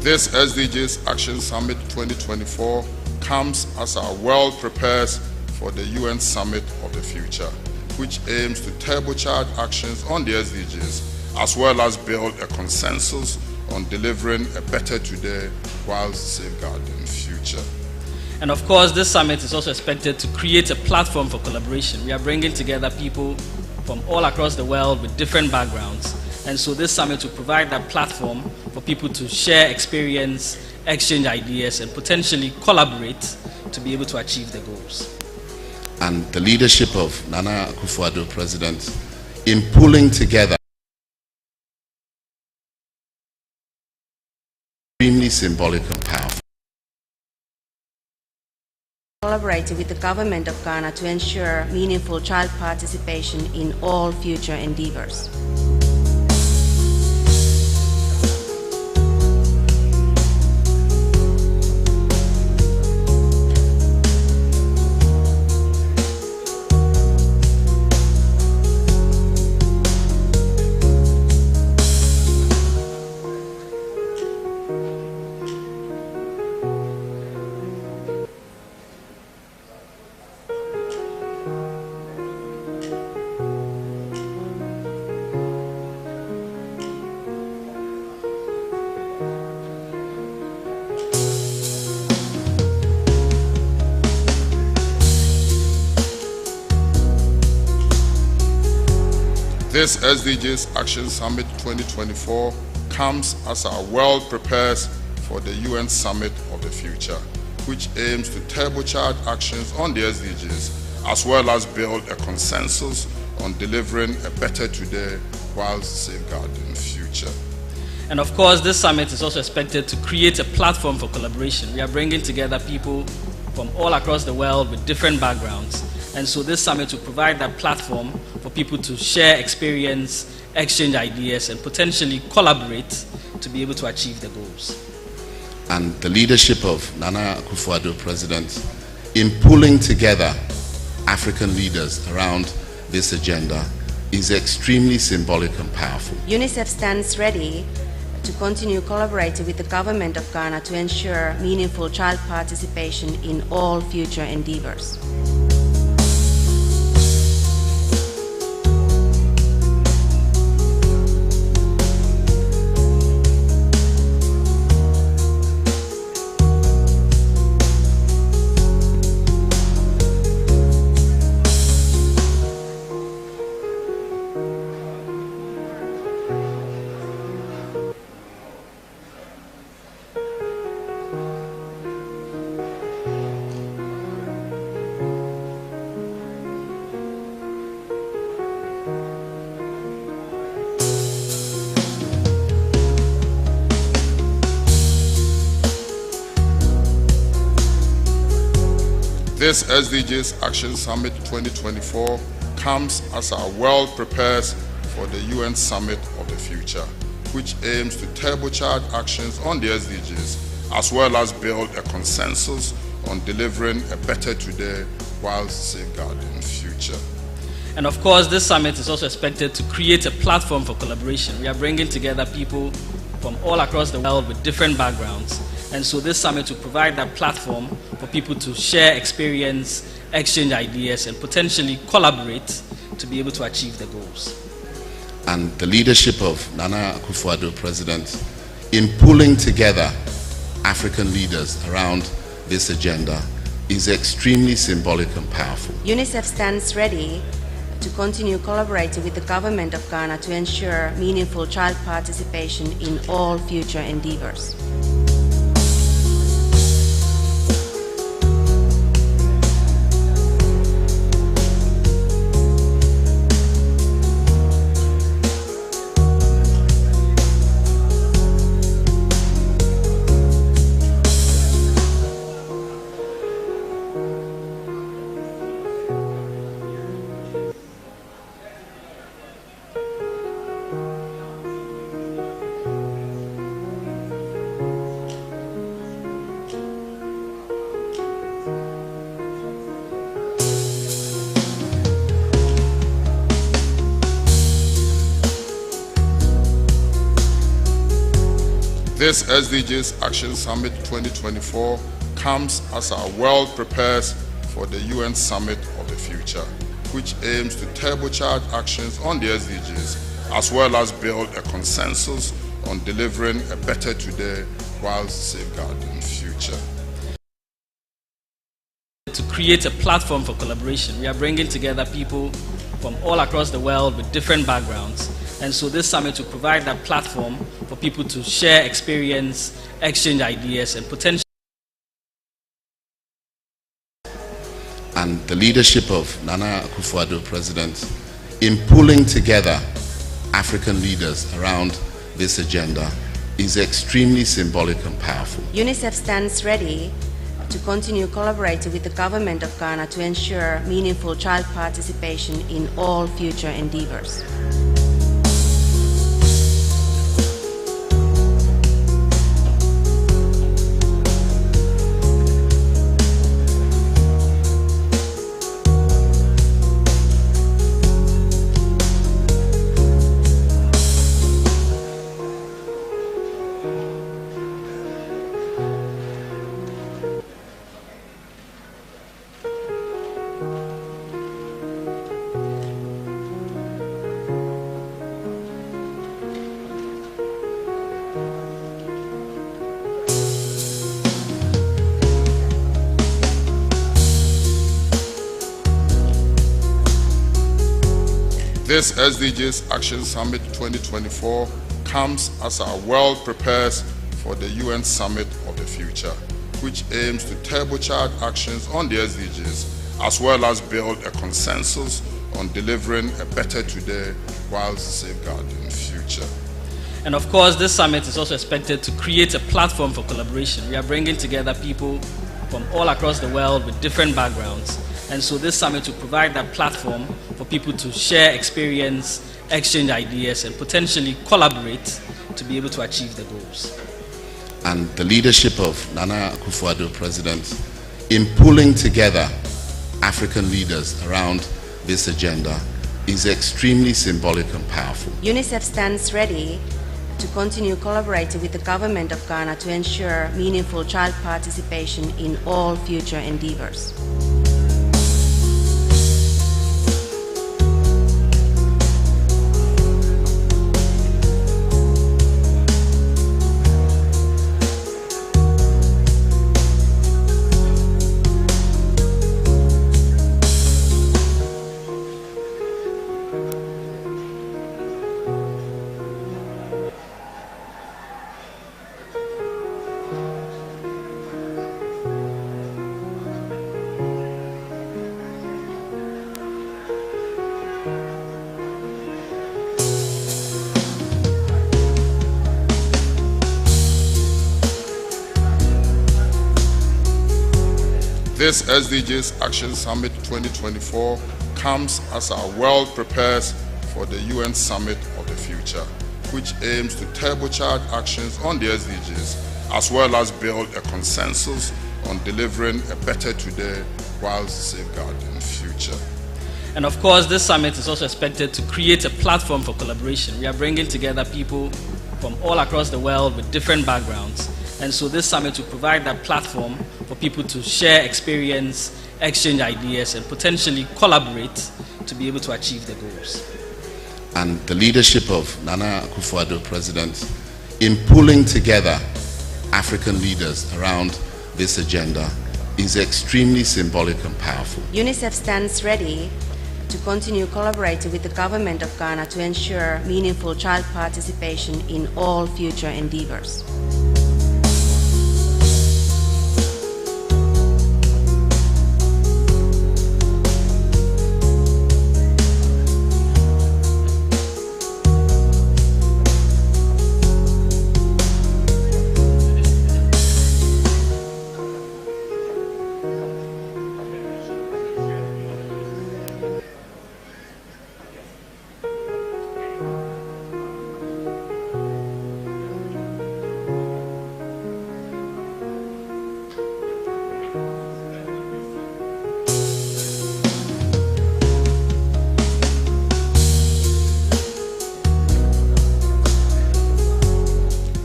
This SDGs Action Summit 2024 comes as our world prepares for the UN Summit of the Future, which aims to turbocharge actions on the SDGs, as well as build a consensus on delivering a better today while safeguarding the future. And of course, this summit is also expected to create a platform for collaboration. We are bringing together people from all across the world with different backgrounds. And so this summit will provide that platform for people to share experience, exchange ideas, and potentially collaborate to be able to achieve the goals. And the leadership of Nana Akufo-Addo, President, in pulling together extremely symbolic and powerful. Collaborating with the government of Ghana to ensure meaningful child participation in all future endeavors. This SDGs Action Summit 2024 comes as our world prepares for the UN Summit of the Future, which aims to turbocharge actions on the SDGs, as well as build a consensus on delivering a better today while safeguarding the future. And of course, this summit is also expected to create a platform for collaboration. We are bringing together people from all across the world with different backgrounds. And so this summit will provide that platform for people to share experience, exchange ideas, and potentially collaborate to be able to achieve the goals. And the leadership of Nana Akufo-Addo, President, in pulling together African leaders around this agenda is extremely symbolic and powerful. UNICEF stands ready to continue collaborating with the government of Ghana to ensure meaningful child participation in all future endeavors. This SDGs Action Summit 2024 comes as our world prepares for the UN Summit of the Future, which aims to turbocharge actions on the SDGs, as well as build a consensus on delivering a better today while safeguarding the future. And of course, this summit is also expected to create a platform for collaboration. We are bringing together people from all across the world with different backgrounds. And so this summit will provide that platform for people to share experience, exchange ideas, and potentially collaborate to be able to achieve the goals. And the leadership of Nana Akufo-Addo, President, in pulling together African leaders around this agenda is extremely symbolic and powerful. UNICEF stands ready to continue collaborating with the government of Ghana to ensure meaningful child participation in all future endeavors. This SDGs Action Summit 2024 comes as our world prepares for the UN Summit of the Future, which aims to turbocharge actions on the SDGs, as well as build a consensus on delivering a better today while safeguarding the future. To create a platform for collaboration, we are bringing together people from all across the world with different backgrounds. And so this summit will provide that platform for people to share experience, exchange ideas, and potentially. And the leadership of Nana Akufo-Addo, President, in pulling together African leaders around this agenda is extremely symbolic and powerful. UNICEF stands ready to continue collaborating with the government of Ghana to ensure meaningful child participation in all future endeavors. This SDGs Action Summit 2024 comes as our world prepares for the UN Summit of the Future, which aims to turbocharge actions on the SDGs, as well as build a consensus on delivering a better today while safeguarding the future. And of course, this summit is also expected to create a platform for collaboration. We are bringing together people from all across the world with different backgrounds. And so this summit will provide that platform for people to share experience, exchange ideas, and potentially collaborate to be able to achieve the goals. And the leadership of Nana Akufo-Addo, President, in pulling together African leaders around this agenda is extremely symbolic and powerful. UNICEF stands ready to continue collaborating with the government of Ghana to ensure meaningful child participation in all future endeavors. This SDGs Action Summit 2024 comes as our world prepares for the UN Summit of the Future, which aims to turbocharge actions on the SDGs, as well as build a consensus on delivering a better today while safeguarding the future. And of course, this summit is also expected to create a platform for collaboration. We are bringing together people from all across the world with different backgrounds. And so this summit will provide that platform for people to share experience, exchange ideas, and potentially collaborate to be able to achieve the goals. And the leadership of Nana Akufo-Addo, President, in pulling together African leaders around this agenda is extremely symbolic and powerful. UNICEF stands ready to continue collaborating with the government of Ghana to ensure meaningful child participation in all future endeavors.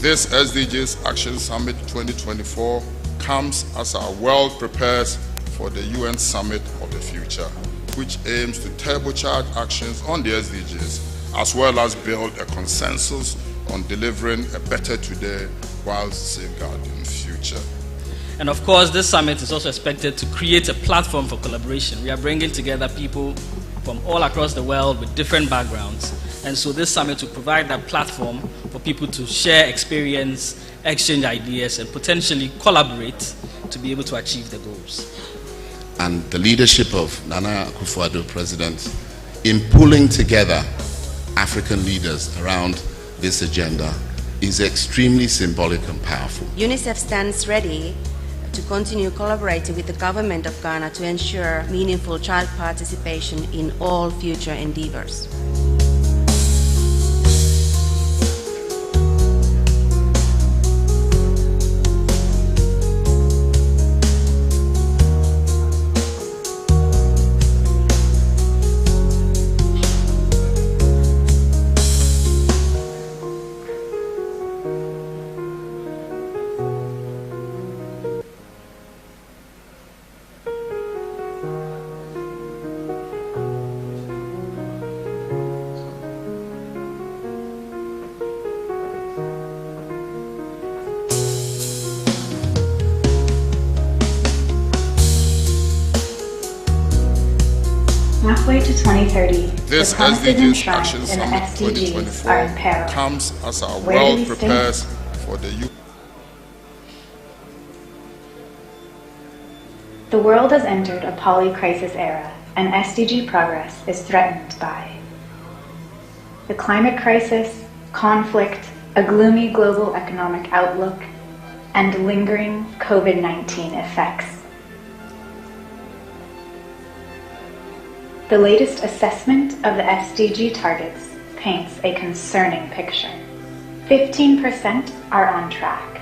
This SDGs Action Summit 2024 comes as our world prepares for the UN Summit of the Future, which aims to turbocharge actions on the SDGs, as well as build a consensus on delivering a better today while safeguarding the future. And of course, this summit is also expected to create a platform for collaboration. We are bringing together people from all across the world with different backgrounds. And so this summit will provide that platform for people to share experience, exchange ideas, and potentially collaborate to be able to achieve the goals. And the leadership of Nana Akufo-Addo, President, in pulling together African leaders around this agenda is extremely symbolic and powerful. UNICEF stands ready to continue collaborating with the government of Ghana to ensure meaningful child participation in all future endeavors. Halfway to 2030, this the promises SDGs enshrined Action in the Summit SDGs are in 2024 peril. comes as our Where do world we stand? prepares for the UN. The world has entered a poly-crisis era, and SDG progress is threatened by the climate crisis, conflict, a gloomy global economic outlook, and lingering COVID-19 effects. The latest assessment of the SDG targets paints a concerning picture. 15% are on track.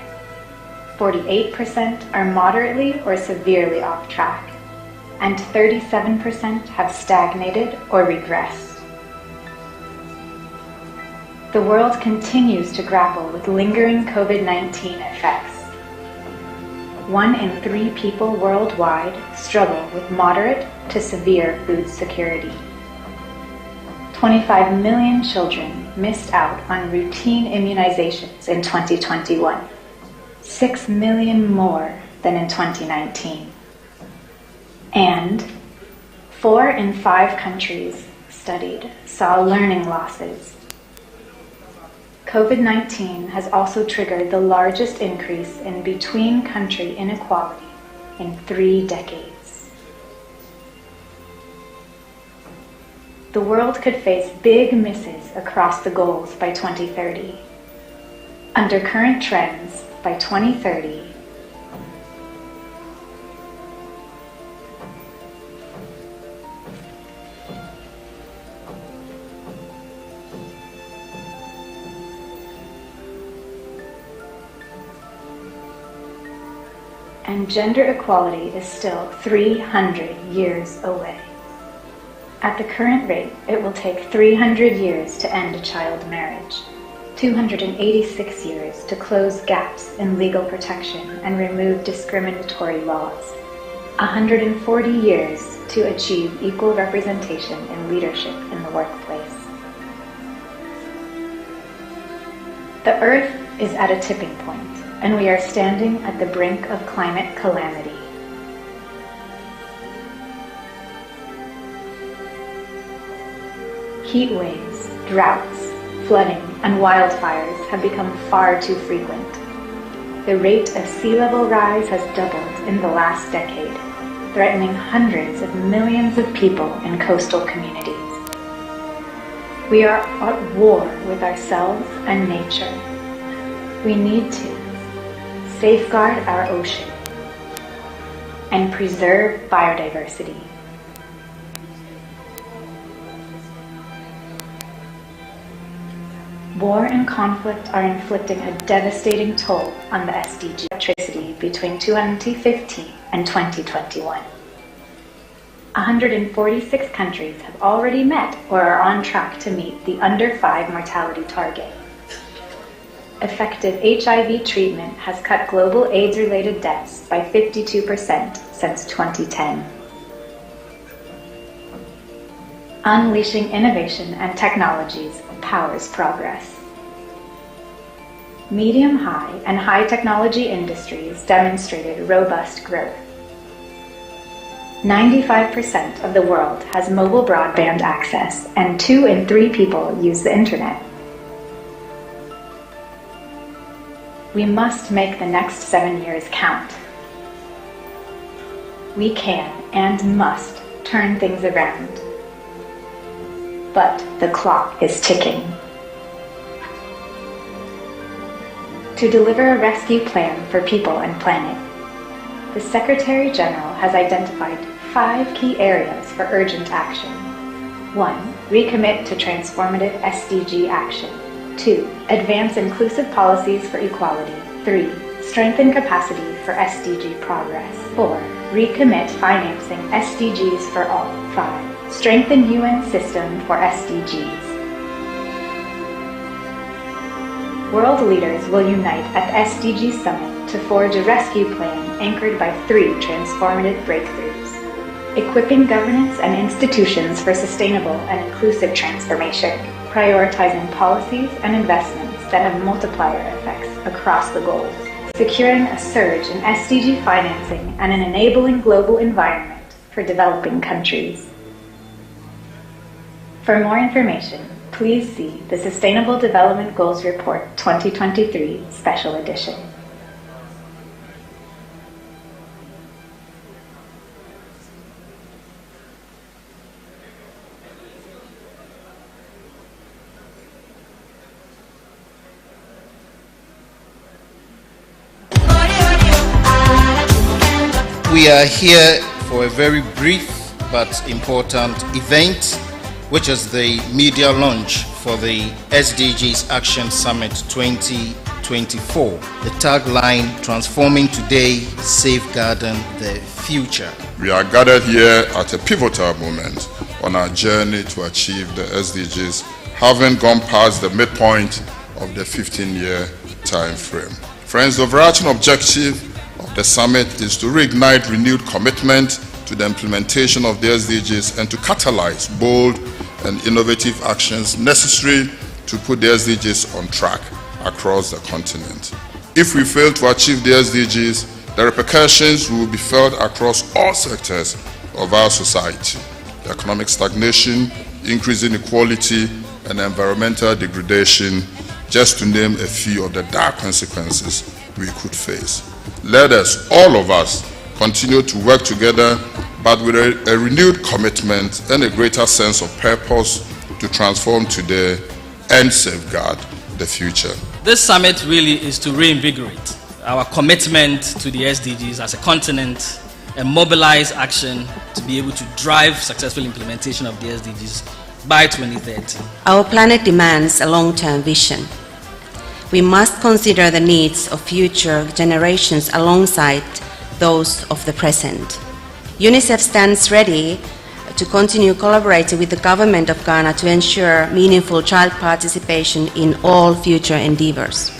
48% are moderately or severely off track, and 37% have stagnated or regressed. The world continues to grapple with lingering COVID-19 effects. 1 in 3 people worldwide struggle with moderate to severe food security. 25 million children missed out on routine immunizations in 2021, 6 million more than in 2019. And 4 in 5 countries studied saw learning losses. COVID-19 has also triggered the largest increase in between-country inequality in 3 decades. The world could face big misses across the goals by 2030. Under current trends, by 2030, and gender equality is still 300 years away. At the current rate, it will take 300 years to end a child marriage, 286 years to close gaps in legal protection and remove discriminatory laws, 140 years to achieve equal representation in leadership in the workplace. The Earth is at a tipping point, and we are standing at the brink of climate calamity. Heat waves, droughts, flooding, and wildfires have become far too frequent. The rate of sea level rise has doubled in the last decade, threatening hundreds of millions of people in coastal communities. We are at war with ourselves and nature. We need to safeguard our ocean and preserve biodiversity. War and conflict are inflicting a devastating toll on the SDGs electricity between 2015 and 2021. 146 countries have already met or are on track to meet the under 5 mortality target. Effective HIV treatment has cut global AIDS-related deaths by 52% since 2010. Unleashing innovation and technologies powers progress. Medium-high and high technology industries demonstrated robust growth. 95% of the world has mobile broadband access, and 2 in 3 people use the internet. We must make the next 7 years count. We can and must turn things around. But the clock is ticking. To deliver a rescue plan for people and planet, the Secretary General has identified 5 key areas for urgent action. 1. Recommit to transformative SDG action. 2. Advance inclusive policies for equality. 3. Strengthen capacity for SDG progress. 4. Recommit financing SDGs for all. 5. Strengthen UN system for SDGs. World leaders will unite at the SDG Summit to forge a rescue plan anchored by 3 transformative breakthroughs: equipping governments and institutions for sustainable and inclusive transformation, prioritizing policies and investments that have multiplier effects across the goals, securing a surge in SDG financing and an enabling global environment for developing countries. For more information, please see the Sustainable Development Goals Report 2023 Special Edition. We are here for a very brief but important event, which is the media launch for the SDGs Action Summit 2024. The tagline, Transforming Today, Safeguarding the Future. We are gathered here at a pivotal moment on our journey to achieve the SDGs, having gone past the midpoint of the 15-year time frame. Friends, the overarching objective of the summit is to reignite renewed commitment to the implementation of the SDGs and to catalyze bold and innovative actions necessary to put the SDGs on track across the continent. If we fail to achieve the SDGs, the repercussions will be felt across all sectors of our society. Economic stagnation, increasing inequality, and environmental degradation, just to name a few of the dark consequences we could face. Let us, all of us, continue to work together, but with a renewed commitment and a greater sense of purpose to transform today and safeguard the future. This summit really is to reinvigorate our commitment to the SDGs as a continent and mobilize action to be able to drive successful implementation of the SDGs by 2030. Our planet demands a long-term vision. We must consider the needs of future generations alongside those of the present. UNICEF stands ready to continue collaborating with the government of Ghana to ensure meaningful child participation in all future endeavors.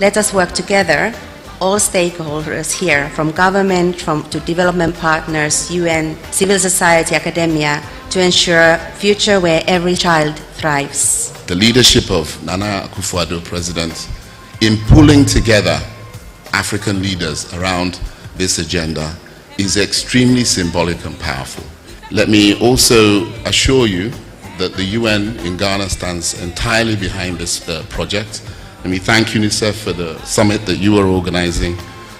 Let us work together, all stakeholders here, from government to development partners, UN, civil society, academia, to ensure a future where every child thrives. The leadership of Nana Akufo-Addo, President, in pulling together African leaders around this agenda is extremely symbolic and powerful. Let me also assure you that the UN in Ghana stands entirely behind this project. Let me thank UNICEF for the summit that you are organizing,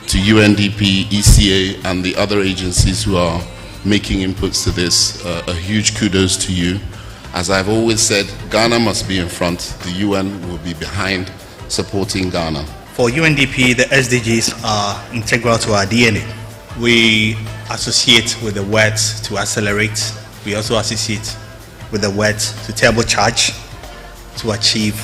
to UNDP, ECA, and the other agencies who are making inputs to this. A huge kudos to you. As I've always said, Ghana must be in front. The UN will be behind, supporting Ghana. For UNDP, the SDGs are integral to our DNA. We associate with the words to accelerate. We also associate with the words to turbocharge to achieve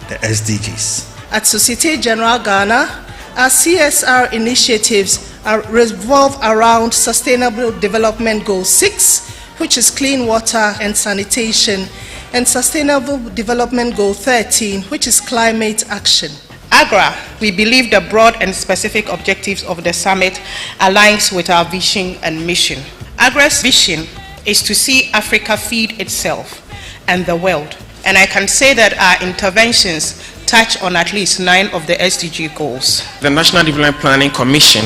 the SDGs. At Societe Generale Ghana, our CSR initiatives revolve around Sustainable Development Goal 6, which is clean water and sanitation, and Sustainable Development Goal 13, which is climate action. AGRA, we believe the broad and specific objectives of the summit aligns with our vision and mission. AGRA's vision is to see Africa feed itself and the world. And I can say that our interventions touch on at least 9 of the SDG goals. The National Development Planning Commission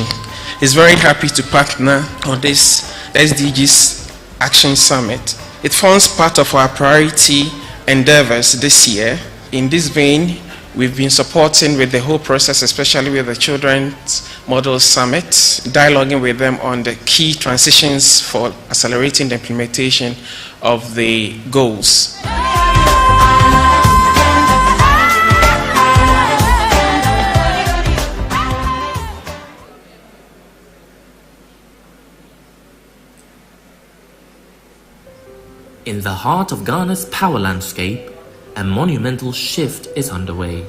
is very happy to partner on this SDGs Action Summit. It forms part of our priority endeavors this year. In this vein, we've been supporting with the whole process, especially with the Children's Model Summit, dialoguing with them on the key transitions for accelerating the implementation of the goals. In the heart of Ghana's power landscape, a monumental shift is underway.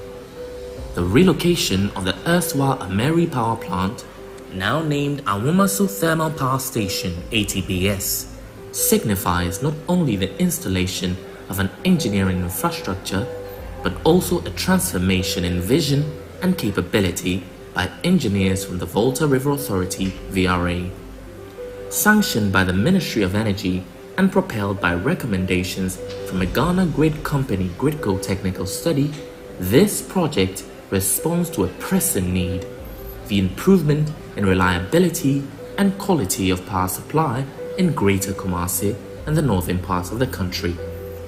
The relocation of the erstwhile Ameri power plant, now named Awomaso Thermal Power Station (ATPS), signifies not only the installation of an engineering infrastructure, but also a transformation in vision and capability by engineers from the Volta River Authority (VRA). Sanctioned by the Ministry of Energy and propelled by recommendations from a Ghana-grid company Gridco Technical Study, this project responds to a pressing need: the improvement in reliability and quality of power supply in Greater Kumasi and the northern parts of the country,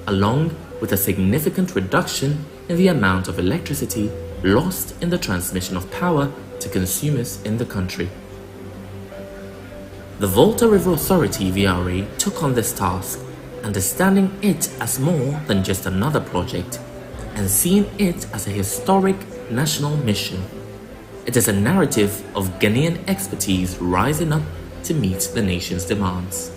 along with a significant reduction in the amount of electricity lost in the transmission of power to consumers in the country. The Volta River Authority (VRA) took on this task, understanding it as more than just another project and seeing it as a historic national mission. It is a narrative of Ghanaian expertise rising up to meet the nation's demands.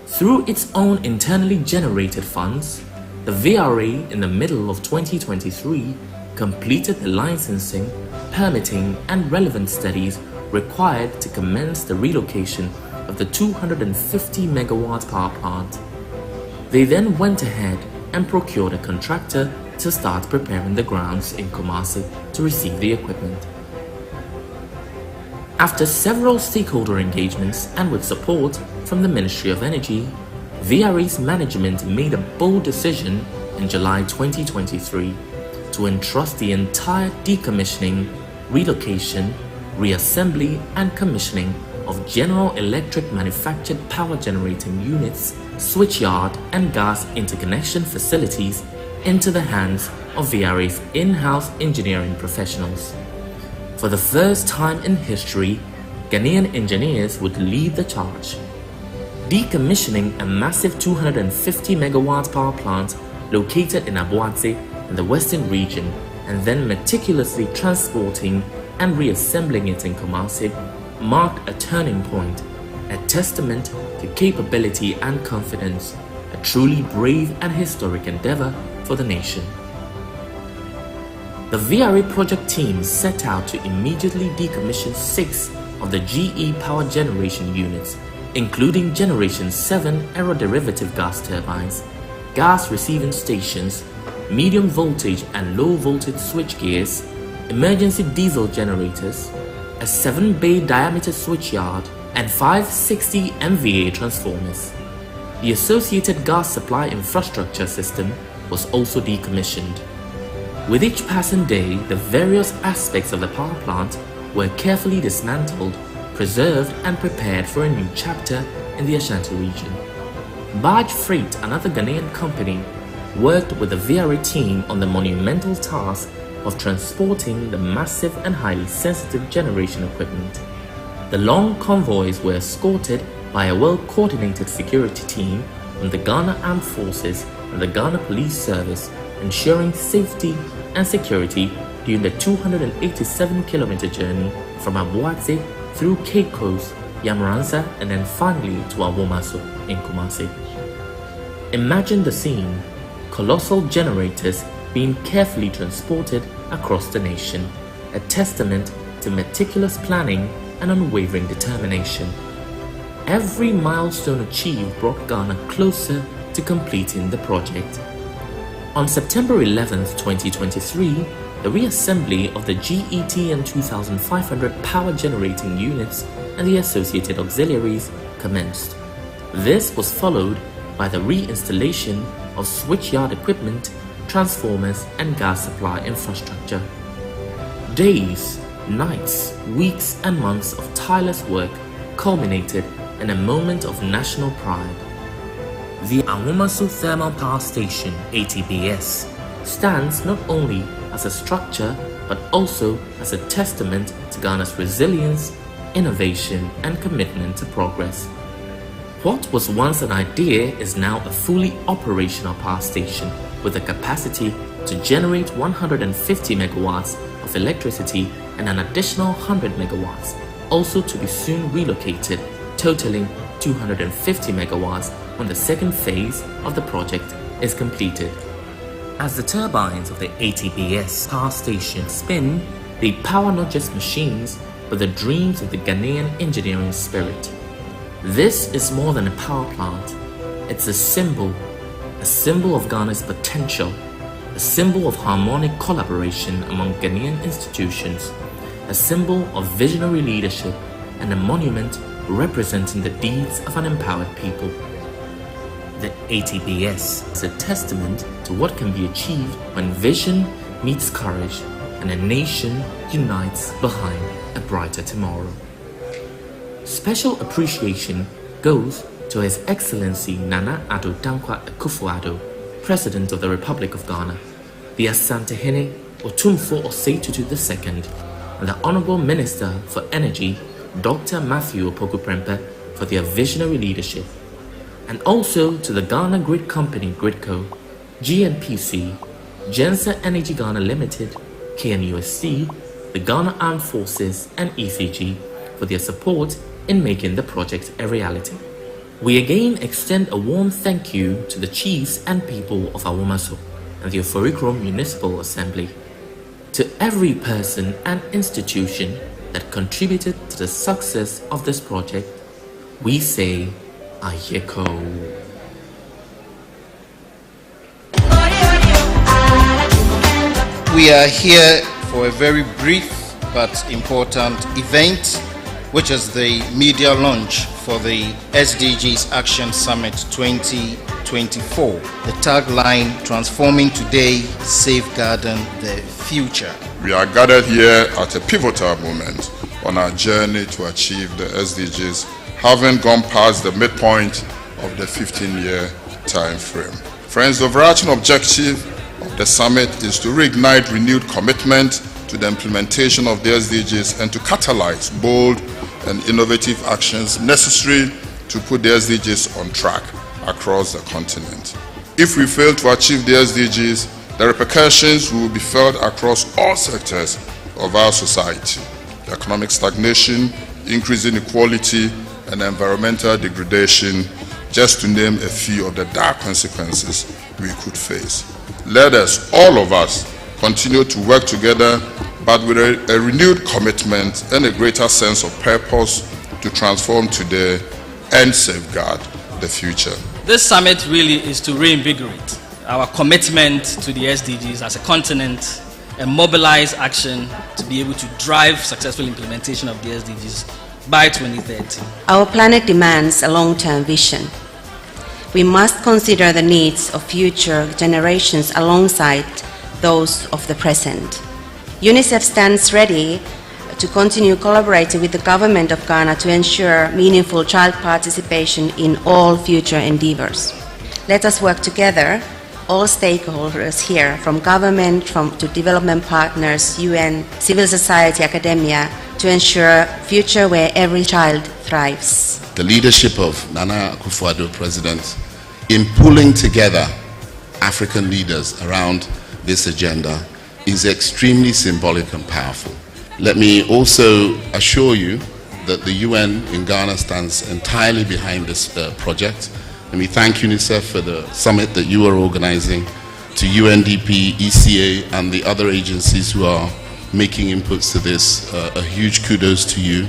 Through its own internally generated funds, the VRA in the middle of 2023 completed the licensing, permitting and relevant studies required to commence the relocation of the 250 megawatt power plant. They then went ahead and procured a contractor to start preparing the grounds in Kumasi to receive the equipment. After several stakeholder engagements and with support from the Ministry of Energy, VRA's management made a bold decision in July 2023 to entrust the entire decommissioning, relocation, reassembly and commissioning of General Electric manufactured power generating units, switchyard and gas interconnection facilities into the hands of VRA's in-house engineering professionals. For the first time in history, Ghanaian engineers would lead the charge. Decommissioning a massive 250 megawatt power plant located in Abuadze in the western region and then meticulously transporting and reassembling it in Kumasi marked a turning point, a testament to capability and confidence, a truly brave and historic endeavor for the nation. The VRA project team set out to immediately decommission 6 of the GE power generation units, including Generation 7 aeroderivative gas turbines, gas receiving stations, medium voltage and low voltage switchgears, emergency diesel generators, a 7-bay diameter switchyard, and 5 60 MVA transformers. The associated gas supply infrastructure system was also decommissioned. With each passing day, the various aspects of the power plant were carefully dismantled, preserved and prepared for a new chapter in the Ashanti region. Barge Freight, another Ghanaian company, worked with the VRA team on the monumental task of transporting the massive and highly sensitive generation equipment. The long convoys were escorted by a well-coordinated security team from the Ghana Armed Forces and the Ghana Police Service, ensuring safety and security during the 287-kilometer journey from Abuadze through Cape Coast, Yamaransa, and then finally to Awomaso in Kumasi. Imagine the scene: colossal generators being carefully transported across the nation, a testament to meticulous planning and unwavering determination. Every milestone achieved brought Ghana closer to completing the project. On September 11, 2023, the reassembly of the GETN 2500 power generating units and the associated auxiliaries commenced. This was followed by the reinstallation of switchyard equipment, transformers and gas supply infrastructure. Days, nights, weeks and months of tireless work culminated in a moment of national pride. The Awomaso Thermal Power Station, ATPS, stands not only as a structure but also as a testament to Ghana's resilience, innovation and commitment to progress. What was once an idea is now a fully operational power station with the capacity to generate 150 megawatts of electricity and an additional 100 megawatts, also to be soon relocated, totaling 250 megawatts when the second phase of the project is completed. As the turbines of the ATPS power station spin, they power not just machines, but the dreams of the Ghanaian engineering spirit. This is more than a power plant. It's a symbol of Ghana's potential, a symbol of harmonic collaboration among Ghanaian institutions, a symbol of visionary leadership, and a monument representing the deeds of an empowered people. The ATPS is a testament to what can be achieved when vision meets courage and a nation unites behind a brighter tomorrow. Special appreciation goes to His Excellency Nana Addo Dankwa Akufo-Addo, President of the Republic of Ghana, the Asantehene Otumfuo Osei Tutu II, and the Honorable Minister for Energy, Dr. Matthew Opoku-Prempeh, for their visionary leadership, and also to the Ghana Grid Company Gridco, GNPC, Gensa Energy Ghana Limited, KNUSC, the Ghana Armed Forces, and ECG for their support in making the project a reality. We again extend a warm thank you to the chiefs and people of Awomaso and the Oforikrom Municipal Assembly, to every person and institution that contributed to the success of this project. We say, Ayeko. We are here for a very brief but important event, which is the media launch for the SDGs Action Summit 2024. The tagline, Transforming Today, Safeguarding the Future. We are gathered here at a pivotal moment on our journey to achieve the SDGs, having gone past the midpoint of the 15-year time frame. Friends, the overarching objective of the summit is to reignite renewed commitment to the implementation of the SDGs and to catalyze bold and innovative actions necessary to put the SDGs on track across the continent. If we fail to achieve the SDGs, the repercussions will be felt across all sectors of our society. Economic stagnation, increasing inequality, and environmental degradation, just to name a few of the dark consequences we could face. Let us, all of us, continue to work together but with a renewed commitment and a greater sense of purpose to transform today and safeguard the future. This summit really is to reinvigorate our commitment to the SDGs as a continent and mobilize action to be able to drive successful implementation of the SDGs by 2030. Our planet demands a long-term vision. We must consider the needs of future generations alongside those of the present. UNICEF stands ready to continue collaborating with the government of Ghana to ensure meaningful child participation in all future endeavors. Let us work together, all stakeholders here, from government to development partners, UN, civil society, academia, to ensure a future where every child thrives. The leadership of Nana Akufo-Addo, President, in pulling together African leaders around this agenda is extremely symbolic and powerful. Let me also assure you that the UN in Ghana stands entirely behind this project. Let me thank UNICEF for the summit that you are organizing, to UNDP, ECA, and the other agencies who are making inputs to this. A huge kudos to you.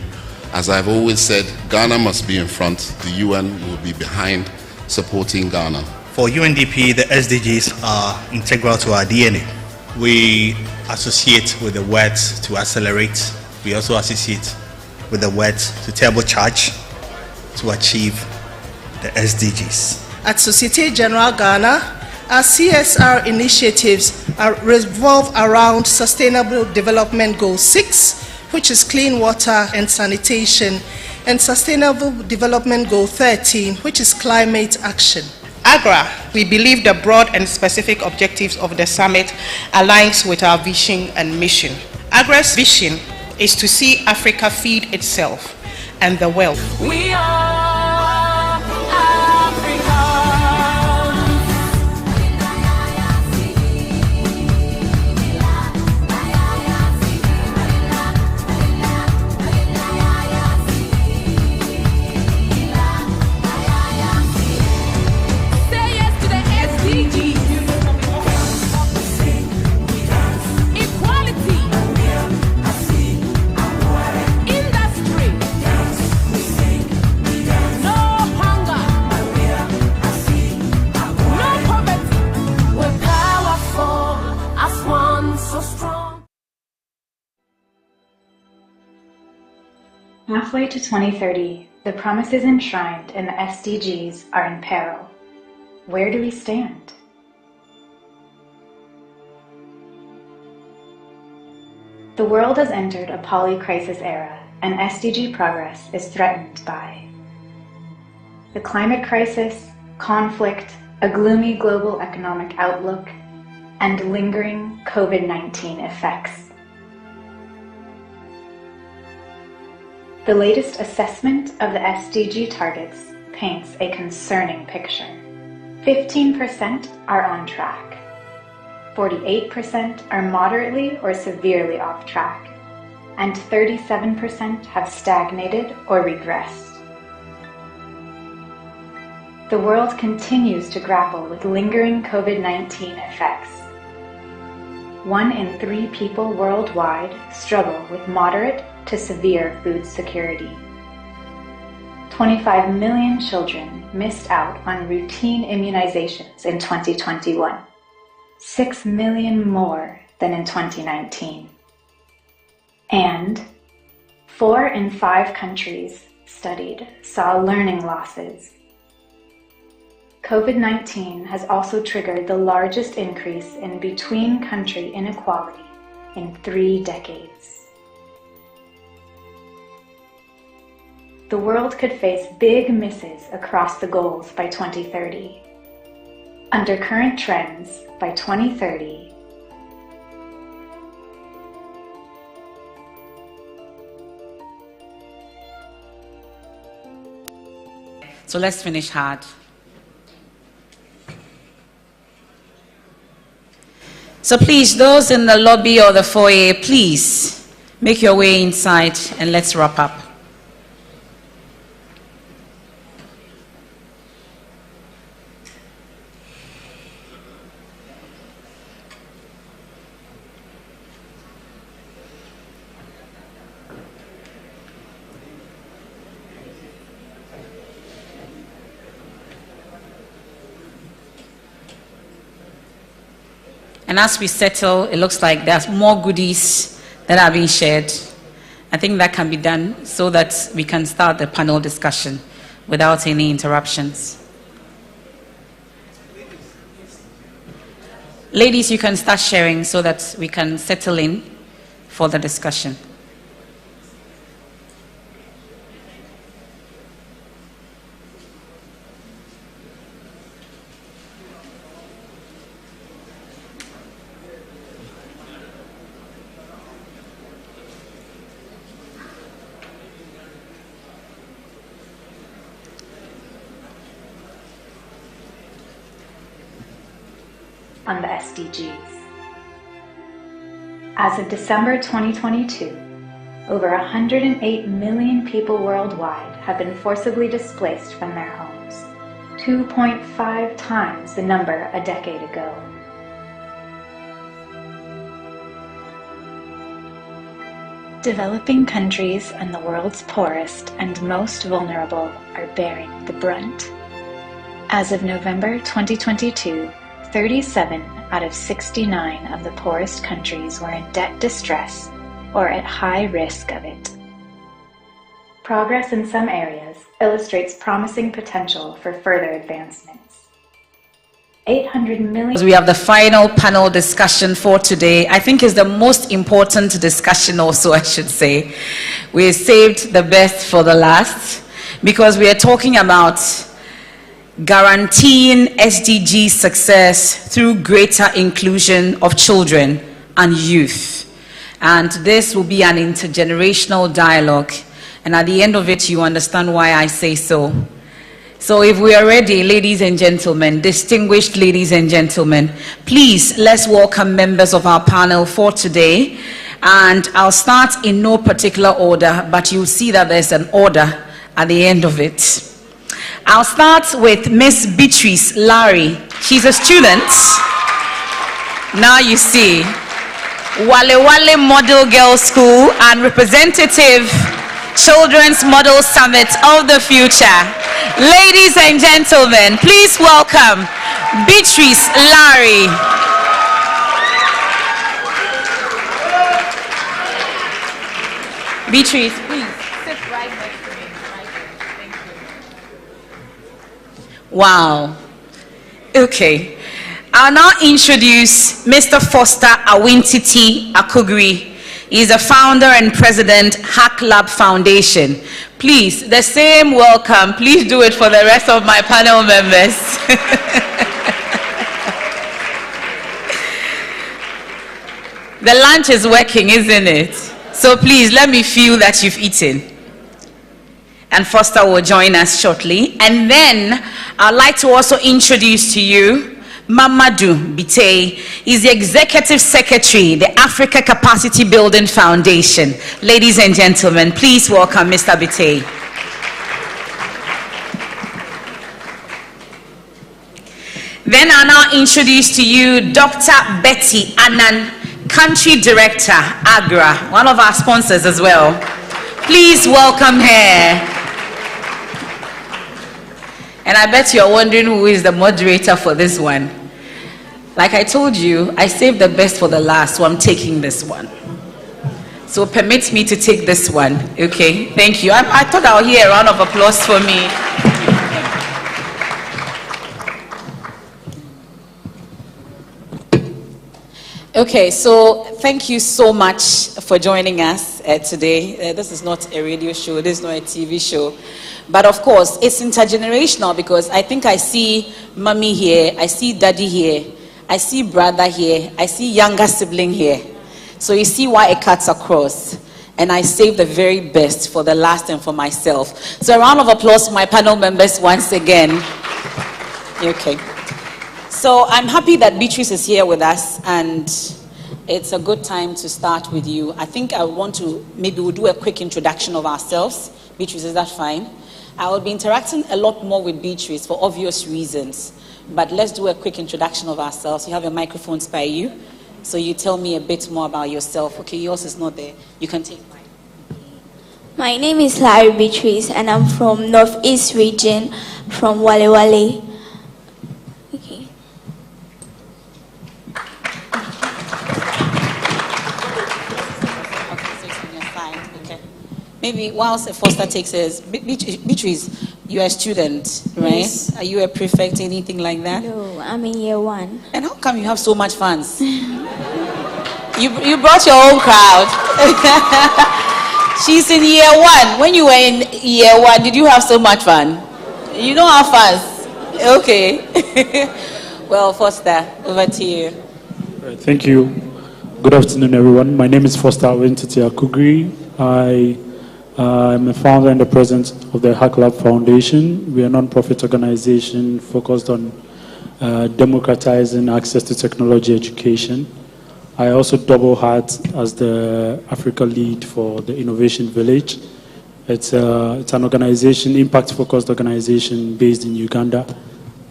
As I've always said, Ghana must be in front. The UN will be behind, supporting Ghana. For UNDP, the SDGs are integral to our DNA. We associate with the words to accelerate. We also associate with the words to turbocharge to achieve the SDGs. At Societe Generale Ghana, our CSR initiatives revolve around Sustainable Development Goal 6, which is clean water and sanitation, and Sustainable Development Goal 13, which is climate action. AGRA, we believe the broad and specific objectives of the summit aligns with our vision and mission. AGRA's vision is to see Africa feed itself and the world. We are Halfway to 2030, the promises enshrined in the SDGs are in peril. Where do we stand? The world has entered a poly-crisis era, and SDG progress is threatened by the climate crisis, conflict, a gloomy global economic outlook, and lingering COVID-19 effects. The latest assessment of the SDG targets paints a concerning picture. 15% are on track. 48% are moderately or severely off track, and 37% have stagnated or regressed. The world continues to grapple with lingering COVID-19 effects. 1 in 3 people worldwide struggle with moderate to severe food security. 25 million children missed out on routine immunizations in 2021, 6 million more than in 2019. And 4 in 5 countries studied saw learning losses. COVID-19 has also triggered the largest increase in between-country inequality in 3 decades. The world could face big misses across the goals by 2030. Under current trends, by 2030, so let's finish hard. So please, those in the lobby or the foyer, please make your way inside and let's wrap up. And as we settle, it looks like there's more goodies that are being shared. I think that can be done so that we can start the panel discussion without any interruptions. Ladies, you can start sharing so that we can settle in for the discussion. On the SDGs. As of December 2022, over 108 million people worldwide have been forcibly displaced from their homes, 2.5 times the number a decade ago. Developing countries and the world's poorest and most vulnerable are bearing the brunt. As of November 2022, 37 out of 69 of the poorest countries were in debt distress or at high risk of it. Progress in some areas illustrates promising potential for further advancements. 800 million... We have the final panel discussion for today. I think it's the most important discussion also, I should say. We saved the best for the last because we are talking about guaranteeing SDG success through greater inclusion of children and youth. And this will be an intergenerational dialogue. And at the end of it, you understand why I say so. So if we are ready, ladies and gentlemen, distinguished ladies and gentlemen, please let's welcome members of our panel for today. And I'll start in no particular order, but you'll see that there's an order at the end of it. I'll start with Miss Beatrice Larry. She's a student. Now you see, Wale Wale Model Girls School and representative Children's Model Summit of the Future. Ladies and gentlemen, please welcome Beatrice Larry. Beatrice, please sit right next to me. Thank you. Wow. Okay. I'll now introduce Mr. Foster Awintiti Akugri. He's the founder and president, Hack Lab Foundation. Please, the same welcome. Please do it for the rest of my panel members. The lunch is working, isn't it? So please, let me feel that you've eaten. And Foster will join us shortly. And then I'd like to also introduce to you Mamadou Biteye. He's the Executive Secretary, the Africa Capacity Building Foundation. Ladies and gentlemen, please welcome Mr. Biteye. Then I'll now introduce to you Dr. Betty Annan, Country Director, AGRA, one of our sponsors as well. Please welcome her. And I bet you're wondering who is the moderator for this one. Like I told you, I saved the best for the last, so I'm taking this one. So permit me to take this one, okay? Thank you. I thought I'll hear a round of applause for me. Okay, so thank you so much for joining us today. This is not a radio show, this is not a TV show. But of course, it's intergenerational because I think I see mommy here, I see daddy here, I see brother here, I see younger sibling here. So you see why it cuts across. And I saved the very best for the last and for myself. So a round of applause for my panel members once again. Okay. So I'm happy that Beatrice is here with us, and it's a good time to start with you. I think I want to, maybe we'll do a quick introduction of ourselves. Beatrice, is that fine? I will be interacting a lot more with Beatrice for obvious reasons, but let's do a quick introduction of ourselves. You have your microphones by you, so you tell me a bit more about yourself. Okay, yours is not there. You can take mine. My name is Larry Beatrice, and I'm from Northeast region, from Wale Wale. Okay. Maybe whilst Foster takes us, Beatrice, you're a student, right? Yes. Are you a prefect, anything like that? No, I'm in year 1. And how come you have so much fans? you brought your own crowd. She's in year 1. When you were in year 1, did you have so much fun? You don't have fans. Okay. Well, Foster, over to you. Thank you. Good afternoon, everyone. My name is Foster Wentiti Akugri. I'm a founder and the president of the Hack Lab Foundation. We are a non-profit organization focused on democratizing access to technology education. I also double hat as the Africa lead for the Innovation Village. It's an organization, impact-focused organization based in Uganda,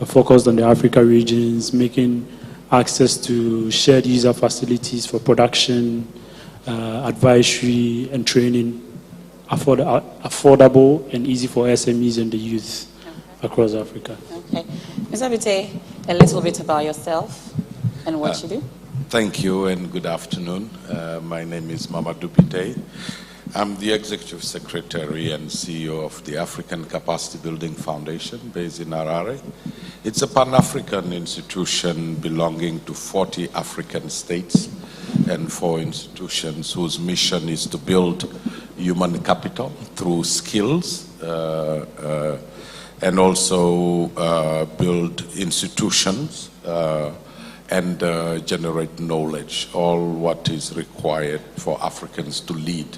focused on the Africa regions, making access to shared user facilities for production, advisory, and training affordable and easy for SMEs and the youth across Africa. Okay. Ms. Abite, a little bit about yourself and what you do. Thank you and good afternoon. My name is Mamadou Bite. I'm the Executive Secretary and CEO of the African Capacity Building Foundation based in Harare. It's a Pan-African institution belonging to 40 African states and 4 institutions whose mission is to build human capital through skills and also build institutions and generate knowledge, all what is required for Africans to lead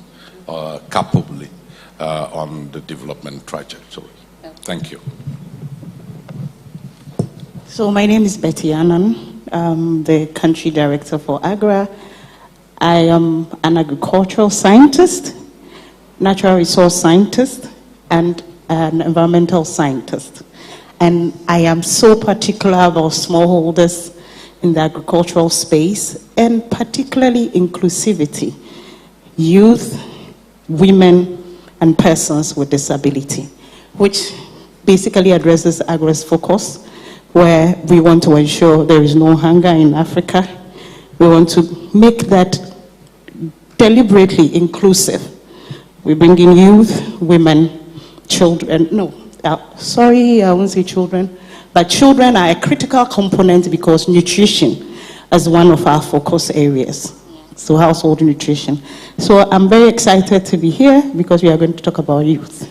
capably on the development trajectory. Thank you. So my name is Betty Annan. I'm the country director for AGRA. I am an agricultural scientist, natural resource scientist, and an environmental scientist. And I am so particular about smallholders in the agricultural space, and particularly inclusivity, youth, women, and persons with disability, which basically addresses AGRA's focus, where we want to ensure there is no hunger in Africa. We want to make that deliberately inclusive. We bring in youth, women, children, I won't say children, but children are a critical component because nutrition is one of our focus areas. So household nutrition. So I'm very excited to be here because we are going to talk about youth.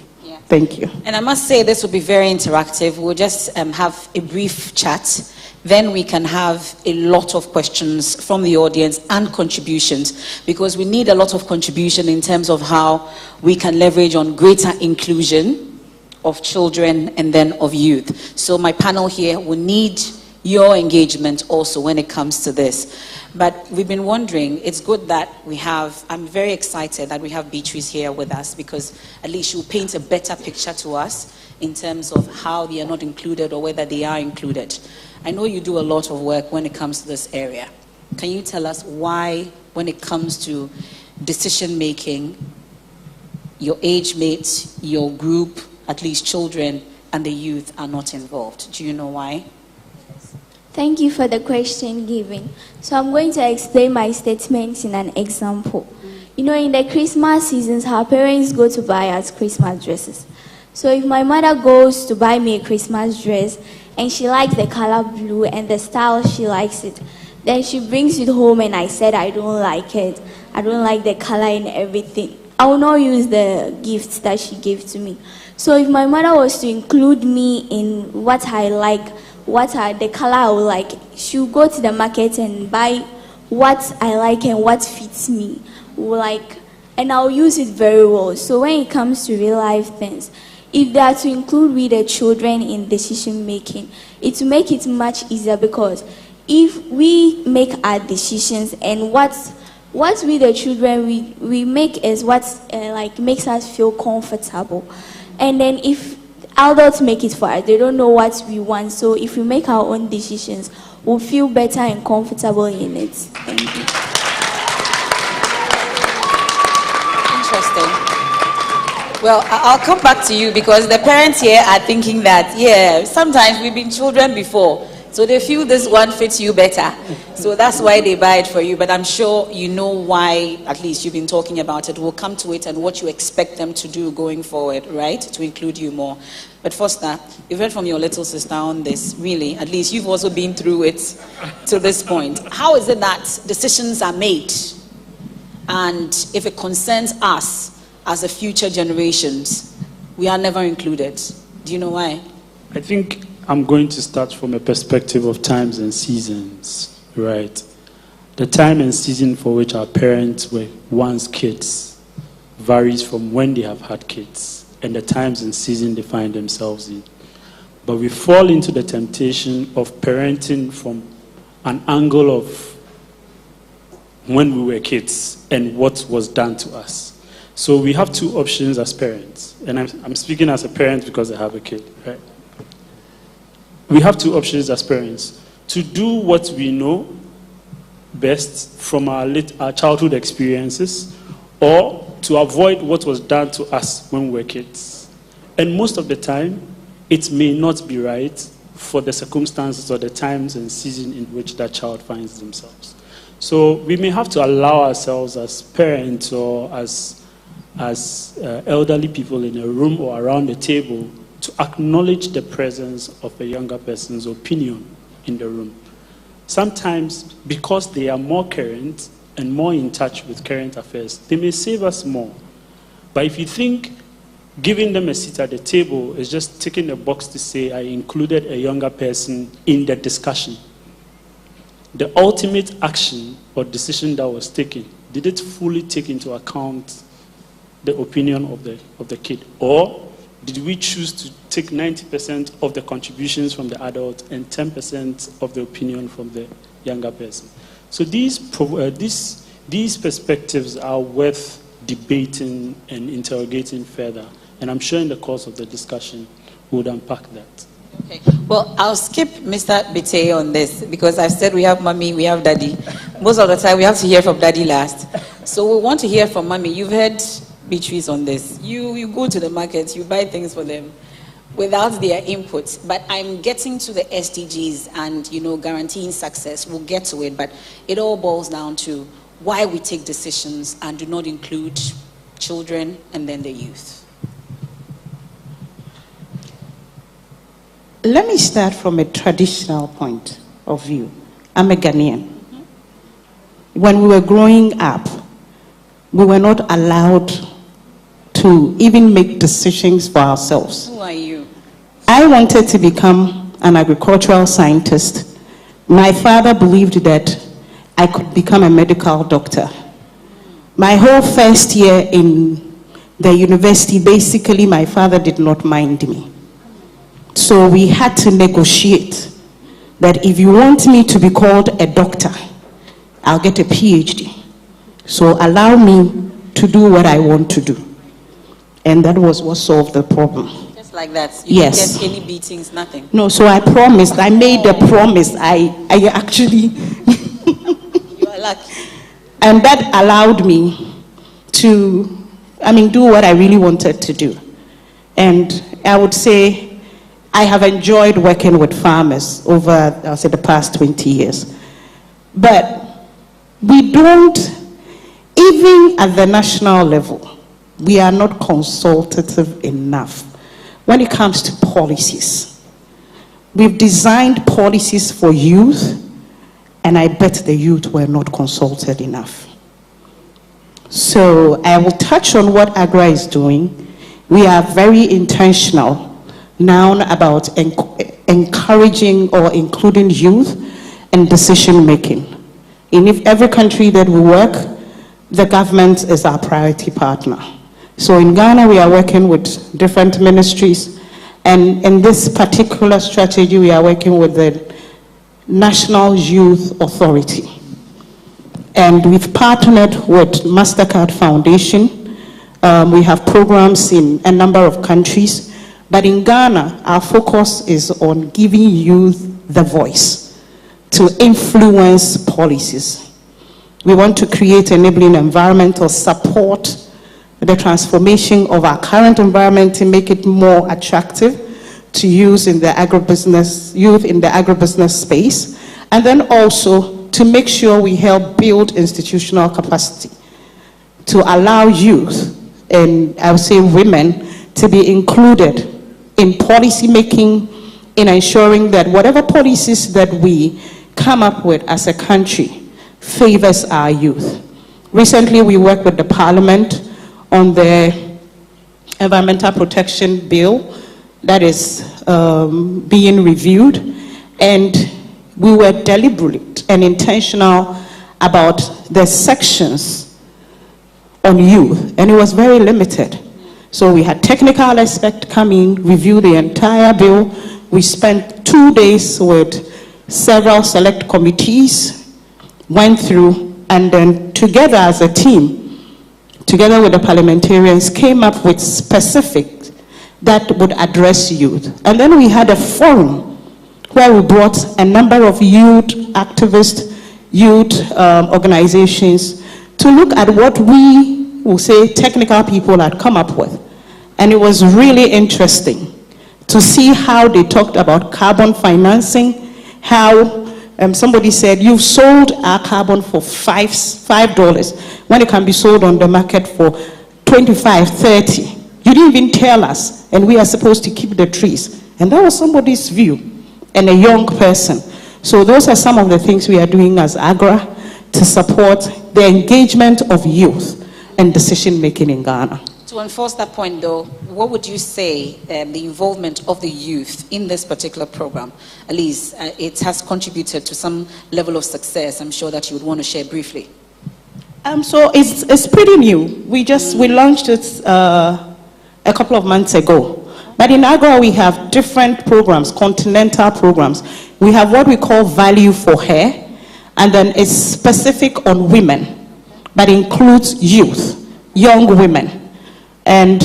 Thank you. And I must say this will be very interactive. We'll just have a brief chat. Then we can have a lot of questions from the audience and contributions, because we need a lot of contribution in terms of how we can leverage on greater inclusion of children and then of youth. So my panel here will need your engagement also when it comes to this. But we've been wondering, it's good that I'm very excited that we have Beatrice here with us, because at least she'll paint a better picture to us in terms of how they are not included or whether they are included. I know you do a lot of work when it comes to this area. Can you tell us why, when it comes to decision making, your age mates, your group, at least children and the youth are not involved? Do you know why? Thank you for the question given. So I'm going to explain my statement in an example. You know, in the Christmas seasons, our parents go to buy us Christmas dresses. So if my mother goes to buy me a Christmas dress and she likes the color blue and the style she likes it, then she brings it home and I said I don't like it. I don't like the color and everything. I will not use the gifts that she gave to me. So if my mother was to include me in what I like, what are the color I would like, she'll go to the market and buy what I like and what fits me, and I'll use it very well. So when it comes to real life things, if they are to include we the children in decision making, it will make it much easier, because if we make our decisions and what we the children we make is what makes us feel comfortable, and then if adults make it for us, they don't know what we want. So if we make our own decisions, we'll feel better and comfortable in it. Thank you. Interesting. Well, I'll come back to you, because the parents here are thinking that, sometimes we've been children before. So they feel this one fits you better. So that's why they buy it for you. But I'm sure you know why, at least you've been talking about it. We'll come to it and what you expect them to do going forward, right? To include you more. But Foster, you've heard from your little sister on this, really. At least you've also been through it to this point. How is it that decisions are made? And if it concerns us as the future generations, we are never included. Do you know why? I think I'm going to start from a perspective of times and seasons, right? The time and season for which our parents were once kids varies from when they have had kids and the times and season they find themselves in. But we fall into the temptation of parenting from an angle of when we were kids and what was done to us. So we have two options as parents. And I'm speaking as a parent because I have a kid, right? We have two options as parents: to do what we know best from our childhood experiences, or to avoid what was done to us when we were kids. And most of the time, it may not be right for the circumstances or the times and season in which that child finds themselves. So we may have to allow ourselves as parents or as elderly people in a room or around the table to acknowledge the presence of a younger person's opinion in the room. Sometimes, because they are more current and more in touch with current affairs, they may save us more. But if you think giving them a seat at the table is just ticking a box to say, I included a younger person in the discussion, the ultimate action or decision that was taken, did it fully take into account the opinion of the kid? Or did we choose to take 90% of the contributions from the adult and 10% of the opinion from the younger person? So these perspectives are worth debating and interrogating further. And I'm sure in the course of the discussion, we would unpack that. Okay. Well, I'll skip Mr. Bite on this because I've said we have mommy, we have daddy. Most of the time, we have to hear from daddy last. So we want to hear from mommy. You've heard Beatrice on this. You go to the market, you buy things for them without their input. But I'm getting to the SDGs and, guaranteeing success. We'll get to it, but it all boils down to why we take decisions and do not include children and then the youth. Let me start from a traditional point of view. I'm a Ghanaian. When we were growing up, we were not allowed to even make decisions for ourselves. Who are you? I wanted to become an agricultural scientist. My father believed that I could become a medical doctor. My whole first year in the university, basically my father did not mind me. So we had to negotiate that if you want me to be called a doctor, I'll get a PhD. So allow me to do what I want to do. And that was what solved the problem. Just like that? You Yes. didn't get any beatings, nothing? No, so I promised. I made a promise. I actually... You are lucky. And that allowed me to, do what I really wanted to do. And I would say I have enjoyed working with farmers over, I'll say, the past 20 years. But we don't, even at the national level, we are not consultative enough when it comes to policies. We've designed policies for youth, and I bet the youth were not consulted enough. So I will touch on what AGRA is doing. We are very intentional now about encouraging or including youth in decision making. In every country that we work, the government is our priority partner. So in Ghana, we are working with different ministries, and in this particular strategy, we are working with the National Youth Authority. And we've partnered with MasterCard Foundation. We have programs in a number of countries. But in Ghana, our focus is on giving youth the voice to influence policies. We want to create enabling environment or support the transformation of our current environment to make it more attractive to use in the agribusiness, youth in the agribusiness space, and then also to make sure we help build institutional capacity to allow youth, and I would say women, to be included in policy making, in ensuring that whatever policies that we come up with as a country favors our youth. Recently, we worked with the Parliament on the Environmental Protection Bill that is being reviewed, and we were deliberate and intentional about the sections on youth, and it was very limited. So we had technical experts come in, review the entire bill. We spent 2 days with several select committees, went through, and then together as a team, together with the parliamentarians, came up with specifics that would address youth. And then we had a forum where we brought a number of youth activists, youth organizations to look at what we will say technical people had come up with. And it was really interesting to see how they talked about carbon financing, how somebody said, you've sold our carbon for $5 when it can be sold on the market for $25, $30. You didn't even tell us, and we are supposed to keep the trees. And that was somebody's view, and a young person. So those are some of the things we are doing as AGRA to support the engagement of youth and decision making in Ghana. To enforce that point, though, what would you say the involvement of the youth in this particular program, at least it has contributed to some level of success? I'm sure that you would want to share briefly. So it's pretty new. We launched it a couple of months ago. But in AGRA, we have different programs, continental programs. We have what we call Value for Hair, and then it's specific on women, but includes youth, young women. And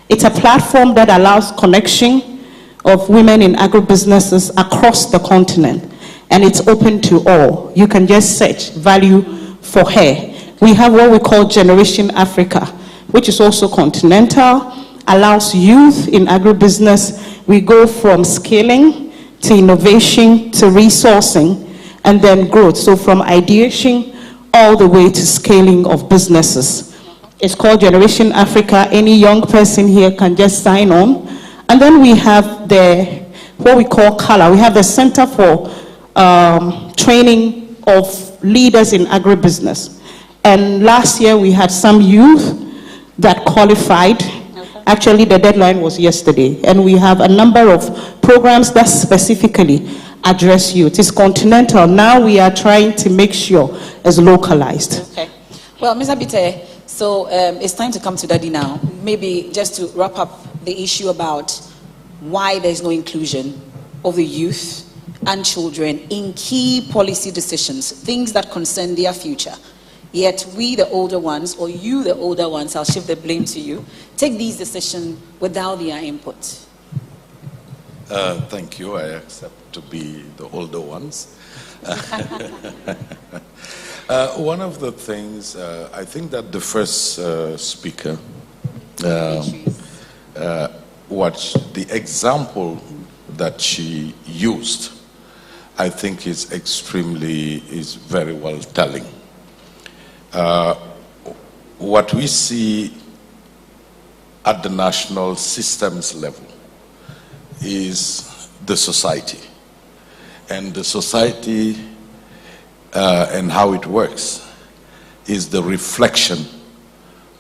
it's a platform that allows connection of women in agribusinesses across the continent. And it's open to all. You can just search Value for Hair. We have what we call Generation Africa, which is also continental, allows youth in agribusiness. We go from scaling to innovation to resourcing and then growth. So from ideation all the way to scaling of businesses. It's called Generation Africa. Any young person here can just sign on. And then we have what we call COLOR. We have the Center for Training of Leaders in Agribusiness. And last year we had some youth that qualified. Actually, the deadline was yesterday. And we have a number of programs that specifically address youth. It's continental. Now we are trying to make sure it's localized. Okay. Well, Mr. Bite, so it's time to come to Daddy now. Maybe just to wrap up the issue about why there's no inclusion of the youth and children in key policy decisions, things that concern their future. Yet we, the older ones, or you, the older ones, I'll shift the blame to you, take these decisions without their input. Thank you. I accept to be the older ones. One of the things, I think that the first speaker, the example that she used, I think is very well telling. What we see at the national systems level is the society. And the society and how it works is the reflection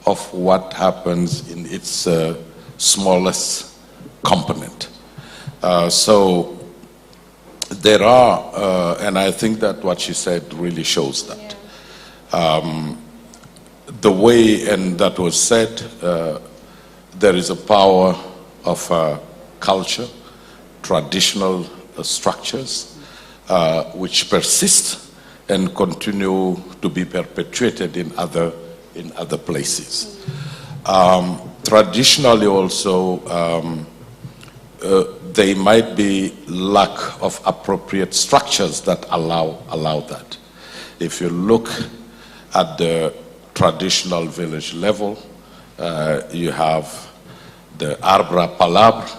of what happens in its smallest component. So there are, and I think that what she said really shows that. The way, and that was said, there is a power of culture, traditional structures, which persist and continue to be perpetuated in other places. Traditionally also, there might be lack of appropriate structures that allow that. If you look at the traditional village level, you have the Arbra Palabre,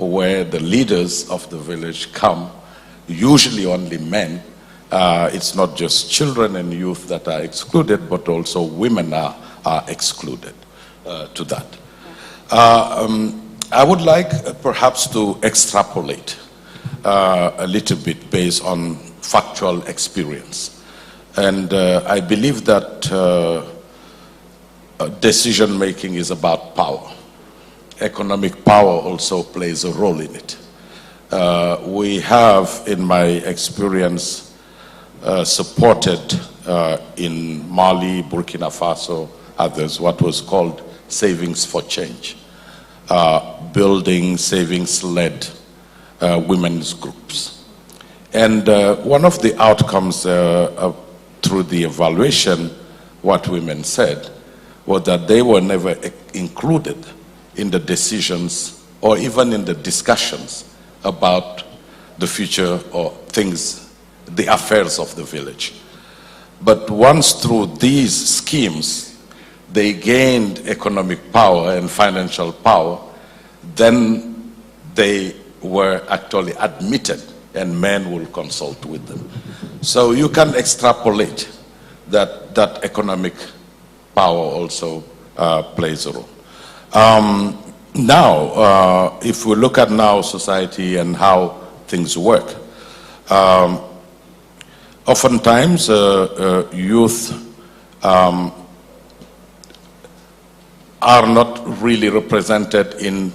where the leaders of the village come, usually only men. It's not just children and youth that are excluded, but also women are excluded to that. I would like perhaps to extrapolate a little bit based on factual experience. And I believe that decision making is about power. Economic power also plays a role in it. We have, in my experience, supported in Mali, Burkina Faso, others, what was called savings for change, building savings-led women's groups. And one of the outcomes through the evaluation, what women said, was that they were never included in the decisions or even in the discussions about the future or things, the affairs of the village. But once through these schemes, they gained economic power and financial power, then they were actually admitted and men will consult with them. So you can extrapolate that economic power also plays a role. Now, if we look at now society and how things work, oftentimes youth are not really represented in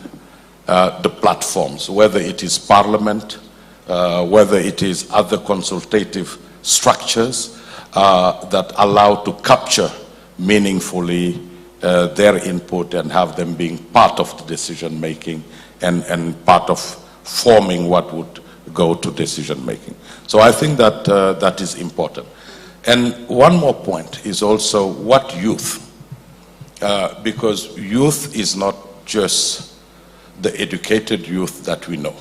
the platforms, whether it is parliament, whether it is other consultative structures that allow to capture meaningfully their input and have them being part of the decision making and part of forming what would go to decision making. So I think that that is important. And one more point is also what youth, because youth is not just the educated youth that we know,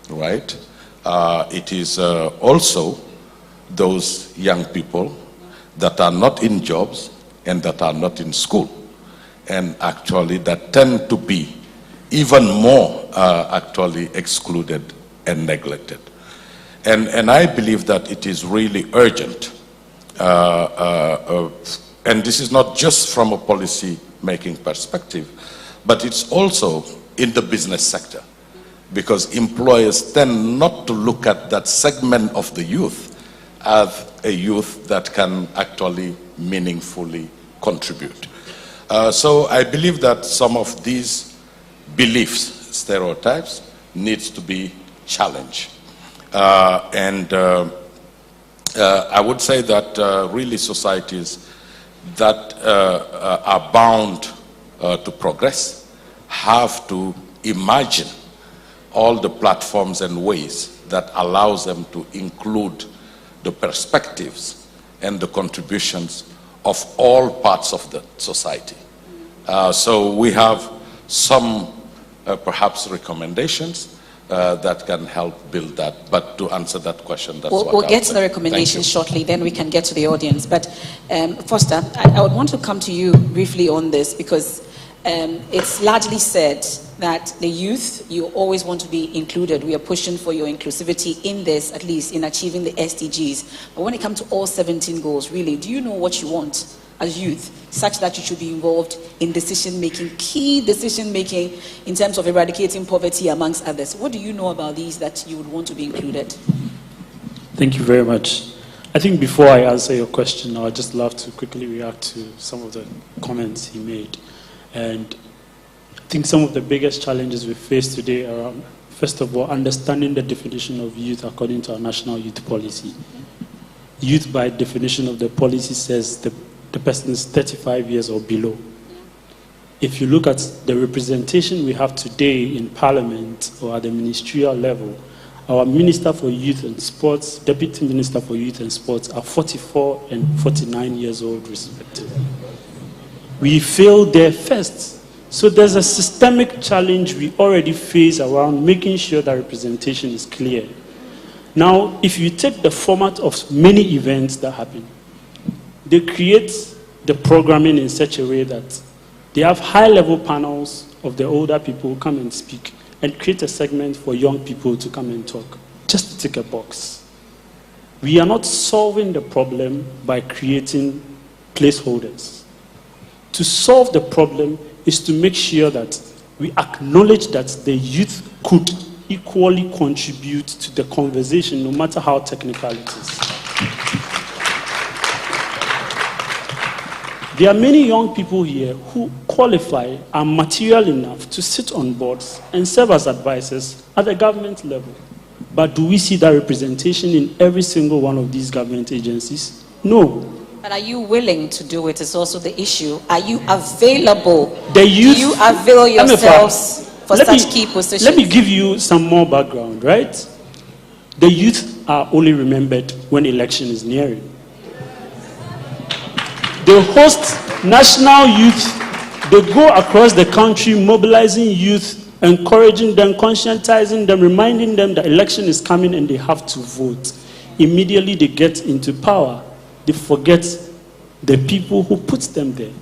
right? It is also those young people that are not in jobs and that are not in school, and actually that tend to be even more actually excluded and neglected. And I believe that it is really urgent, and this is not just from a policy making perspective, but it's also in the business sector, because employers tend not to look at that segment of the youth as a youth that can actually meaningfully contribute. So I believe that some of these beliefs, stereotypes, needs to be challenged. And I would say that really societies that are bound to progress have to imagine all the platforms and ways that allows them to include the perspectives and the contributions of all parts of the society. So we have some perhaps recommendations that can help build that. But to answer that question, that's what we'll I'll get say. to the recommendations shortly, then we can get to the audience. But Foster, I would want to come to you briefly on this, because it's largely said that the youth, you always want to be included. We are pushing for your inclusivity in this, at least in achieving the SDGs. But when it comes to all 17 goals, really, do you know what you want as youth, such that you should be involved in decision-making, key decision-making in terms of eradicating poverty, amongst others? What do you know about these that you would want to be included? Thank you very much. I think before I answer your question, I'd just love to quickly react to some of the comments he made. And I think some of the biggest challenges we face today are, first of all, understanding the definition of youth according to our national youth policy. Youth, by definition of the policy, says the person is 35 years or below. If you look at the representation we have today in Parliament or at the ministerial level, our Minister for Youth and Sports, Deputy Minister for Youth and Sports are 44 and 49 years old respectively. We failed there first. So there's a systemic challenge we already face around making sure that representation is clear. Now, if you take the format of many events that happen, they create the programming in such a way that they have high-level panels of the older people who come and speak, and create a segment for young people to come and talk, just to tick a box. We are not solving the problem by creating placeholders. To solve the problem is to make sure that we acknowledge that the youth could equally contribute to the conversation, no matter how technical it is. There are many young people here who qualify, are material enough to sit on boards and serve as advisors at the government level. But do we see that representation in every single one of these government agencies? No. But are you willing to do it is also the issue. Are you available? The youth, do you avail yourselves for such key positions? Let me give you some more background, right? The youth are only remembered when election is nearing. They host national youth. They go across the country mobilizing youth, encouraging them, conscientizing them, reminding them that election is coming and they have to vote. Immediately they get into power, they forget the people who put them there.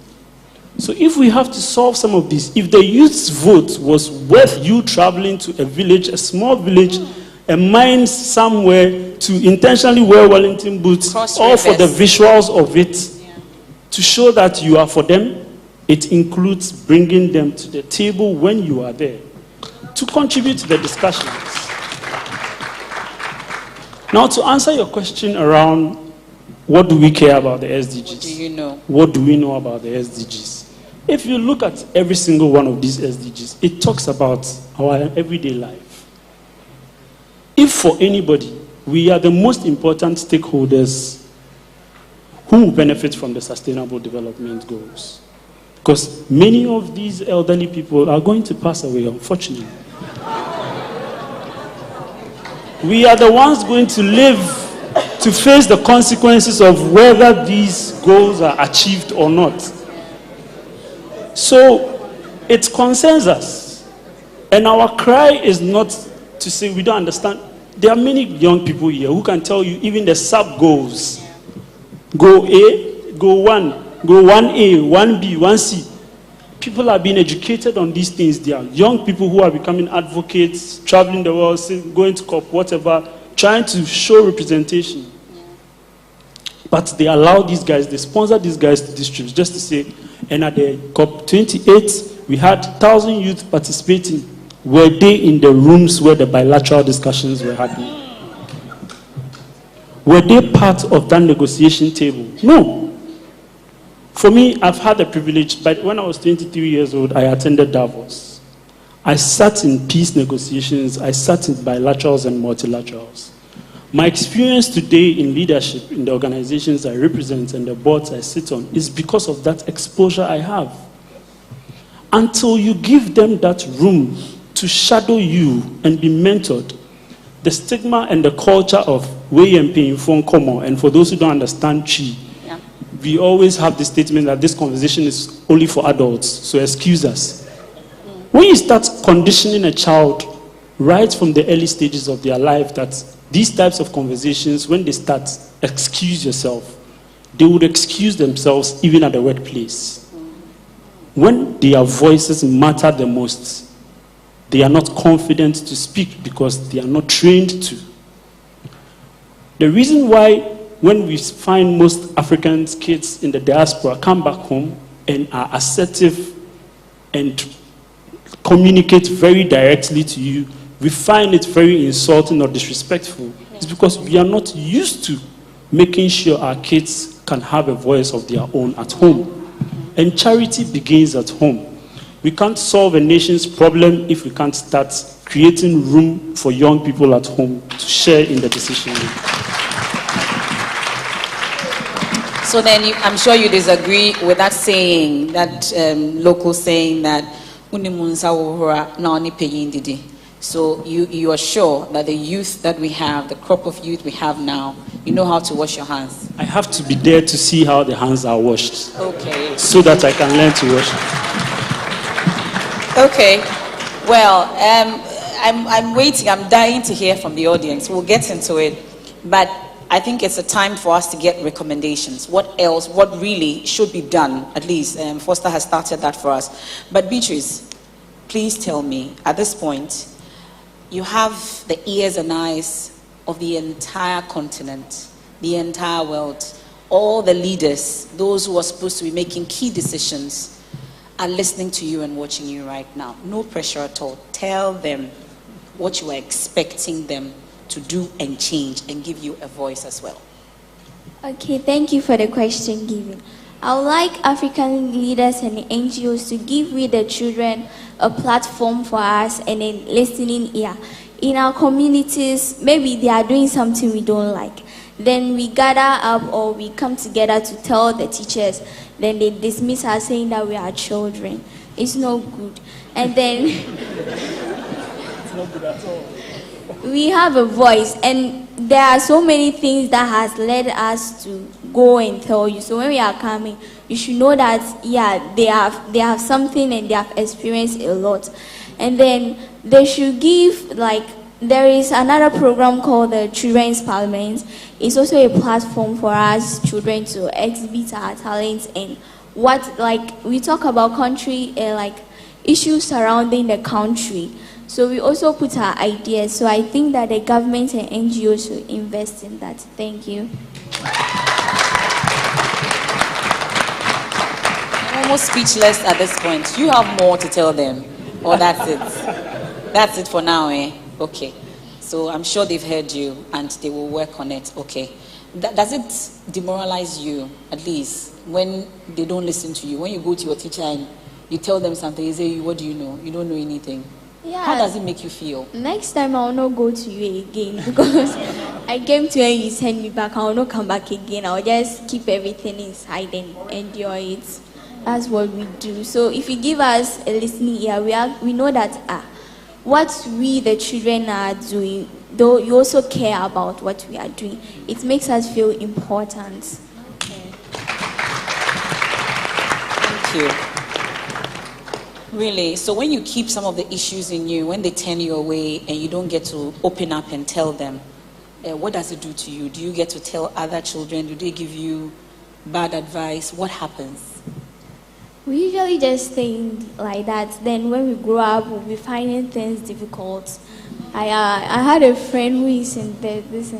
So if we have to solve some of these, if the youth's vote was worth you traveling to a village, a small village, a mine somewhere to intentionally wear Wellington boots, all for the visuals of it, to show that you are for them, it includes bringing them to the table when you are there to contribute to the discussions. Now, to answer your question around what do we care about the SDGs? What do you know? What do we know about the SDGs? If you look at every single one of these SDGs, it talks about our everyday life. If for anybody, we are the most important stakeholders who will benefit from the Sustainable Development Goals. Because many of these elderly people are going to pass away, unfortunately. We are the ones going to live to face the consequences of whether these goals are achieved or not. So it concerns us. And our cry is not to say we don't understand. There are many young people here who can tell you even the sub-goals. Go A, go 1, go 1A, 1B, 1C. People are being educated on these things. There are young people who are becoming advocates, traveling the world, going to COP, whatever, trying to show representation. But they allow these guys, they sponsor these guys to these trips just to say, and at the COP 28, we had 1,000 youth participating. Were they in the rooms where the bilateral discussions were happening? Were they part of that negotiation table? No. For me, I've had the privilege, but when I was 23 years old, I attended Davos. I sat in peace negotiations, I sat in bilaterals and multilaterals. My experience today in leadership in the organizations I represent and the boards I sit on is because of that exposure I have. Until you give them that room to shadow you and be mentored, the stigma and the culture of way and paying phone common, and for those who don't understand chi, we always have the statement that this conversation is only for adults, so excuse us. When you start conditioning a child right from the early stages of their life that these types of conversations, when they start, excuse yourself, they would excuse themselves even at the workplace. When their voices matter the most, they are not confident to speak because they are not trained to. The reason why when we find most African kids in the diaspora come back home and are assertive and communicate very directly to you, we find it very insulting or disrespectful. It's because we are not used to making sure our kids can have a voice of their own at home. And charity begins at home. We can't solve a nation's problem if we can't start creating room for young people at home to share in the decision making. So then I'm sure you disagree with that saying, that local saying that so you are sure that the youth that we have, the crop of youth we have now, you know how to wash your hands? I have to be there to see how the hands are washed. Okay. So that I can learn to wash. Okay. Well, I'm waiting. I'm dying to hear from the audience. We'll get into it. But I think it's a time for us to get recommendations. What else, what really should be done? At least Foster has started that for us. But Beatrice, please tell me, at this point, you have the ears and eyes of the entire continent, the entire world. All the leaders, those who are supposed to be making key decisions, are listening to you and watching you right now. No pressure at all. Tell them what you are expecting them to do and change, and give you a voice as well. Okay, thank you for the question given. I would like African leaders and NGOs to give we the children a platform for us and a listening ear. In our communities, maybe they are doing something we don't like. Then we gather up or we come together to tell the teachers. Then they dismiss us saying that we are children. It's no good. And then It's not good at all. we have a voice, and there are so many things that has led us to go and tell you. So when we are coming, you should know that they have something and they have experienced a lot. And then they should give, like, there is another program called the Children's Parliament. It's also a platform for us children to exhibit our talents and what, like, we talk about country, like issues surrounding the country. So we also put our ideas. So I think that the government and NGOs should invest in that. Thank you. I'm almost speechless at this point. You have more to tell them, or that's it? That's it for now, eh? Okay. So I'm sure they've heard you and they will work on it. Okay. Does it demoralize you, at least, when they don't listen to you? When you go to your teacher and you tell them something, they say, what do you know? You don't know anything. Yeah. How does it make you feel? Next time I will not go to you again because I came to you and you send me back. I will not come back again. I will just keep everything inside and endure it. That's what we do. So if you give us a listening ear, we know that what we, the children, are doing, though you also care about what we are doing. It makes us feel important. Okay. Thank you. Really, so when you keep some of the issues in you, when they turn you away and you don't get to open up and tell them, what does it do to you? Do you get to tell other children? Do they give you bad advice? What happens? We usually just think like that. Then when we grow up, we'll be finding things difficult. I had a friend who is in this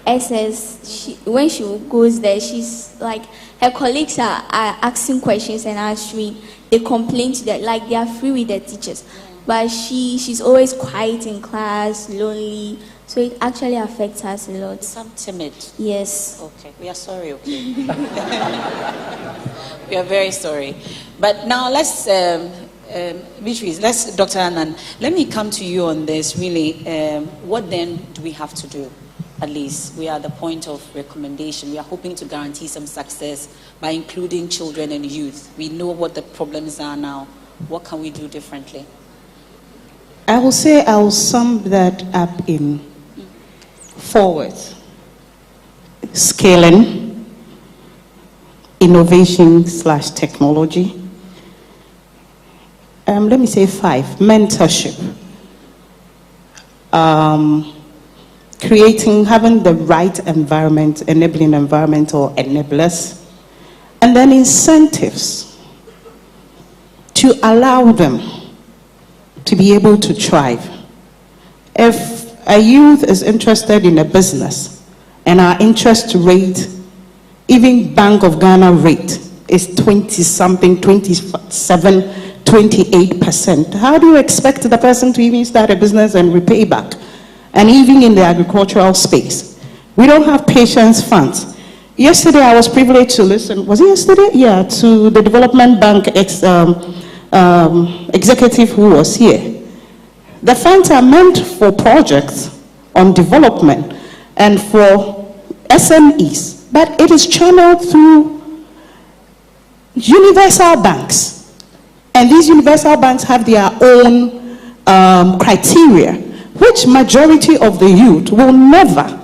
SS. When she goes there, she's like, her colleagues are asking questions and answering. They complain to them, like they are free with their teachers. But she's always quiet in class, lonely. So it actually affects us a lot. Some timid. Yes. Okay, we are sorry, okay? We are very sorry. But now let's, Beatrice, Dr. Anand, let me come to you on this, really. What then do we have to do? At least we are at the point of recommendation. We are hoping to guarantee some success by including children and youth. We know what the problems are now. What can we do differently? I will say I will sum that up in 4 words: scaling, innovation/technology. Let me say 5: mentorship. Having the right environment, enabling environment or enablers, and then incentives to allow them to be able to thrive. If a youth is interested in a business and our interest rate, even Bank of Ghana rate, is 20-something, 27, 28%, how do you expect the person to even start a business and repay back? And even in the agricultural space, we don't have patience funds. Yesterday, I was privileged to listen, was it yesterday? Yeah, to the Development Bank executive who was here. The funds are meant for projects on development and for SMEs, but it is channeled through universal banks. And these universal banks have their own criteria, which majority of the youth will never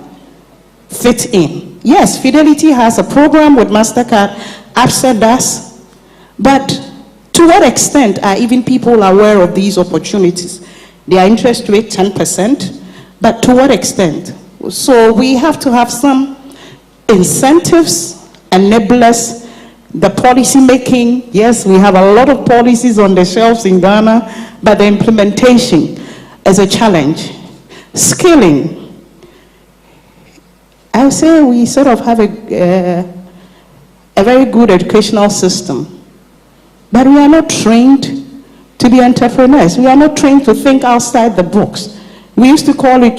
fit in. Yes, Fidelity has a program with MasterCard, ABSA does, but to what extent are even people aware of these opportunities? Their interest rate 10%, but to what extent? So we have to have some incentives, enablers, The policy making, yes, we have a lot of policies on the shelves in Ghana, but the implementation is a challenge. Skilling, I would say we sort of have a very good educational system, but we are not trained to be entrepreneurs. We are not trained to think outside the box. We used to call it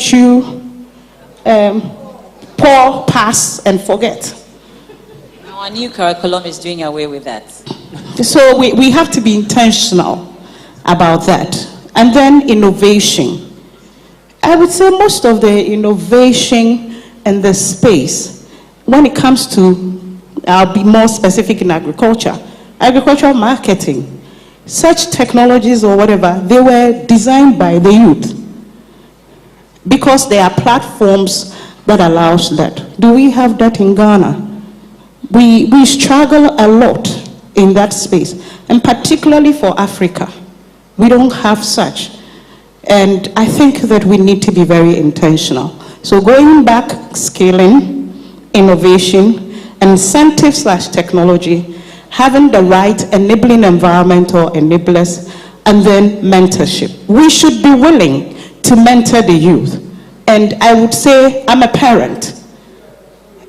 pour, pass, and forget. Our new curriculum is doing away with that. So we have to be intentional about that. And then innovation. I would say most of the innovation in the space, when it comes to, I'll be more specific in agricultural marketing, such technologies or whatever, they were designed by the youth because there are platforms that allows that. Do we have that in Ghana? We struggle a lot in that space, and particularly for Africa. We don't have such. And I think that we need to be very intentional. So going back, scaling, innovation, incentive/technology, having the right enabling environment or enablers, and then mentorship. We should be willing to mentor the youth. And I would say, I'm a parent.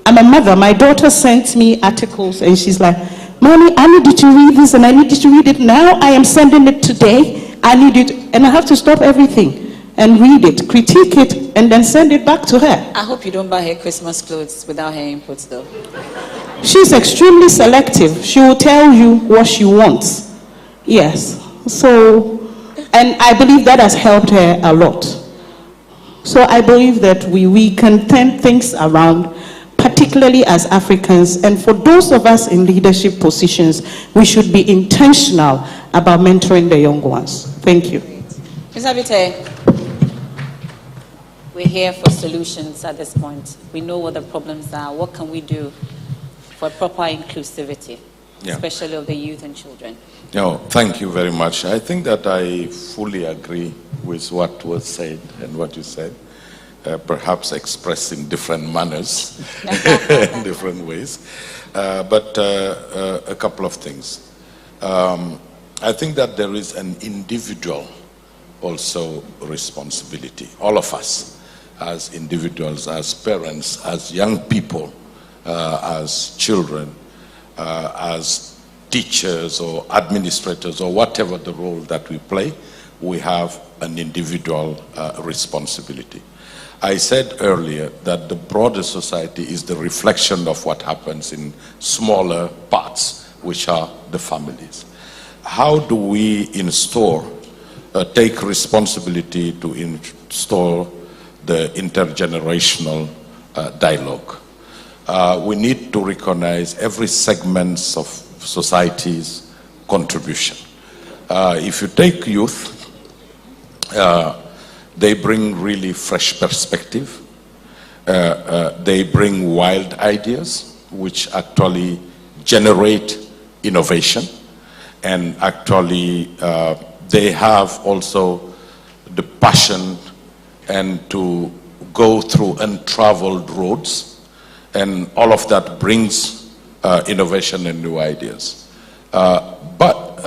I'm a mother. My daughter sent me articles and she's like, Mommy, I need you to read this and I need you to read it now. I am sending it today. I need it. And I have to stop everything and read it, critique it, and then send it back to her. I hope you don't buy her Christmas clothes without her input though. She's extremely selective. She will tell you what she wants. Yes. So, and I believe that has helped her a lot. So I believe that we can turn things around, particularly as Africans, and for those of us in leadership positions, we should be intentional about mentoring the young ones. Thank you. Ms. Abite, we're here for solutions at this point. We know what the problems are. What can we do for proper inclusivity, especially of the youth and children? No, thank you very much. I think that I fully agree with what was said and what you said. Perhaps expressed in different manners, in different ways. But a couple of things. I think that there is an individual also responsibility. All of us as individuals, as parents, as young people, as children, as teachers or administrators or whatever the role that we play, we have an individual responsibility. I said earlier that the broader society is the reflection of what happens in smaller parts, which are the families. How do we take responsibility to install the intergenerational dialogue? We need to recognize every segment of society's contribution. If you take youth, they bring really fresh perspective. They bring wild ideas, which actually generate innovation. And actually, they have also the passion and to go through untraveled roads. And all of that brings innovation and new ideas. But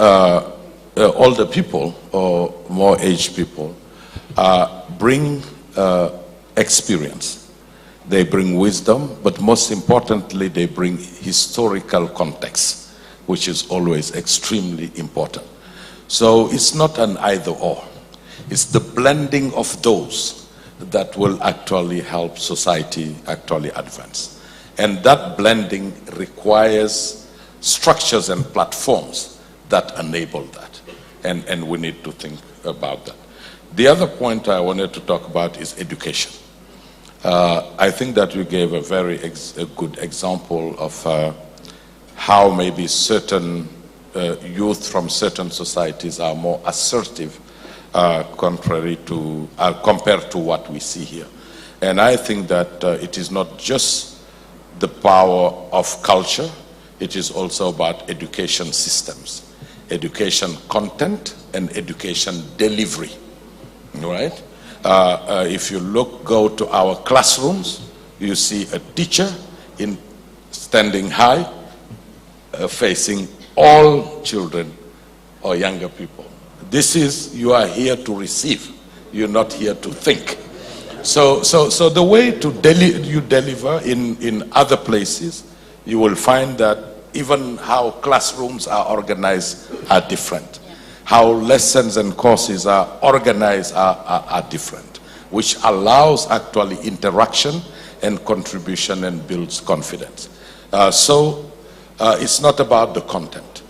older people or more aged people bring experience. They bring wisdom, but most importantly, they bring historical context, which is always extremely important. So it's not an either or. It's the blending of those that will actually help society actually advance. And that blending requires structures and platforms that enable that. And we need to think about that. The other point I wanted to talk about is education. I think that you gave a very good example of how maybe certain youth from certain societies are more assertive compared to what we see here. And I think that it is not just the power of culture, it is also about education systems, education content and education delivery, right? If you go to our classrooms, you see a teacher standing high, facing all children or younger people. This is, you are here to receive, you're not here to think. So the way to you deliver in other places, you will find that even how classrooms are organized are different. How lessons and courses are organized are different, which allows actually interaction and contribution and builds confidence. So it's not about the content.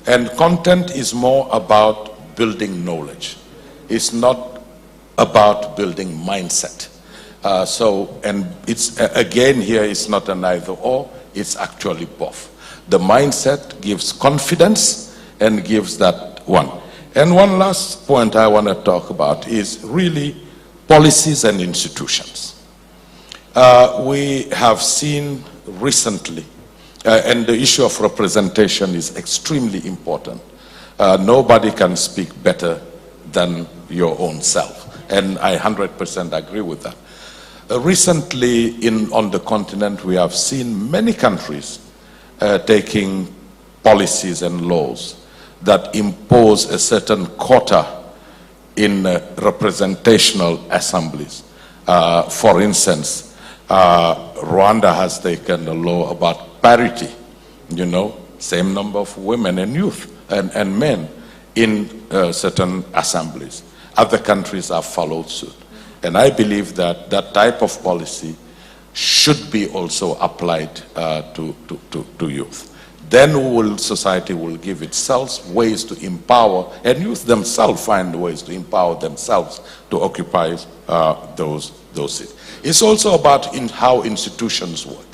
And content is more about building knowledge. It's not about building mindset. And it's, again, here it's not an either or, it's actually both. The mindset gives confidence and gives that one. And one last point I want to talk about is really policies and institutions. We have seen recently, and the issue of representation is extremely important. Nobody can speak better than your own self. And I 100% agree with that. Recently, on the continent, we have seen many countries taking policies and laws that impose a certain quota in representational assemblies. For instance, Rwanda has taken a law about parity, same number of women and youth and men in certain assemblies. Other countries have followed suit. And I believe that that type of policy should be also applied to youth. Then society will give itself ways to empower, and youth themselves find ways to empower themselves to occupy those seats. It's also about how institutions work.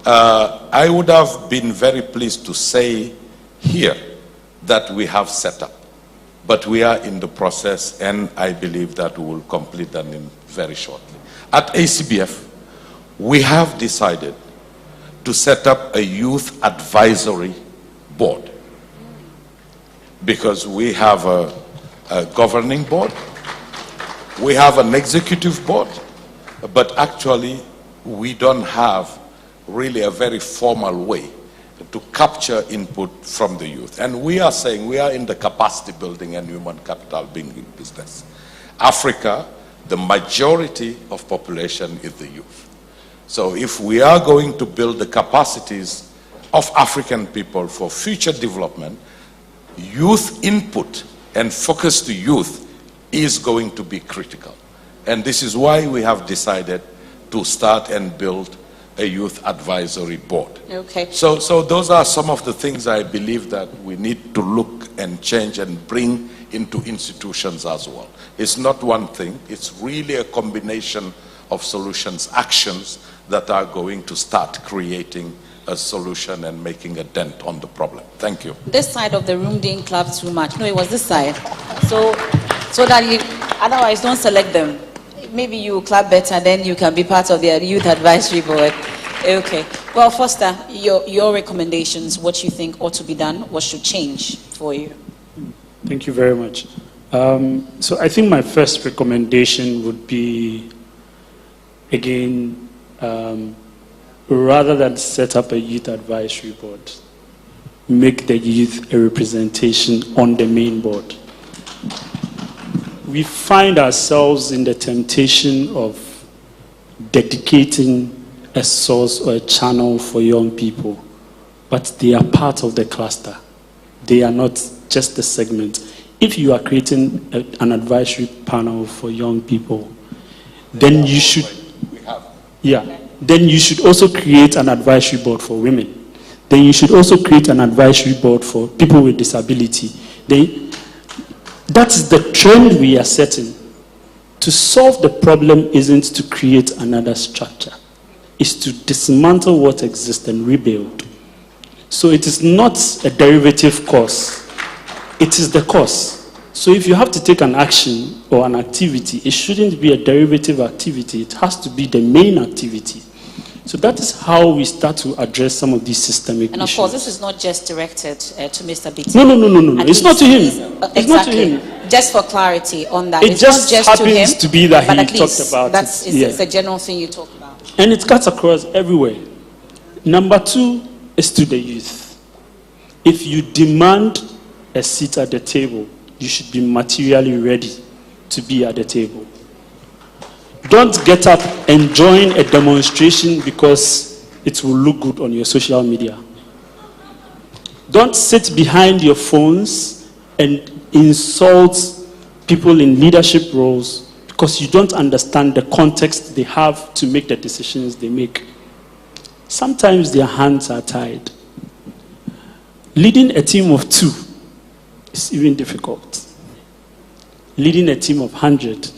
I would have been very pleased to say here that we have set up, but we are in the process, and I believe that we will complete that very shortly. At ACBF, we have decided to set up a youth advisory board, because we have a governing board, we have an executive board, but actually we don't have really a very formal way to capture input from the youth. And we are saying we are in the capacity building and human capital building business. Africa, the majority of population is the youth. So if we are going to build the capacities of African people for future development, youth input and focus to youth is going to be critical. And this is why we have decided to start and build a youth advisory board. Okay. So those are some of the things I believe that we need to look and change and bring into institutions as well. It's not one thing, it's really a combination of solutions, actions that are going to start creating a solution and making a dent on the problem. Thank you. This side of the room didn't clap too much. No, it was this side. So that you, otherwise don't select them. Maybe you clap better, then you can be part of the youth advisory board. Okay. Well, Foster, your recommendations, what you think ought to be done, what should change for you? Thank you very much. So I think my first recommendation would be, again, rather than set up a youth advisory board, make the youth a representation on the main board. We find ourselves in the temptation of dedicating a source or a channel for young people, but they are part of the cluster. They are not just a segment. If you are creating an advisory panel for young people, then you should, then you should also create an advisory board for women. Then you should also create an advisory board for people with disability. That's the trend we are setting. To solve the problem isn't to create another structure. It's to dismantle what exists and rebuild. So it is not a derivative cause. It is the cause. So if you have to take an action or an activity, it shouldn't be a derivative activity. It has to be the main activity. So that is how we start to address some of these systemic issues. And of course, this is not just directed to Mr. BT. No. It's not to him. It's not to him. Just for clarity on that. It just happens to be that he talked about it. It's a general thing you talk about. And it cuts across everywhere. Number two is to the youth. If you demand a seat at the table, you should be materially ready to be at the table. Don't get up and join a demonstration because it will look good on your social media. Don't sit behind your phones and insult people in leadership roles because you don't understand the context they have to make the decisions they make. Sometimes their hands are tied. Leading a team of 2 is even difficult. Leading a team of 100,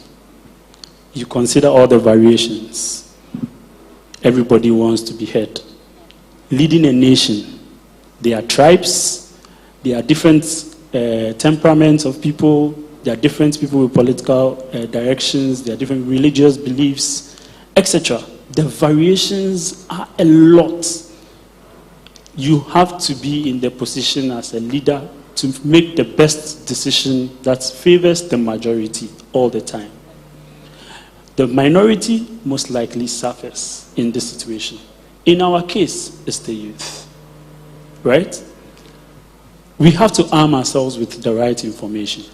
you consider all the variations. Everybody wants to be heard. Leading a nation, there are tribes, there are different temperaments of people, there are different people with political directions, there are different religious beliefs, etc. The variations are a lot. You have to be in the position as a leader to make the best decision that favors the majority all the time. The minority most likely suffers in this situation. In our case, it's the youth, right? We have to arm ourselves with the right information.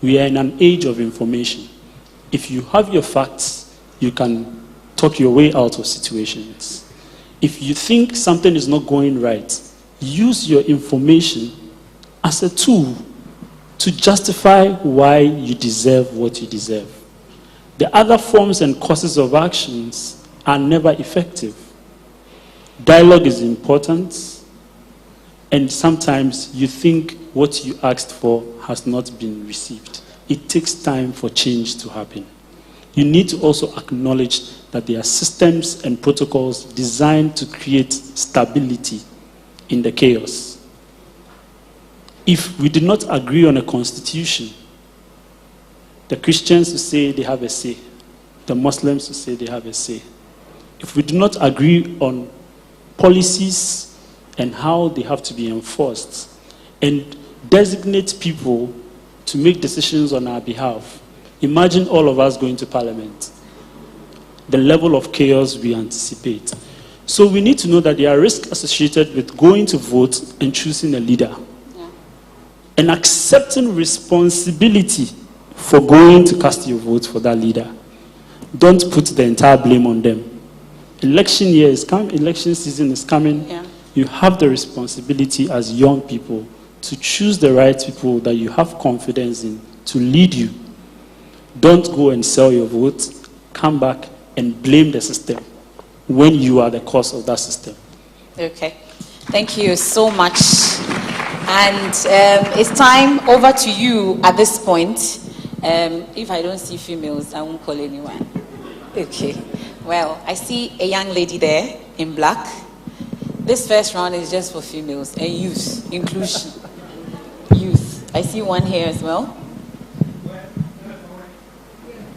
We are in an age of information. If you have your facts, you can talk your way out of situations. If you think something is not going right, use your information as a tool to justify why you deserve what you deserve. The other forms and courses of actions are never effective. Dialogue is important, and sometimes you think what you asked for has not been received. It takes time for change to happen. You need to also acknowledge that there are systems and protocols designed to create stability in the chaos. If we did not agree on a constitution, the Christians will say they have a say. The Muslims will say they have a say. If we do not agree on policies and how they have to be enforced and designate people to make decisions on our behalf, imagine all of us going to Parliament. The level of chaos we anticipate. So we need to know that there are risks associated with going to vote and choosing a leader. And accepting responsibility for going to cast your vote for that leader. Don't put the entire blame on them. Election year is coming, election season is coming. Yeah. You have the responsibility as young people to choose the right people that you have confidence in to lead you. Don't go and sell your vote. Come back and blame the system when you are the cause of that system. Okay. Thank you so much. And it's time over to you at this point. If I don't see females, I won't call anyone. Okay. Well, I see a young lady there in black. This first round is just for females and youth, inclusion. Youth. I see one here as well.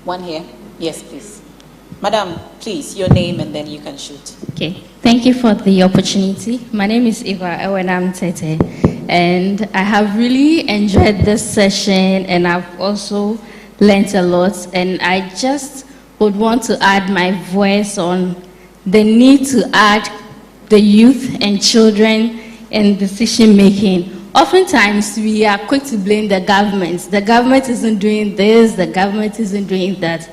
One here. Yes, please. Madam, please, your name and then you can shoot. Okay. Thank you for the opportunity. My name is Eva Ewenam Tete, and I have really enjoyed this session, and I've also learned a lot, and I just would want to add my voice on the need to add the youth and children in decision making. Oftentimes, we are quick to blame the government. The government isn't doing this, the government isn't doing that.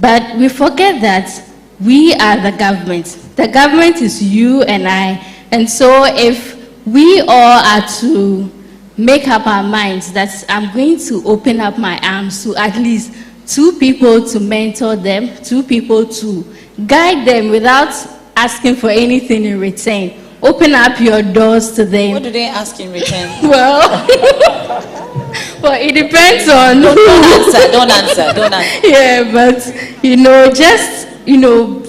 But we forget that we are the government. The government is you and I. And so if we all are to make up our minds that I'm going to open up my arms to at least 2 people to mentor them, 2 people to guide them without asking for anything in return. Open up your doors to them. What do they ask in return? Well, well, it depends on... Don't answer. Yeah, but, just,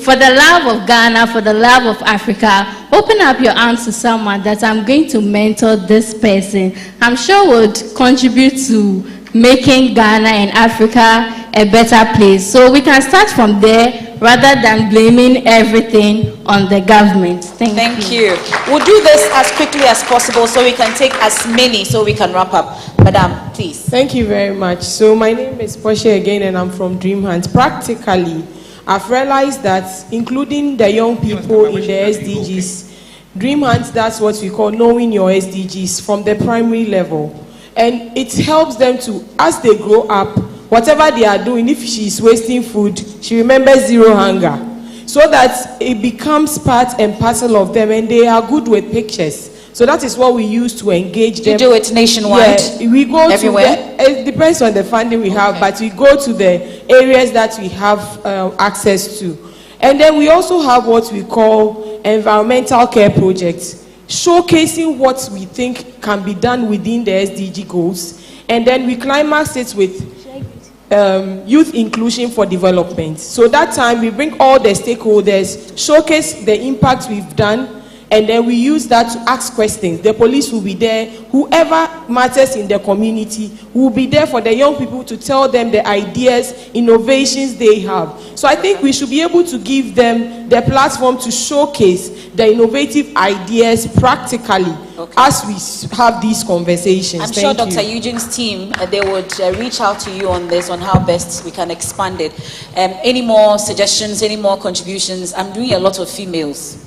for the love of Ghana, for the love of Africa, open up your arms to someone that I'm going to mentor this person. I'm sure would contribute to making Ghana and Africa a better place. So we can start from there rather than blaming everything on the government. Thank you. We'll do this as quickly as possible so we can take as many so we can wrap up. Madam, please. Thank you very much. So my name is Portia again and I'm from Dream Hunt. Practically, I've realized that including the young people in the SDGs Dream Hunt, that's what we call knowing your SDGs from the primary level. And it helps them to, as they grow up, whatever they are doing, if she is wasting food, she remembers zero hunger. So that it becomes part and parcel of them, and they are good with pictures. So that is what we use to engage them. You do it nationwide? Yeah, we go everywhere? to it depends on the funding we have, but we go to the areas that we have access to. And then we also have what we call environmental care projects, showcasing what we think can be done within the SDG goals. And then we climax it with youth inclusion for development. So that time we bring all the stakeholders, showcase the impact we've done, and then we use that to ask questions. The police will be there. Whoever matters in the community will be there for the young people to tell them the ideas, innovations they have. So I think we should be able to give them the platform to showcase the innovative ideas practically as we have these conversations. I'm sure Dr. Eugene's team, they would reach out to you on this, on how best we can expand it. Any more suggestions, any more contributions? I'm doing a lot of females.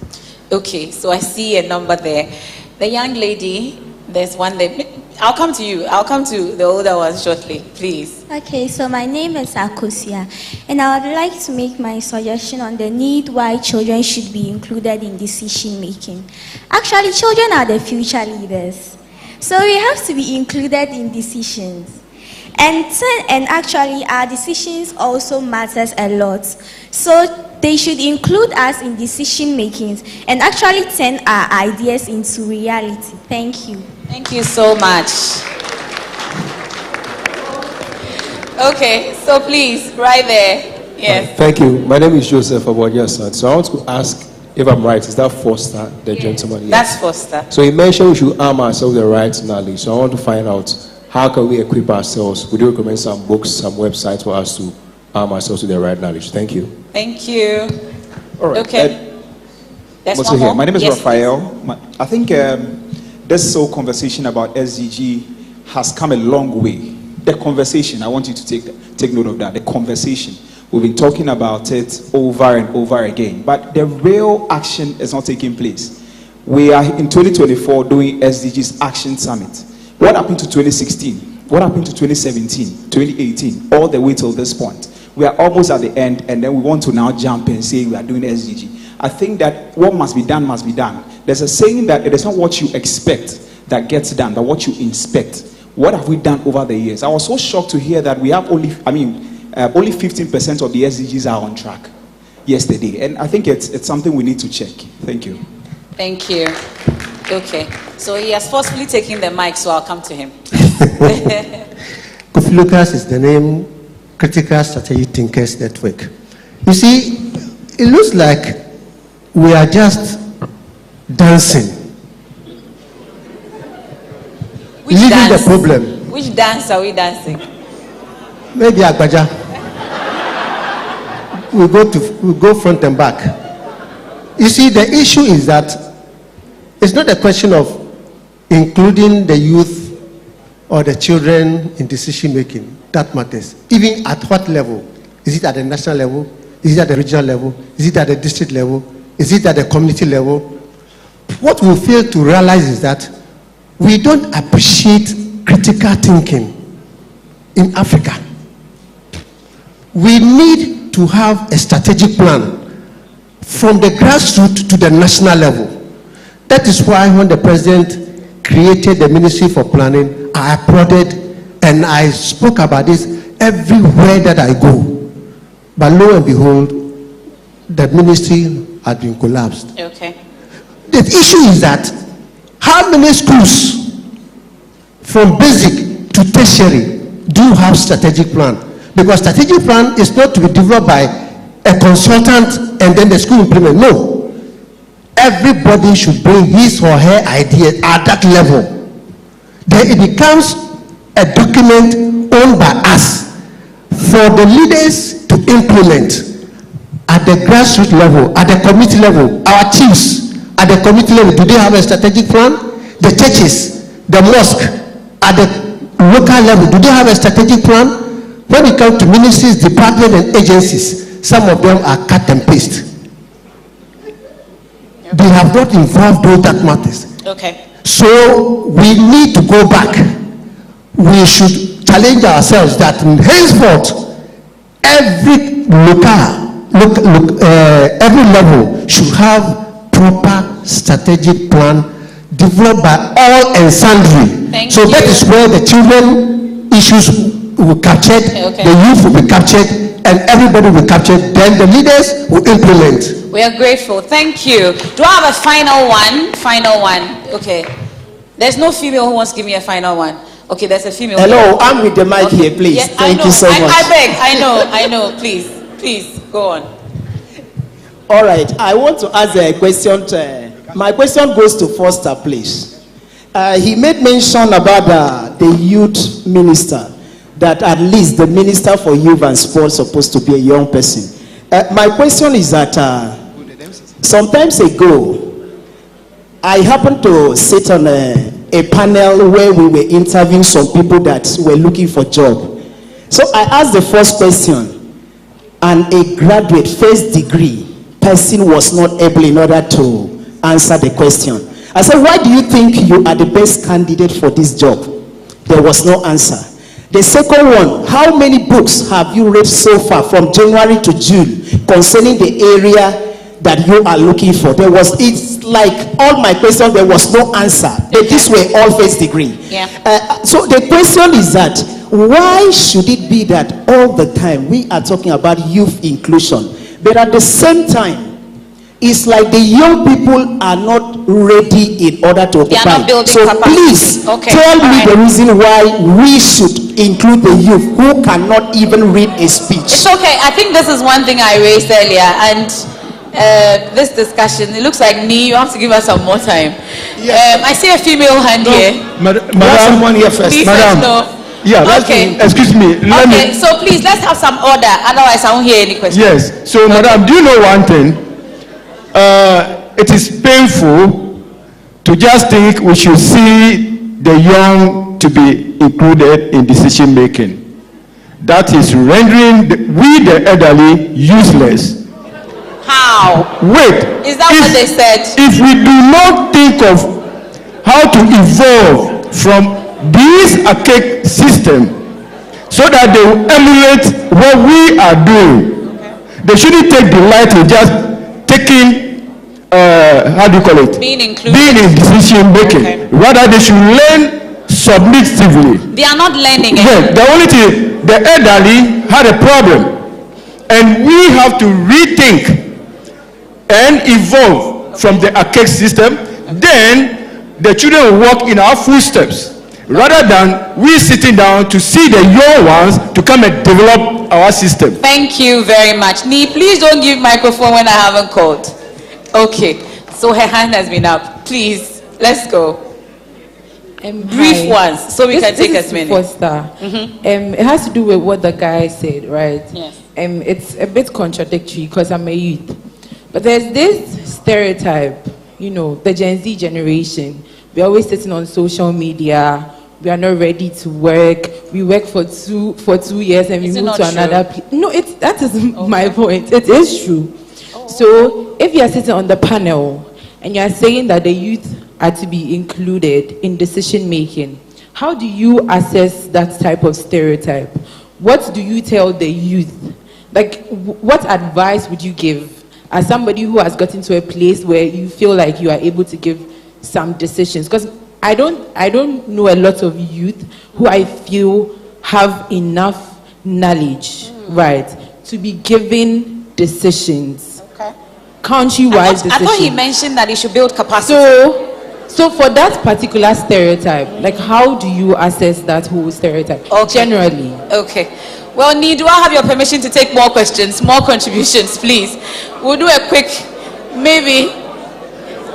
Okay, so I see a number there. The young lady, there's one there. I'll come to you. I'll come to the older ones shortly, please. Okay, so my name is Akosia, and I would like to make my suggestion on the need why children should be included in decision making. Actually, children are the future leaders, so we have to be included in decisions. And actually, our decisions also matters a lot. So they should include us in decision makings and actually turn our ideas into reality. Thank you. Thank you so much. Okay, so please, right there. Yes. Thank you. My name is Joseph Abonyasan. So I want to ask if I'm right. Is that Foster, the gentleman? Yes. That's Foster. So he mentioned we should arm ourselves with the right knowledge. So I want to find out, how can we equip ourselves? Would you recommend some books, some websites for us to arm ourselves with the right knowledge? Thank you. Thank you. All right. Okay. There's also one here. more? My name is Yes, Raphael. I think this whole conversation about SDG has come a long way. The conversation, I want you to take note of that. The conversation. We've been talking about it over and over again, but the real action is not taking place. We are in 2024 doing SDGs Action Summit. What happened to 2016? What happened to 2017, 2018, all the way till this point? We are almost at the end, and then we want to now jump and say we are doing SDG. I think that what must be done must be done. There's a saying that it is not what you expect that gets done, but what you inspect. What have we done over the years? I was so shocked to hear that we have only 15% of the SDGs are on track yesterday. And I think it's something we need to check. Thank you. Thank you. Okay. So he has forcefully taken the mic, so I'll come to him. Kofi Lucas is the name, Critical Strategy Thinkers Network. You see, it looks like we are just dancing. Which leaving dance? The problem. Which dance are we dancing? Maybe Agbaja. We go front and back. You see, the issue is that it's not a question of including the youth or the children in decision making. That matters. Even at what level? Is it at the national level? Is it at the regional level? Is it at the district level? Is it at the community level? What we fail to realize is that we don't appreciate critical thinking in Africa. We need to have a strategic plan from the grassroots to the national level. That is why when the president created the Ministry for Planning, I applauded and I spoke about this everywhere that I go. But lo and behold, the ministry had been collapsed. Okay. The issue is that how many schools from basic to tertiary do have strategic plan? Because strategic plan is not to be developed by a consultant and then the school implement. No. Everybody should bring his or her idea at that level. Then it becomes a document owned by us for the leaders to implement at the grassroots level, at the community level. Our chiefs at the community level, do they have a strategic plan? The churches, the mosque at the local level, do they have a strategic plan? When it comes to ministries, departments, and agencies, some of them are cut and paste. They have not involved those that matters. Okay. So we need to go back. We should challenge ourselves that henceforth, every every level should have proper strategic plan developed by all and sundry. So that is where the children issues will be captured, the youth will be captured, and everybody will be captured. Then the leaders will implement. We are grateful. Thank you. Do I have a final one? Final one. Okay. There's no female who wants to give me a final one. Okay, there's a female. Hello, I'm with the mic here, please. Yeah, Thank you so much. I beg. I know. Please, go on. All right, I want to ask a question. My question goes to Foster, please. He made mention about the youth minister, that at least the minister for youth and sports is supposed to be a young person. My question is that sometimes ago, I happened to sit on a panel where we were interviewing some people that were looking for job. So I asked the first question, and a graduate first degree person was not able in order to answer the question. I said, why do you think you are the best candidate for this job? There was no answer. The second one, how many books have you read so far from January to June concerning the area that you are looking for? It's like all my questions, there was no answer. These were all first degree. Yeah. So the question is that, why should it be that all the time we are talking about youth inclusion, but at the same time, it's like the young people are not ready in order to occupy. So please tell me the reason why we should include the youth who cannot even read a speech. It's okay. I think this is one thing I raised earlier, and this discussion, it looks like me, you have to give us some more time. I see a female hand here. Madam, someone here first. Madam. Yeah, okay. Excuse me. So please, let's have some order. Otherwise, I won't hear any questions. Yes. So, Madam, do you know one thing? It is painful to just think we should see the young to be included in decision making. That is rendering we the elderly useless. How? Wait. Is that what they said? If we do not think of how to evolve from this archaic system so that they will emulate what we are doing, they shouldn't take delight in just taking being in decision making. Rather, they should learn submissively. They are not learning. Yeah, the only thing, the elderly had a problem, and we have to rethink and evolve from the archaic system. Then the children will walk in our footsteps, rather than we sitting down to see the young ones to come and develop our system. Thank you very much. Nee, please don't give microphone when I haven't called. Okay, so her hand has been up. Please, let's go. Brief ones, so we can take as many. Foster. It has to do with what the guy said, right? Yes. It's a bit contradictory because I'm a youth. But there's this stereotype, the Gen Z generation. We're always sitting on social media. We are not ready to work. We work for 2 years and we move to another place. No, that is my point. It is true. So if you are sitting on the panel and you are saying that the youth are to be included in decision making, how do you assess that type of stereotype? What do you tell the youth? Like, what advice would you give as somebody who has gotten to a place where you feel like you are able to give some decisions? Because I don't know a lot of youth who I feel have enough knowledge, right, to be given decisions. Countrywide decisions. I thought he mentioned that he should build capacity. So for that particular stereotype, like, how do you assess that whole stereotype generally? Okay. Well, Nee, do I have your permission to take more questions, more contributions, please? We'll do a quick, maybe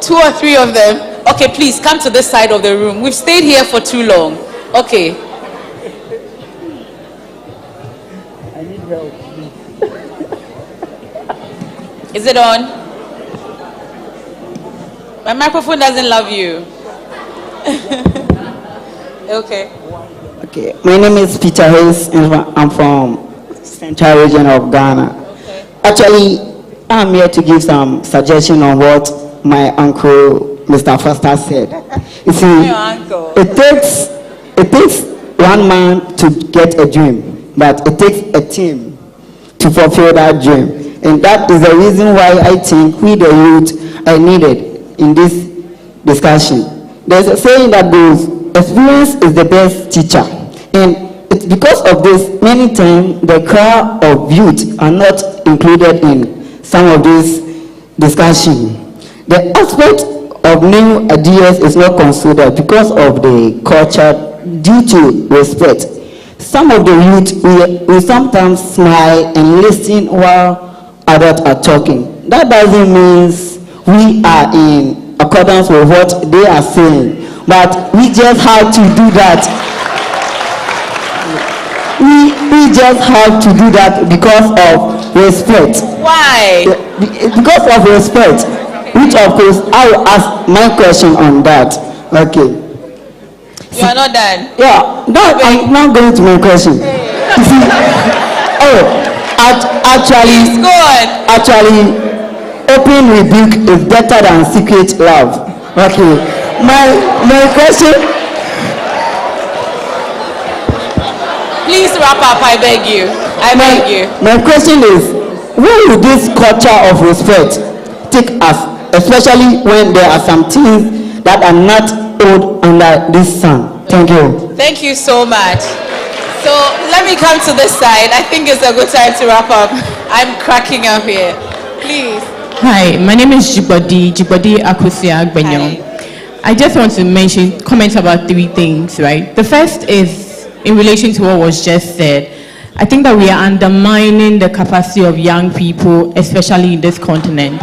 2 or 3 of them. Okay, please come to this side of the room. We've stayed here for too long. Okay. I need help, please. Is it on? My microphone doesn't love you. Okay. Okay, my name is Peter Hayes, and I'm from Central Region of Ghana. Okay. Actually, I'm here to give some suggestion on what my uncle, Mr. Foster, said. You see, it takes one man to get a dream, but it takes a team to fulfill that dream. And that is the reason why I think we, the youth, are needed in this discussion. There's a saying that goes, experience is the best teacher. And it's because of this, many times the crowd of youth are not included in some of this discussion. The aspect of new ideas is not considered because of the culture due to respect. Some of the youth we sometimes smile and listen while others are talking. That doesn't mean we are in accordance with what they are saying, but we just have to do that. We just have to do that because of respect. Why? Because of respect. Which of course I will ask my question on that. Okay. You are not done. Yeah, I'm not going to my question. You see, actually, go on. Actually, open rebuke is better than secret love. Okay. My question. Please wrap up, I beg you. I beg you. My question is, where will this culture of respect take us, especially when there are some things that are not old under this sun? Thank you. Thank you so much. So let me come to this side. I think it's a good time to wrap up. I'm cracking up here. Please. Hi, my name is Jibodi Akusia Agbenyo. I just want to comment about three things, right? The first is in relation to what was just said. I think that we are undermining the capacity of young people, especially in this continent.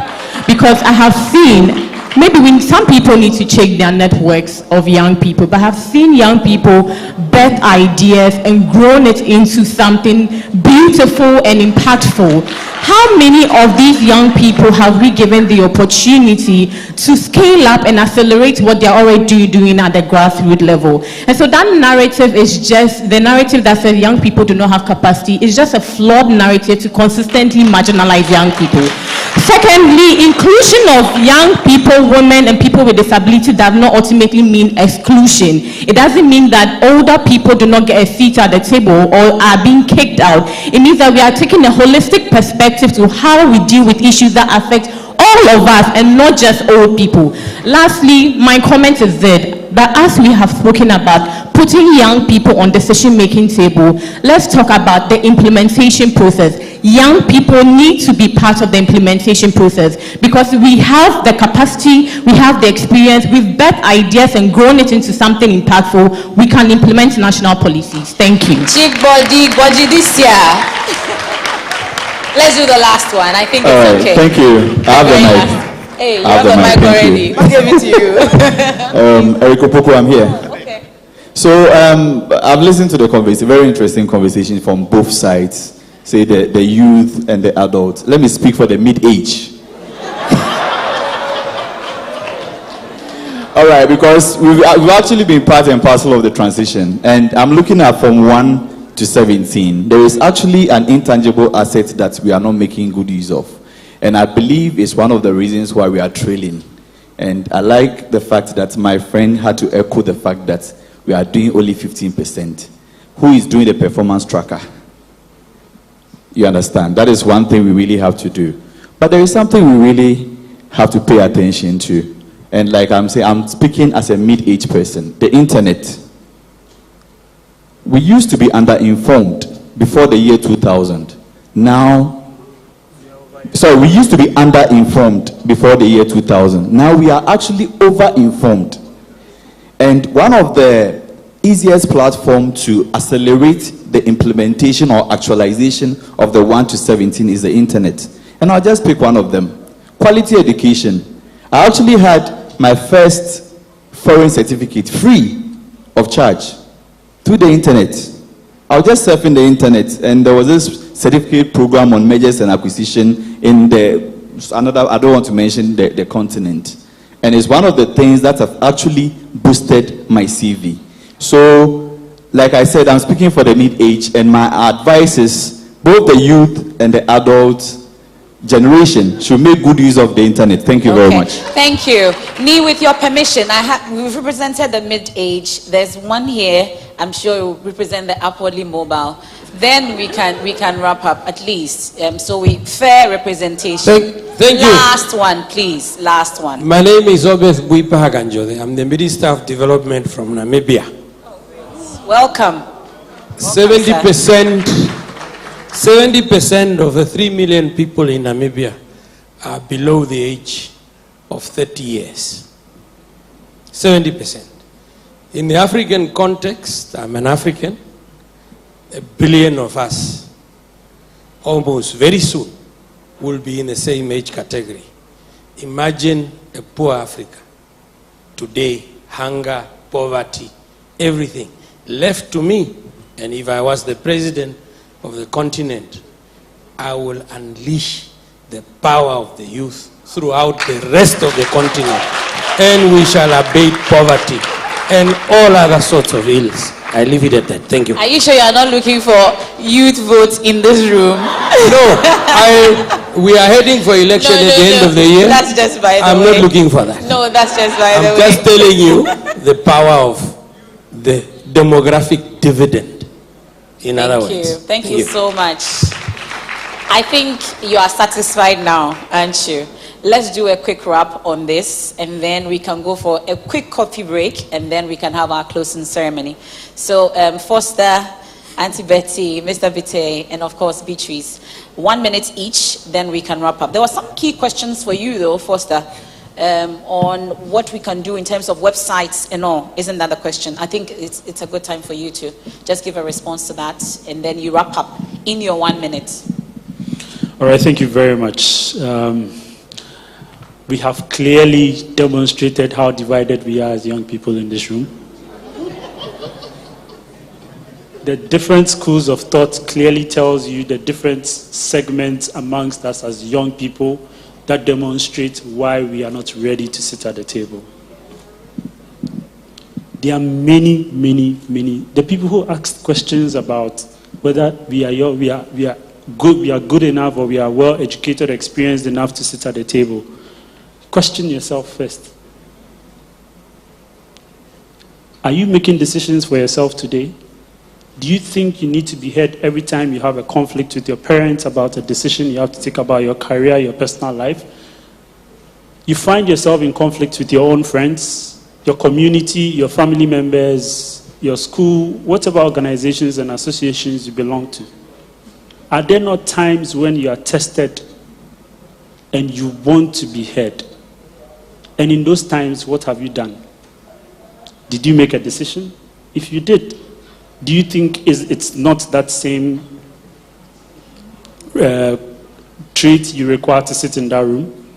Because I have seen, maybe some people need to check their networks of young people, but I have seen young people birth ideas and grown it into something beautiful and impactful. How many of these young people have we given the opportunity to scale up and accelerate what they're already doing at the grassroots level? And so that narrative is just, the narrative that says young people do not have capacity is just a flawed narrative to consistently marginalize young people. Secondly, inclusion of young people, women, and people with disability does not ultimately mean exclusion. It doesn't mean that older people do not get a seat at the table or are being kicked out. It means that we are taking a holistic perspective to how we deal with issues that affect all of us and not just old people. Lastly, my comment is that as we have spoken about putting young people on decision-making table, let's talk about the implementation process. Young people need to be part of the implementation process because we have the capacity, we have the experience, we've bet ideas and grown it into something impactful. We can implement national policies. Thank you. Jibodi this year. Let's do the last one. I think it's okay. Thank you. I have the mic. Hey, you have the mic already. I'll give it to you. Eric Opoku, I'm here. Okay. So I've listened to the conversation, very interesting conversation from both sides, say the youth and the adults. Let me speak for the mid-age. All right, because we've actually been part and parcel of the transition, and I'm looking at from 1 to 17. There is actually an intangible asset that we are not making good use of. And I believe it's one of the reasons why we are trailing. And I like the fact that my friend had to echo the fact that we are doing only 15%. Who is doing the performance tracker? You understand? That is one thing we really have to do. But there is something we really have to pay attention to. And like I'm saying, I'm speaking as a mid-age person. The internet. We used to be underinformed before the year 2000. We used to be underinformed before the year 2000. Now we are actually overinformed. And one of the easiest platforms to accelerate the implementation or actualization of the 1 to 17 is the internet. And I'll just pick one of them. Quality education. I actually had my first foreign certificate free of charge through the internet. I was just surfing the internet, and there was this certificate program on mergers and acquisition in I don't want to mention the continent. And it's one of the things that have actually boosted my CV. So, like I said, I'm speaking for the mid-age, and my advice is both the youth and the adults, generation should make good use of the internet. Thank you very much. Thank you. Nee, with your permission, we've represented the mid-age. There's one here, I'm sure it will represent the upwardly mobile. Then we can wrap up at least. So fair representation. Thank you. Last one, please. Last one. My name is Obeth Buipahaganjode. I'm the Minister of Development from Namibia. Welcome. 70% of the 3 million people in Namibia are below the age of 30 years. 70%. In the African context, I'm an African. 1 billion of us, almost very soon, will be in the same age category. Imagine a poor Africa. Today, hunger, poverty, everything left to me. And if I was the president of the continent, I will unleash the power of the youth throughout the rest of the continent. And we shall abate poverty and all other sorts of ills. I leave it at that. Thank you. Are you sure you are not looking for youth votes in this room? No, we are heading for election at the end of the year. That's just by the way. I'm not looking for that. No, that's just by the way. I'm just telling you the power of the demographic dividend. In other words. Thank you so much. I think you are satisfied now, aren't you? Let's do a quick wrap on this, and then we can go for a quick coffee break, and then we can have our closing ceremony. So, Foster, Auntie Betty, Mr. Vite, and of course, Beatrice. 1 minute each, then we can wrap up. There were some key questions for you, though, Foster, on what we can do in terms of websites and all. Isn't that the question? I think it's a good time for you to just give a response to that, and then you wrap up in your 1 minute. All right, thank you very much. We have clearly demonstrated how divided we are as young people in this room. The different schools of thought clearly tells you the different segments amongst us as young people that demonstrate why we are not ready to sit at the table. There are many. The people who asked questions about whether we are good enough, or we are well educated, experienced enough to sit at the table. Question yourself first. Are you making decisions for yourself today? Do you think you need to be heard every time you have a conflict with your parents about a decision you have to take about your career, your personal life? You find yourself in conflict with your own friends, your community, your family members, your school, whatever organizations and associations you belong to. Are there not times when you are tested and you want to be heard? And in those times, what have you done? Did you make a decision? If you did, do you think it's not that same trait you require to sit in that room?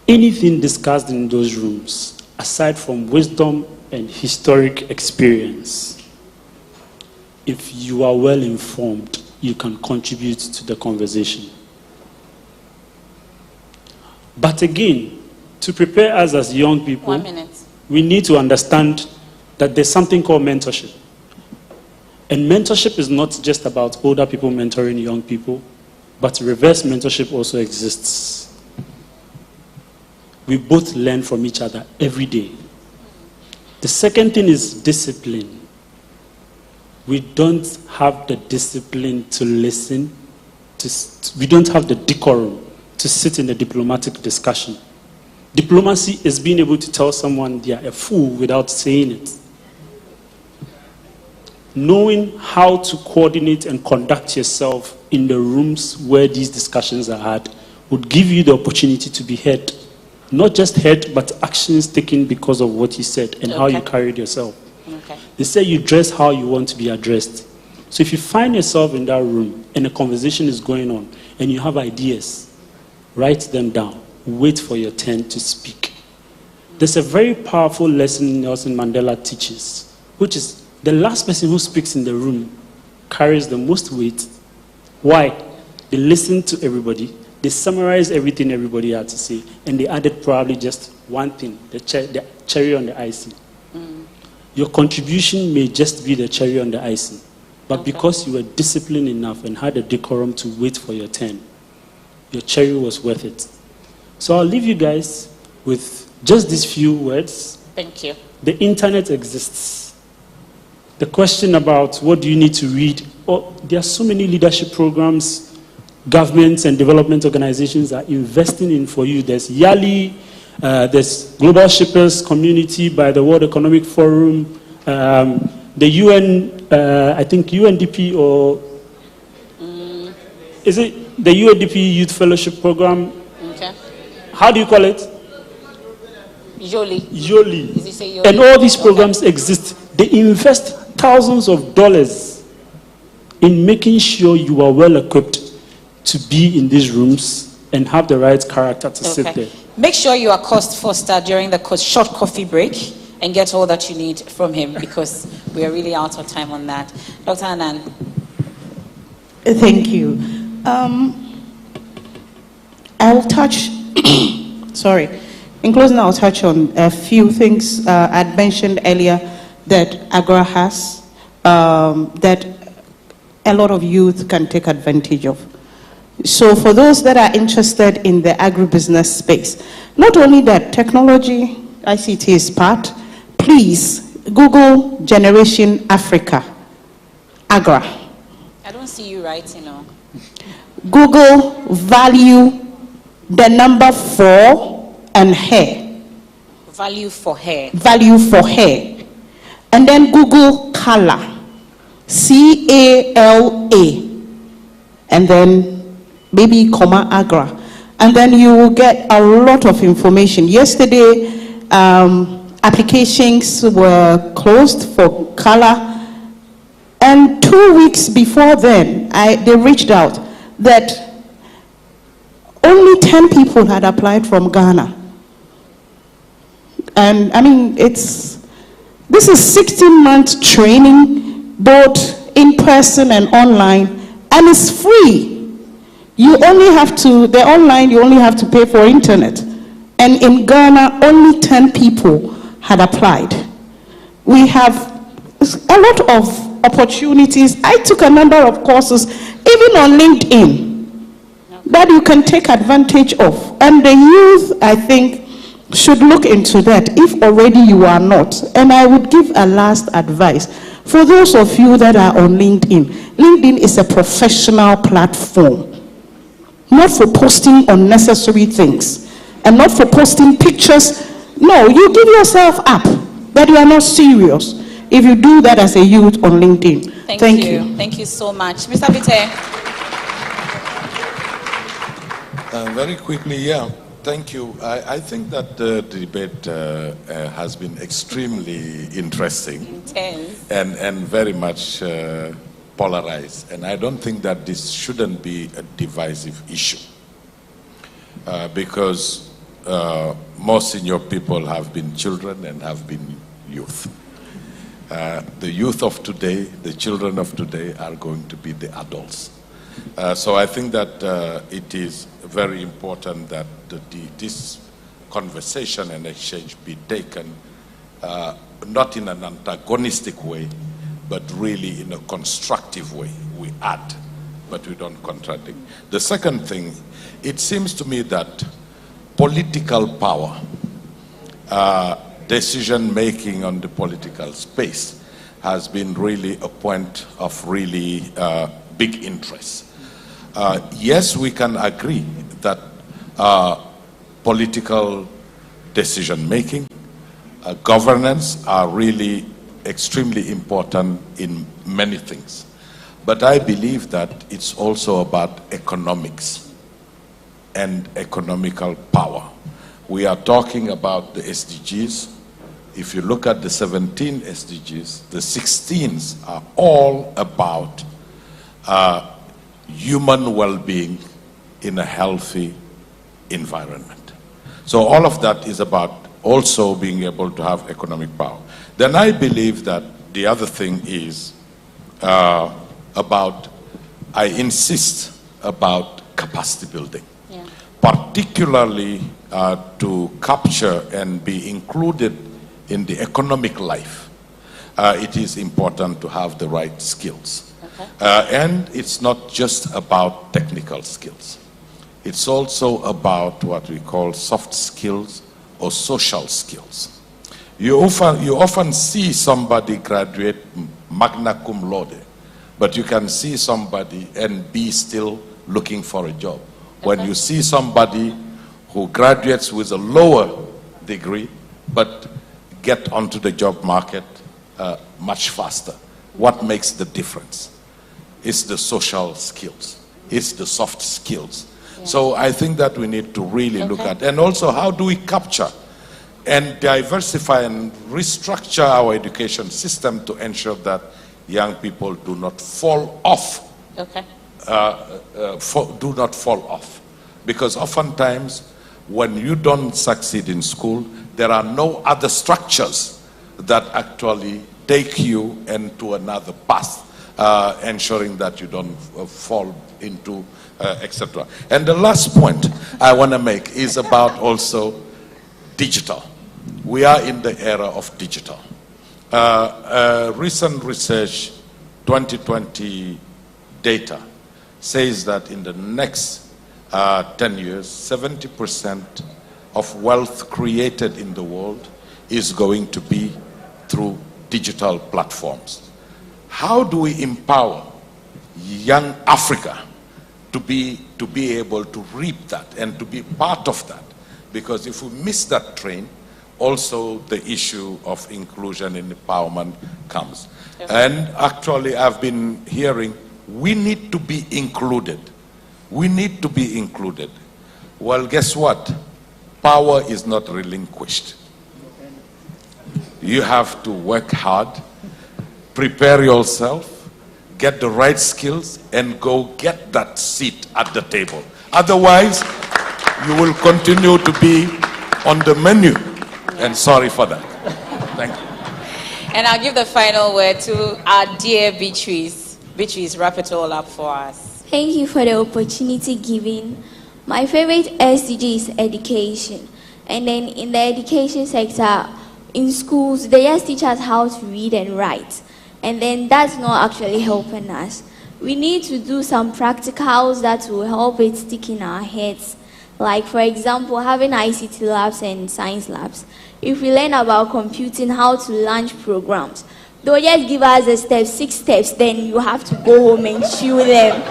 Anything discussed in those rooms, aside from wisdom and historic experience, if you are well informed, you can contribute to the conversation. But again, to prepare us as young people, 1 minute. We need to understand that there's something called mentorship. And mentorship is not just about older people mentoring young people, but reverse mentorship also exists. We both learn from each other every day. The second thing is discipline. We don't have the discipline to listen. We don't have the decorum to sit in a diplomatic discussion. Diplomacy is being able to tell someone they are a fool without saying it. Knowing how to coordinate and conduct yourself in the rooms where these discussions are had would give you the opportunity to be heard. Not just heard, but actions taken because of what you said and how you carried yourself. Okay. They say you dress how you want to be addressed. So if you find yourself in that room and a conversation is going on and you have ideas, write them down. Wait for your turn to speak. There's a very powerful lesson Nelson Mandela teaches, which is the last person who speaks in the room carries the most weight. Why? They listen to everybody, they summarize everything everybody had to say, and they added probably just one thing, the cherry on the icing. Your contribution may just be the cherry on the icing, but because you were disciplined enough and had a decorum to wait for your turn, your cherry was worth it. So I'll leave you guys with just these few words. Thank you. The internet exists. The question about what do you need to read, there are so many leadership programs governments and development organizations are investing in for you. There's YALI, there's Global Shippers Community by the World Economic Forum, the UN, I think UNDP or is it the UNDP Youth Fellowship Program? Okay. How do you call it? Yoli. Yoli. Did you say Yoli? And all these programs exist. They invest thousands of dollars in making sure you are well equipped to be in these rooms and have the right character to sit there. Make sure you are Cost Foster during the short coffee break and get all that you need from him, because we are really out of time on that. Dr. Anand. Thank you. I'll touch, sorry. In closing, I'll touch on a few things I'd mentioned earlier that AGRA has, that a lot of youth can take advantage of. So for those that are interested in the agribusiness space, not only that, technology, ICT is part, please Google Generation Africa, AGRA. I don't see you writing on. Google value, the number 4 and hair. Value for hair. Value for hair. And then Google color, CALA. And then maybe comma AGRA. And then you will get a lot of information. Yesterday, applications were closed for color. And 2 weeks before then, they reached out that only 10 people had applied from Ghana. And I mean, this is 16 months training, both in person and online, and it's free. You only have to, the online, you only have to pay for internet. And in Ghana, only 10 people had applied. We have a lot of opportunities. I took a number of courses, even on LinkedIn, that you can take advantage of. And the youth, I think, should look into that if already you are not. And I would give a last advice. For those of you that are on LinkedIn, LinkedIn is a professional platform, not for posting unnecessary things and not for posting pictures. No, you give yourself up that you are not serious if you do that as a youth on LinkedIn. Thank you. Thank you so much. Mr. Vite. Very quickly, yeah. Thank you. I think that the debate has been extremely interesting. Intense. And very much polarized. And I don't think that this shouldn't be a divisive issue. Because more senior people have been children and have been youth. The youth of today, the children of today are going to be the adults. So I think that it is very important that this conversation and exchange be taken not in an antagonistic way, but really in a constructive way. We add, but we don't contradict. The second thing, it seems to me that political power, decision making on the political space has been really a point of really big interest. Yes, we can agree that political decision making, governance are really extremely important in many things. But I believe that it's also about economics and economical power. We are talking about the SDGs. If you look at the 17 SDGs, the 16s are all about human well-being in a healthy environment. So all of that is about also being able to have economic power. Then I believe that the other thing is about, I insist about capacity building, particularly to capture and be included in the economic life. It is important to have the right skills. And it's not just about technical skills. It's also about what we call soft skills or social skills. You often see somebody graduate magna cum laude, but you can see somebody and be still looking for a job. When you see somebody who graduates with a lower degree, but get onto the job market much faster. What makes the difference? It's the social skills. It's the soft skills. Yeah. So I think that we need to really look at, and also how do we capture and diversify and restructure our education system to ensure that young people do not fall off. Okay. Do not fall off. Because oftentimes, when you don't succeed in school, there are no other structures that actually take you into another path, ensuring that you don't fall into, etc. And the last point I want to make is about also digital. We are in the era of digital. Recent research, 2020 data, says that in the next 10 years, 70% of wealth created in the world is going to be through digital platforms. How do we empower young Africa to be able to reap that and to be part of that? Because if we miss that train, also the issue of inclusion and empowerment comes. Yes. And actually I've been hearing, we need to be included. We need to be included. Well, guess what? Power is not relinquished. You have to work hard, prepare yourself, get the right skills, and go get that seat at the table. Otherwise, you will continue to be on the menu. And sorry for that. Thank you. And I'll give the final word to our dear Beatrice. Beatrice, wrap it all up for us. Thank you for the opportunity given. My favorite SDG is education. And then in the education sector, in schools, they just teach us how to read and write. And then that's not actually helping us. We need to do some practicals that will help it stick in our heads. Like, for example, having ICT labs and science labs. If we learn about computing, how to launch programs, they'll just give us the steps, 6 steps, then you have to go home and chew them.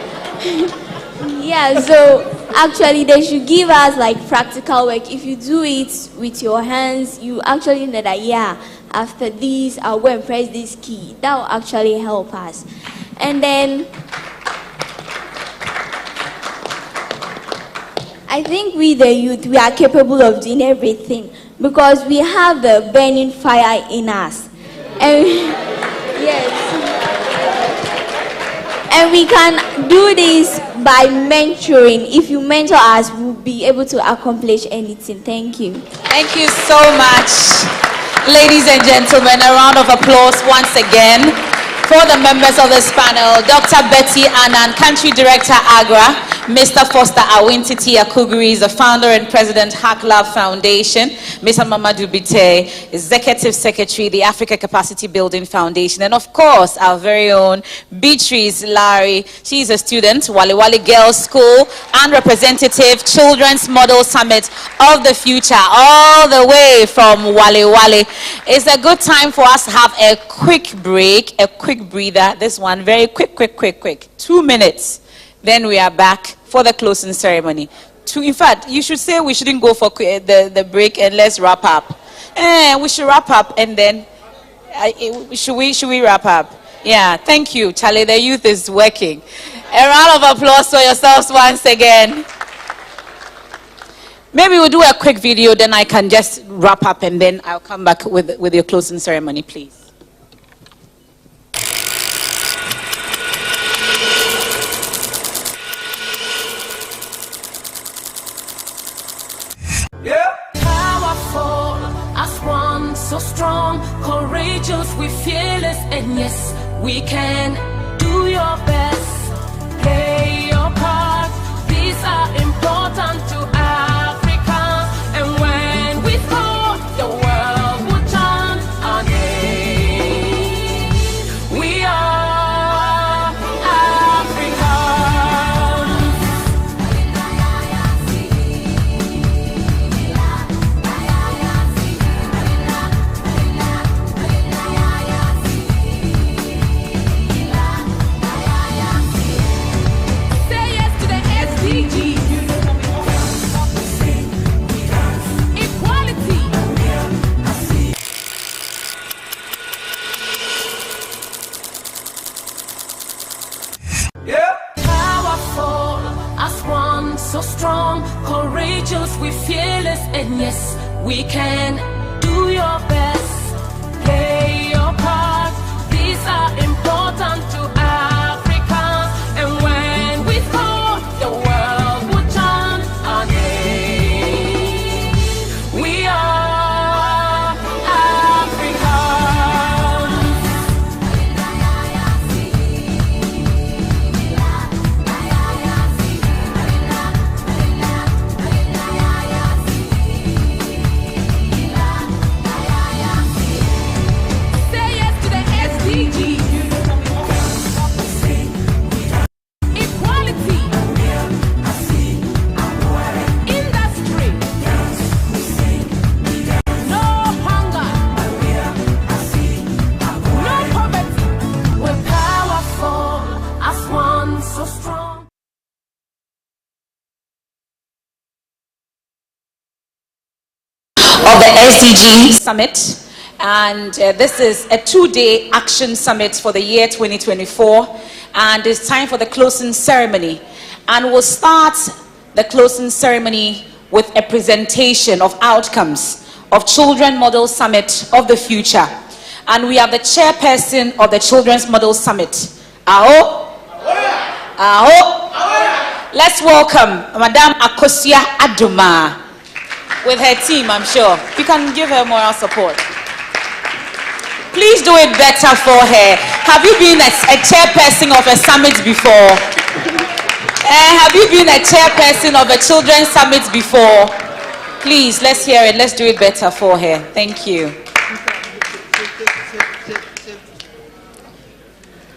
Yeah, so actually they should give us like practical work. If you do it with your hands, you actually know that, yeah, after this, I'll go and press this key. That will actually help us. And then I think we, the youth, we are capable of doing everything because we have the burning fire in us. And yes. And we can do this by mentoring. If you mentor us, we'll be able to accomplish anything. Thank you. Thank you so much. Ladies and gentlemen, a round of applause once again for the members of this panel. Dr. Betty Annan, Country Director, Agra. Mr. Foster Awintiti Akuguri is the founder and president, Hack Lab Foundation. Mr. Mamadou Bite, Executive Secretary, the Africa Capacity Building Foundation. And of course, our very own Beatrice Larry. She's a student, Wale Wale Girls School and representative, Children's Model Summit of the Future, all the way from Wale Wale. It's a good time for us to have a quick break, a quick breather. This one, very quick. 2 minutes. Then we are back for the closing ceremony. In fact, you should say we shouldn't go for the break and let's wrap up. We should wrap up and then should we wrap up? Yeah, thank you, Charlie. The youth is working. A round of applause for yourselves once again. Maybe we'll do a quick video, then I can just wrap up and then I'll come back with your closing ceremony, please. Powerful as one, so strong, courageous, we fearless, and yes, we can. Do your best, play your part. These are important to Africa, and when we score, the world will turn our name. We are Africans. courageous, we fearless, and yes, we can. Do your best, play your part. These are important to Africans, and when we score, the world will chant our name. We are Africans. Say yes to the SDGs. Equality. Industry. No hunger. No poverty. We're powerful as one, so strong. Of the SDG Summit. And this is a 2-day action summit for the year 2024. And it's time for the closing ceremony. And we'll start the closing ceremony with a presentation of outcomes of Children Model Summit of the Future. And we have the chairperson of the Children's Model Summit. Aho! Aho! Let's welcome Madame Akosia Aduma with her team, I'm sure. You can give her moral support. Please do it better for her. Have you been a chairperson of a summit before? Have you been a chairperson of a children's summit before? Please, let's hear it. Let's do it better for her. Thank you.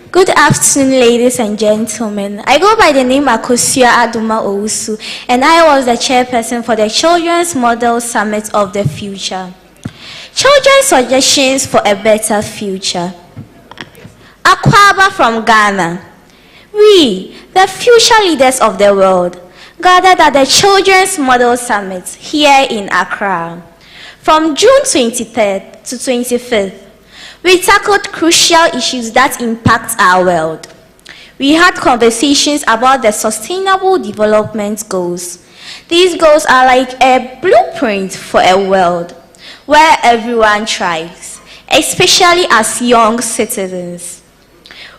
Good afternoon, ladies and gentlemen. I go by the name Akosia Aduma Owusu, and I was the chairperson for the Children's Model Summit of the Future. Children's Suggestions for a Better Future. Akwaba from Ghana. We, the future leaders of the world, gathered at the Children's Model Summit here in Accra. From June 23rd to 25th, we tackled crucial issues that impact our world. We had conversations about the Sustainable Development Goals. These goals are like a blueprint for a world where everyone thrives, especially as young citizens.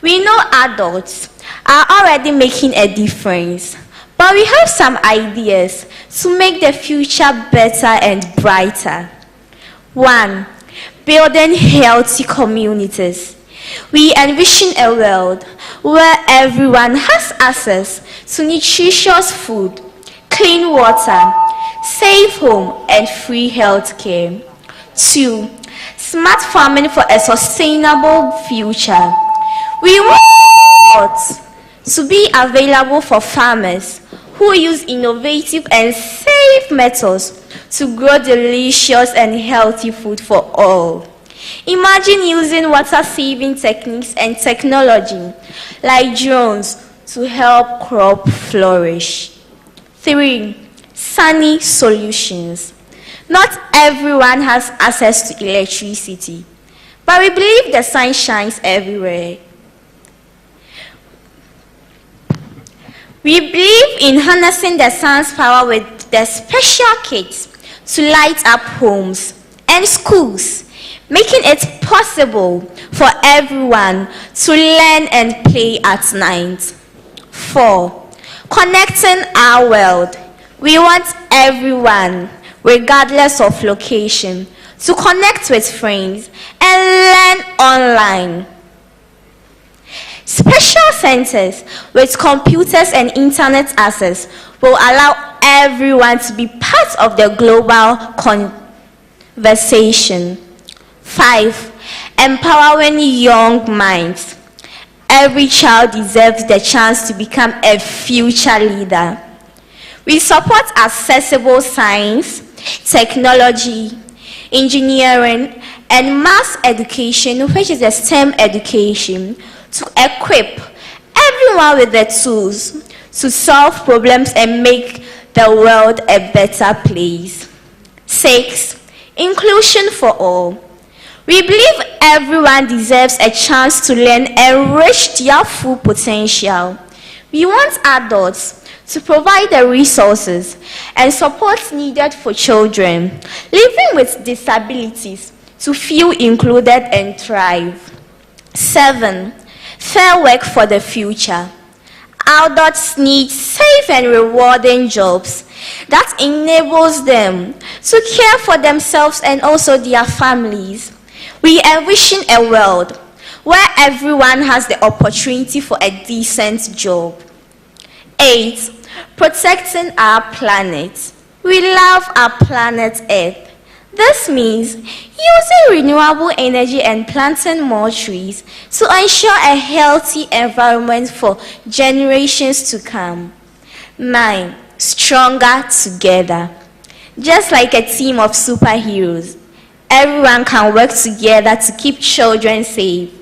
We know adults are already making a difference, but we have some ideas to make the future better and brighter. 1. Building healthy communities. We envision a world where everyone has access to nutritious food, clean water, safe home, and free health care. 2. Smart farming for a sustainable future. We want support to be available for farmers who use innovative and safe methods to grow delicious and healthy food for all. Imagine using water-saving techniques and technology like drones to help crop flourish. 3. Sunny solutions. Not everyone has access to electricity, but we believe the sun shines everywhere. We believe in harnessing the sun's power with the special kits to light up homes and schools, making it possible for everyone to learn and play at night. 4. Connecting our world. We want everyone, regardless of location, to connect with friends and learn online. Special centers with computers and internet access will allow everyone to be part of the global conversation. 5. Empowering young minds. Every child deserves the chance to become a future leader. We support accessible science, technology, engineering, and mass education, which is a STEM education, to equip everyone with the tools to solve problems and make the world a better place. 6. Inclusion for all. We believe everyone deserves a chance to learn and reach their full potential. We want adults to provide the resources and support needed for children living with disabilities to feel included and thrive. 7. Fair work for the future. Adults need safe and rewarding jobs that enables them to care for themselves and also their families. We envision a world where everyone has the opportunity for a decent job. 8. Protecting our planet. We love our planet Earth. This means using renewable energy and planting more trees to ensure a healthy environment for generations to come. 9. Stronger together. Just like a team of superheroes, everyone can work together to keep children safe.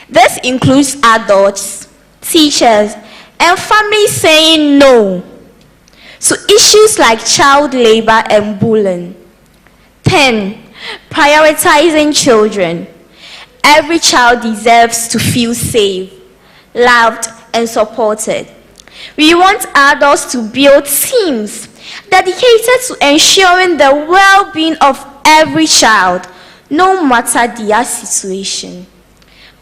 This includes adults, teachers, and families saying no to issues like child labor and bullying. 10. Prioritizing children. Every child deserves to feel safe, loved, and supported. We want adults to build teams dedicated to ensuring the well-being of every child, no matter their situation.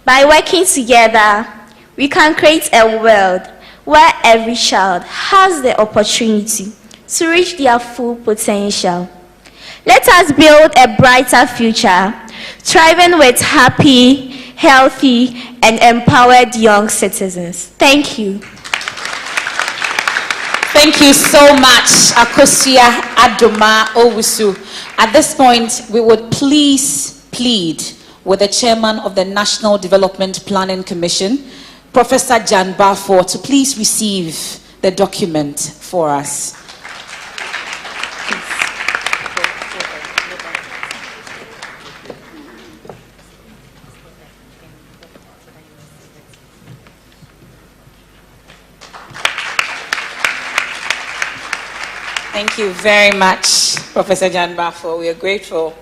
By working together, we can create a world where every child has the opportunity to reach their full potential. Let us build a brighter future, thriving with happy, healthy, and empowered young citizens. Thank you. Thank you so much, Akosua Adoma Owusu. At this point, we would please plead with the chairman of the National Development Planning Commission, Professor Jan Barfor, to please receive the document for us. Thank you very much, Professor Jan Barfor. We are grateful.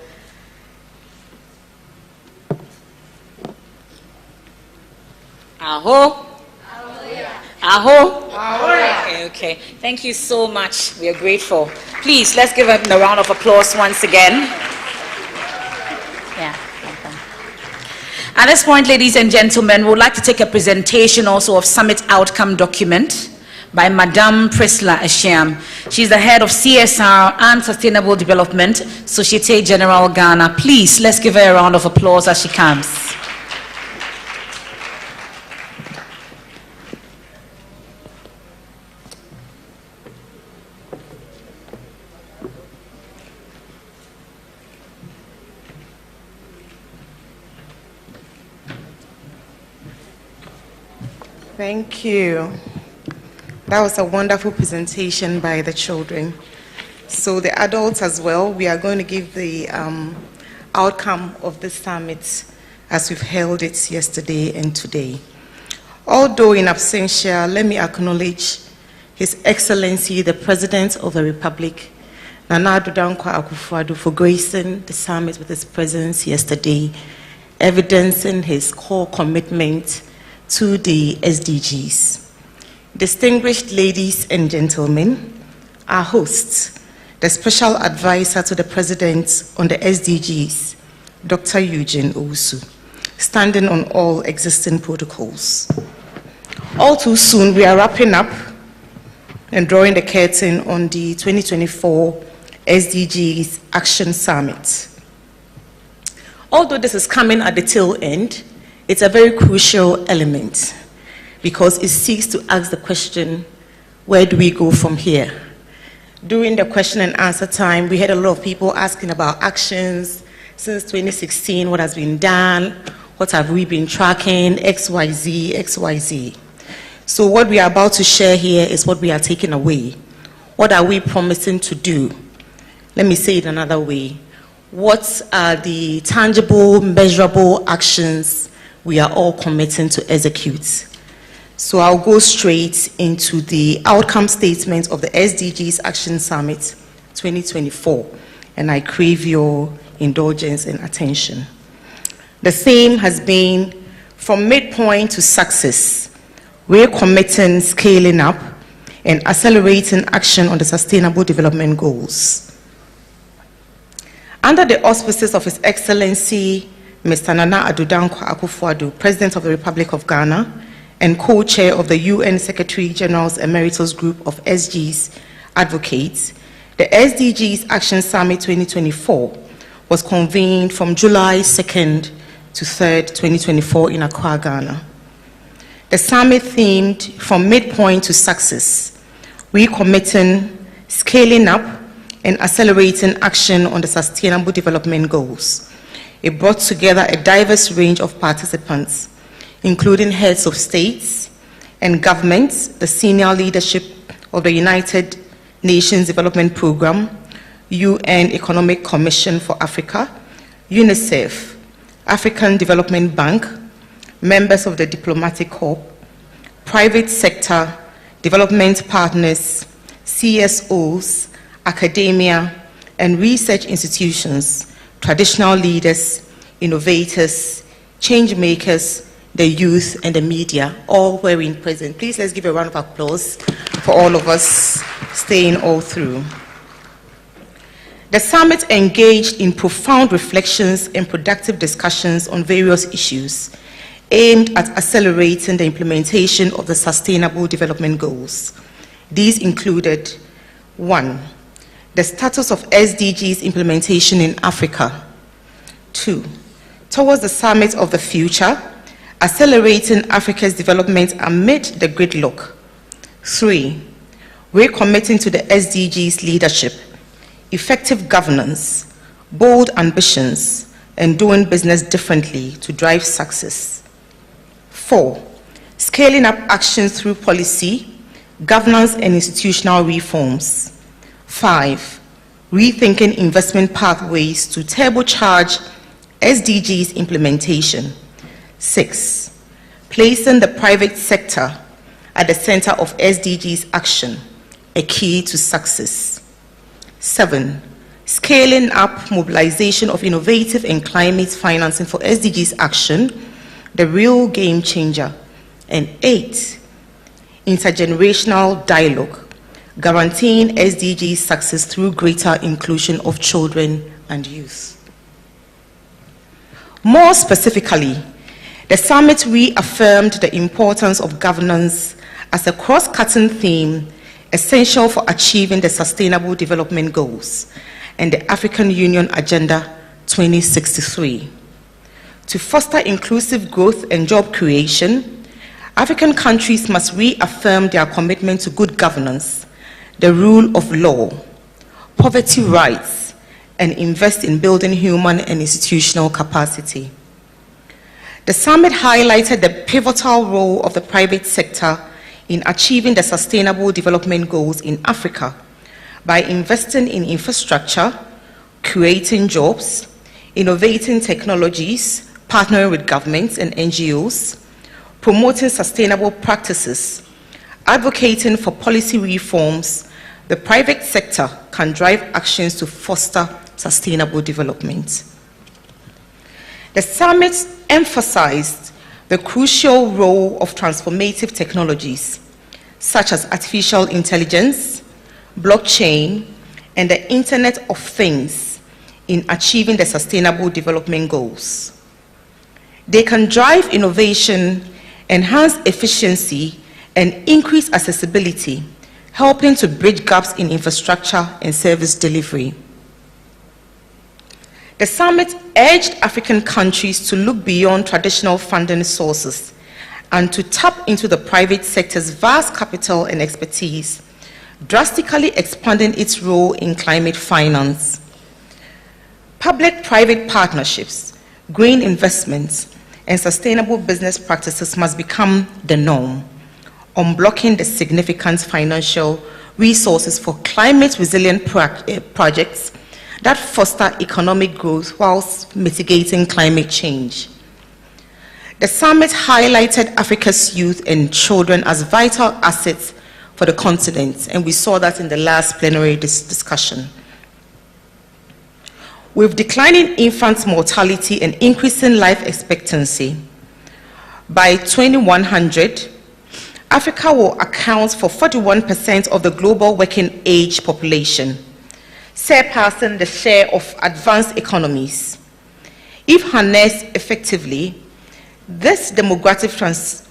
Aho. Aho. Okay. Thank you so much. We are grateful. Please, let's give him a round of applause once again. Yeah. At this point, ladies and gentlemen, we would like to take a presentation also of Summit Outcome Document by Madame Priscilla Eshiam. She's the head of CSR and Sustainable Development, Societe Generale Ghana. Please, let's give her a round of applause as she comes. Thank you. That was a wonderful presentation by the children. So the adults as well, we are going to give the outcome of the summit as we've held it yesterday and today. Although in absentia, let me acknowledge His Excellency, the President of the Republic, Nana Addo Dankwa Akufo-Addo, for gracing the summit with his presence yesterday, evidencing his core commitment to the SDGs. Distinguished ladies and gentlemen, our host, the Special Advisor to the President on the SDGs, Dr. Eugene Owusu, standing on all existing protocols. All too soon, we are wrapping up and drawing the curtain on the 2024 SDGs Action Summit. Although this is coming at the tail end, it's a very crucial element because it seeks to ask the question, where do we go from here? During the question and answer time, we had a lot of people asking about actions since 2016, what has been done, what have we been tracking, XYZ, XYZ. So what we are about to share here is what we are taking away. What are we promising to do? Let me say it another way. What are the tangible, measurable actions we are all committing to execute? So I'll go straight into the outcome statement of the SDGs Action Summit 2024, and I crave your indulgence and attention. The theme has been from midpoint to success. We're committing scaling up and accelerating action on the Sustainable Development Goals. Under the auspices of His Excellency Mr. Nana Addo Dankwa Akufo-Addo, President of the Republic of Ghana, and co-chair of the UN Secretary General's Emeritus Group of SDGs advocates, the SDGs Action Summit 2024 was convened from July 2nd to 3rd, 2024 in Accra, Ghana. The summit themed From Midpoint to Success, recommitting, scaling up, and accelerating action on the Sustainable Development Goals. It brought together a diverse range of participants, including heads of states and governments, the senior leadership of the United Nations Development Programme, UN Economic Commission for Africa, UNICEF, African Development Bank, members of the Diplomatic Corps, private sector, development partners, CSOs, academia, and research institutions, traditional leaders, innovators, change makers, the youth, and the media, all were present. Please, let's give a round of applause for all of us staying all through. The summit engaged in profound reflections and productive discussions on various issues aimed at accelerating the implementation of the Sustainable Development Goals. These included: 1. The status of SDGs implementation in Africa. 2. Towards the summit of the future, accelerating Africa's development amid the gridlock. 3. Recommitting to the SDGs leadership, effective governance, bold ambitions, and doing business differently to drive success. 4. Scaling up action through policy, governance, and institutional reforms. 5. Rethinking investment pathways to turbocharge SDGs implementation. 6. Placing the private sector at the center of SDGs action, a key to success. 7. Scaling up mobilization of innovative and climate financing for SDGs action, the real game changer. And 8. Intergenerational dialogue, guaranteeing SDGs success through greater inclusion of children and youth. More specifically, the summit reaffirmed the importance of governance as a cross-cutting theme essential for achieving the Sustainable Development Goals and the African Union Agenda 2063. To foster inclusive growth and job creation, African countries must reaffirm their commitment to good governance, the rule of law, poverty rights, and invest in building human and institutional capacity. The summit highlighted the pivotal role of the private sector in achieving the Sustainable Development Goals in Africa by investing in infrastructure, creating jobs, innovating technologies, partnering with governments and NGOs, promoting sustainable practices, advocating for policy reforms. The private sector can drive actions to foster sustainable development. The summit emphasized the crucial role of transformative technologies such as artificial intelligence, blockchain, and the Internet of Things in achieving the Sustainable Development Goals. They can drive innovation, enhance efficiency, and increase accessibility, helping to bridge gaps in infrastructure and service delivery. The summit urged African countries to look beyond traditional funding sources and to tap into the private sector's vast capital and expertise, drastically expanding its role in climate finance. Public-private partnerships, green investments, and sustainable business practices must become the norm, unblocking the significant financial resources for climate-resilient projects that foster economic growth whilst mitigating climate change. The summit highlighted Africa's youth and children as vital assets for the continent, and we saw that in the last plenary discussion. With declining infant mortality and increasing life expectancy, by 2100, Africa will account for 41% of the global working age population, surpassing the share of advanced economies. If harnessed effectively, this demographic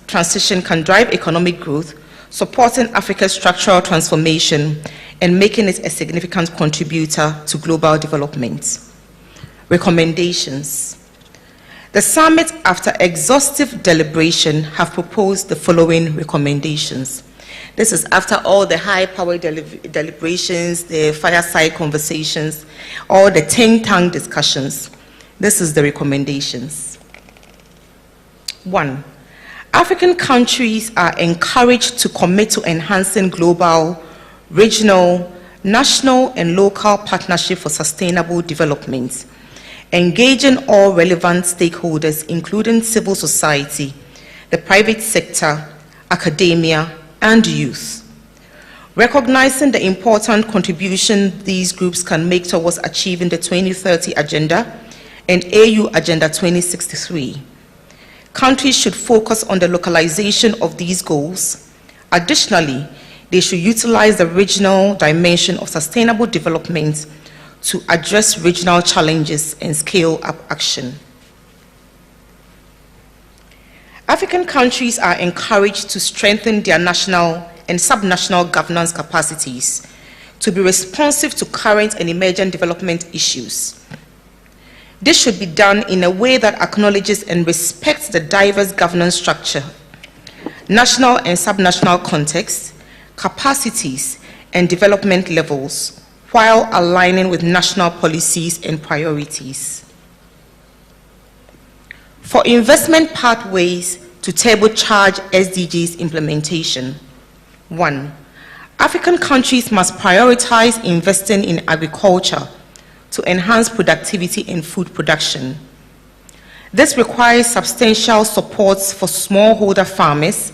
transition can drive economic growth, supporting Africa's structural transformation and making it a significant contributor to global development. Recommendations. The summit, after exhaustive deliberation, have proposed the following recommendations. This is after all the high-power deliberations, the fireside conversations, all the think tank discussions. This is the recommendations. 1. African countries are encouraged to commit to enhancing global, regional, national, and local partnership for sustainable development, engaging all relevant stakeholders, including civil society, the private sector, academia, and youth. Recognizing the important contribution these groups can make towards achieving the 2030 Agenda and AU Agenda 2063. Countries should focus on the localization of these goals. Additionally, they should utilize the regional dimension of sustainable development to address regional challenges and scale up action. African countries are encouraged to strengthen their national and subnational governance capacities to be responsive to current and emerging development issues. This should be done in a way that acknowledges and respects the diverse governance structure, national and subnational contexts, capacities, and development levels, while aligning with national policies and priorities. For investment pathways to turbocharge SDGs implementation. 1. African countries must prioritize investing in agriculture to enhance productivity and food production. This requires substantial support for smallholder farmers,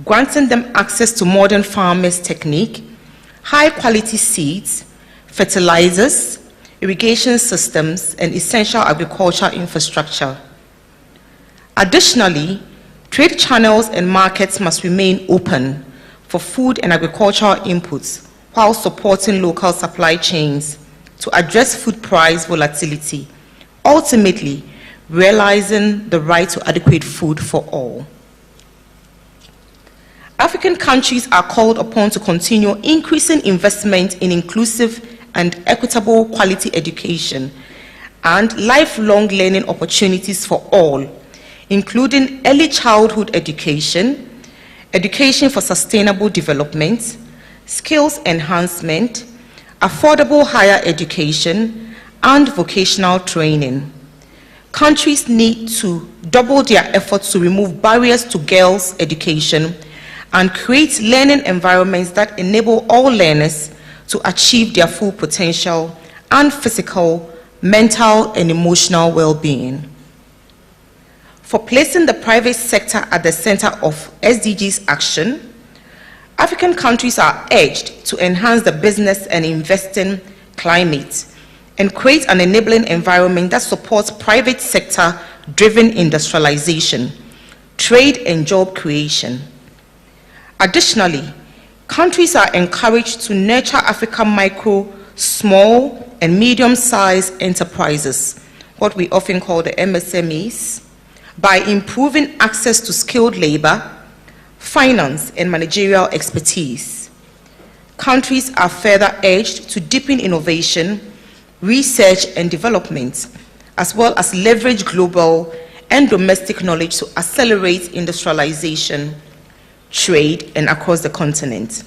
granting them access to modern farmers' technique, high-quality seeds, fertilizers, irrigation systems, and essential agricultural infrastructure. Additionally, trade channels and markets must remain open for food and agricultural inputs while supporting local supply chains to address food price volatility, ultimately realizing the right to adequate food for all. African countries are called upon to continue increasing investment in inclusive and equitable quality education and lifelong learning opportunities for all, including early childhood education, education for sustainable development, skills enhancement, affordable higher education, and vocational training. Countries need to double their efforts to remove barriers to girls' education and create learning environments that enable all learners to achieve their full potential and physical, mental, and emotional well-being. For placing the private sector at the center of SDGs action, African countries are urged to enhance the business and investing climate and create an enabling environment that supports private sector-driven industrialization, trade, and job creation. Additionally, countries are encouraged to nurture African micro, small, and medium-sized enterprises, what we often call the MSMEs, by improving access to skilled labor, finance, and managerial expertise. Countries are further urged to deepen innovation, research, and development, as well as leverage global and domestic knowledge to accelerate industrialization, trade, and across the continent.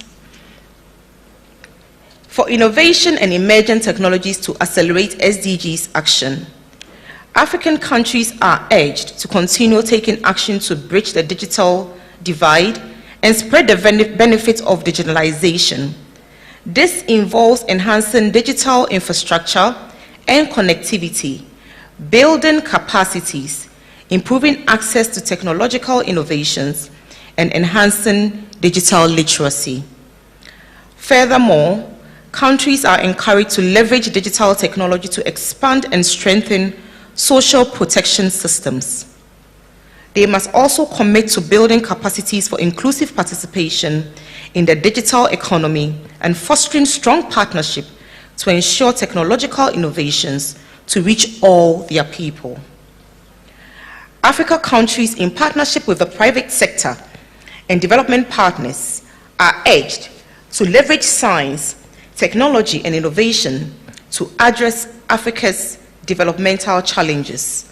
For innovation and emerging technologies to accelerate SDGs action, African countries are urged to continue taking action to bridge the digital divide and spread the benefits of digitalization. This involves enhancing digital infrastructure and connectivity, building capacities, improving access to technological innovations, and enhancing digital literacy. Furthermore, countries are encouraged to leverage digital technology to expand and strengthen social protection systems. They must also commit to building capacities for inclusive participation in the digital economy and fostering strong partnership to ensure technological innovations to reach all their people. Africa countries, in partnership with the private sector and development partners, are urged to leverage science, technology, and innovation to address Africa's developmental challenges.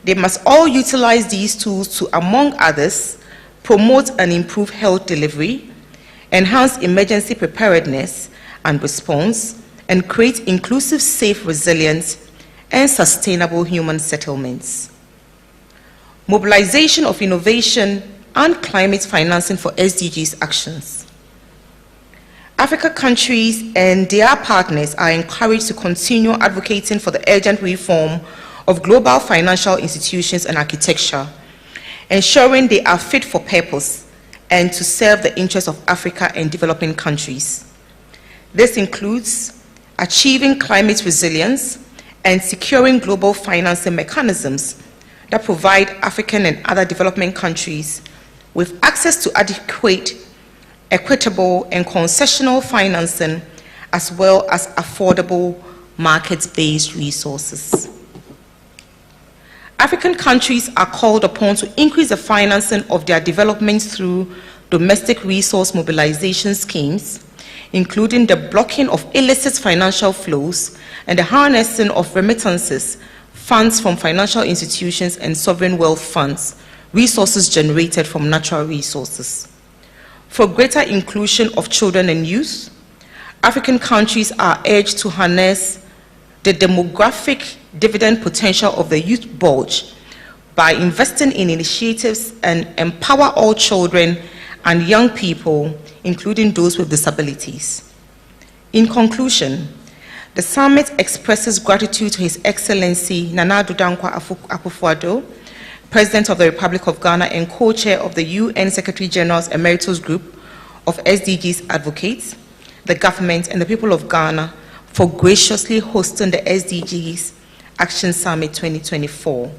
They must all utilize these tools to, among others, promote and improve health delivery, enhance emergency preparedness and response, and create inclusive, safe, resilient, and sustainable human settlements. Mobilization of innovation and climate financing for SDGs actions. Africa countries and their partners are encouraged to continue advocating for the urgent reform of global financial institutions and architecture, ensuring they are fit for purpose and to serve the interests of Africa and developing countries. This includes achieving climate resilience and securing global financing mechanisms that provide African and other developing countries with access to adequate, equitable, and concessional financing, as well as affordable market-based resources. African countries are called upon to increase the financing of their development through domestic resource mobilization schemes, including the blocking of illicit financial flows and the harnessing of remittances, funds from financial institutions and sovereign wealth funds, resources generated from natural resources. For greater inclusion of children and youth, African countries are urged to harness the demographic dividend potential of the youth bulge by investing in initiatives and empower all children and young people, including those with disabilities. In conclusion, the summit expresses gratitude to His Excellency Nana Addo Dankwa Akufo-Addo, President of the Republic of Ghana and co-chair of the UN Secretary General's Emeritus Group of SDGs Advocates, the government and the people of Ghana for graciously hosting the SDGs Action Summit 2024.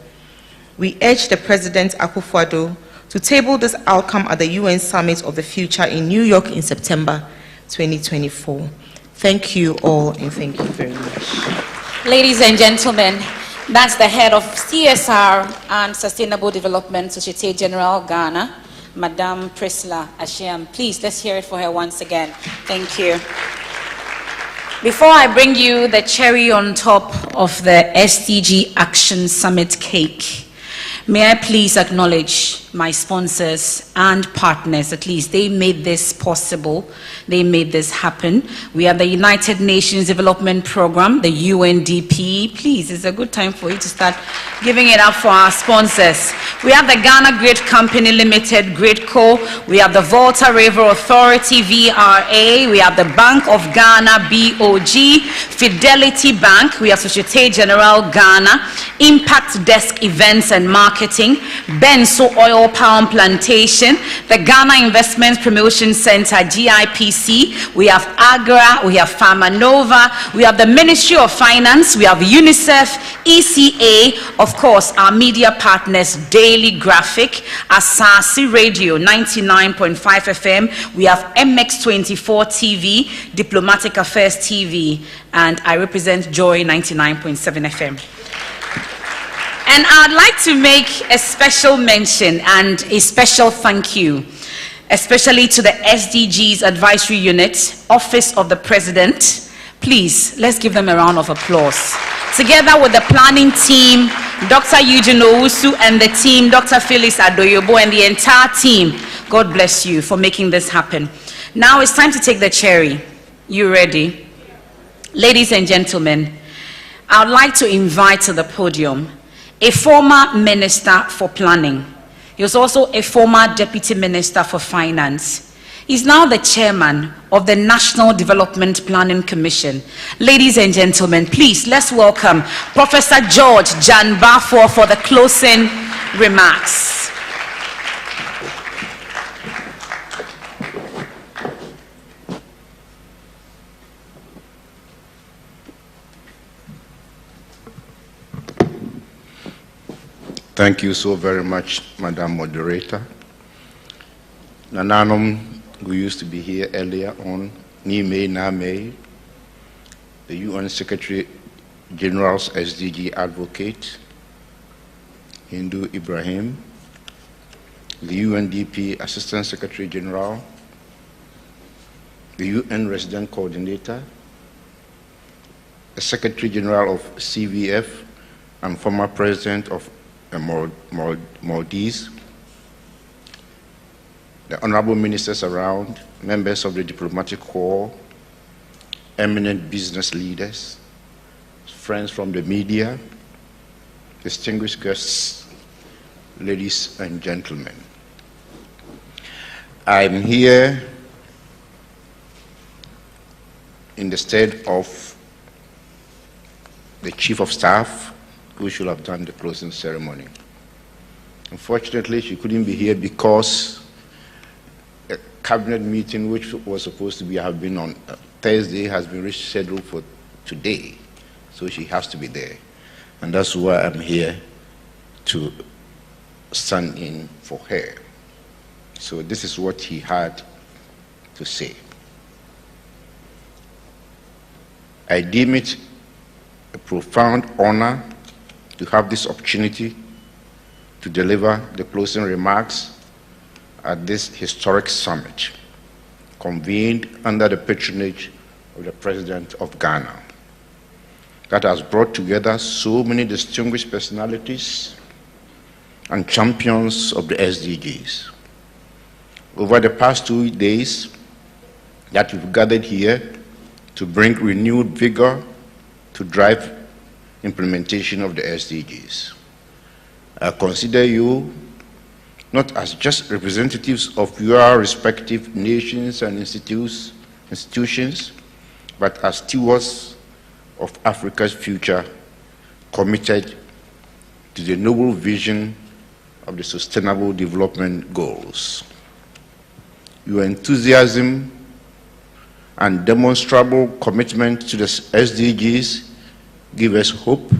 We urge the President Akufo-Addo to table this outcome at the UN Summit of the Future in New York in September 2024. Thank you all, and thank you very much. Ladies and gentlemen, that's the head of CSR and Sustainable Development, Societe Generale Ghana, Madame Priscilla Ashiam. Please, let's hear it for her once again. Thank you. Before I bring you the cherry on top of the SDG Action Summit cake, may I please acknowledge my sponsors and partners. At least they made this possible. They made this happen. We have the United Nations Development Program, the UNDP. Please, it's a good time for you to start giving it up for our sponsors. We have the Ghana Grid Company Limited, Gridco. We have the Volta River Authority, VRA. We have the Bank of Ghana, BOG. Fidelity Bank. We have Societe Generale Ghana. Impact Desk Events and Marketing. Benso Oil Palm Plantation, the Ghana Investments Promotion Center, GIPC, we have Agra, we have Pharmanova, we have the Ministry of Finance, we have UNICEF, ECA, of course, our media partners, Daily Graphic, Asasi Radio, 99.5 FM, we have MX24 TV, Diplomatic Affairs TV, and I represent Joy 99.7 FM. And I'd like to make a special mention and a special thank you, especially to the SDGs Advisory Unit, Office of the President. Please, let's give them a round of applause. Together with the planning team, Dr. Eugene Owusu and the team, Dr. Phyllis Adoyobo and the entire team, God bless you for making this happen. Now it's time to take the cherry. You ready? Ladies and gentlemen, I'd like to invite to the podium a former Minister for Planning. He was also a former Deputy Minister for Finance. He's now the chairman of the National Development Planning Commission. Ladies and gentlemen, please, let's welcome Professor George Janbafor for the closing remarks. Thank you so very much, Madam Moderator. Nananum, who used to be here earlier on, Nime Name, the UN Secretary General's SDG advocate, Hindu Ibrahim, the UNDP Assistant Secretary General, the UN Resident Coordinator, the Secretary General of CVF and former President of Maldives, the Honorable Ministers around, members of the Diplomatic Corps, eminent business leaders, friends from the media, distinguished guests, ladies and gentlemen. I'm here in the stead of the Chief of Staff, who should have done the closing ceremony. Unfortunately, she couldn't be here because a cabinet meeting, which was supposed to have been on Thursday, has been rescheduled for today. So she has to be there. And that's why I'm here to stand in for her. So this is what he had to say. I deem it a profound honor to have this opportunity to deliver the closing remarks at this historic summit, convened under the patronage of the President of Ghana, that has brought together so many distinguished personalities and champions of the SDGs. Over the past 2 days that we've gathered here to bring renewed vigor to drive implementation of the SDGs. I consider you not as just representatives of your respective nations and institutions, but as stewards of Africa's future, committed to the noble vision of the Sustainable Development Goals. Your enthusiasm and demonstrable commitment to the SDGs give us hope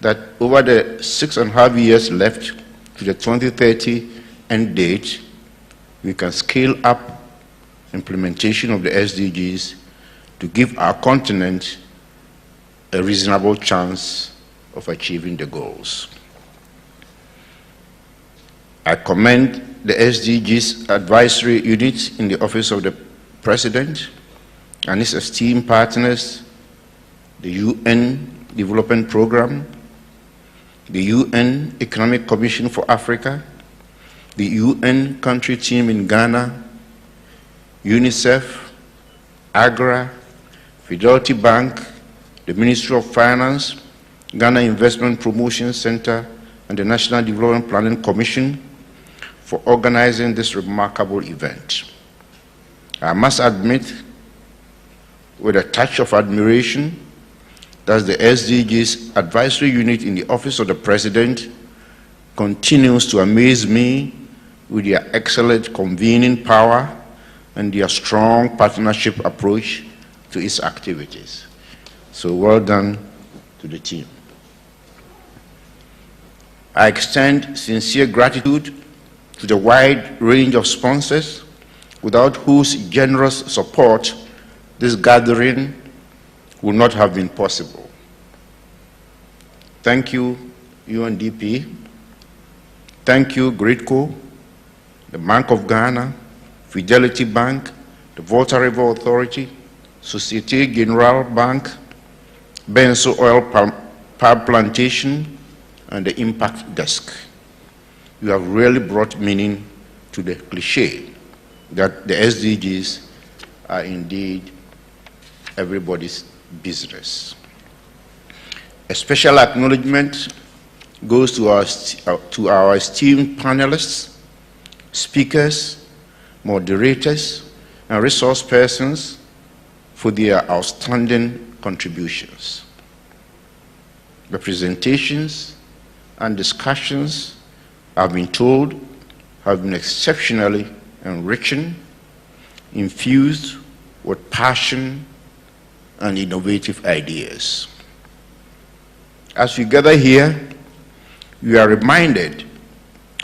that over the 6.5 years left to the 2030 end date, we can scale up implementation of the SDGs to give our continent a reasonable chance of achieving the goals. I commend the SDGs Advisory Unit in the Office of the President and its esteemed partners, the UN Development Programme, the UN Economic Commission for Africa, the UN country team in Ghana, UNICEF, AGRA, Fidelity Bank, the Ministry of Finance, Ghana Investment Promotion Center, and the National Development Planning Commission for organizing this remarkable event. I must admit, with a touch of admiration, that the SDGs Advisory Unit in the Office of the President continues to amaze me with their excellent convening power and their strong partnership approach to its activities. So well done to the team. I extend sincere gratitude to the wide range of sponsors without whose generous support this gathering would not have been possible. Thank you, UNDP. Thank you, GRIDCO, the Bank of Ghana, Fidelity Bank, the Volta River Authority, Societe Generale Bank, Benso Oil Palm Plantation, and the Impact Desk. You have really brought meaning to the cliche that the SDGs are indeed everybody's business. A special acknowledgement goes to our esteemed panelists, speakers, moderators, and resource persons for their outstanding contributions. The presentations and discussions, I've been told, have been exceptionally enriching, infused with passion and innovative ideas. As we gather here we are reminded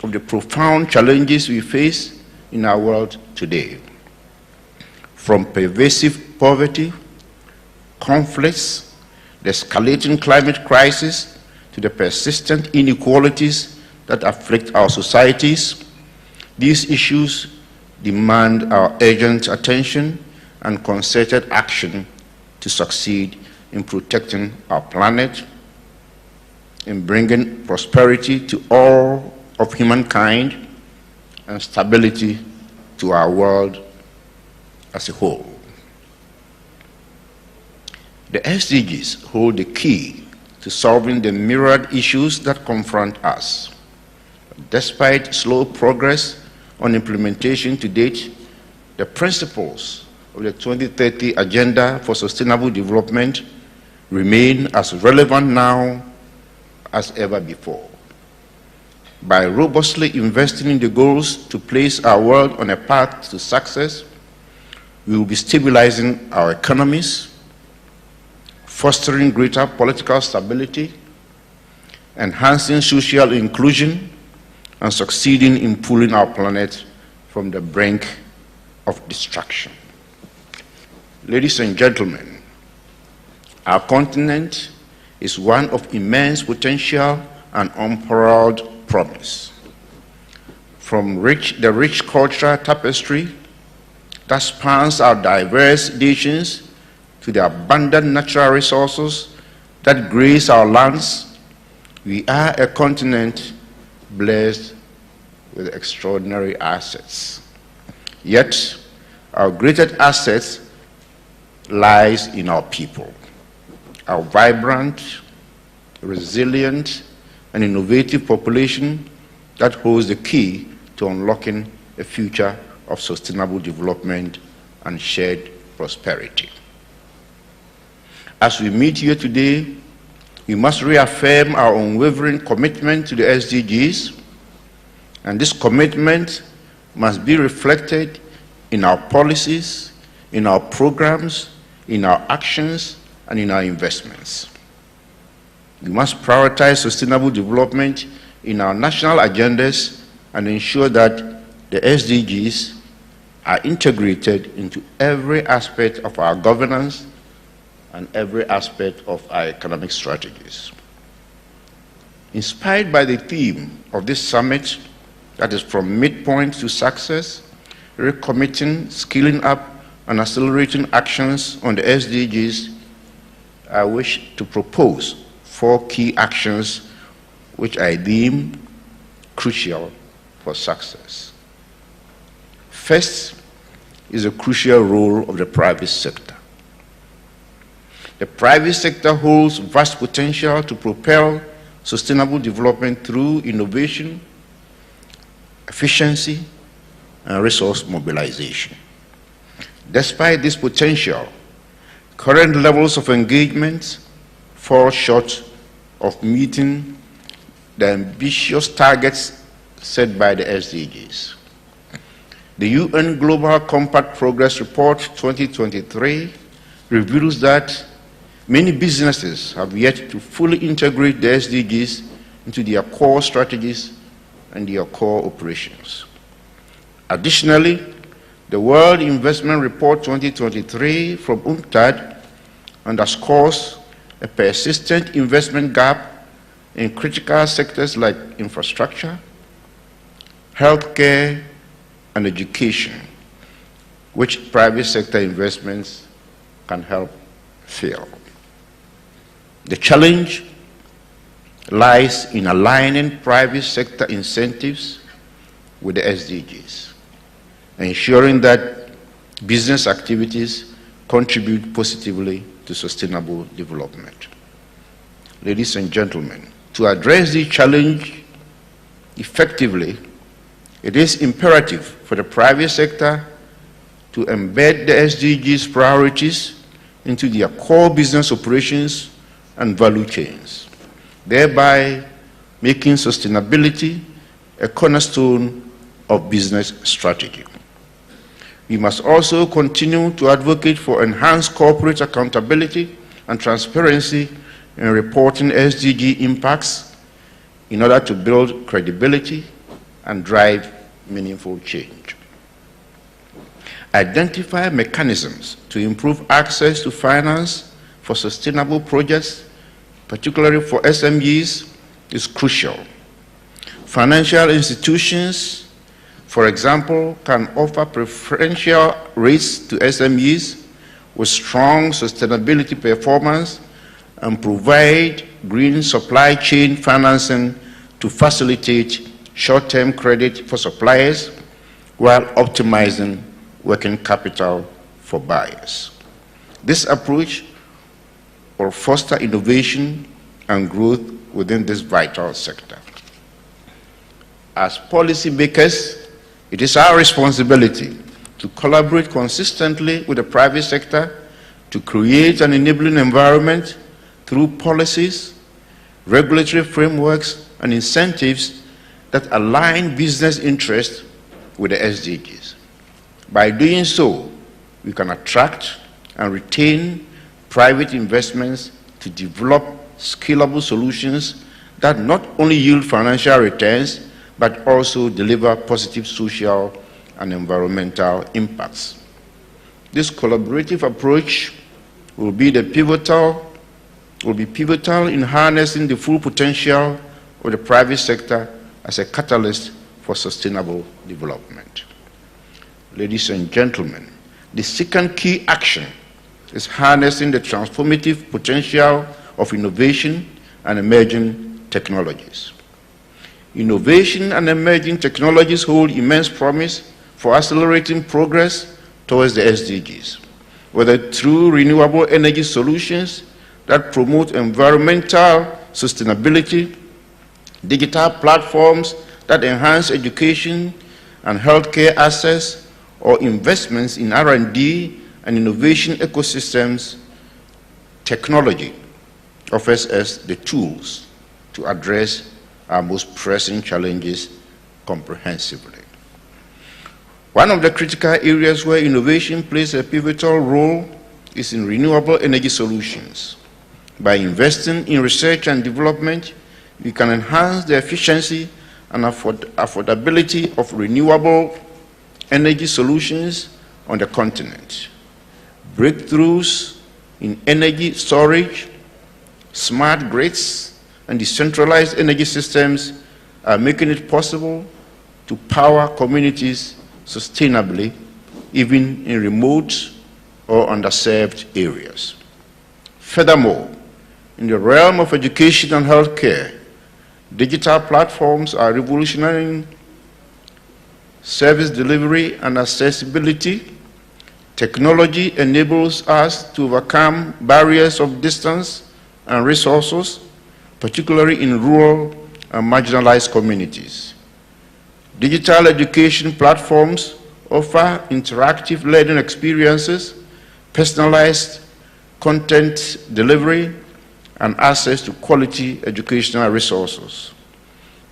of the profound challenges we face in our world today. From pervasive poverty, conflicts, the escalating climate crisis, to the persistent inequalities that afflict our societies, these issues demand our urgent attention and concerted action to succeed in protecting our planet, in bringing prosperity to all of humankind, and stability to our world as a whole. The SDGs hold the key to solving the myriad issues that confront us. Despite slow progress on implementation to date, the principles of the 2030 Agenda for Sustainable Development remain as relevant now as ever before. By robustly investing in the goals to place our world on a path to success, we will be stabilizing our economies, fostering greater political stability, enhancing social inclusion, and succeeding in pulling our planet from the brink of destruction. Ladies and gentlemen, our continent is one of immense potential and unparalleled promise. From the rich cultural tapestry that spans our diverse nations to the abundant natural resources that grace our lands, we are a continent blessed with extraordinary assets. Yet, our greatest asset lies in our people. Our vibrant, resilient, and innovative population that holds the key to unlocking a future of sustainable development and shared prosperity. As we meet here today, we must reaffirm our unwavering commitment to the SDGs, and this commitment must be reflected in our policies, in our programs, in our actions, and in our investments. We must prioritize sustainable development in our national agendas and ensure that the SDGs are integrated into every aspect of our governance and every aspect of our economic strategies. Inspired by the theme of this summit, that is from midpoint to success, recommitting, skilling up, and accelerating actions on the SDGs, I wish to propose 4 key actions which I deem crucial for success. First is the crucial role of the private sector. The private sector holds vast potential to propel sustainable development through innovation, efficiency, and resource mobilization. Despite this potential, current levels of engagement fall short of meeting the ambitious targets set by the SDGs. The UN Global Compact Progress Report 2023 reveals that many businesses have yet to fully integrate the SDGs into their core strategies and their core operations. Additionally, the World Investment Report 2023 from UNCTAD underscores a persistent investment gap in critical sectors like infrastructure, healthcare, and education, which private sector investments can help fill. The challenge lies in aligning private sector incentives with the SDGs, ensuring that business activities contribute positively to sustainable development. Ladies and gentlemen, to address this challenge effectively, it is imperative for the private sector to embed the SDGs priorities into their core business operations and value chains, thereby making sustainability a cornerstone of business strategy. We must also continue to advocate for enhanced corporate accountability and transparency in reporting SDG impacts, in order to build credibility and drive meaningful change. Identify mechanisms to improve access to finance for sustainable projects, particularly for SMEs, is crucial. Financial institutions, for example, can offer preferential rates to SMEs with strong sustainability performance and provide green supply chain financing to facilitate short-term credit for suppliers while optimizing working capital for buyers. This approach will foster innovation and growth within this vital sector. As policymakers, it is our responsibility to collaborate consistently with the private sector to create an enabling environment through policies, regulatory frameworks, and incentives that align business interests with the SDGs. By doing so, we can attract and retain private investments to develop scalable solutions that not only yield financial returns, but also deliver positive social and environmental impacts. This collaborative approach will be pivotal in harnessing the full potential of the private sector as a catalyst for sustainable development. Ladies and gentlemen, the second key action is harnessing the transformative potential of innovation and emerging technologies. Innovation and emerging technologies hold immense promise for accelerating progress towards the SDGs, whether through renewable energy solutions that promote environmental sustainability, digital platforms that enhance education and healthcare access, or investments in R&D and innovation ecosystems. Technology offers us the tools to address our most pressing challenges comprehensively. One of the critical areas where innovation plays a pivotal role is in renewable energy solutions. By investing in research and development, we can enhance the efficiency and affordability of renewable energy solutions on the continent. Breakthroughs in energy storage, smart grids, and decentralized energy systems are making it possible to power communities sustainably, even in remote or underserved areas. Furthermore, in the realm of education and healthcare, digital platforms are revolutionizing service delivery and accessibility. Technology enables us to overcome barriers of distance and resources, particularly in rural and marginalized communities. Digital education platforms offer interactive learning experiences, personalized content delivery, and access to quality educational resources.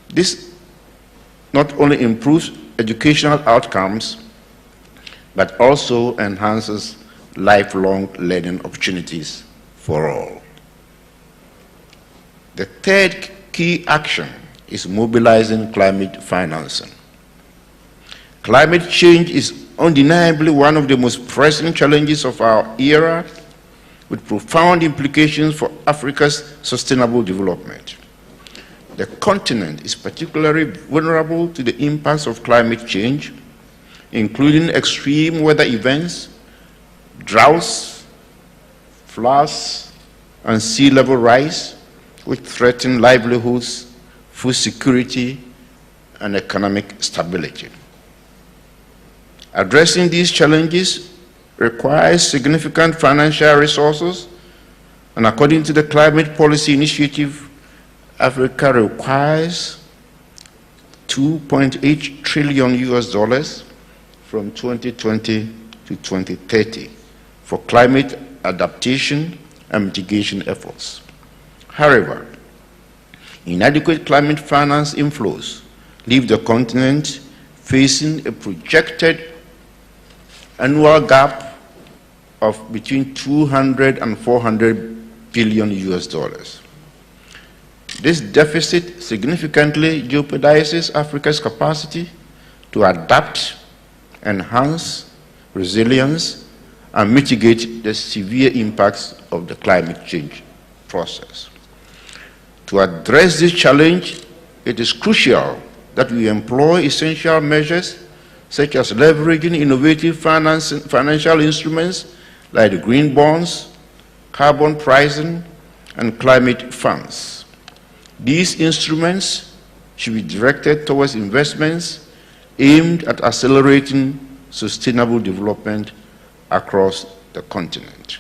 This not only improves educational outcomes, but also enhances lifelong learning opportunities for all. The third key action is mobilizing climate financing. Climate change is undeniably one of the most pressing challenges of our era, with profound implications for Africa's sustainable development. The continent is particularly vulnerable to the impacts of climate change, including extreme weather events, droughts, floods, and sea level rise, which threaten livelihoods, food security, and economic stability. Addressing these challenges requires significant financial resources, and according to the Climate Policy Initiative, Africa requires $2.8 trillion from 2020 to 2030 for climate adaptation and mitigation efforts. However, inadequate climate finance inflows leave the continent facing a projected annual gap of between 200 and 400 billion US dollars. This deficit significantly jeopardizes Africa's capacity to adapt, enhance resilience, and mitigate the severe impacts of the climate change process. To address this challenge, it is crucial that we employ essential measures such as leveraging innovative financial instruments like the green bonds, carbon pricing, and climate funds. These instruments should be directed towards investments aimed at accelerating sustainable development across the continent.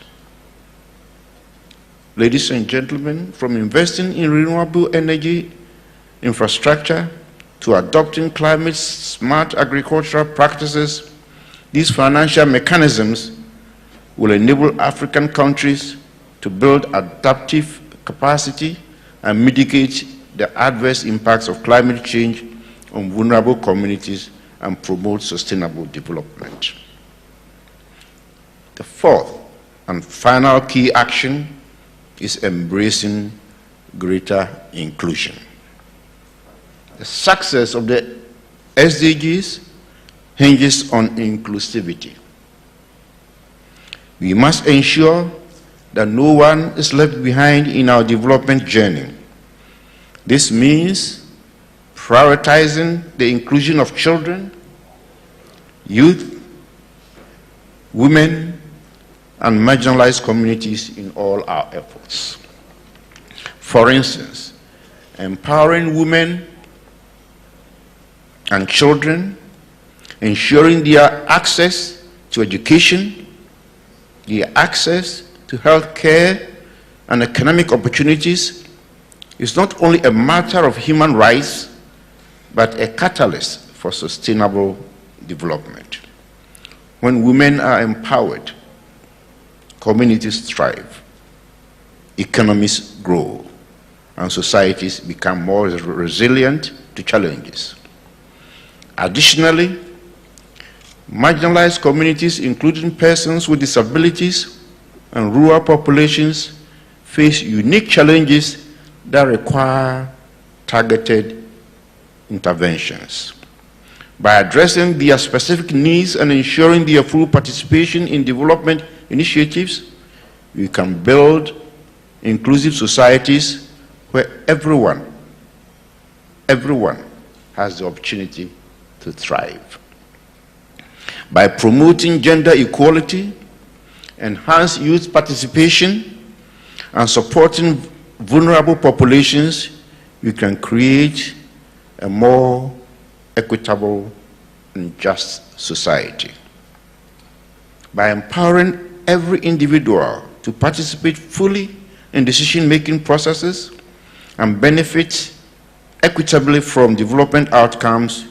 Ladies and gentlemen, from investing in renewable energy infrastructure to adopting climate-smart agricultural practices, these financial mechanisms will enable African countries to build adaptive capacity and mitigate the adverse impacts of climate change on vulnerable communities and promote sustainable development. The fourth and final key action is embracing greater inclusion. The success of the SDGs hinges on inclusivity. We must ensure that no one is left behind in our development journey. This means prioritizing the inclusion of children, youth, women, and marginalized communities in all our efforts. For instance, empowering women and children, ensuring their access to education, their access to health care and economic opportunities is not only a matter of human rights, but a catalyst for sustainable development. When women are empowered, communities thrive, economies grow, and societies become more resilient to challenges. Additionally, marginalized communities, including persons with disabilities and rural populations, face unique challenges that require targeted interventions. By addressing their specific needs and ensuring their full participation in development initiatives, we can build inclusive societies where everyone has the opportunity to thrive. By promoting gender equality, enhance youth participation, and supporting vulnerable populations, we can create a more equitable and just society. By empowering every individual to participate fully in decision-making processes and benefit equitably from development outcomes,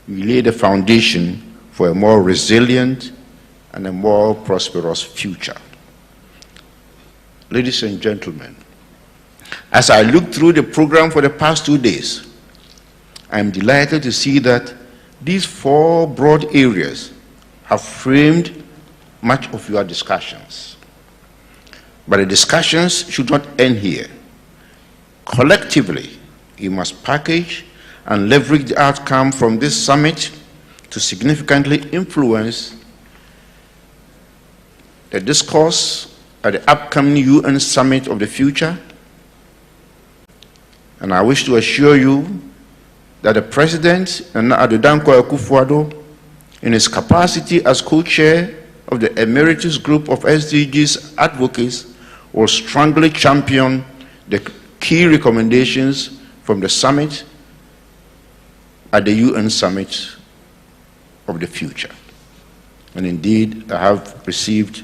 we lay the foundation for a more resilient and a more prosperous future. Ladies and gentlemen, as I look through the program for the past 2 days, I am delighted to see that these 4 broad areas have framed much of your discussions. But the discussions should not end here. Collectively, we must package and leverage the outcome from this summit to significantly influence the discourse at the upcoming UN Summit of the Future. And I wish to assure you that the President, Nana Addo Dankwa Akufo-Addo, in his capacity as co-chair of the Emeritus Group of SDGs advocates, will strongly champion the key recommendations from the summit at the UN Summit of the Future. And indeed, I have received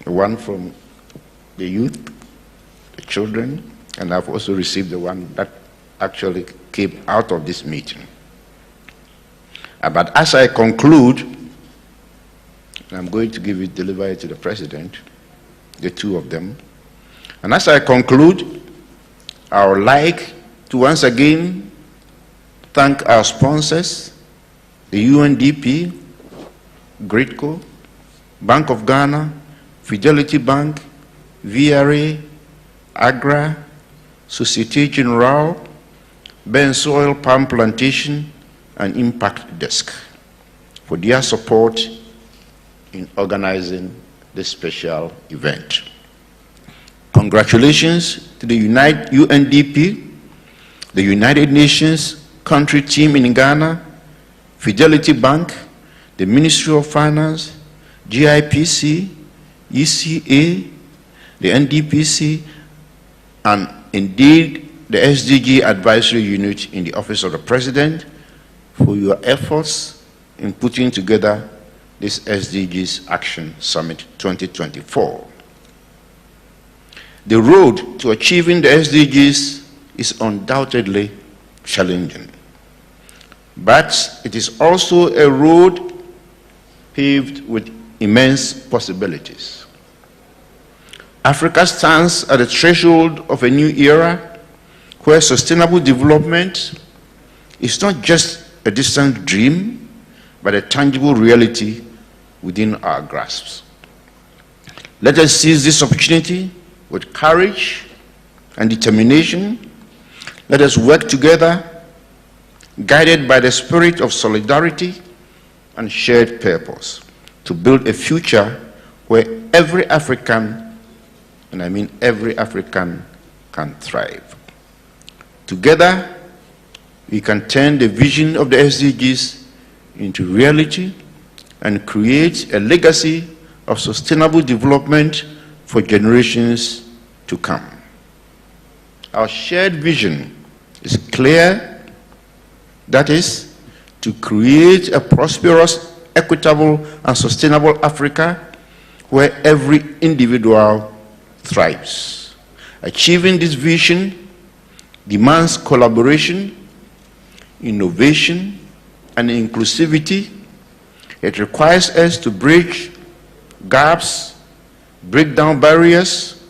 one from the youth, the children, and I've also received the one that actually came out of this meeting. But as I conclude, I'm going to deliver it to the President, the 2 of them. And as I conclude, I would like to once again thank our sponsors, the UNDP, GRIDCO, Bank of Ghana, Fidelity Bank, VRA, AGRA, Societe Generale, Ben Soil Palm Plantation, and Impact Desk for their support in organizing this special event. Congratulations to the UNDP, the United Nations country team in Ghana, Fidelity Bank, the Ministry of Finance, GIPC, ECA, the NDPC, and indeed the SDG Advisory Unit in the Office of the President for your efforts in putting together this SDGs Action Summit 2024. The road to achieving the SDGs is undoubtedly challenging, but it is also a road paved with immense possibilities. Africa stands at the threshold of a new era where sustainable development is not just a distant dream, but a tangible reality within our grasps. Let us seize this opportunity with courage and determination. Let us work together, guided by the spirit of solidarity and shared purpose, to build a future where every African, and I mean every African, can thrive. Together, we can turn the vision of the SDGs into reality and create a legacy of sustainable development for generations to come. Our shared vision is clear, that is, to create a prosperous, equitable, and sustainable Africa where every individual thrives. Achieving this vision demands collaboration, innovation, and inclusivity. It requires us to bridge gaps, break down barriers,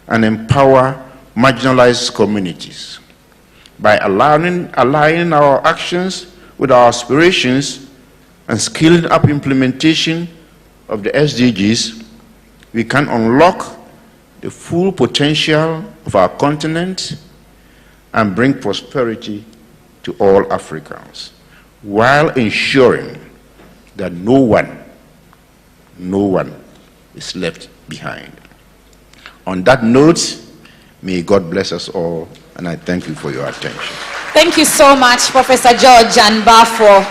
and empower marginalized communities. By aligning our actions with our aspirations and scaling up implementation of the SDGs, we can unlock the full potential of our continent and bring prosperity to all Africans, while ensuring that no one is left behind. On that note, may God bless us all, and I thank you for your attention. Thank you so much, Professor George and Bafo.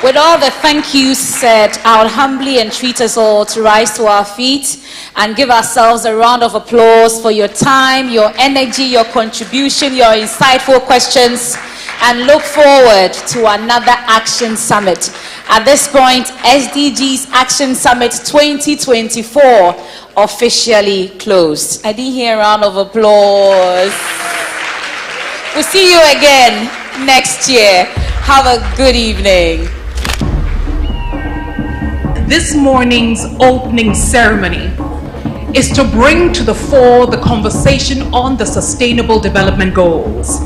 With all the thank yous said, I will humbly entreat us all to rise to our feet and give ourselves a round of applause for your time, your energy, your contribution, your insightful questions, and look forward to another Action Summit. At this point, SDGs Action Summit 2024 officially closed. I didn't hear a round of applause. We'll see you again next year. Have a good evening. This morning's opening ceremony is to bring to the fore the conversation on the Sustainable Development Goals,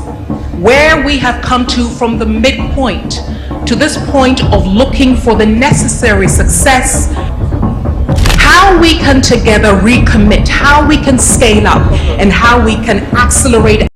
where we have come to from the midpoint to this point of looking for the necessary success, how we can together recommit, how we can scale up, and how we can accelerate